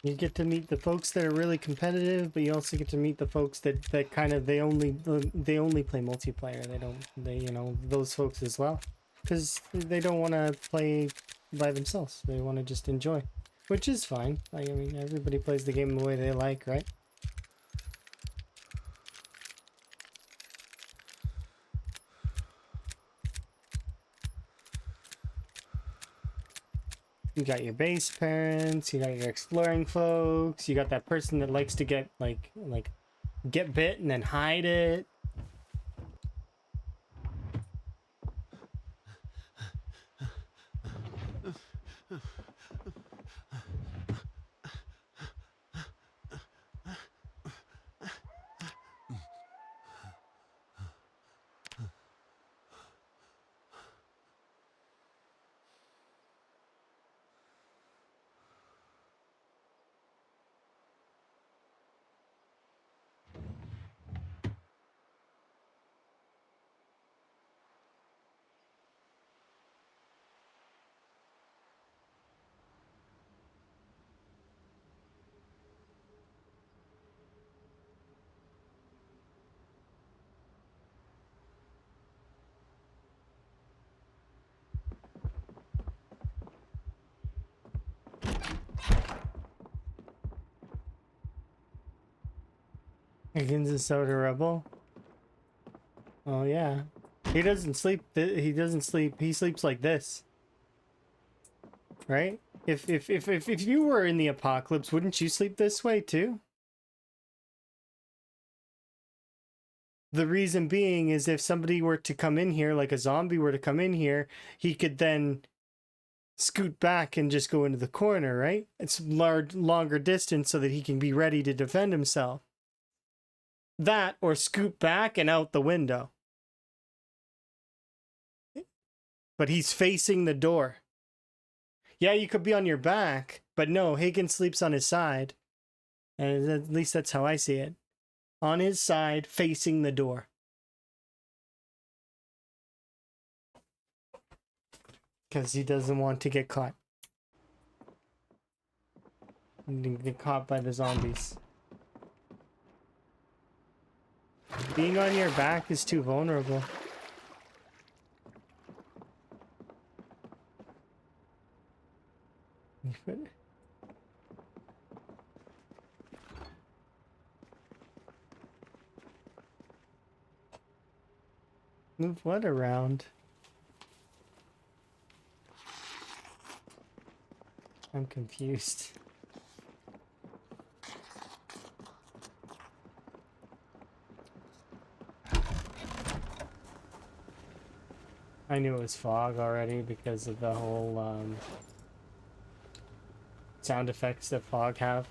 You get to meet the folks that are really competitive, but you also get to meet the folks that kind of they only play multiplayer. They you know, those folks as well, because they don't want to play by themselves. They want to just enjoy, which is fine. Like, I mean, everybody plays the game the way they like, right? You got your base parents, you got your exploring folks, you got that person that likes to get get bit and then hide it. Higgins is Soda Rebel. Oh yeah. He doesn't sleep. He doesn't sleep. He sleeps like this, right? If you were in the apocalypse, wouldn't you sleep this way too? The reason being is if somebody were to come in here, like a zombie were to come in here, he could then scoot back and just go into the corner, right? It's longer distance so that he can be ready to defend himself. That or scoot back and out the window. But he's facing the door. Yeah, you could be on your back, but no, Hagen sleeps on his side. And at least that's how I see it. On his side, facing the door. Because he doesn't want to get caught. Get caught by the zombies. Being on your back is too vulnerable. Move what around? I'm confused. I knew it was fog already because of the whole sound effects that fog have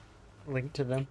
linked to them.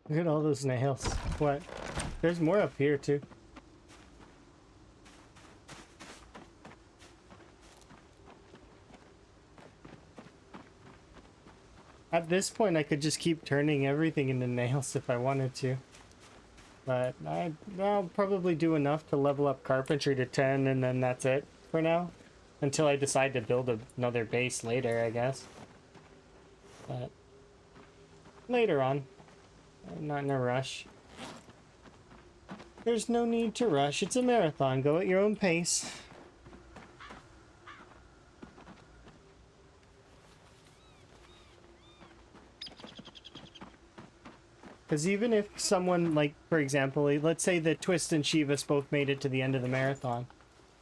Look at all those nails. What? There's more up here too. At this point, I could just keep turning everything into nails if I wanted to. But I'll probably do enough to level up carpentry to 10, and then that's it for now. Until I decide to build another base later, I guess. But later on. I'm not in a rush. There's no need to rush. It's a marathon. Go at your own pace. Because even if someone, like, for example, let's say that Twist and Shivas both made it to the end of the marathon.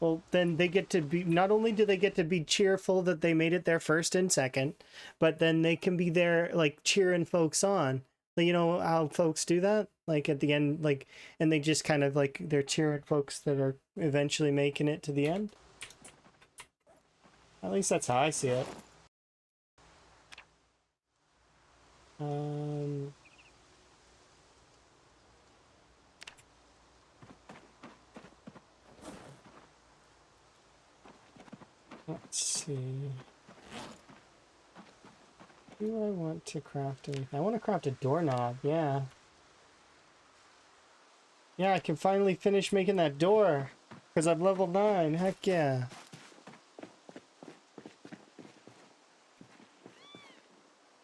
Well, then they get to be, not only do they get to be cheerful that they made it there first and second, but then they can be there, like, cheering folks on. You know how folks do that? Like, at the end, like, and they just kind of, like, they're cheering folks that are eventually making it to the end. At least that's how I see it. see. Do I want to craft anything? I want to craft a doorknob, yeah. Yeah, I can finally finish making that door. Because I'm level 9, heck yeah.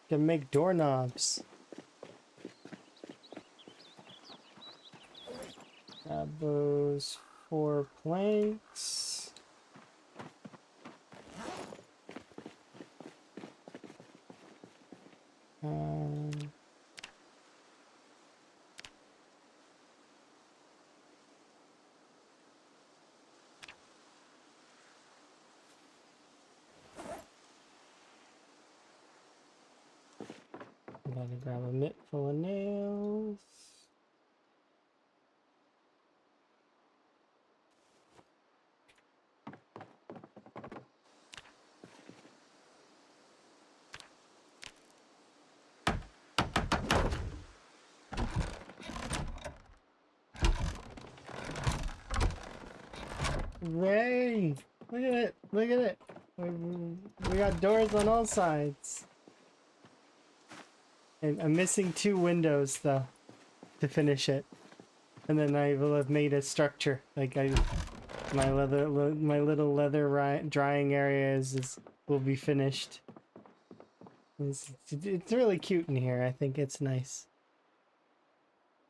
Can make doorknobs. Grab those 4 planks. Um, I'm gonna grab a mitt full of nails. Yay! Look at it! Look at it! We got doors on all sides. And I'm missing 2 windows though to finish it. And then I will have made a structure. Like my little leather drying area will be finished. It's really cute in here. I think it's nice.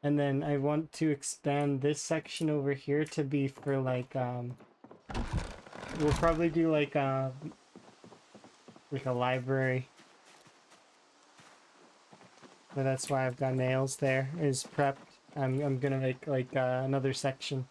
And then I want to expand this section over here to be for like we'll probably do like a library. But that's why I've got nails there. Is prepped. I'm gonna make like another section.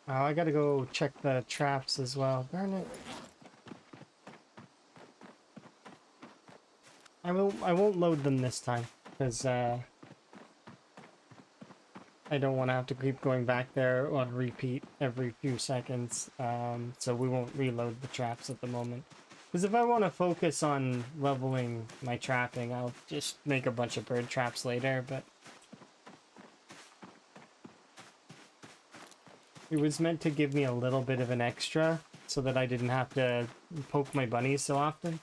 Oh, I gotta go check the traps as well. Darn it. I won't load them this time because I don't want to have to keep going back there on repeat every few seconds. So we won't reload the traps at the moment. Because if I want to focus on leveling my trapping, I'll just make a bunch of bird traps later, but it was meant to give me a little bit of an extra so that I didn't have to poke my bunnies so often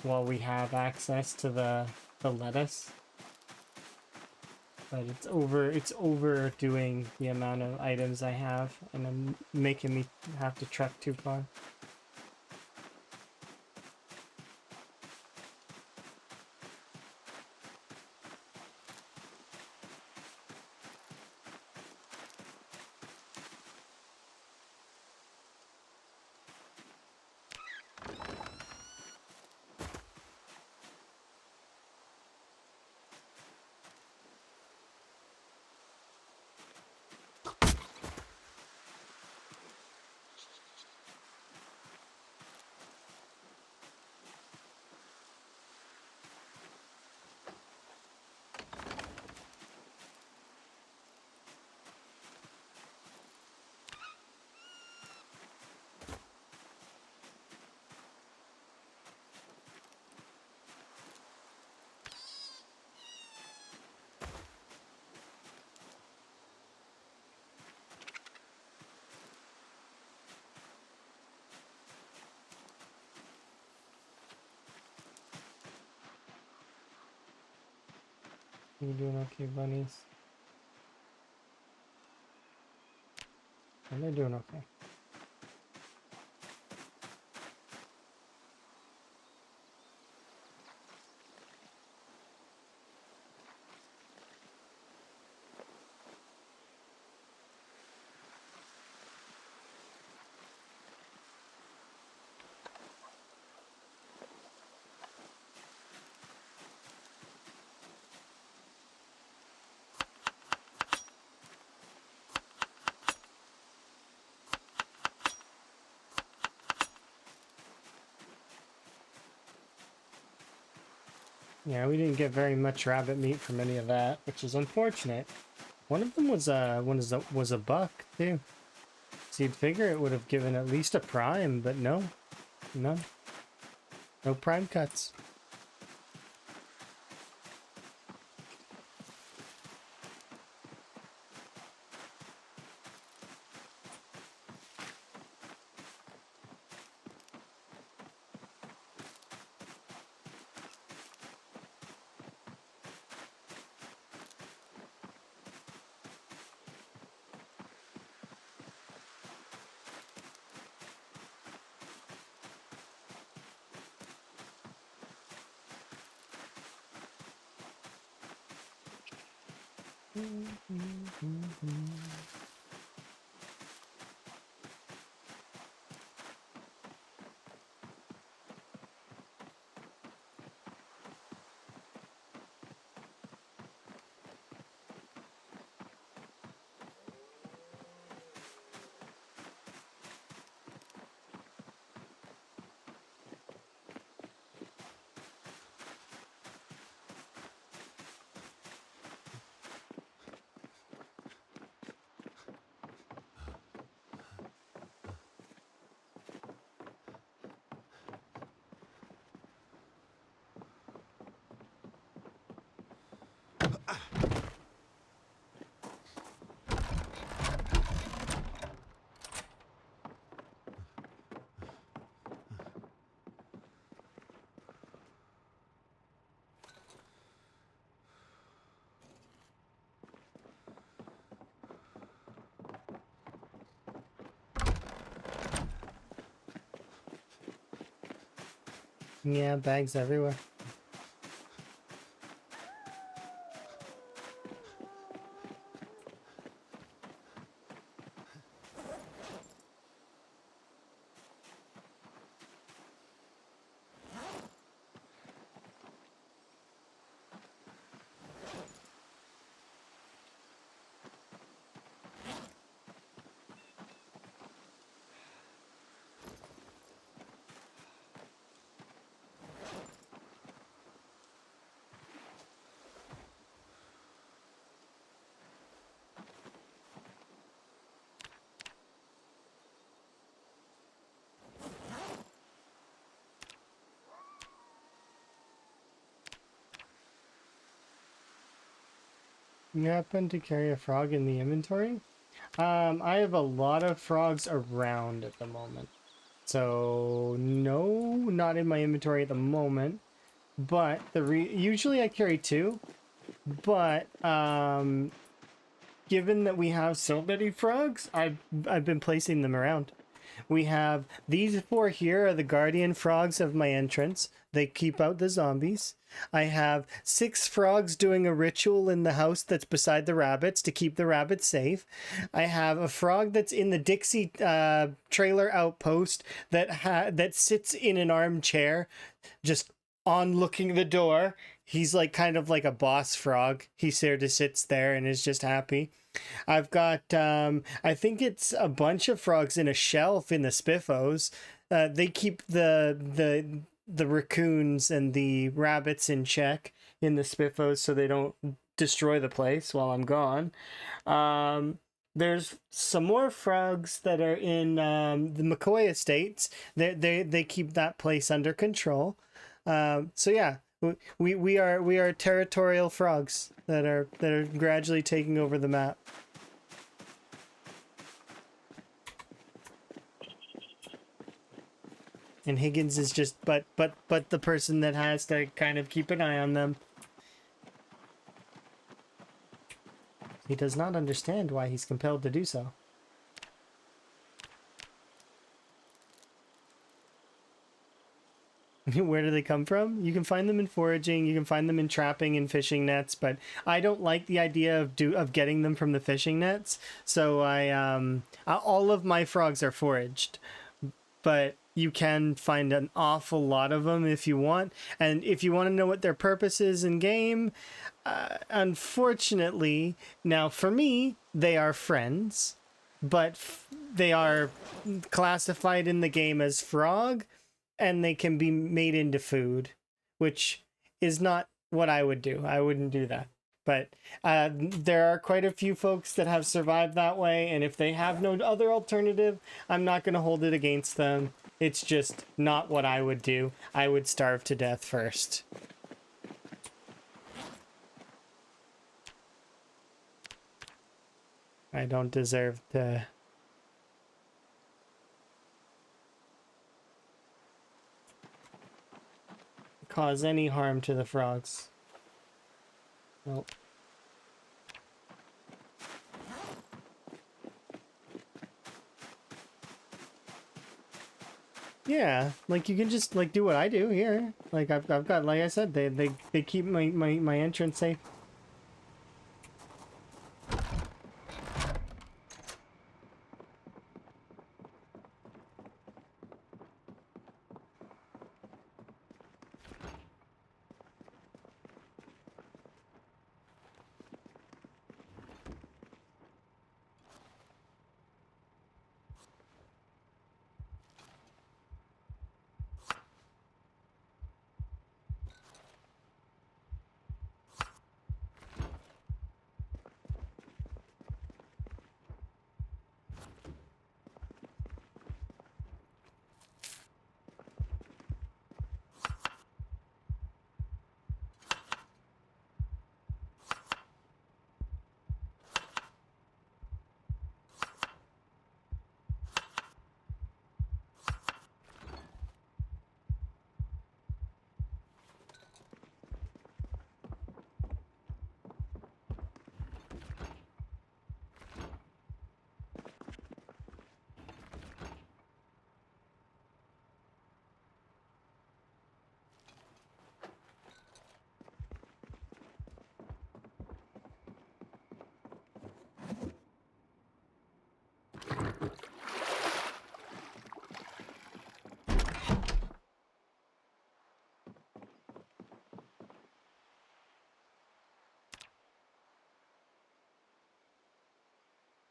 while we have access to the lettuce. But it's overdoing the amount of items I have, and I'm making me have to trek too far. You doing okay, bunnies? And they're doing okay. Yeah, we didn't get very much rabbit meat from any of that, which is unfortunate. One of them was a buck too. So you'd figure it would have given at least a prime, but no, no prime cuts. Yeah, bags everywhere. You happen to carry a frog in the inventory? I have a lot of frogs around at the moment. So no, not in my inventory at the moment. But usually I carry two, but given that we have so many frogs, I've been placing them around. We have these four here are the guardian frogs of my entrance. They keep out the zombies. I have 6 frogs doing a ritual in the house that's beside the rabbits to keep the rabbits safe. I have a frog that's in the Dixie trailer outpost that sits in an armchair, just on looking the door. He's like kind of like a boss frog. He sort of sits there and is just happy. I've got I think it's a bunch of frogs in a shelf in the Spiffos. They keep the raccoons and the rabbits in check in the Spiffos so they don't destroy the place while I'm gone. There's some more frogs that are in the McCoy estates. They keep that place under control. So yeah, we are territorial frogs that are gradually taking over the map. And Higgins is just but the person that has to kind of keep an eye on them. He does not understand why he's compelled to do so. Where do they come from? You can find them in foraging, you can find them in trapping and fishing nets, but I don't like the idea of getting them from the fishing nets. So all of my frogs are foraged, but you can find an awful lot of them if you want. And if you want to know what their purpose is in game, unfortunately, now for me, they are friends, but they are classified in the game as frog, and they can be made into food, which is not what I would do. I wouldn't do that. But there are quite a few folks that have survived that way, and if they have no other alternative, I'm not going to hold it against them. It's just not what I would do. I would starve to death first. I don't deserve to cause any harm to the frogs. Nope. Yeah, like you can just like do what I do here. Like I've got, like I said, they keep my entrance safe.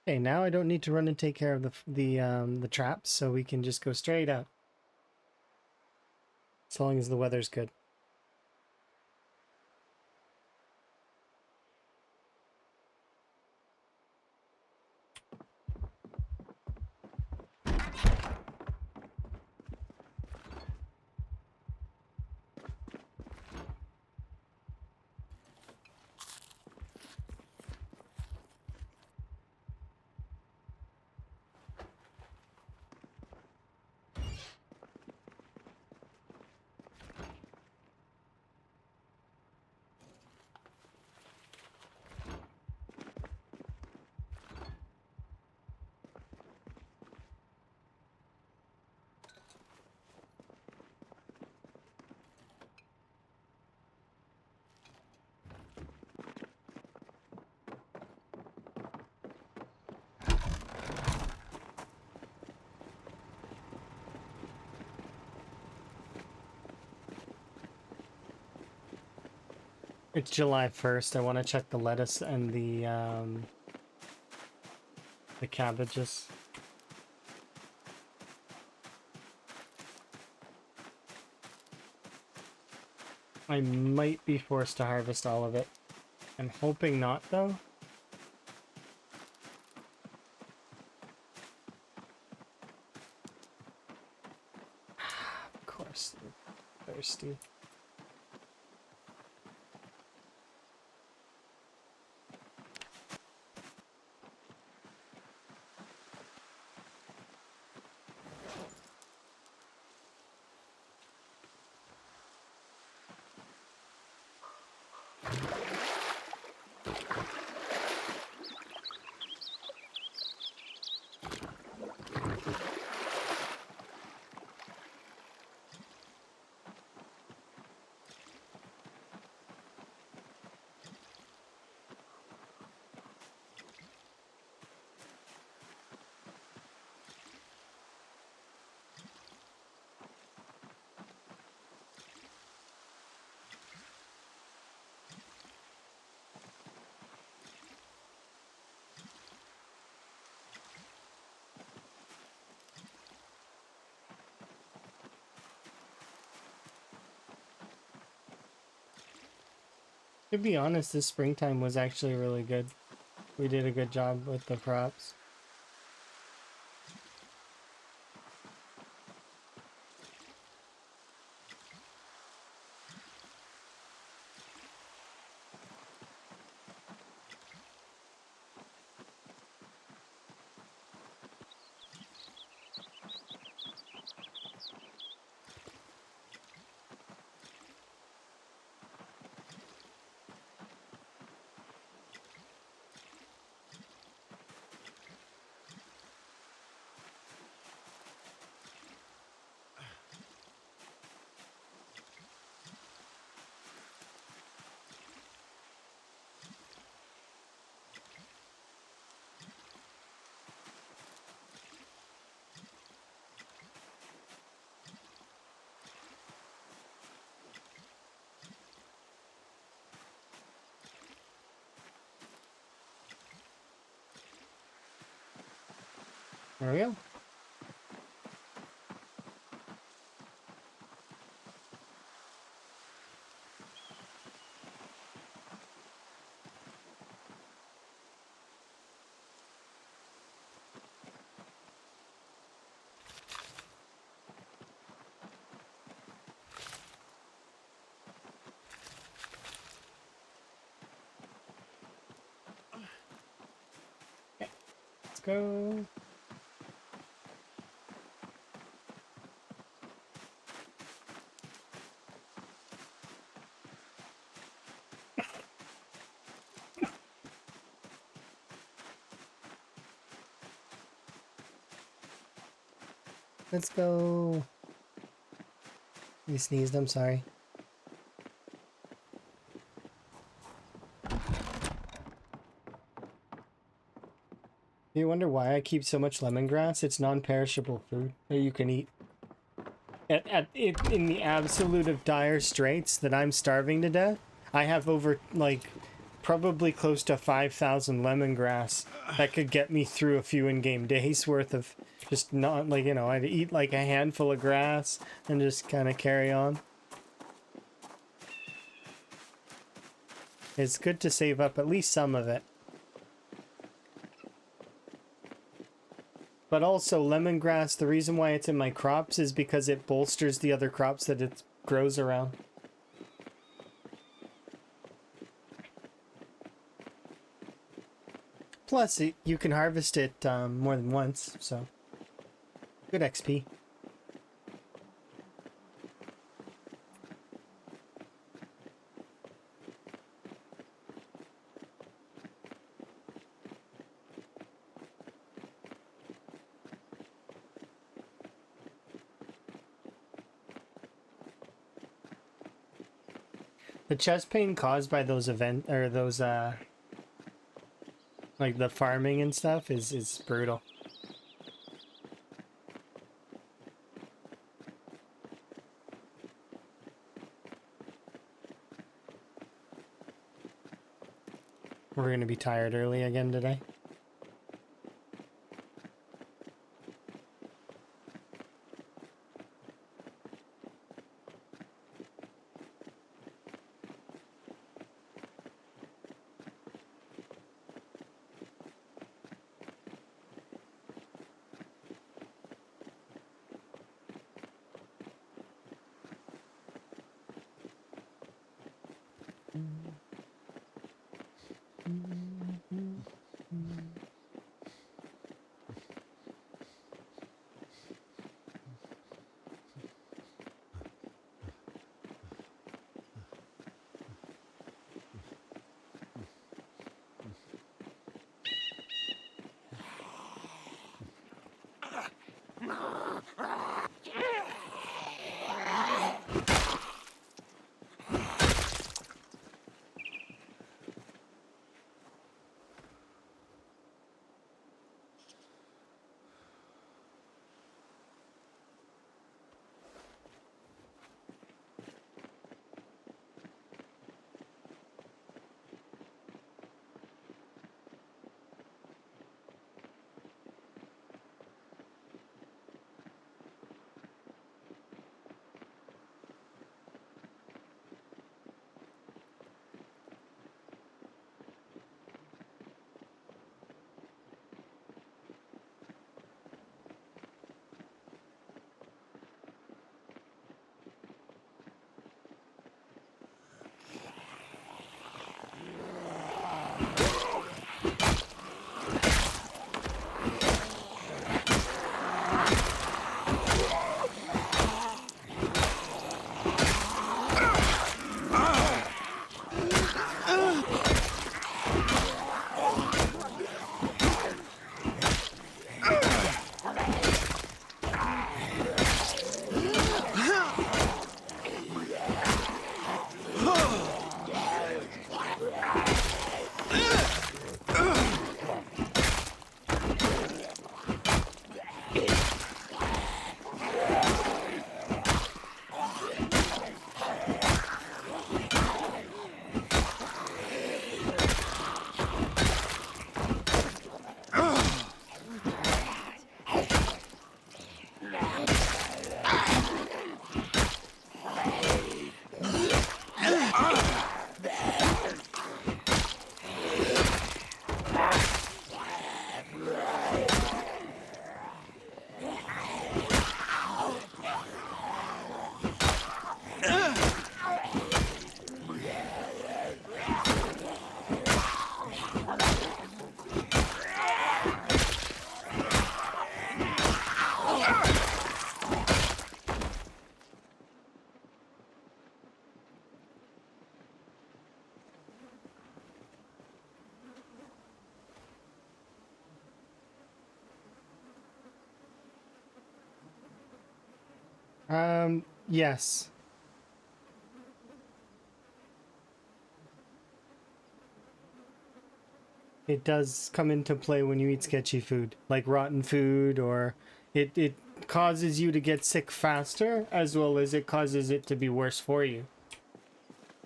Okay, now I don't need to run and take care of the traps, so we can just go straight out. As long as the weather's good. It's July 1st. I want to check the lettuce and the cabbages. I might be forced to harvest all of it. I'm hoping not, though. Of course, they're thirsty. To be honest, this springtime was actually really good. We did a good job with the crops. There we go. Let's go. Let's go. You sneezed, I'm sorry. You wonder why I keep so much lemongrass? It's non-perishable food that you can eat. In the absolute of dire straits that I'm starving to death, I have over, like, probably close to 5,000 lemongrass that could get me through a few in-game days worth of just not, like, you know, I'd eat like a handful of grass and just kind of carry on. It's good to save up at least some of it. But also, lemongrass, the reason why it's in my crops is because it bolsters the other crops that it grows around. Plus, you can harvest it more than once, so good XP. The chest pain caused by those like the farming and stuff is brutal. We're gonna be tired early again today. Yes. It does come into play when you eat sketchy food, like rotten food, or it causes you to get sick faster, as well as it causes it to be worse for you.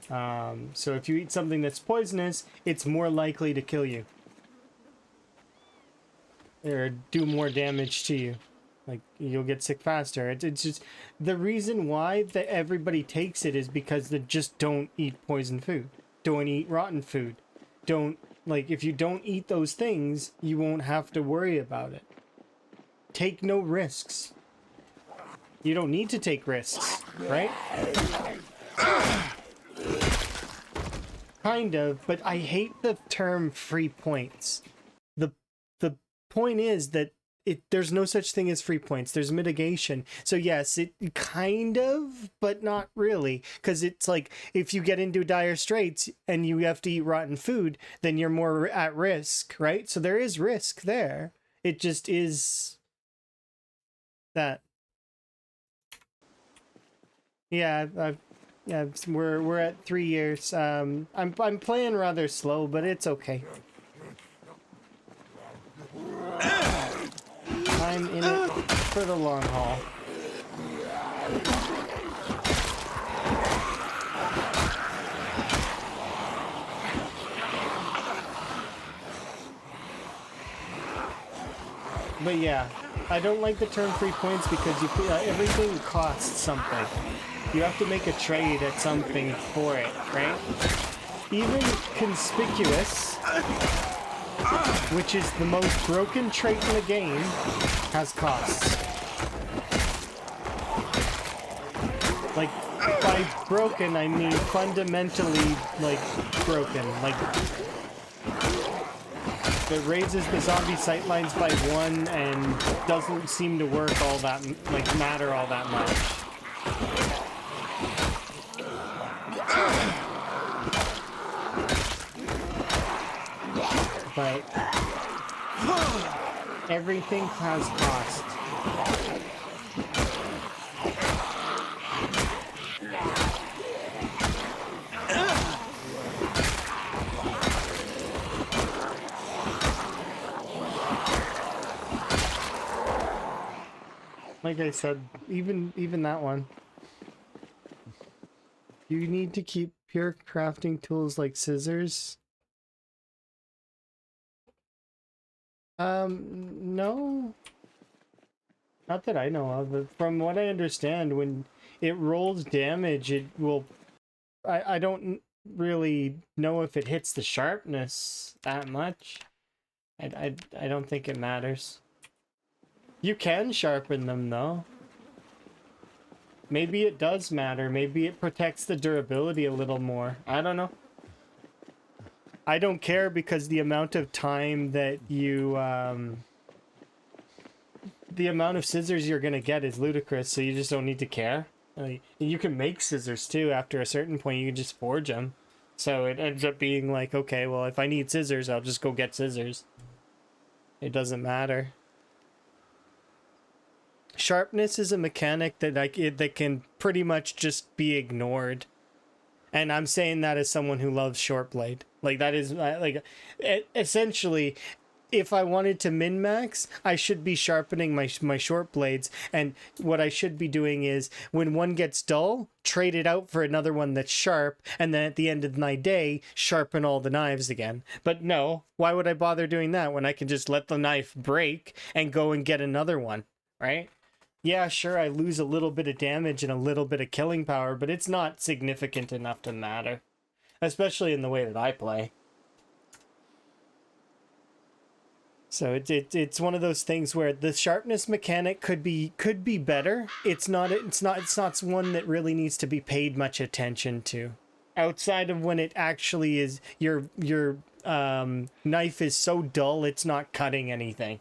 So if you eat something that's poisonous, it's more likely to kill you. Or do more damage to you. Like, you'll get sick faster. It's just, the reason why that everybody takes it is because they just don't eat poison food. Don't eat rotten food. Don't, like, if you don't eat those things, you won't have to worry about it. Take no risks. You don't need to take risks, right? Kind of, but I hate the term free points. The point is that there's no such thing as free points. There's mitigation. So yes, it kind of, but not really, because it's like if you get into dire straits and you have to eat rotten food, then you're more at risk, right? So there is risk there. It just is that. Yeah, yeah, we're at 3 years. I'm playing rather slow, but it's okay. I'm in it for the long haul. But yeah, I don't like the term free points because you everything costs something. You have to make a trade at something for it, right? Even conspicuous, which is the most broken trait in the game, has costs. Like, by broken, I mean fundamentally, like, broken. Like, it raises the zombie sightlines by 1 and doesn't seem to work all that, like, matter all that much. But everything has cost. Like I said, even that one. You need to keep pure crafting tools like scissors. No. Not that I know of. But from what I understand, when it rolls damage, it will... I don't really know if it hits the sharpness that much. I don't think it matters. You can sharpen them, though. Maybe it does matter. Maybe it protects the durability a little more. I don't know. I don't care because the amount of time that you... the amount of scissors you're gonna get is ludicrous, so you just don't need to care. You can make scissors, too. After a certain point, you can just forge them. So it ends up being like, okay, well, if I need scissors, I'll just go get scissors. It doesn't matter. Sharpness is a mechanic that that can pretty much just be ignored. And I'm saying that as someone who loves short blade. Like, that is, like, essentially, if I wanted to min-max, I should be sharpening my short blades. And what I should be doing is, when one gets dull, trade it out for another one that's sharp. And then at the end of my day, sharpen all the knives again. But no, why would I bother doing that when I can just let the knife break and go and get another one, right? Yeah, sure, I lose a little bit of damage and a little bit of killing power, but it's not significant enough to matter. Especially in the way that I play. So it's one of those things where the sharpness mechanic could be better. It's not one that really needs to be paid much attention to. Outside of when it actually is your knife is so dull it's not cutting anything.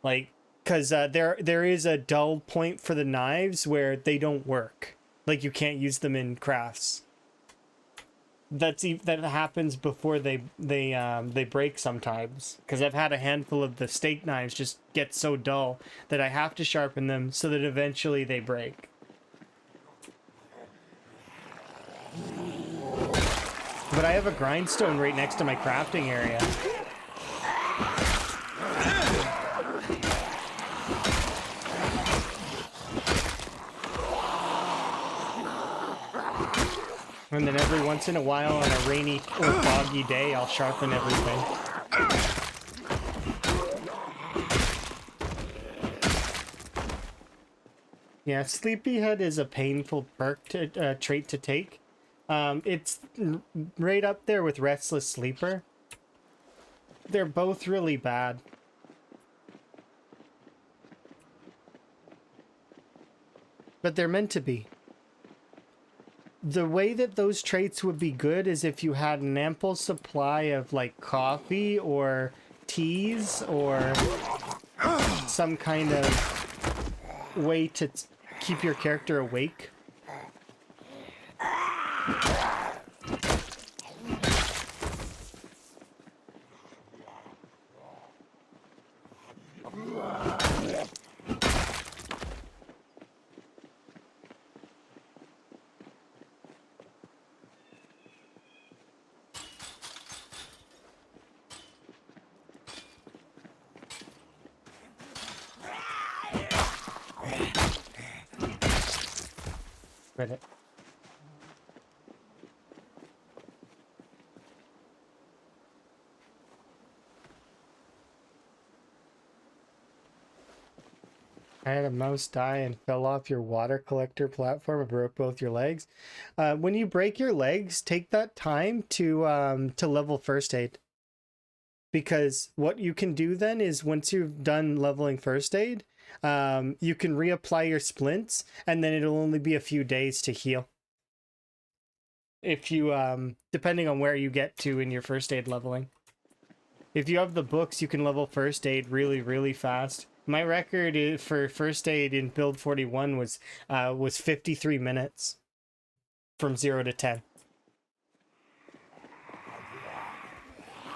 Like, because there is a dull point for the knives where they don't work. Like, you can't use them in crafts. That happens before they break sometimes. Because I've had a handful of the steak knives just get so dull that I have to sharpen them so that eventually they break. but I have a grindstone right next to my crafting area. And then every once in a while on a rainy or foggy day, I'll sharpen everything. Yeah, Sleepyhead is a painful trait to take. It's right up there with Restless Sleeper. They're both really bad. But they're meant to be. The way that those traits would be good is if you had an ample supply of like coffee or teas or some kind of way to keep your character awake. Reddit. I had a mouse die and fell off your water collector platform and broke both your legs. When you break your legs, take that time to level first aid. Because what you can do then is once you've done leveling first aid, you can reapply your splints, and then it'll only be a few days to heal. If you, depending on where you get to in your first aid leveling. If you have the books, you can level first aid really, really fast. My record for first aid in build 41 was 53 minutes from 0 to 10.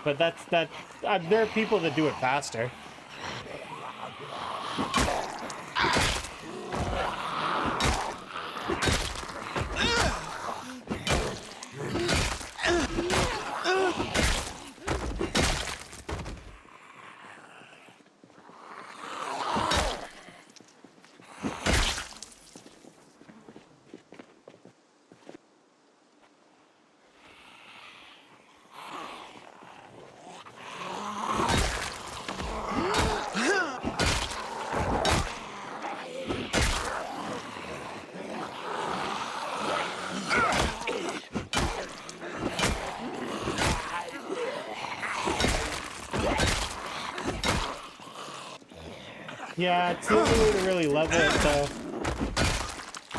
But there are people that do it faster. Yeah, it's the only way to really level it, though.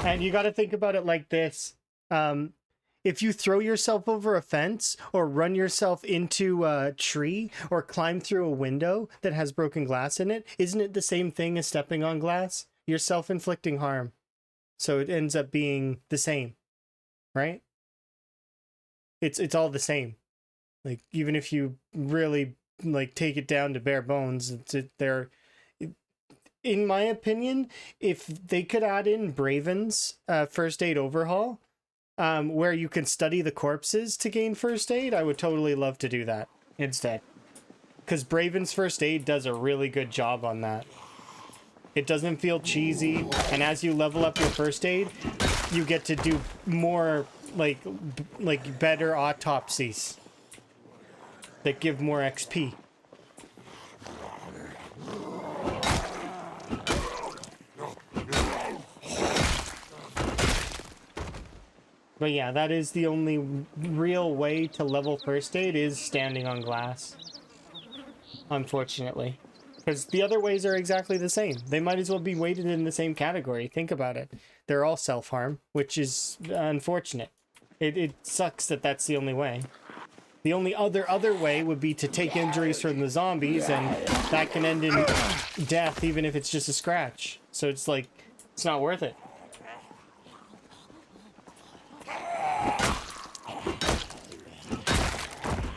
And you got to think about it like this. If you throw yourself over a fence or run yourself into a tree or climb through a window that has broken glass in it, isn't it the same thing as stepping on glass? You're self-inflicting harm. So it ends up being the same, right? It's all the same. Like, even if you really like take it down to bare bones, they're... In my opinion, if they could add in Braven's first aid overhaul, where you can study the corpses to gain first aid, I would totally love to do that instead. Because Braven's first aid does a really good job on that. It doesn't feel cheesy, and as you level up your first aid, you get to do more, like better autopsies that give more XP. But yeah, that is the only real way to level first aid is standing on glass. Unfortunately. Because the other ways are exactly the same. They might as well be weighted in the same category. Think about it. They're all self-harm, which is unfortunate. It sucks that that's the only way. The only other way would be to take injuries from the zombies, and that can end in death even if it's just a scratch. So it's like, it's not worth it.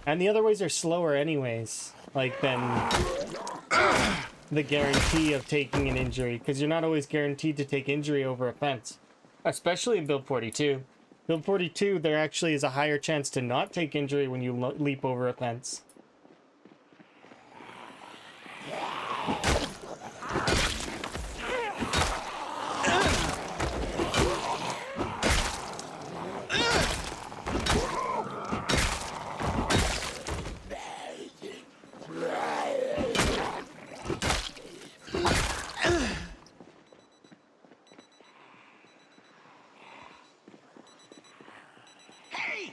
And the other ways are slower anyways, like, than the guarantee of taking an injury, because you're not always guaranteed to take injury over a fence, especially in build 42. Build 42, there actually is a higher chance to not take injury when you leap over a fence. Hey!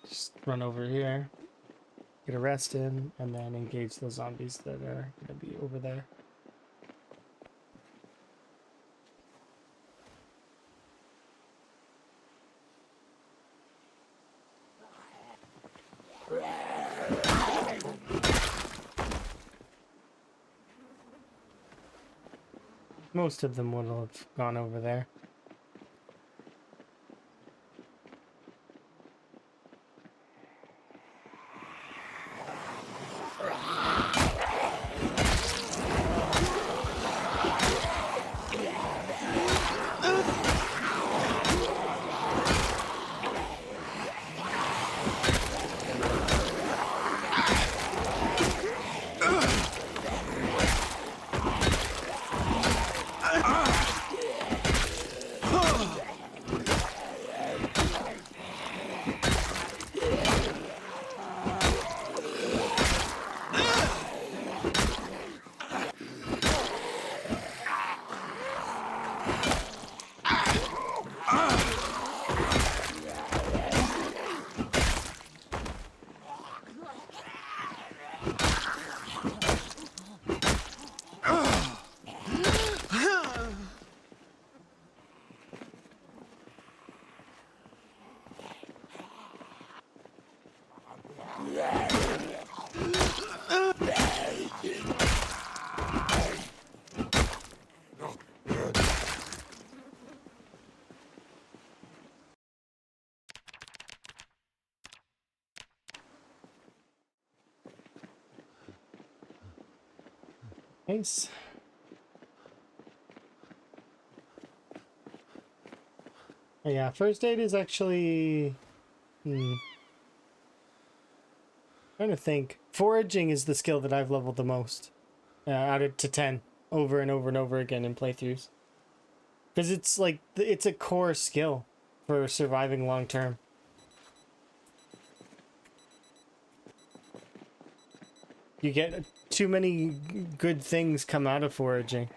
Just run over here, get a rest in, and then engage those zombies that are going to be over there. Most of them would have gone over there. Nice. Oh, yeah, first aid is actually... Trying to think. Foraging is the skill that I've leveled the most. Out of to 10. Over and over and over again in playthroughs. Because it's like, it's a core skill for surviving long term. You get too many good things come out of foraging.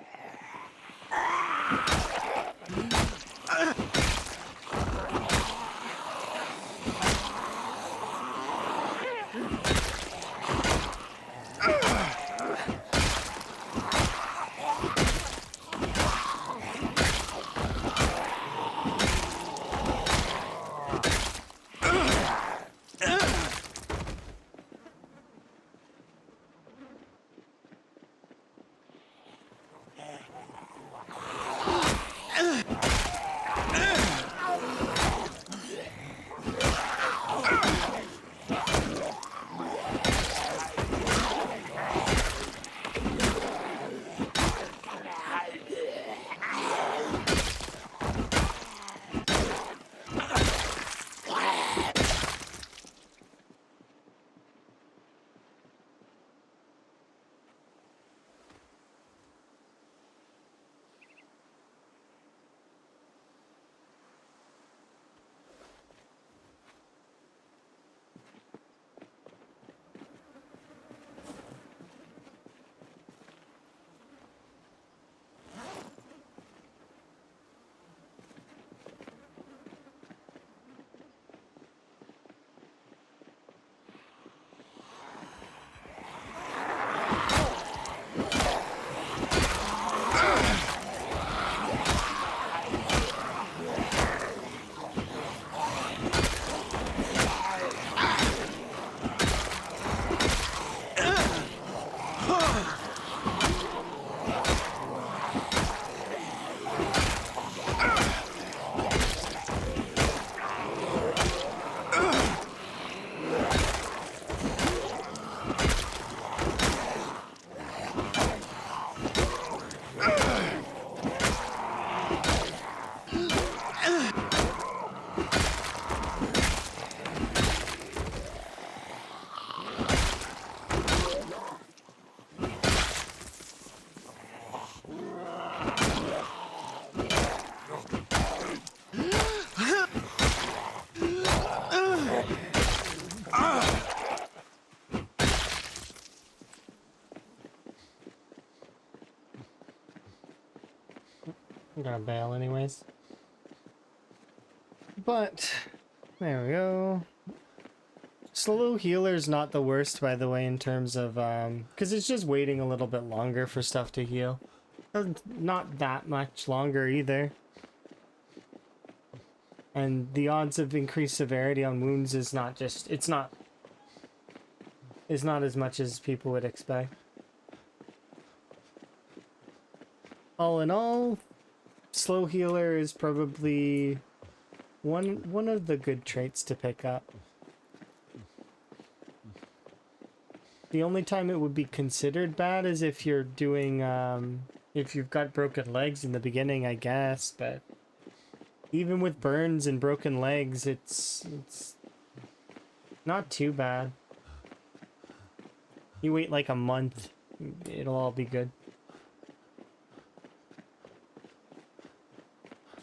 I'm gonna bail anyways. But there we go. Slow healer's not the worst, by the way, in terms of because it's just waiting a little bit longer for stuff to heal. Not that much longer either. And the odds of increased severity on wounds is not just it's not as much as people would expect. All in all, slow healer is probably one of the good traits to pick up. The only time it would be considered bad is if you're doing if you've got broken legs in the beginning, I guess, but even with burns and broken legs, it's not too bad. You wait like a month, it'll all be good.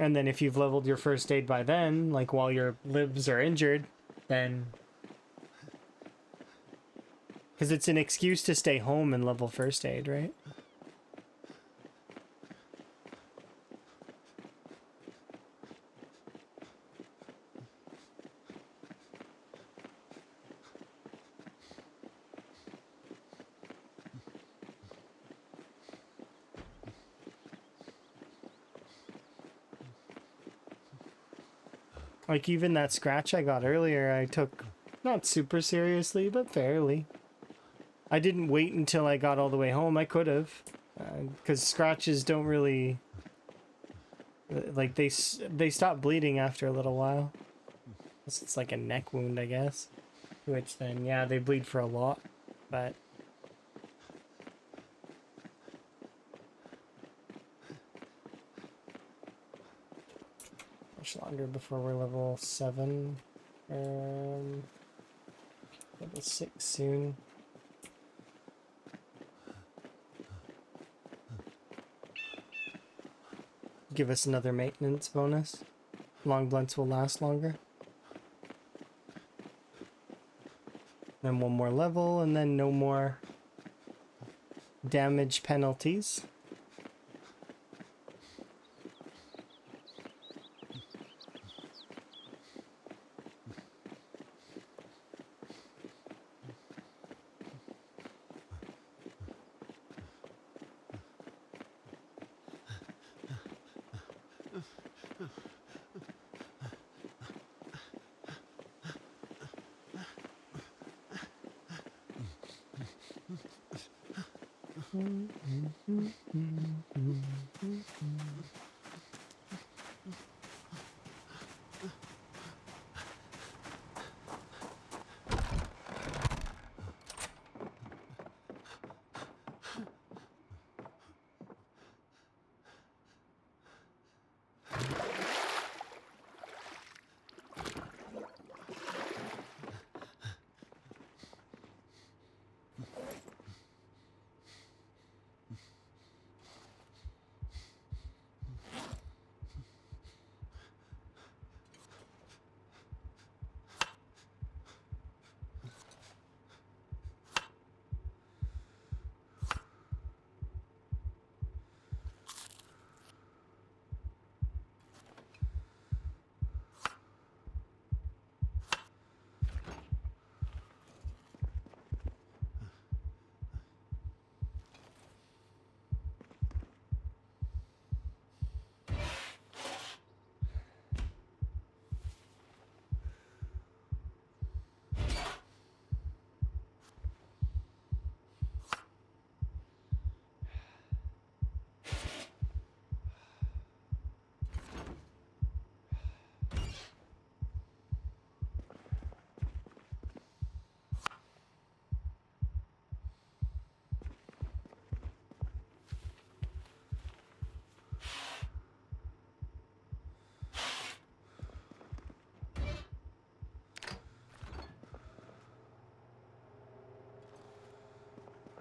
And then if you've leveled your first aid by then, like while your libs are injured, then... Because it's an excuse to stay home and level first aid, right? Like even that scratch I got earlier, I took not super seriously, but fairly. I didn't wait until I got all the way home. I could have, because scratches don't really, like they stop bleeding after a little while. It's like a neck wound, I guess. Which then, yeah, they bleed for a lot, but. Much longer before we're level 7. Level 6 soon. Give us another maintenance bonus. Long blunts will last longer. Then one more level, and then no more damage penalties.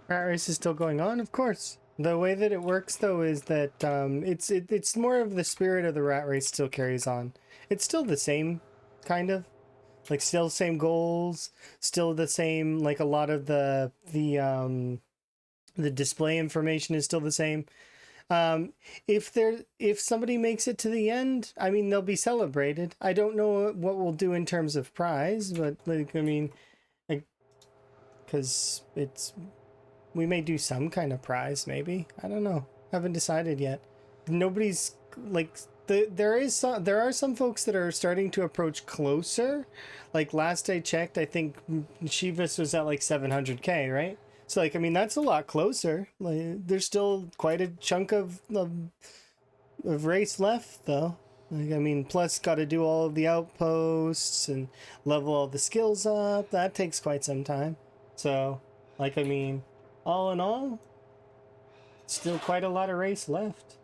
Rat race is still going on, of course. The way that it works, though, is that it's more of the spirit of the rat race still carries on. It's still the same, kind of, like still same goals, still the same. Like a lot of the display information is still the same. If somebody makes it to the end, I mean, they'll be celebrated. I don't know what we'll do in terms of prize, but like, I mean, like, because we may do some kind of prize, maybe. I don't know. Haven't decided yet. Nobody's like there are some folks that are starting to approach closer. Like last I checked, I think Shivas was at like 700K, right? So like, I mean, that's a lot closer. Like there's still quite a chunk of race left though. Like, I mean, plus got to do all of the outposts and level all the skills up. That takes quite some time. So like, I mean, all in all, still quite a lot of race left.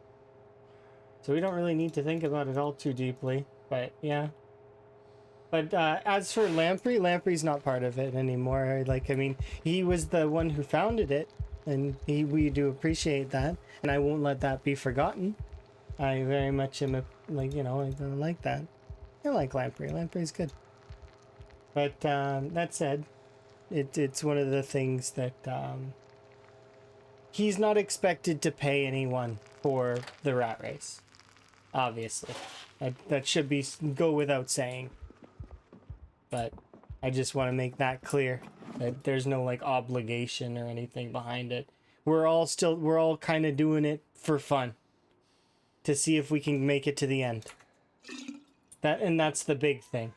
So we don't really need to think about it all too deeply, but yeah. But as for Lamprey's not part of it anymore. Like, I mean, he was the one who founded it, and we do appreciate that, and I won't let that be forgotten. I very much am, like, you know, I like that. I like Lamprey. Lamprey's good. But that said, it's one of the things that he's not expected to pay anyone for the rat race. Obviously, that should go without saying. But I just want to make that clear that there's no like obligation or anything behind it. We're all kind of doing it for fun to see if we can make it to the end. That's the big thing.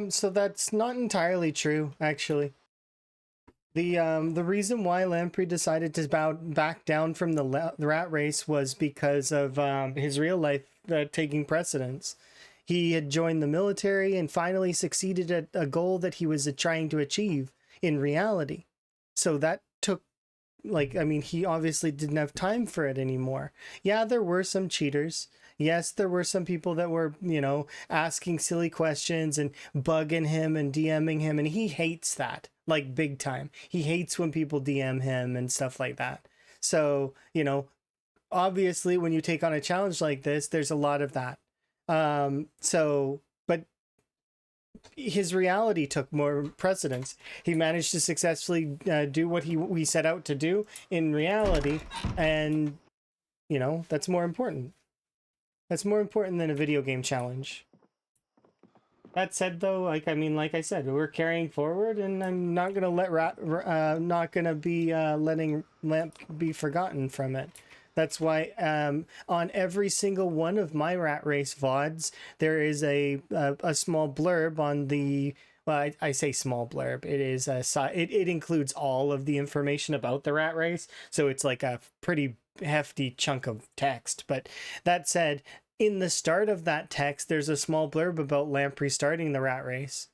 So that's not entirely true, actually. The reason why Lamprey decided to back down from the rat race was because of his real life taking precedence. He had joined the military and finally succeeded at a goal that he was trying to achieve in reality. So that took, like, I mean, he obviously didn't have time for it anymore. Yeah, there were some cheaters. Yes, there were some people that were, you know, asking silly questions and bugging him and DMing him, and he hates that, like, big time. He hates when people DM him and stuff like that. So, you know, obviously when you take on a challenge like this, there's a lot of that. But his reality took more precedence. He managed to successfully do what we set out to do in reality, and, you know, that's more important. That's more important than a video game challenge. That said, though, like, I mean, like I said, we're carrying forward, and I'm not gonna be letting Lamp be forgotten from it. That's why on every single one of my rat race VODs, there is a small blurb on the. Well, I say small blurb. It is it includes all of the information about the rat race, so it's like a pretty hefty chunk of text. But that said, in the start of that text, there's a small blurb about Lamprey starting the rat race,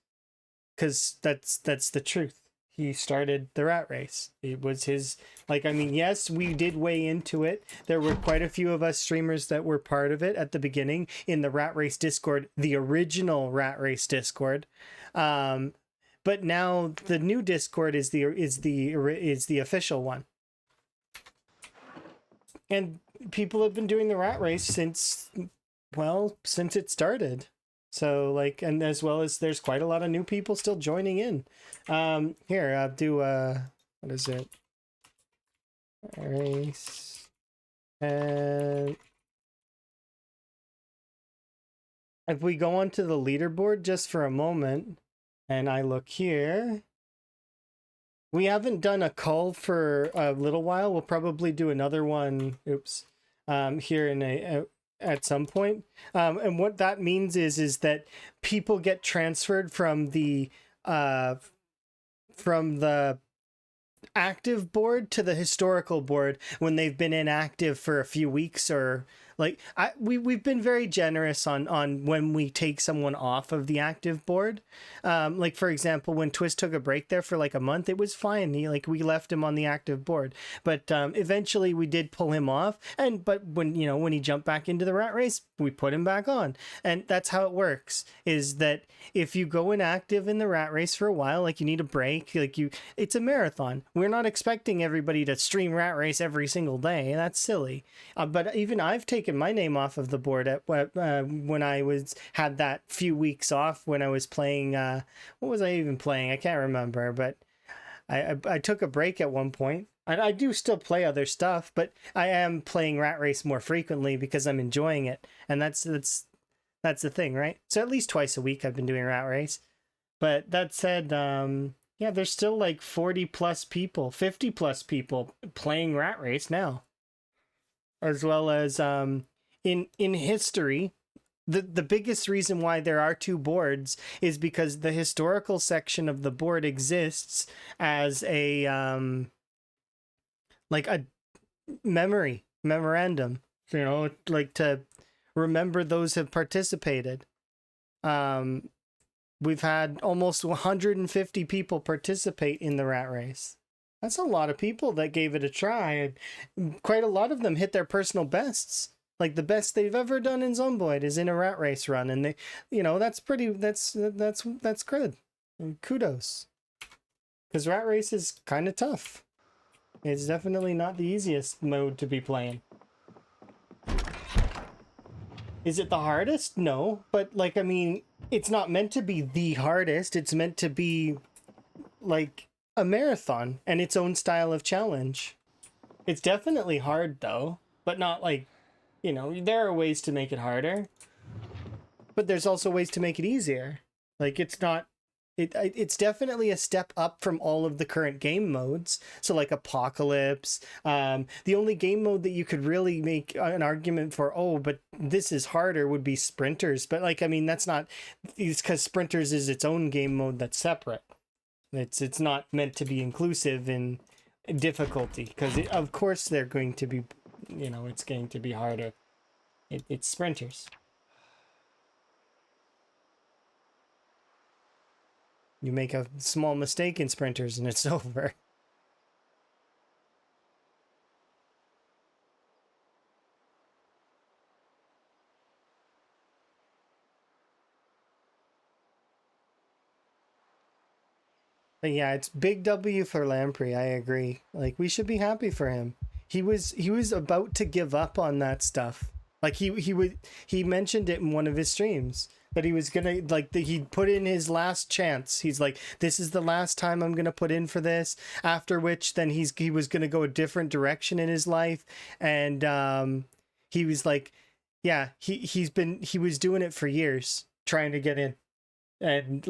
because that's the truth. He started the rat race. It was his, like, I mean, yes, we did weigh into it. There were quite a few of us streamers that were part of it at the beginning in the rat race Discord, the original rat race Discord. But now the new Discord is the official one. And people have been doing the rat race since it started. So, like, and as well as there's quite a lot of new people still joining in. Here, I'll do what is it? Race. And if we go onto the leaderboard just for a moment, and I look here, we haven't done a call for a little while. We'll probably do another one. Oops. Here in at some point. And what that means is that people get transferred from the active board to the historical board when they've been inactive for a few weeks or Like we've been very generous on when we take someone off of the active board. Like for example, when Twist took a break there for like a month, it was fine. We left him on the active board, but eventually we did pull him off. But when when he jumped back into the rat race, we put him back on, and that's how it works. Is that if you go inactive in the rat race for a while, like you need a break, it's a marathon. We're not expecting everybody to stream rat race every single day. That's silly. But even I've taken my name off of the board when I had that few weeks off when I was playing. What was I even playing? I can't remember, but I took a break at one point. I do still play other stuff, but I am playing rat race more frequently because I'm enjoying it, and that's the thing, right? So at least twice a week I've been doing rat race. But that said, yeah, there's still like 40 plus people, 50 plus people playing rat race now, as well as in history. The biggest reason why there are two boards is because the historical section of the board exists as a like a memorandum, like to remember those who have participated. We've had almost 150 people participate in the rat race. That's a lot of people that gave it a try, and quite a lot of them hit their personal bests. Like the best they've ever done in Zomboid is in a rat race run, and they, that's good. And kudos, because rat race is kind of tough. It's definitely not the easiest mode to be playing. Is it the hardest? No, but it's not meant to be the hardest. It's meant to be like a marathon and its own style of challenge. It's definitely hard though, but not like, there are ways to make it harder, but there's also ways to make it easier. Like it's definitely a step up from all of the current game modes. So like Apocalypse, the only game mode that you could really make an argument for, but this is harder, would be Sprinters. But that's not, it's because Sprinters is its own game mode that's separate. It's not meant to be inclusive in difficulty, because of course they're going to be, it's going to be harder. It's Sprinters. You make a small mistake in Sprinters and it's over. But yeah, it's big W for Lamprey. I agree. Like, we should be happy for him. He was about to give up on that stuff. Like he mentioned it in one of his streams that he was gonna he'd put in his last chance. He's like, this is the last time I'm gonna put in for this. After which, then he was gonna go a different direction in his life, and he was like, yeah, he was doing it for years trying to get in. And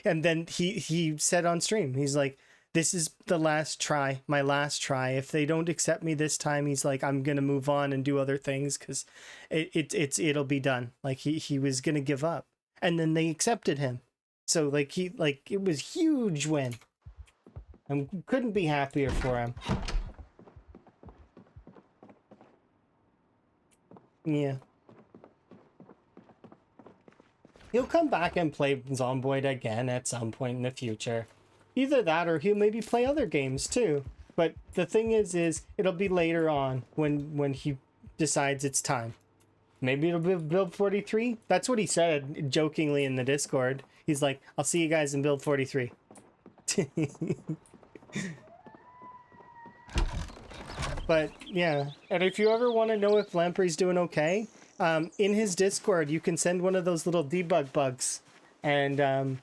then he said on stream, he's like, this is the last try, my last try. If they don't accept me this time, he's like, I'm gonna move on and do other things, because it'll be done. Like he was gonna give up, and then they accepted him. So it was huge win. I couldn't be happier for him. Yeah. He'll come back and play Zomboid again at some point in the future. Either that, or he'll maybe play other games too. But the thing is it'll be later on when he decides it's time. Maybe it'll be build 43. That's what he said jokingly in the Discord. He's like, I'll see you guys in build 43. But yeah, and if you ever want to know if Lamprey's doing okay, in his Discord you can send one of those little debug bugs, and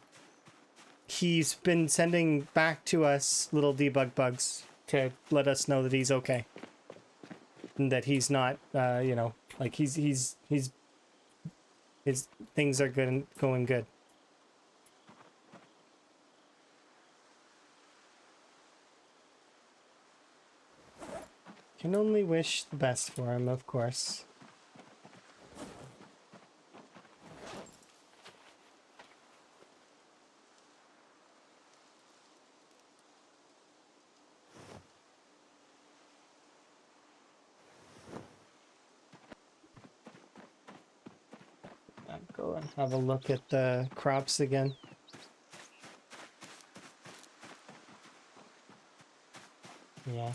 he's been sending back to us little debug bugs to let us know that he's okay, and that he's not he's his things are good and going good. Can only wish the best for him, of course. go and have a look at the crops again. Yeah.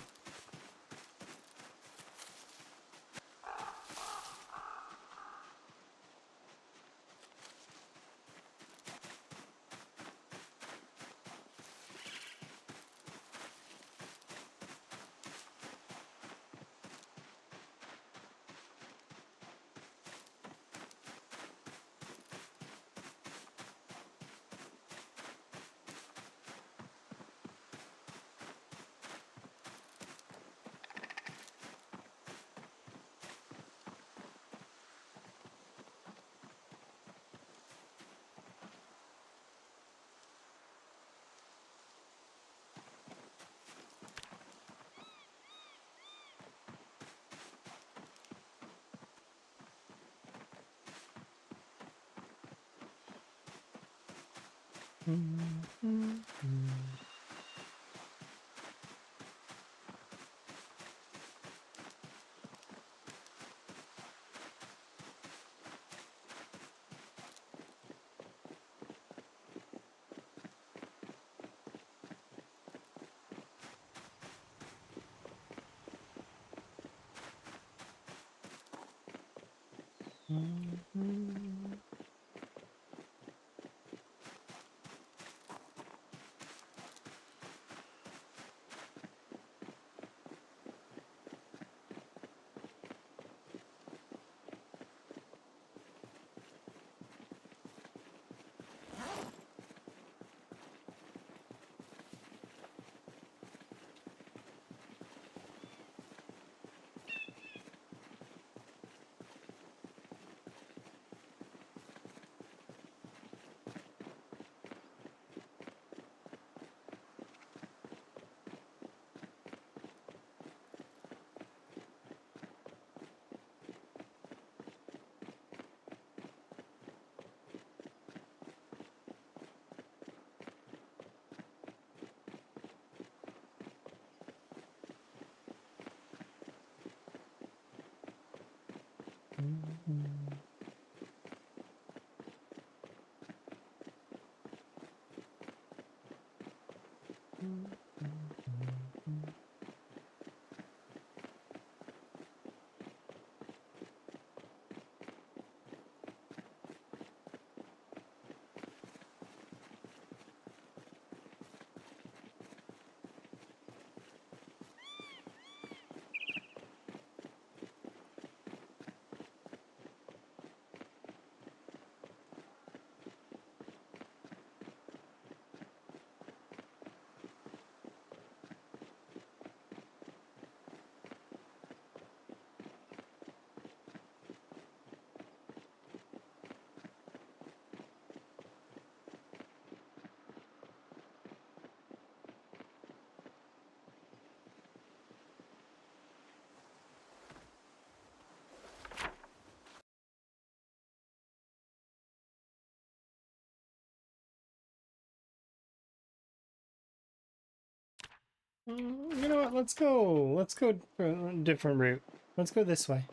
You know what? Let's go. Let's go for a different route. Let's go this way.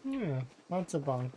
Yeah, lots of bunk.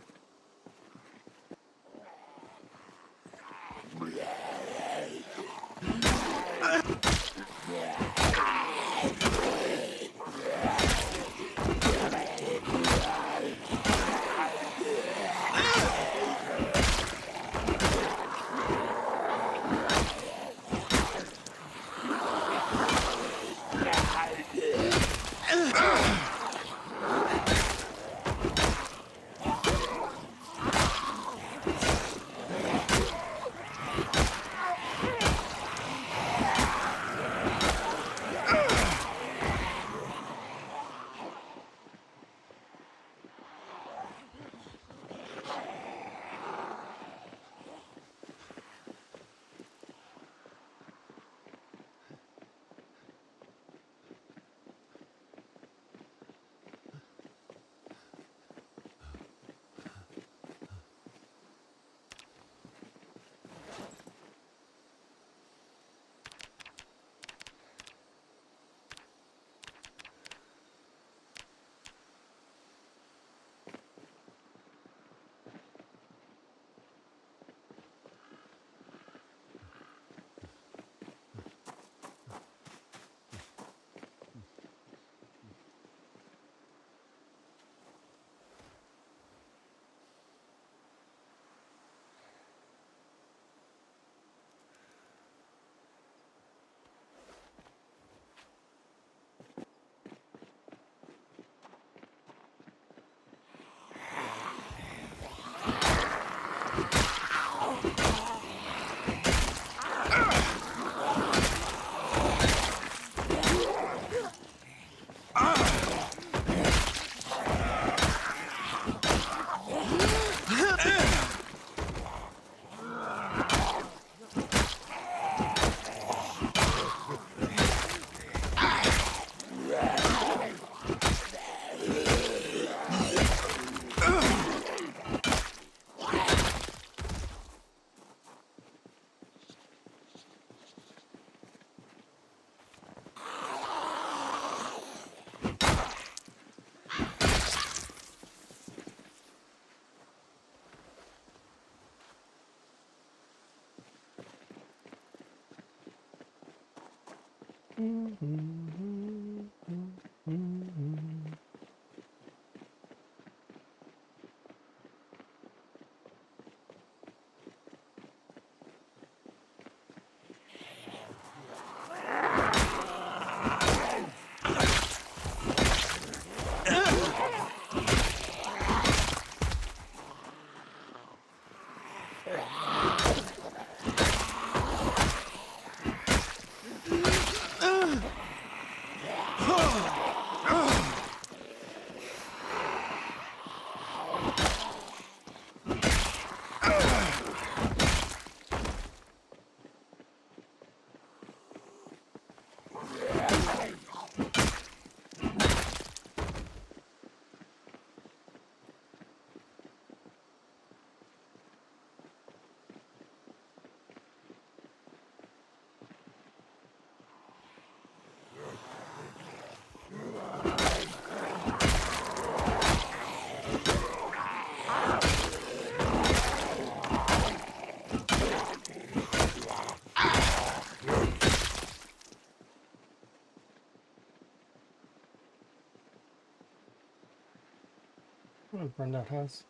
Burn that house.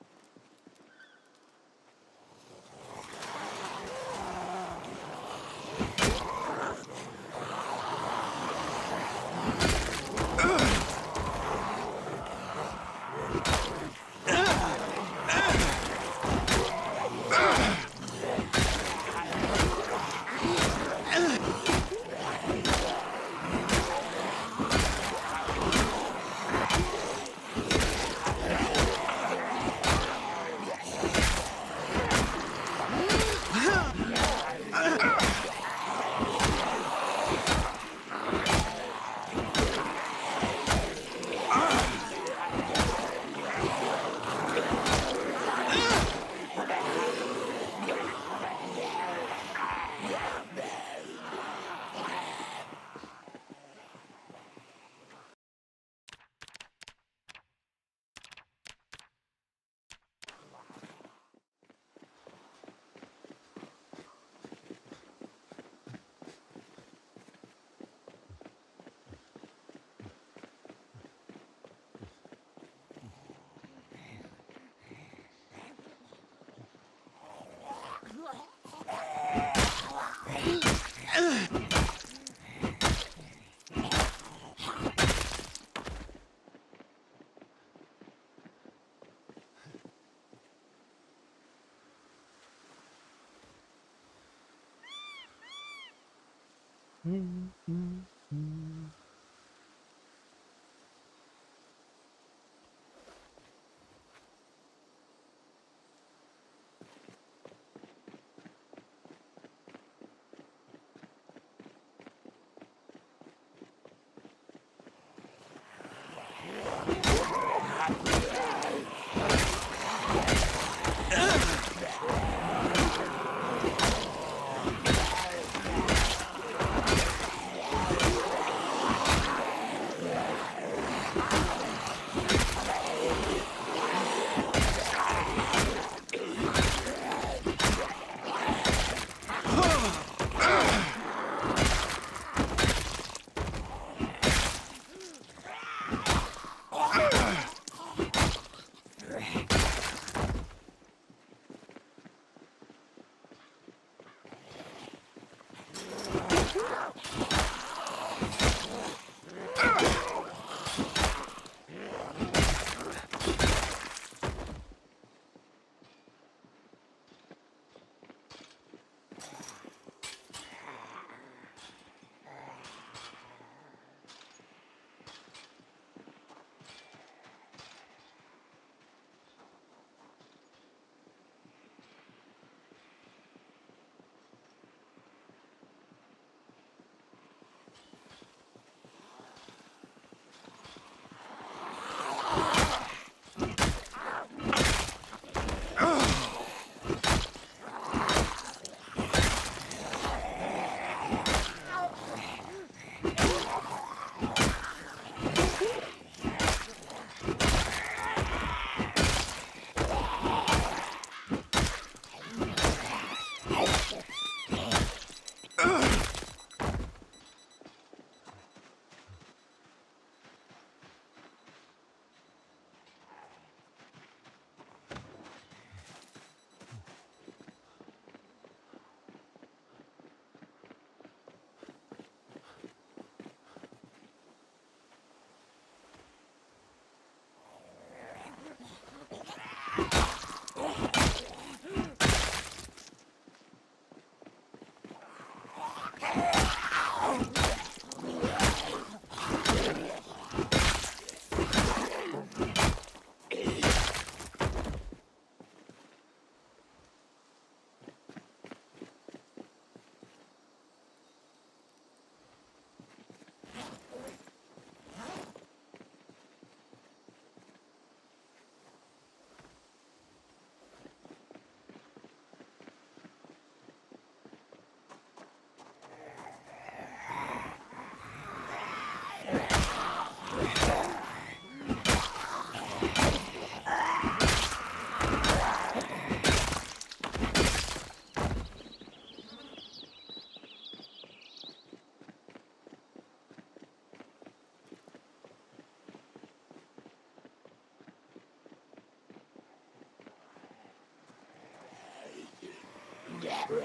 How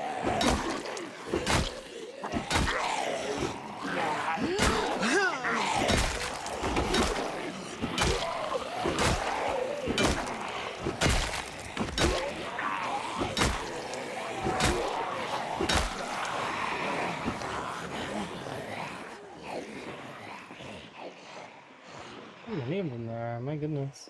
many of them there are? My goodness.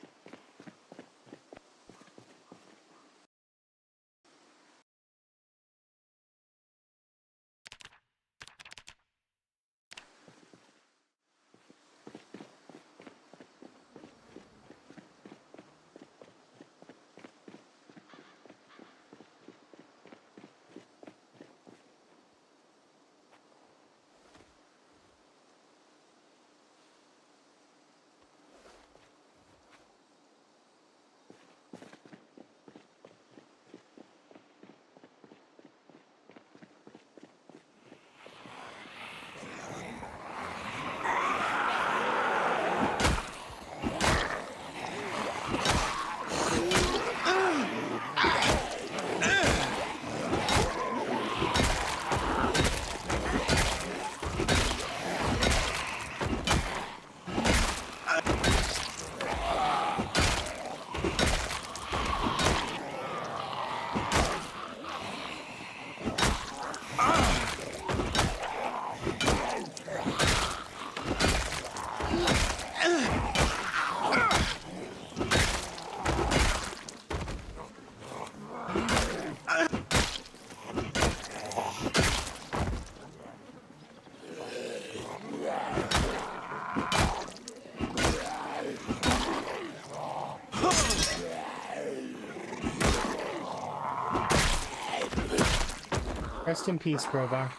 Rest in peace, Crowbar.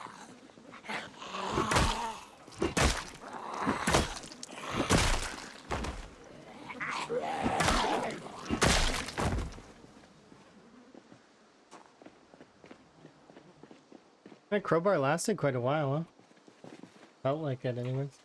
That crowbar lasted quite a while, huh? Felt like it, anyways.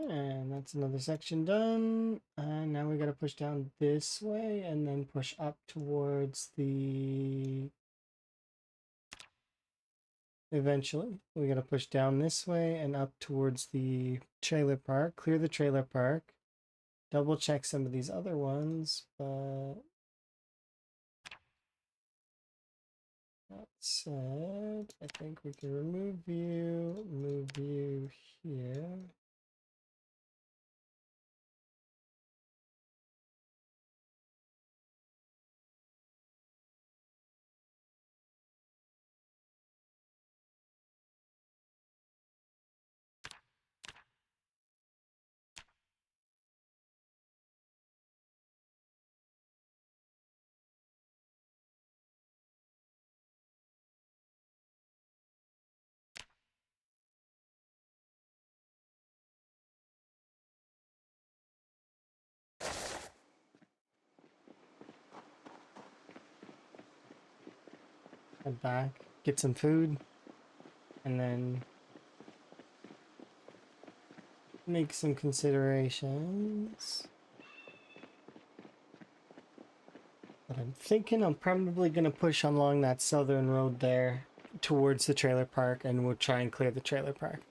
And that's another section done. And now we gotta push down this way and then push up towards the... Eventually, we gotta push down this way and up towards the trailer park. Clear the trailer park. Double check some of these other ones, but... That said, I think we can remove you, move you here. Head back, get some food, and then make some considerations. But I'm thinking I'm probably going to push along that southern road there towards the trailer park, and we'll try and clear the trailer park.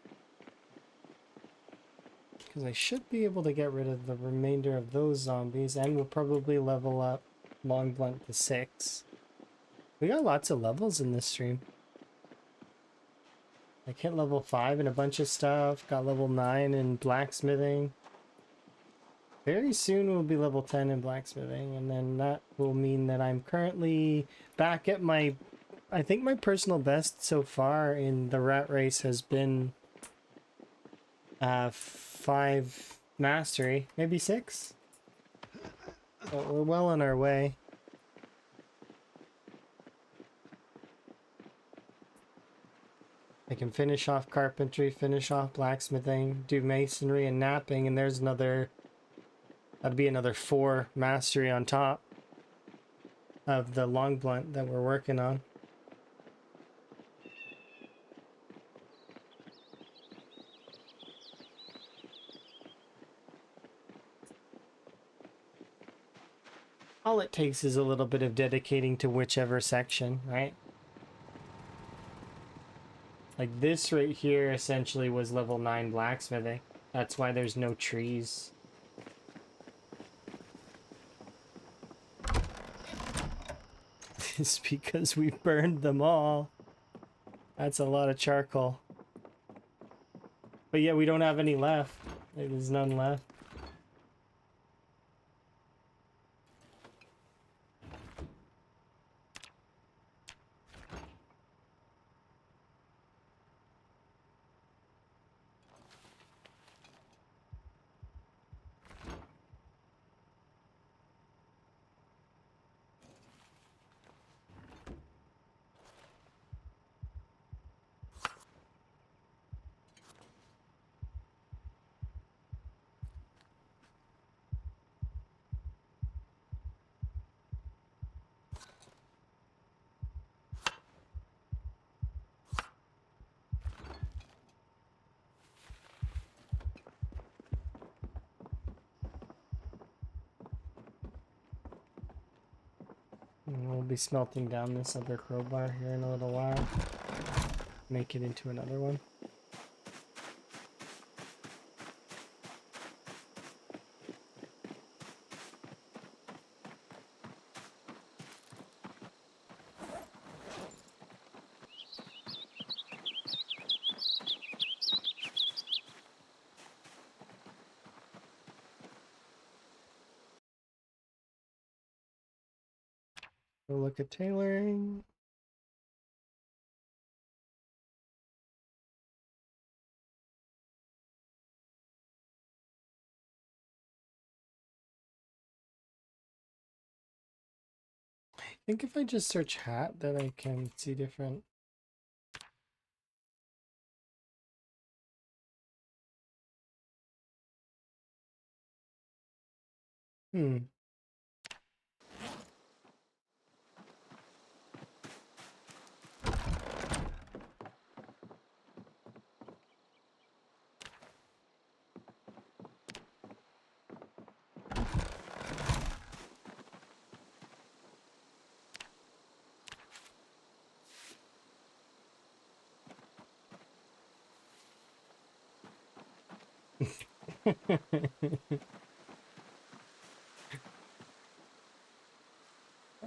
Because I should be able to get rid of the remainder of those zombies, and we'll probably level up Long Blunt to 6. We got lots of levels in this stream. Like hit level 5 and a bunch of stuff, got level 9 in blacksmithing. Very soon we'll be level 10 in blacksmithing, and then that will mean that I'm currently back at my... I think my personal best so far in the rat race has been 5 mastery, maybe 6? But we're well on our way. I can finish off carpentry, finish off blacksmithing, do masonry and knapping, and there's another... That'd be another 4 mastery on top of the long blunt that we're working on. All it takes is a little bit of dedicating to whichever section, right? Like this right here essentially was level 9 blacksmithing. That's why there's no trees. It's because we burned them all. That's a lot of charcoal. But yeah, we don't have any left. There's none left. And we'll be smelting down this other crowbar here in a little while. Make it into another one. We'll look at tailoring. I think if I just search hat, then I can see different. Hmm.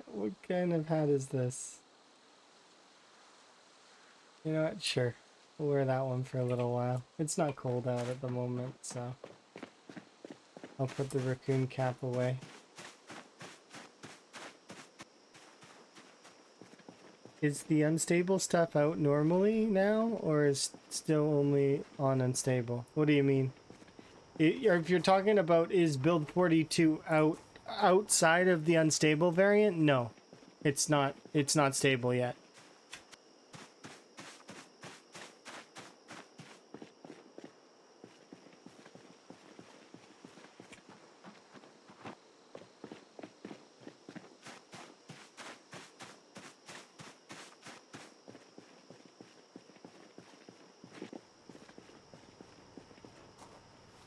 What kind of hat is this? You know what? Sure. We'll wear that one for a little while. It's not cold out at the moment, so I'll put the raccoon cap away. Is the unstable stuff out normally now, or is still only on unstable? What do you mean? Or if you're talking about is build 42 outside of the unstable variant, no. It's not stable yet.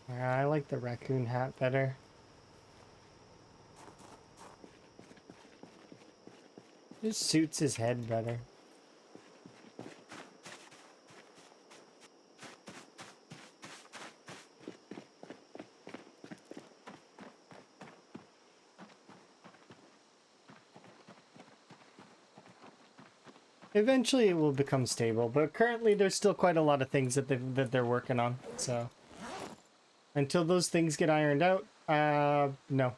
I like the raccoon hat better. Just suits his head better. Eventually it will become stable, but currently there's still quite a lot of things that they're working on. So until those things get ironed out, no.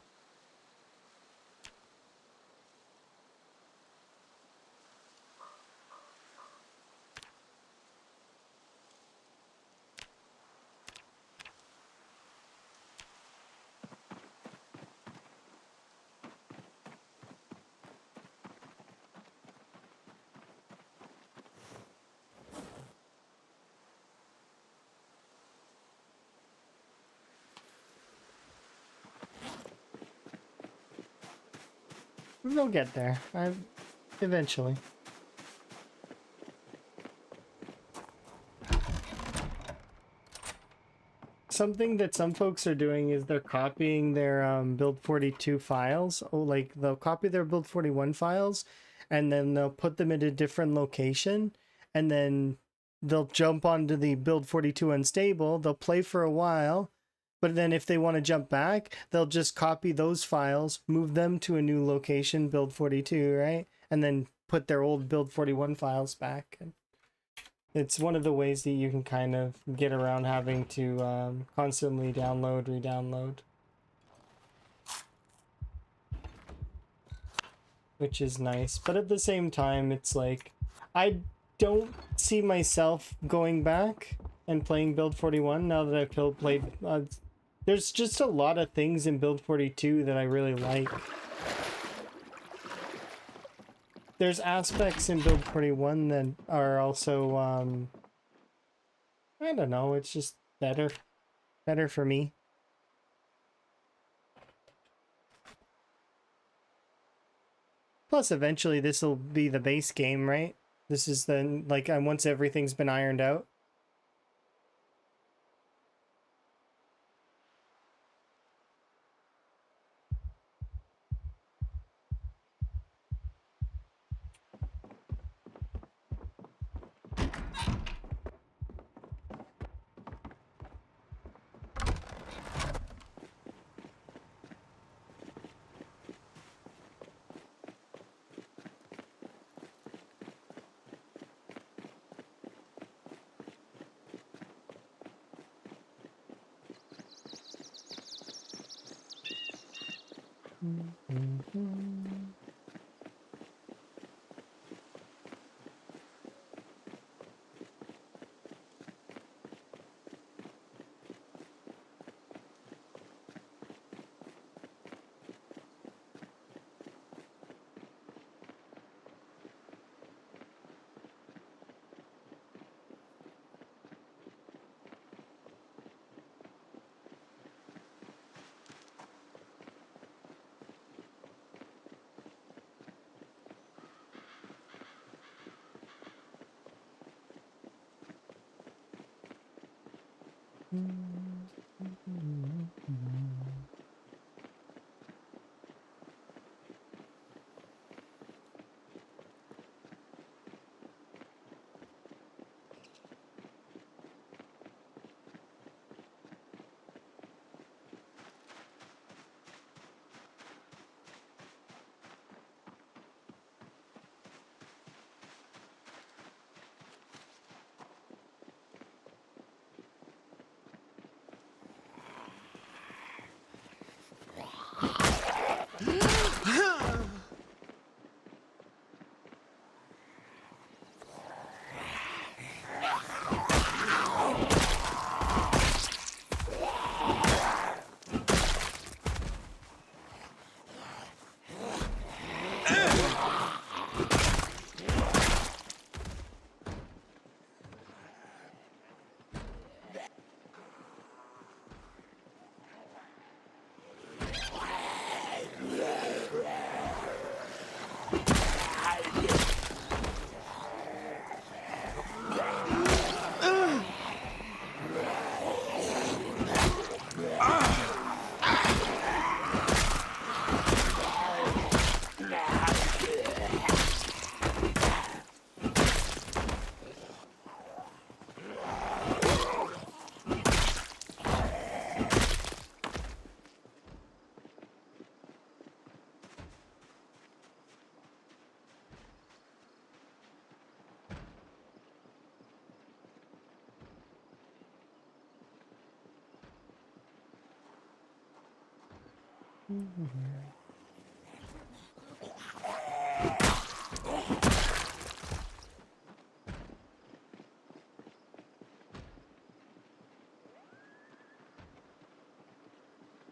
They'll get there. Eventually. something that some folks are doing is they're copying their build 42 files. Oh, like they'll copy their build 41 files and then they'll put them in a different location and then they'll jump onto the build 42 unstable. They'll play for a while, but then if they want to jump back, they'll just copy those files, move them to a new location, build 42, right? And then put their old build 41 files back. It's one of the ways that you can kind of get around having to constantly download, re-download. Which is nice. But at the same time, it's like, I don't see myself going back and playing Build 41 now that I've played... there's just a lot of things in Build 42 that I really like. There's aspects in Build 41 that are also, I don't know, it's just better. Better for me. Plus, eventually this will be the base game, right? This is then, like, once everything's been ironed out.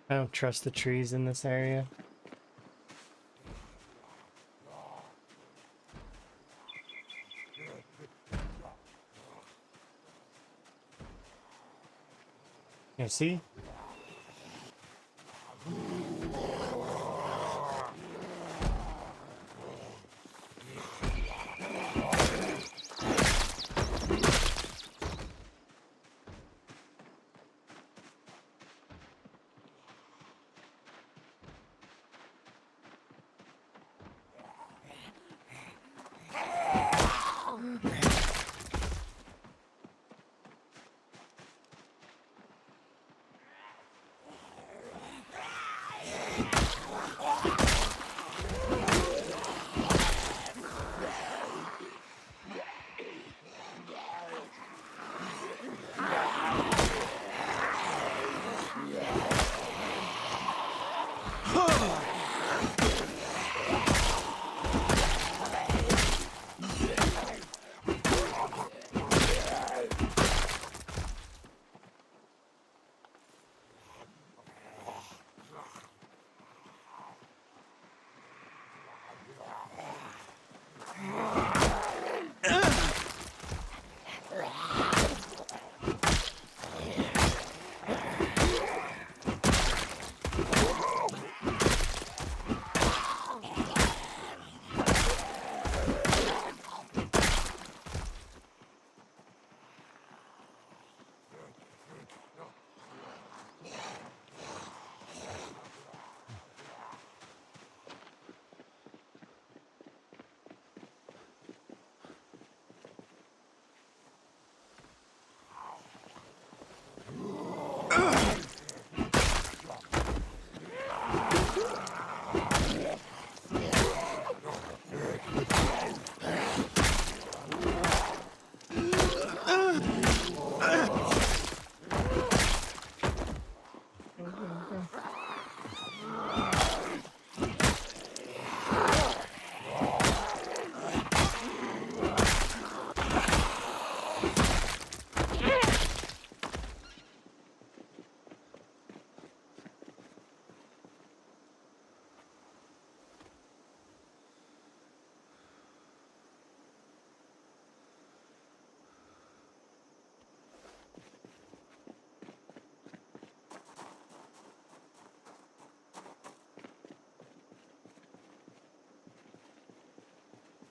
I don't trust the trees in this area. You see?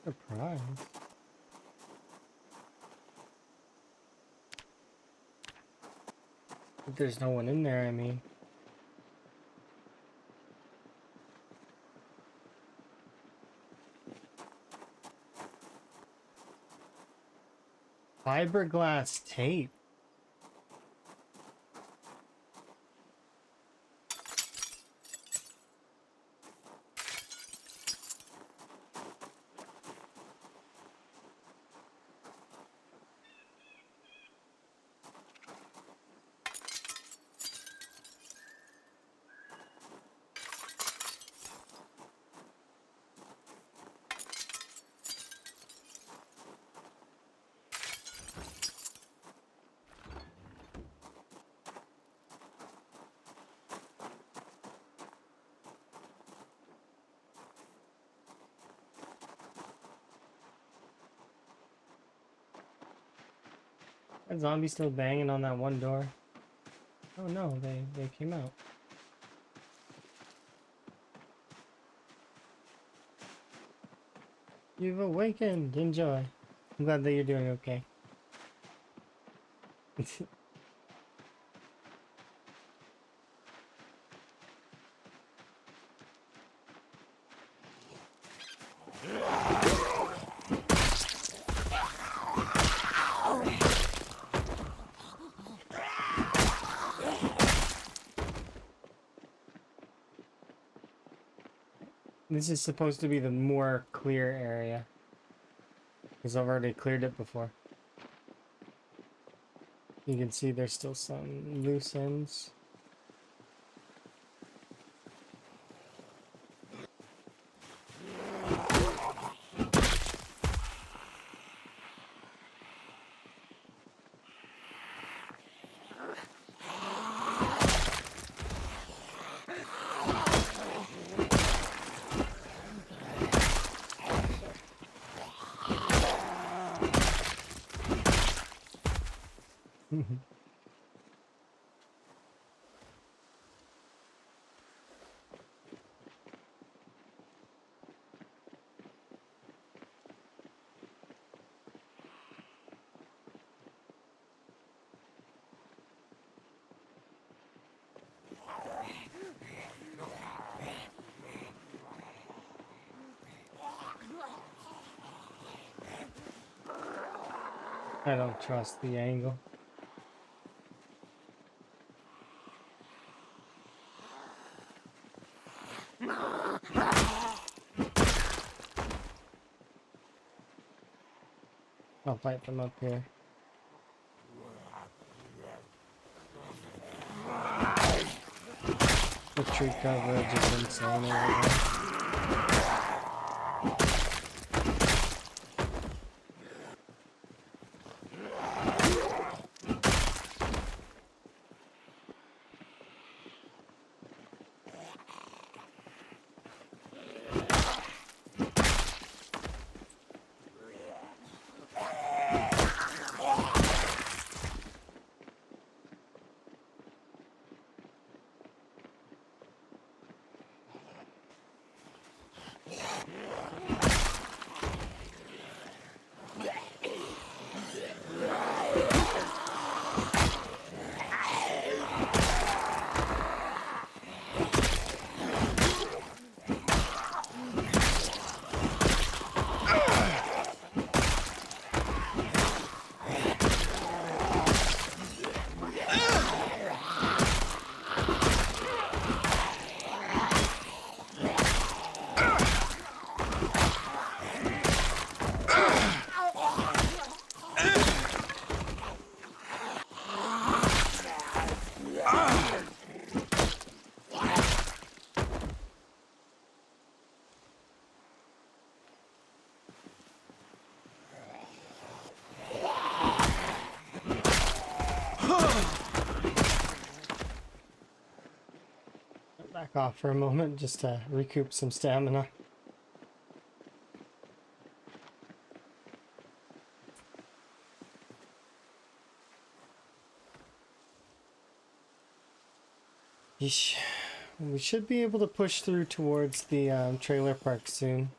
Surprise. But there's no one in there, I mean. Fiberglass tape. That zombie still banging on that one door. Oh no, they came out. You've awakened. Enjoy. I'm glad that you're doing okay. This is supposed to be the more clear area. Because I've already cleared it before. You can see there's still some loose ends. I don't trust the angle. I'll fight them up here. The tree coverage is insane over there. Back off for a moment just to recoup some stamina. Yeesh. We should be able to push through towards the trailer park soon.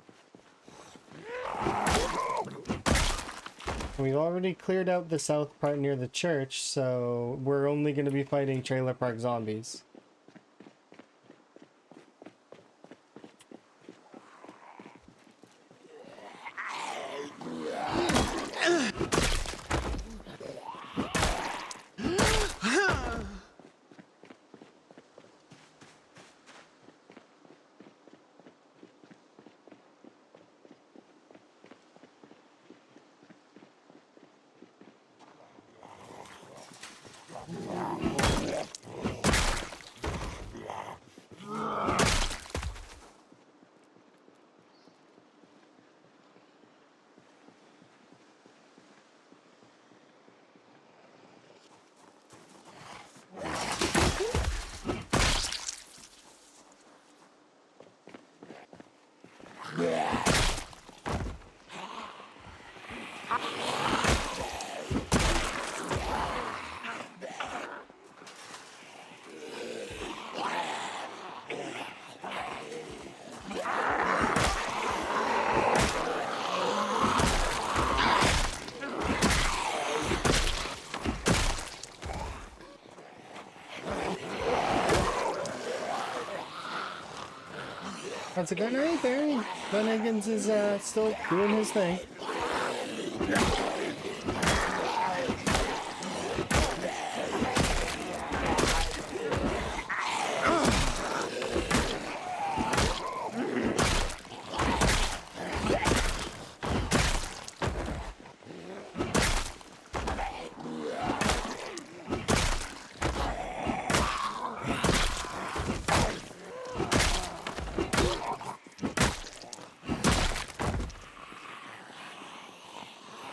We've already cleared out the south part near the church, so we're only going to be fighting trailer park zombies. How's it going? Right there. Higgins is still doing his thing.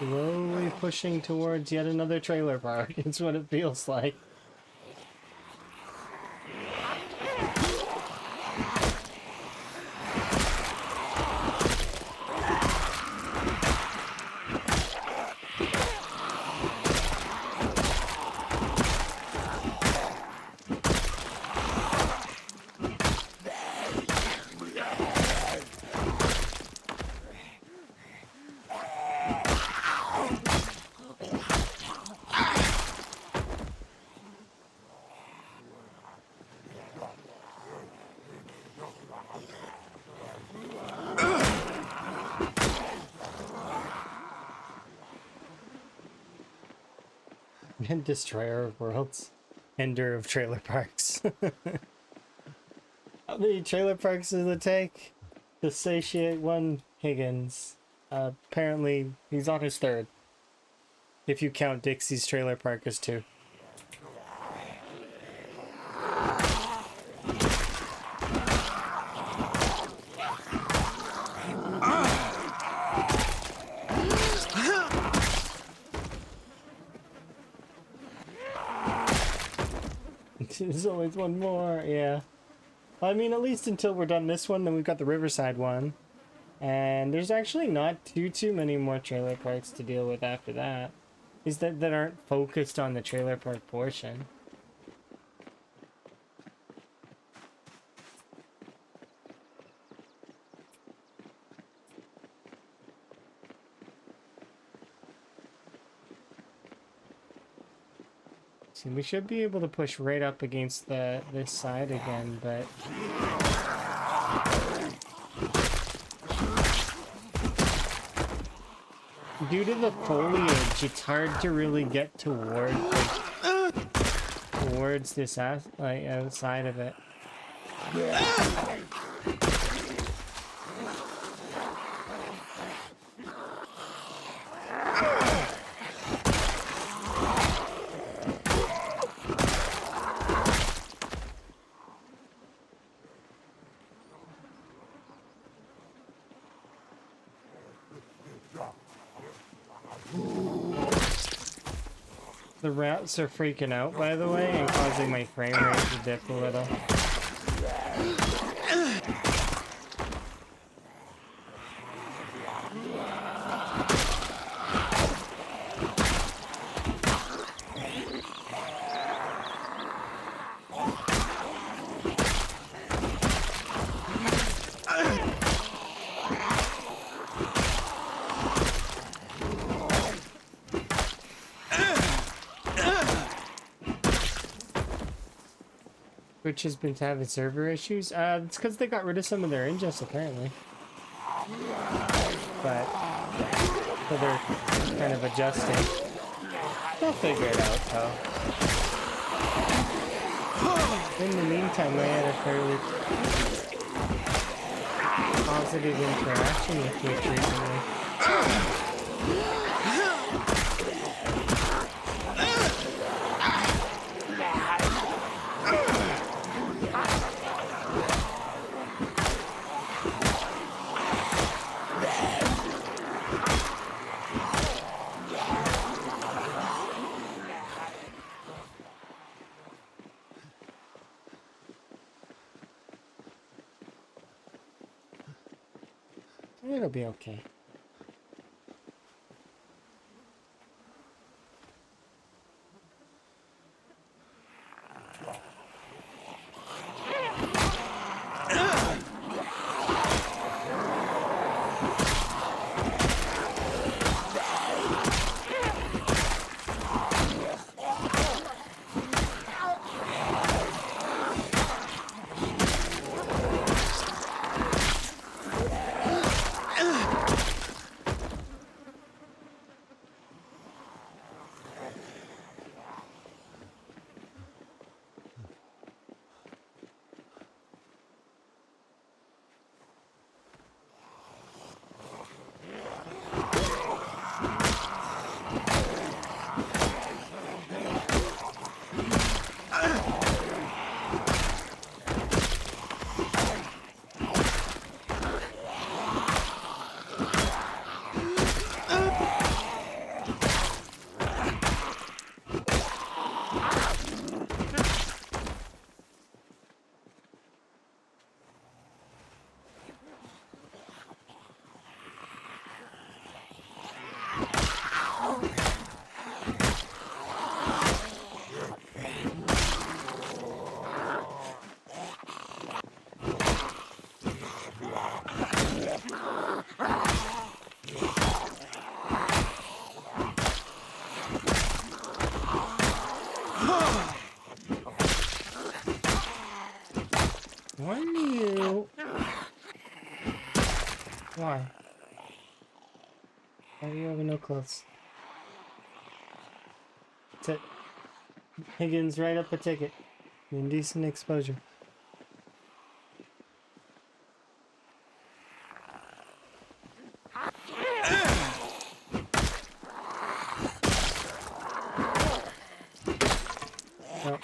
Slowly pushing towards yet another trailer park. It's what it feels like. Destroyer of worlds. Ender of trailer parks. How many trailer parks does it take to satiate one Higgins? Apparently, he's on his third. If you count Dixie's trailer park as two. There's always one more, yeah. I mean, at least until we're done this one, then we've got the Riverside one. And there's actually not too many more trailer parks to deal with after that. Is that aren't focused on the trailer park portion. See, we should be able to push right up against this side again, but due to the foliage, it's hard to really get towards this outside of it. The rats are freaking out, by the way, and causing my frame rate to dip a little. Twitch has been having server issues. It's because they got rid of some of their ingests apparently. But so they're kind of adjusting. They'll figure it out though. In the meantime, I had a fairly positive interaction with Twitch recently. It'll be okay. Why do you... Why? Why do you have no clothes? That's it. Higgins, write up a ticket. Indecent exposure. Oh.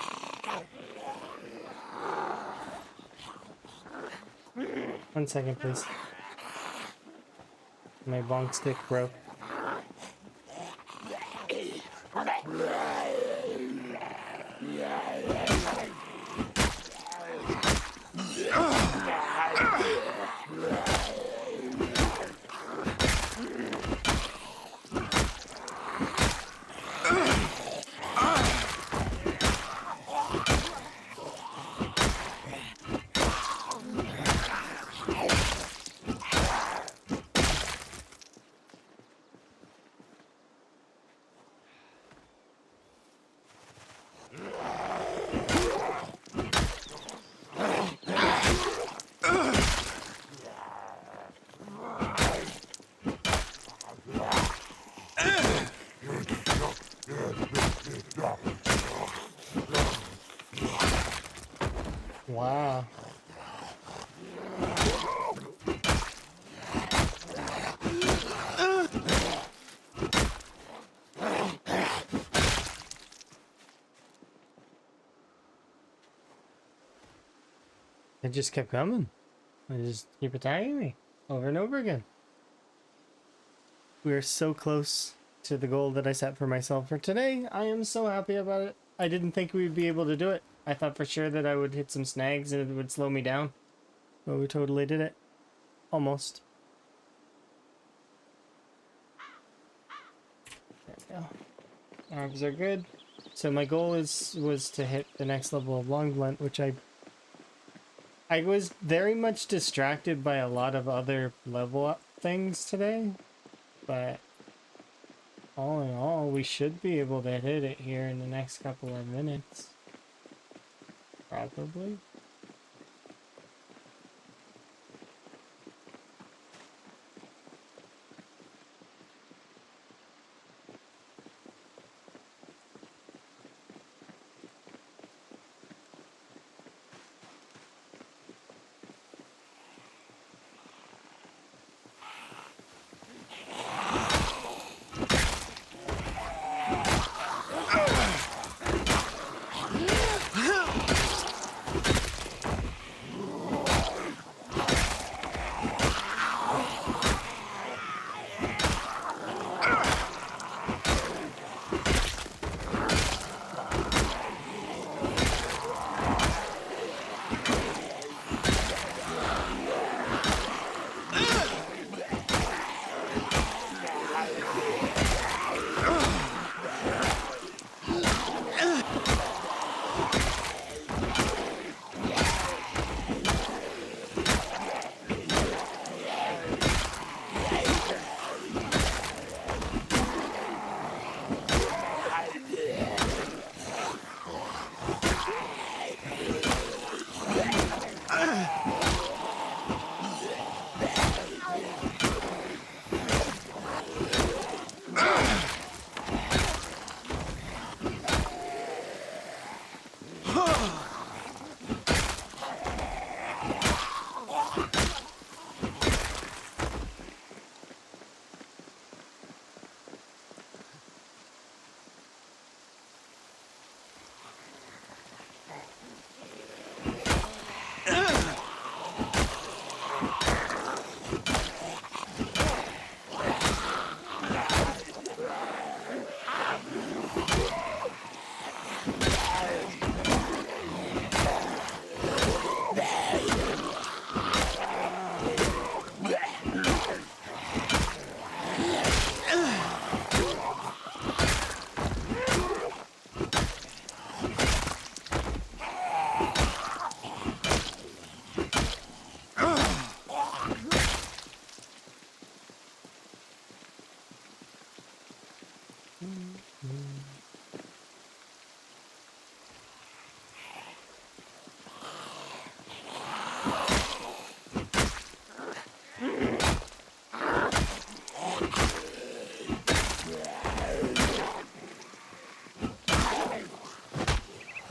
One second, please. My bonk stick broke. Wow. It just kept coming. It just keep attacking me over and over again. We're so close to the goal that I set for myself for today. I am so happy about it. I didn't think we'd be able to do it. I thought for sure that I would hit some snags and it would slow me down. But we totally did it. Almost. There we go. Arms are good. So my goal was to hit the next level of long blunt, which I was very much distracted by a lot of other level up things today. But all in all, we should be able to hit it here in the next couple of minutes. Probably.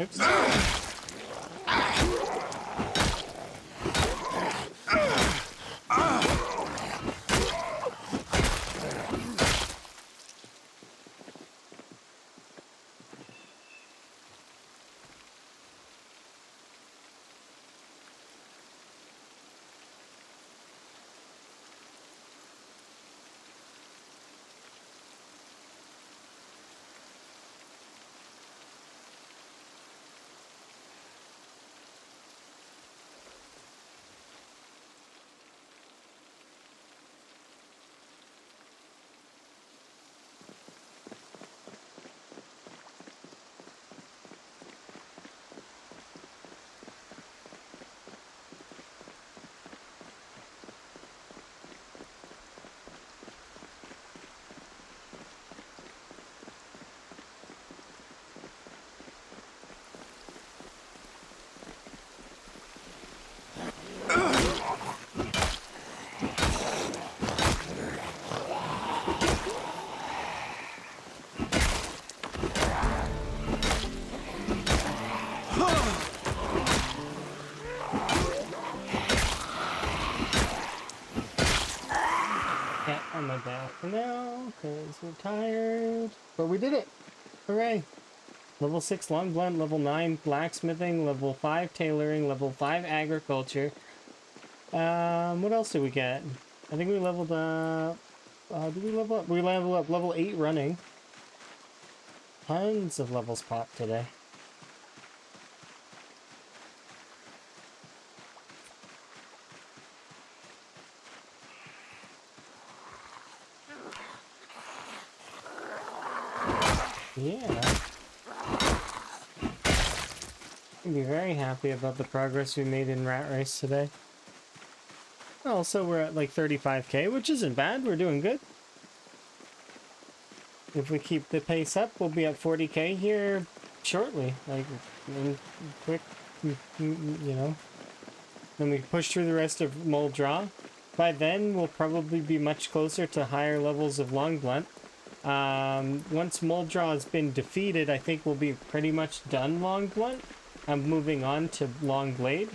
Oops. Cat on my back for now, because we're tired. But we did it! Hooray! Level 6 long blend, level 9 blacksmithing, level 5 tailoring, level 5 agriculture. What else did we get? I think we leveled up... did we level up? We leveled up level 8 running. Tons of levels popped today. Yeah. I'd be very happy about the progress we made in Rat Race today. Also, we're at like 35k, which isn't bad. We're doing good. If we keep the pace up, we'll be at 40k here shortly. Like, in quick you know. Then we push through the rest of Muldraw. By then, we'll probably be much closer to higher levels of Long Blunt. Once Muldraw has been defeated, I think we'll be pretty much done Long Blunt. I'm moving on to Long Blade.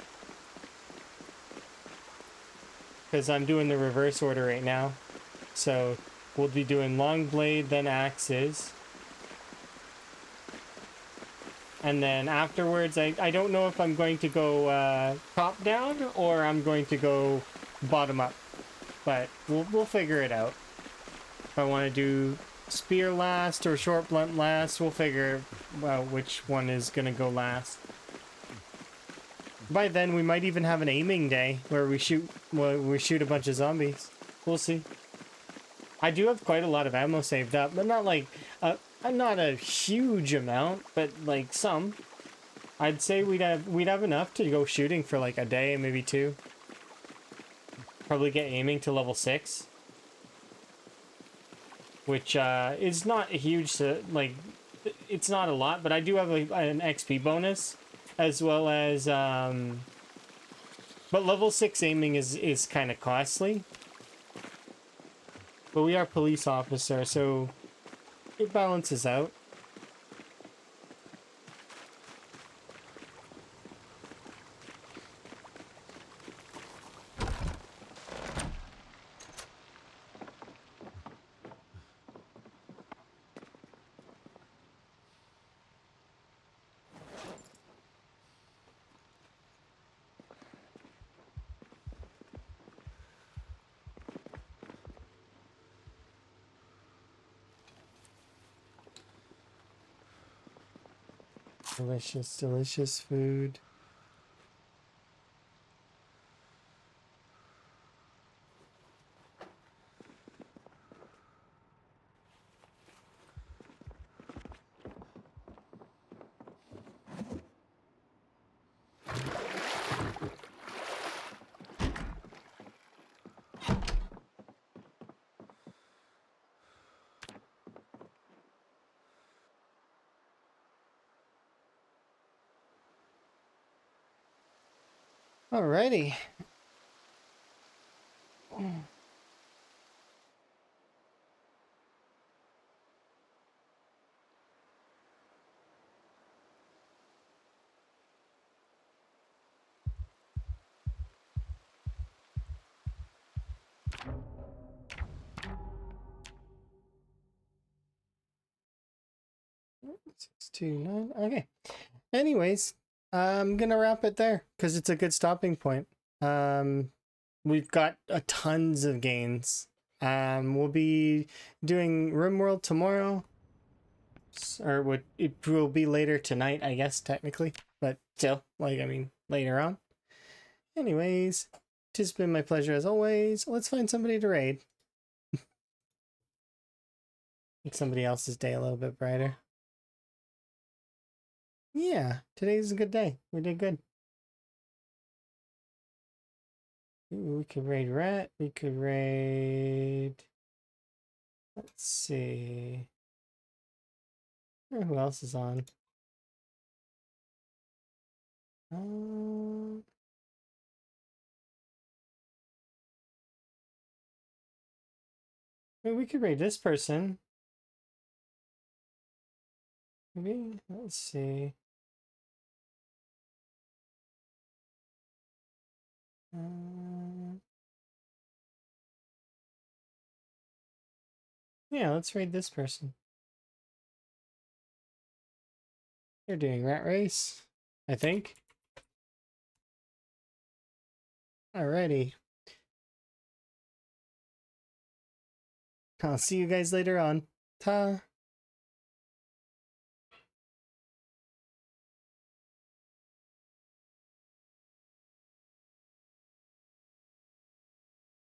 Because I'm doing the reverse order right now. So we'll be doing Long Blade, then Axes. And then afterwards, I don't know if I'm going to go top down or I'm going to go bottom up. But we'll figure it out. If I want to do spear last or short blunt last, we'll figure out which one is going to go last. By then, we might even have an aiming day where we shoot a bunch of zombies. We'll see. I do have quite a lot of ammo saved up, but not like not a huge amount, but like some. I'd say we'd have enough to go shooting for like a day, maybe 2. Probably get aiming to level 6, which is not a huge like. It's not a lot, but I do have an XP bonus, as well as but level 6 aiming is kind of costly. But we are police officer, so it balances out. Delicious, delicious food. Alrighty. Six, 2, 9. Okay. Anyways, I'm gonna wrap it there because it's a good stopping point. We've got tons of gains. We'll be doing RimWorld tomorrow, or it will be later tonight, I guess technically, but still, like I mean, later on. Anyways, it's been my pleasure as always. Let's find somebody to raid. Make somebody else's day a little bit brighter. Yeah, today's a good day. We did good. Ooh, we could raid Rat. We could raid... Let's see. I wonder who else is on. We could raid this person. Maybe, let's see. Yeah, let's raid this person. They're doing Rat Race, I think. Alrighty. I'll see you guys later on. Ta.